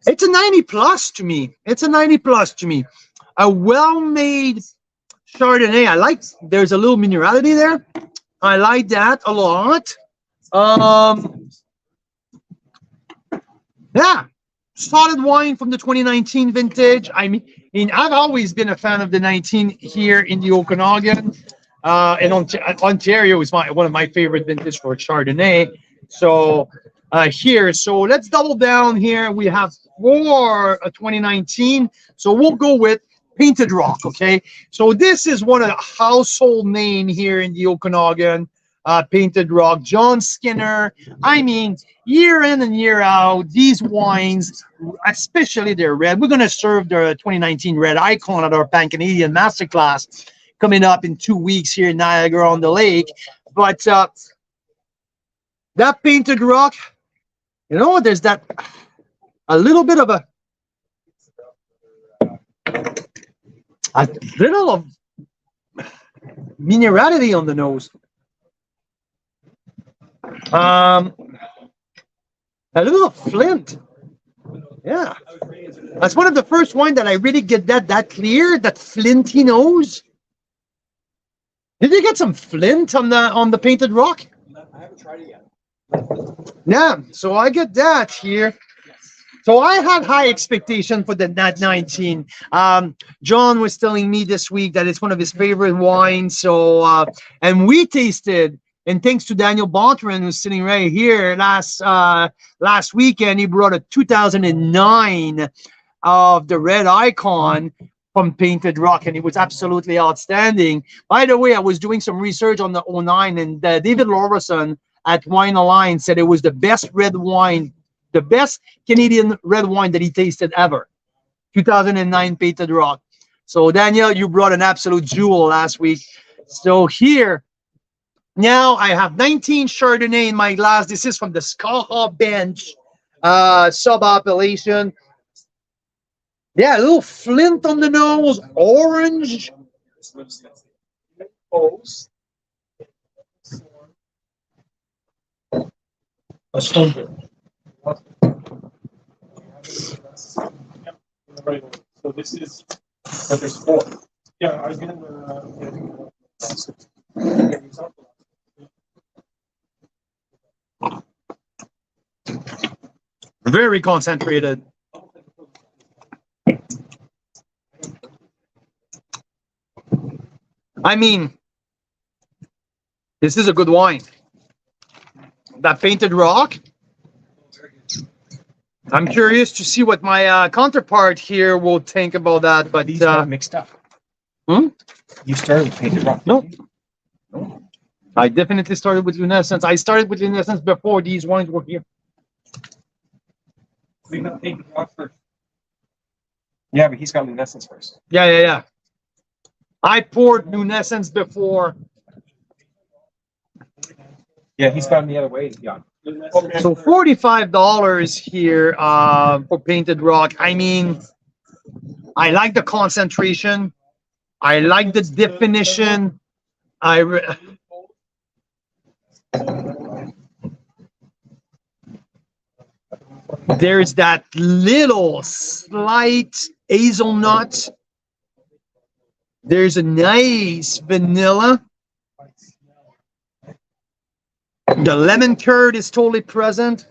Speaker 1: it's a 90 plus to me. It's a 90 plus to me. A well-made Chardonnay. I like, there's a little minerality there. I like that a lot. Yeah, solid wine from the 2019 vintage. I mean, I've always been a fan of the 19 here in the Okanagan. And Ontario is one of my favorite vintage for Chardonnay. So here, so let's double down here. We have for 2019. So we'll go with Painted Rock, okay? So this is one of the household name here in the Okanagan, Painted Rock. John Skinner. I mean, year in and year out, these wines, especially their red. We're going to serve the 2019 Red Icon at our Pan-Canadian Masterclass coming up in 2 weeks here in Niagara-on-the-Lake. But that Painted Rock, you know, there's that a little bit of a little of minerality on the nose. A little of Flint. Yeah. That's one of the first wine that I really get that clear, that flinty nose. Did you get some Flint on the Painted Rock?
Speaker 8: I haven't tried it yet.
Speaker 1: Yeah, so I get that here. So I had high expectation for the Nat 19. John was telling me this week that it's one of his favorite wines. So and we tasted, and thanks to Daniel Bontran, who's sitting right here, last weekend, he brought a 2009 of the Red Icon from Painted Rock, and it was absolutely outstanding. By the way, I was doing some research on the 09, and David Lorison at Wine Alliance said it was the best red wine, the best Canadian red wine that he tasted ever. 2009 Painted Rock. So Daniel, you brought an absolute jewel last week. So here, now I have 19 Chardonnay in my glass. This is from the Skaha Bench sub-appellation. Yeah, a little Flint on the nose, orange. A Stonebridge.
Speaker 3: So this is there's 4. Yeah, I can
Speaker 1: Very concentrated. I mean, this is a good wine. That Painted Rock. I'm curious to see what my counterpart here will think about that. But
Speaker 4: these got mixed up.
Speaker 1: Hmm?
Speaker 4: You started with Painted Rock.
Speaker 1: No. I definitely started with Lunescence. I started with Lunescence before these wines were here.
Speaker 4: We got Painted Rock first. Yeah, but he's got Lunescence first.
Speaker 1: Yeah. I poured Lunescence before.
Speaker 4: Yeah, he's gone the other way. Yeah.
Speaker 1: So $45 here for Painted Rock. I mean, I like the concentration. I like the definition. There's that little slight hazelnut. There's a nice vanilla. The lemon curd is totally present.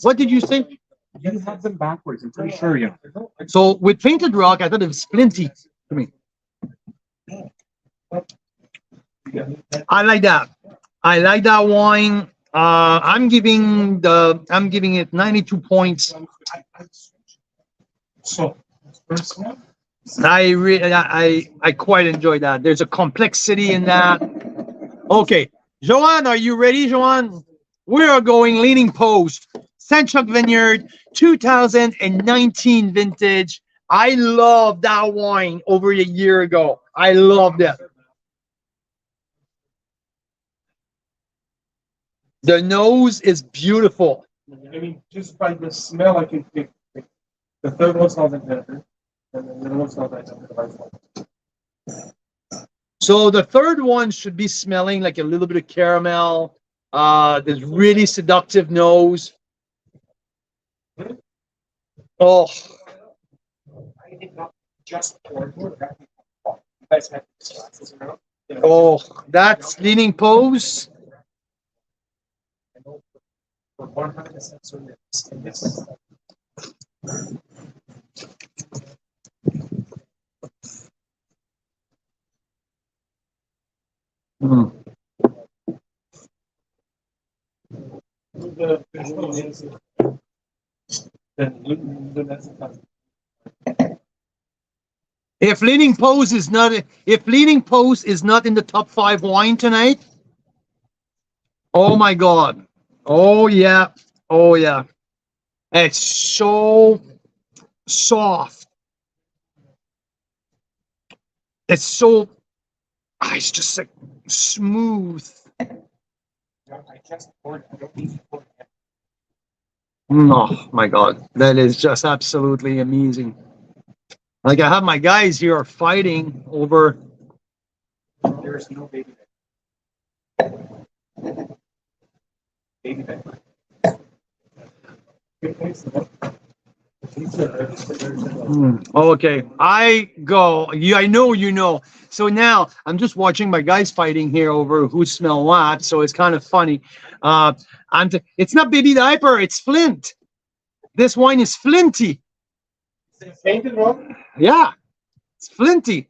Speaker 1: What did you say?
Speaker 4: You have them backwards, I'm pretty sure. Yeah.
Speaker 1: So with Painted Rock, I thought it was flinty to me. I like that. I like that wine. I'm giving it 92 points.
Speaker 3: So, first one.
Speaker 1: I quite enjoy that. There's a complexity in that. Okay, Joanne, are you ready, Joanne? We are going Leaning Post, Saint Chuck Vineyard, 2019 vintage. I love that wine over a year ago. I love that. The nose is beautiful.
Speaker 3: I mean, just by the smell, I can pick. The third one smells like pepper, and then the other one smells like pepper.
Speaker 1: So the third one should be smelling like a little bit of caramel. There's really seductive nose. Oh.
Speaker 7: I did not just pour it. You guys have glasses around.
Speaker 1: Oh, that's Leaning Post.
Speaker 7: For 100% certain in this.
Speaker 1: If Leaning Post is not in the top 5 wine tonight, oh my God. Oh yeah. Oh yeah. It's so soft. It's so, it's just like smooth.
Speaker 7: I just poured. I don't need to pour it.
Speaker 1: Oh my God. That is just absolutely amazing. Like I have my guys here are fighting over.
Speaker 7: There's no baby bed. Baby bed.
Speaker 1: Okay, I know you know. So now I'm just watching my guys fighting here over who smell what. So it's kind of funny. It's not baby diaper. It's Flint. This wine is flinty.
Speaker 3: Painted Rock?
Speaker 1: Yeah, it's flinty.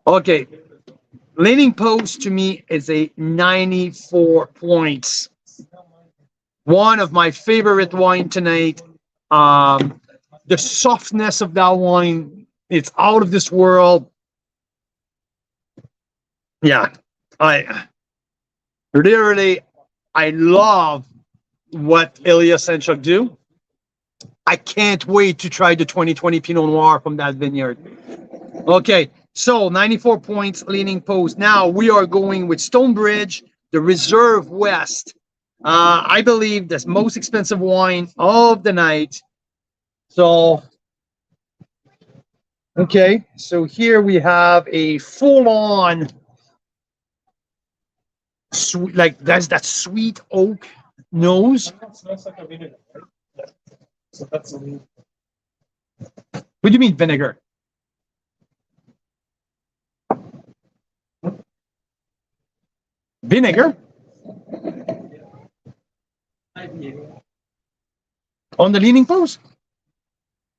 Speaker 1: Okay, Leaning Post to me is a 94 points. One of my favorite wine tonight. The softness of that wine, it's out of this world. Yeah, I love what Elia Saint Chuck do. I can't wait to try the 2020 Pinot Noir from that vineyard. Okay, so 94 points, Leaning Post. Now we are going with Stonebridge, the Reserve West. I believe the most expensive wine of the night. So, okay, so here we have a full-on sweet, like that's that sweet oak nose.
Speaker 3: It smells like a vinegar, right? Yeah. So that's a lean.
Speaker 1: What do you mean vinegar? Vinegar on the leaning post?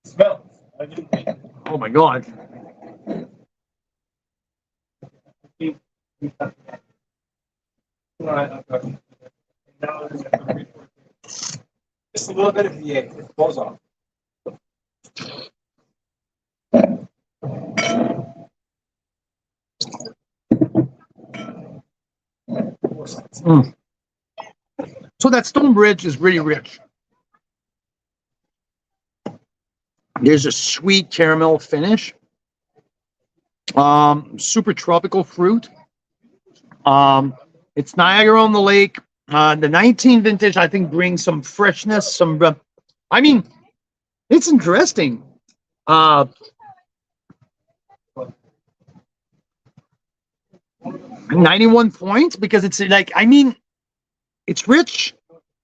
Speaker 3: Smell. I didn't think.
Speaker 1: Oh my God.
Speaker 7: Just a little bit of V8. It falls off.
Speaker 1: Mm. So that Stonebridge is really rich. There's a sweet caramel finish. Super tropical fruit. It's Niagara on the Lake. The 19 vintage, I think, brings some freshness. I mean, it's interesting. 91 points because it's like, I mean, it's rich,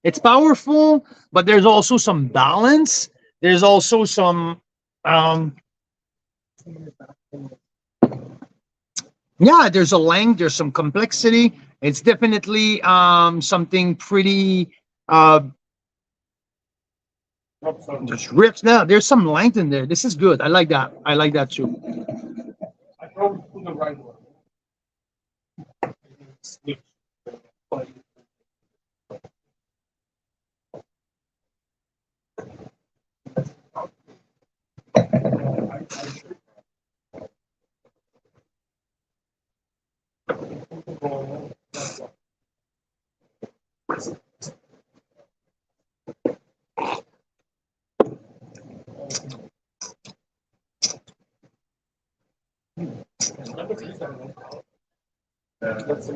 Speaker 1: it's powerful, but there's also some balance. There's also some, yeah, there's a length, there's some complexity. It's definitely something pretty just rich. Now there's some length in there. This is good. I like that. I like that too.
Speaker 3: I probably put the right one.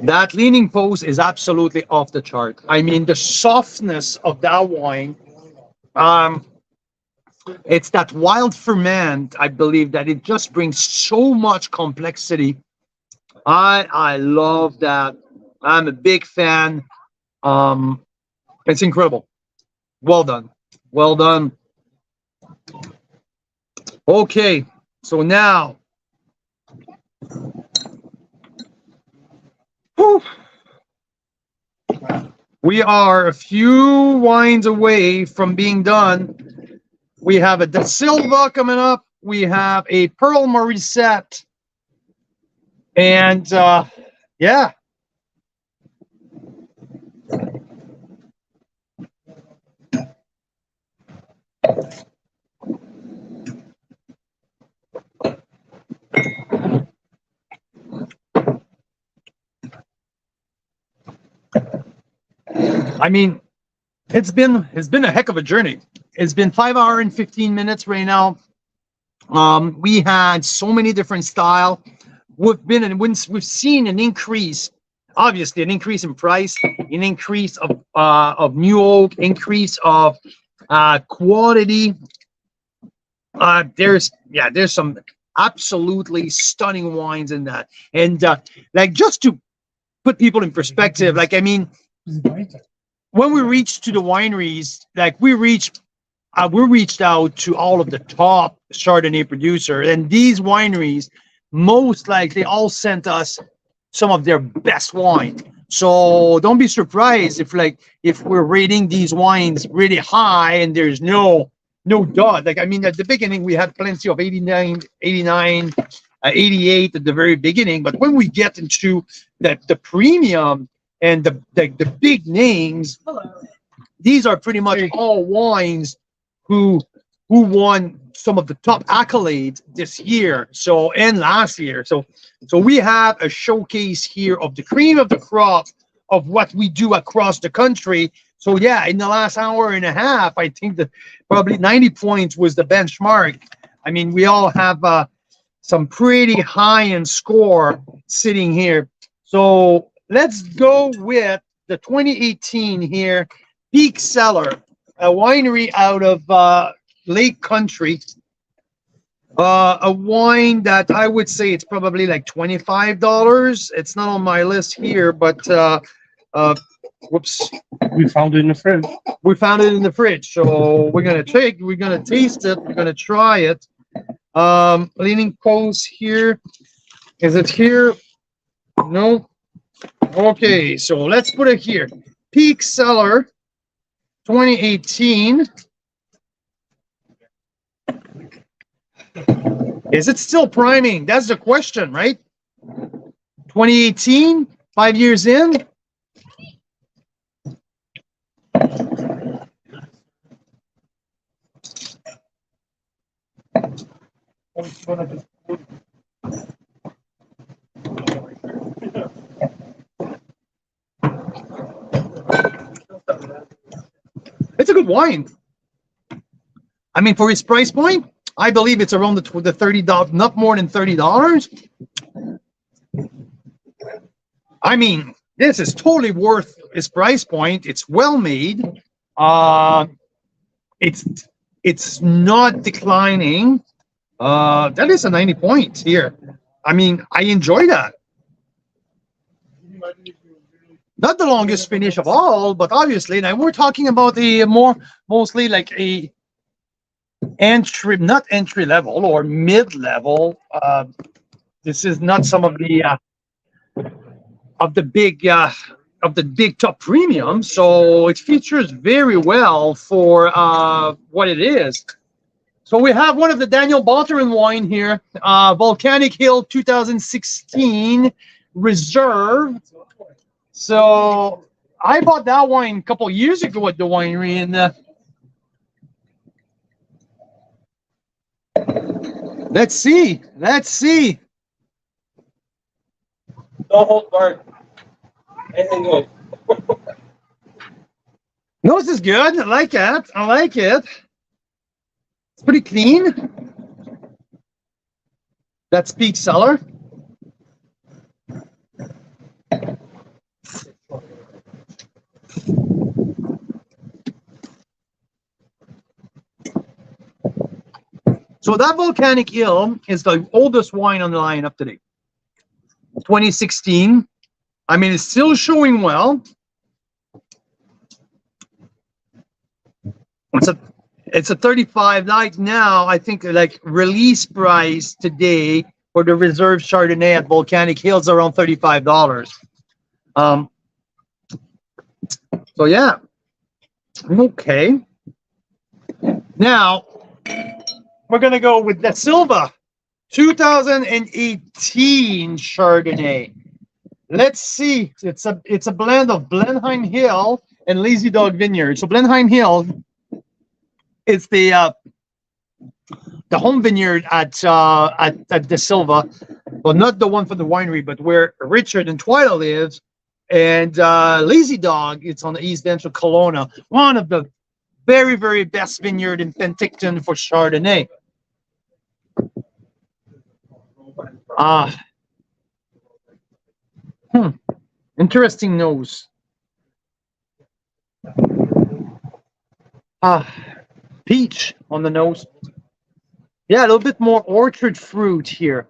Speaker 1: That leaning post is absolutely off the chart. I mean, the softness of that wine, it's that wild ferment, I believe, that it just brings so much complexity. I love that. I'm a big fan. It's incredible. Well done. Well done. Okay, so now, whew, we are a few wines away from being done. We have a Da Silva coming up. We have a Pearl Marisette. And yeah. I mean, it's been a heck of a journey. It's been 5 hours and 15 minutes right now. We had so many different style. We've seen an increase, obviously an increase in price, an increase of new oak, increase of quality. There's some absolutely stunning wines in that. And like, just to put people in perspective, like, I mean, when we reached to the wineries, like we reached out to all of the top Chardonnay producers, and these wineries, most likely all sent us some of their best wine. So don't be surprised if we're rating these wines really high and there's no doubt. Like, I mean, at the beginning, we had plenty of 89, 88 at the very beginning. But when we get into the premium and the big names, these are pretty much all wines who won some of the top accolades this year, and last year. So we have a showcase here of the cream of the crop of what we do across the country. So yeah, in the last hour and a half, I think that probably 90 points was the benchmark. I mean, we all have some pretty high-end score sitting here. So let's go with the 2018 here, Peak Cellar, a winery out of Lake Country. A wine that I would say it's probably like $25. It's not on my list here, but Whoops.
Speaker 3: We found it in the fridge.
Speaker 1: We found it in the fridge, so we're gonna taste it. We're gonna try it. Leaning Coast here. Is it here? No. Okay, so let's put it here. Peak Cellar 2018. Is it still priming? That's the question, right? 2018, 5 years in. It's a good wine. I mean, for its price point, I believe it's around the $30, not more than $30. I mean, this is totally worth its price point. It's well made. It's not declining. That is a 90 points here. I mean, I enjoy that. Not the longest finish of all, but obviously now we're talking about a mostly like a not entry level or mid level. This is not some of the big top premium, so it features very well for what it is. So we have one of the Daniel Balterin wine here, Volcanic Hill 2016 Reserve. So I bought that wine a couple years ago at the winery, and let's see.
Speaker 9: No hold barred. Anything goes.
Speaker 1: No, this is good. I like it. It's pretty clean. That's Peak Cellar. So that Volcanic Hill is the oldest wine on the line up to date. 2016. I mean, it's still showing well. It's a 35 right now. I think like release price today for the reserve Chardonnay at Volcanic Hill is around $35. So yeah. Okay. Now we're gonna go with the Silva 2018 Chardonnay. Let's see. It's a blend of Blenheim Hill and Lazy Dog Vineyard. So Blenheim Hill, it's the home vineyard at the Silva, well, not the one for the winery, but where Richard and Twyla lives. And Lazy Dog, it's on the east end of Kelowna, one of the very, very best vineyard in Penticton for Chardonnay. Interesting nose. Peach on the nose. Yeah, a little bit more orchard fruit here.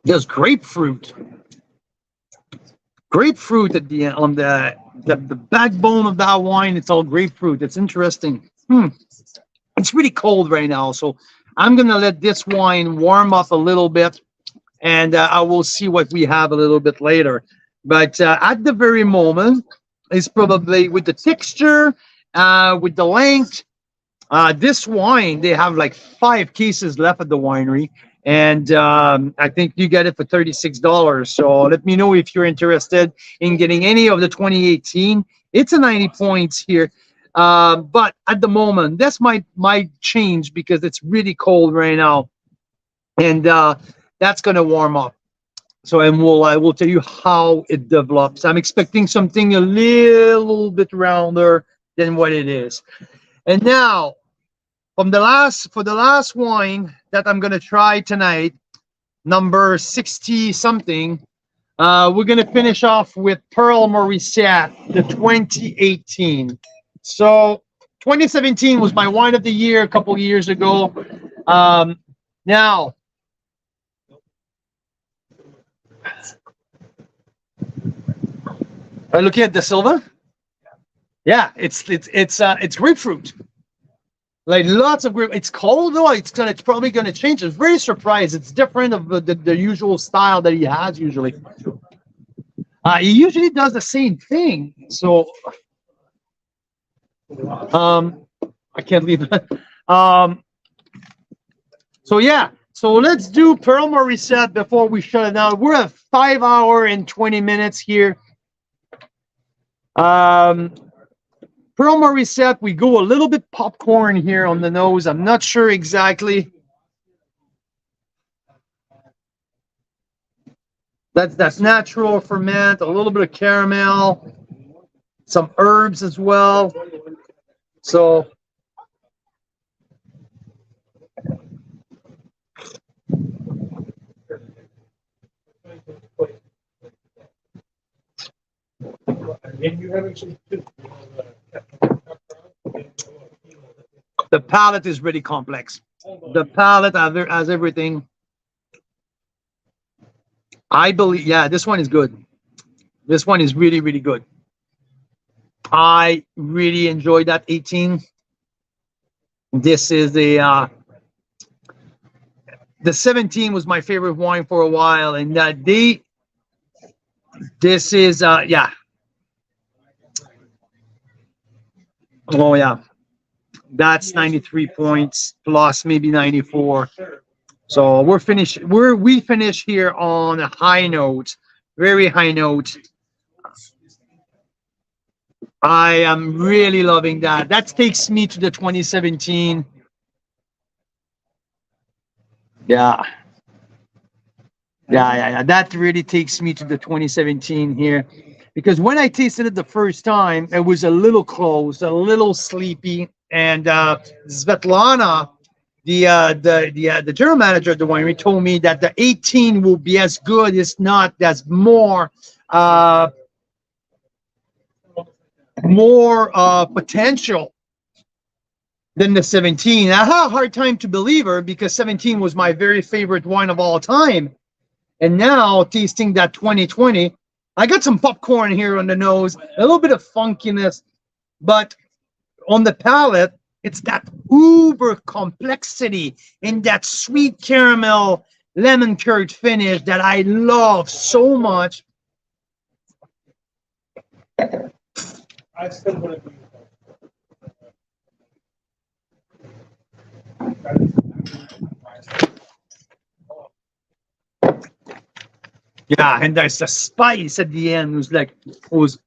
Speaker 1: There's grapefruit. Grapefruit at the on the backbone of that wine. It's all grapefruit. It's interesting. It's really cold right now, so I'm gonna let this wine warm up a little bit, and I will see what we have a little bit later. But at the very moment, it's probably with the texture, with the length. This wine, they have like 5 cases left at the winery. And I think you get it for $36. So let me know if you're interested in getting any of the 2018. It's a 90 points here. But at the moment, that's my change because it's really cold right now. And that's going to warm up. So I will tell you how it develops. I'm expecting something a little bit rounder than what it is. And now, for the last wine that I'm gonna try tonight, number 60 something, We're gonna finish off with Pearl Mauricette, the 2018. So 2017 was my wine of the year a couple years ago. Now, are you looking at the Silva? Yeah, it's grapefruit. Like lots of grape. It's cold though. It's probably gonna change. It's very surprised. It's different of the usual style that he has usually. He usually does the same thing. So, I can't leave that. So yeah. So let's do Pearl Mauricette before we shut it down. We're at 5 hours and 20 minutes here. Pearl Mauricette, we go a little bit popcorn here on the nose. I'm not sure exactly. That's natural ferment, a little bit of caramel, some herbs as well. So the palate is really complex. The palate has everything. I believe, yeah, this one is good. This one is really, really good. I really enjoyed that 18. This is the 17 was my favorite wine for a while, and this is yeah. Oh yeah, that's 93 points plus maybe 94. So we're finished. We finish here on a high note, very high note. I am really loving that. That takes me to the 2017. Yeah. That really takes me to the 2017 here, because when I tasted it the first time, it was a little close, a little sleepy, and Svetlana, the general manager of the winery, told me that the 18 will be as good, if not as more potential than the 17. I had a hard time to believe her because 17 was my very favorite wine of all time. And now tasting that 2020, I got some popcorn here on the nose, a little bit of funkiness, but on the palate, it's that uber complexity and that sweet caramel lemon curd finish that I love so much.
Speaker 3: I still wouldn't be.
Speaker 1: Yeah, and there's the spice at the end. It was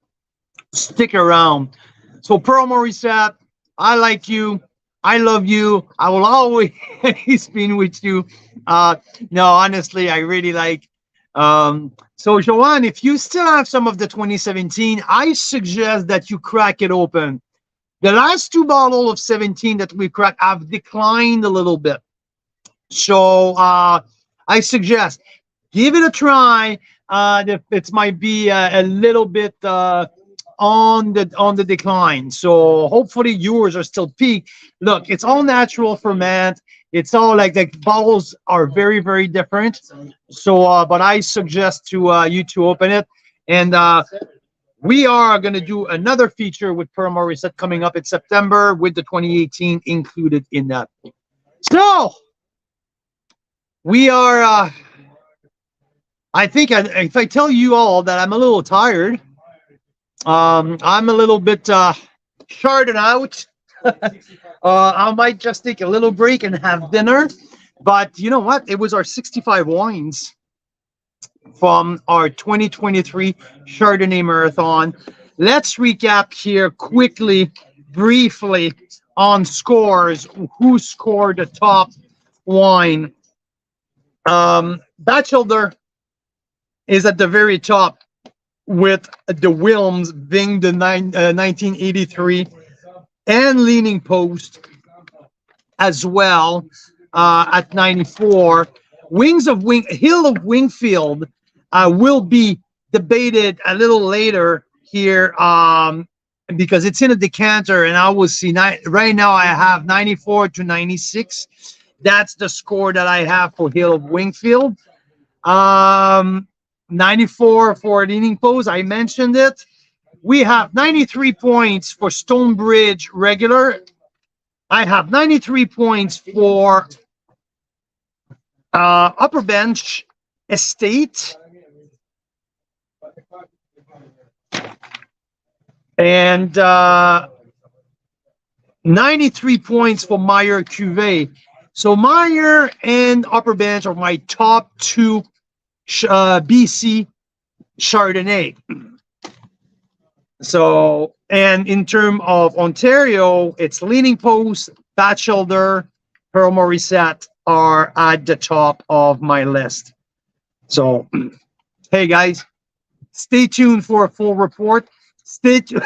Speaker 1: stick around. So Pearl Mauricette, I like you. I love you. I will always be with you. No, honestly, I really like. So Joanne, if you still have some of the 2017, I suggest that you crack it open. The last two bottles of 17 that we cracked have declined a little bit. So I suggest give it a try. It might be a little bit on the decline. So hopefully yours are still peaked. Look, it's all natural ferment. It's all like the bottles are very, very different. So, but I suggest to you to open it. And we are going to do another feature with Pearl Mauricette coming up in September with the 2018 included in that. So we are, I think if I tell you all that I'm a little tired, I'm a little bit sharded out. I might just take a little break and have dinner. But you know what? It was our 65 wines from our 2023 Chardonnay Marathon. Let's recap here quickly, briefly on scores. Who scored the top wine? Batchelder is at the very top with the Wilms being the 1983 and Leaning Post as well at 94. Hill of Wingfield will be debated a little later here, because it's in a decanter, and I will see. Right now, I have 94 to 96. That's the score that I have for Hill of Wingfield. 94 for Leaning Post. I mentioned it. We have 93 points for Stonebridge regular. I have 93 points for Upper Bench Estate. And 93 points for Meyer Cuvée. So Meyer and Upper Bench are my top two BC Chardonnay. So, and in terms of Ontario, it's Leaning Post, Batchelder, Pearl Morissette are at the top of my list. So, hey guys, stay tuned for a full report. Stay tuned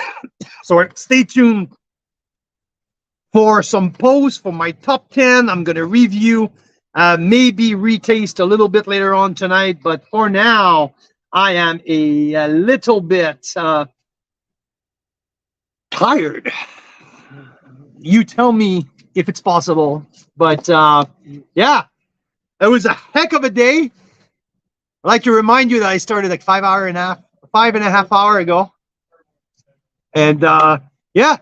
Speaker 1: for some posts for my top 10. I'm going to review, maybe retaste a little bit later on tonight. But for now, I am a little bit tired. You tell me if it's possible. But yeah, it was a heck of a day. I'd like to remind you that I started like 5.5 hours ago. And yeah,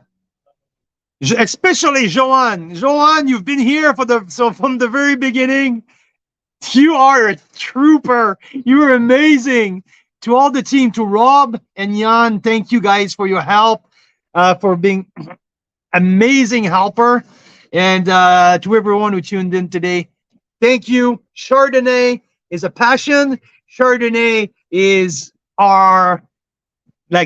Speaker 1: especially Joanne. Joanne, you've been here from the very beginning. You are a trooper. You are amazing. To all the team, to Rob and Jan, thank you guys for your help, for being amazing helper. And to everyone who tuned in today, thank you. Chardonnay is a passion. Chardonnay is our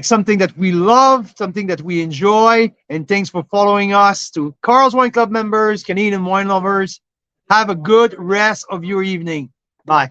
Speaker 1: something that we love, something that we enjoy. And thanks for following us. To Carl's Wine Club members, Canadian wine lovers, have a good rest of your evening. Bye.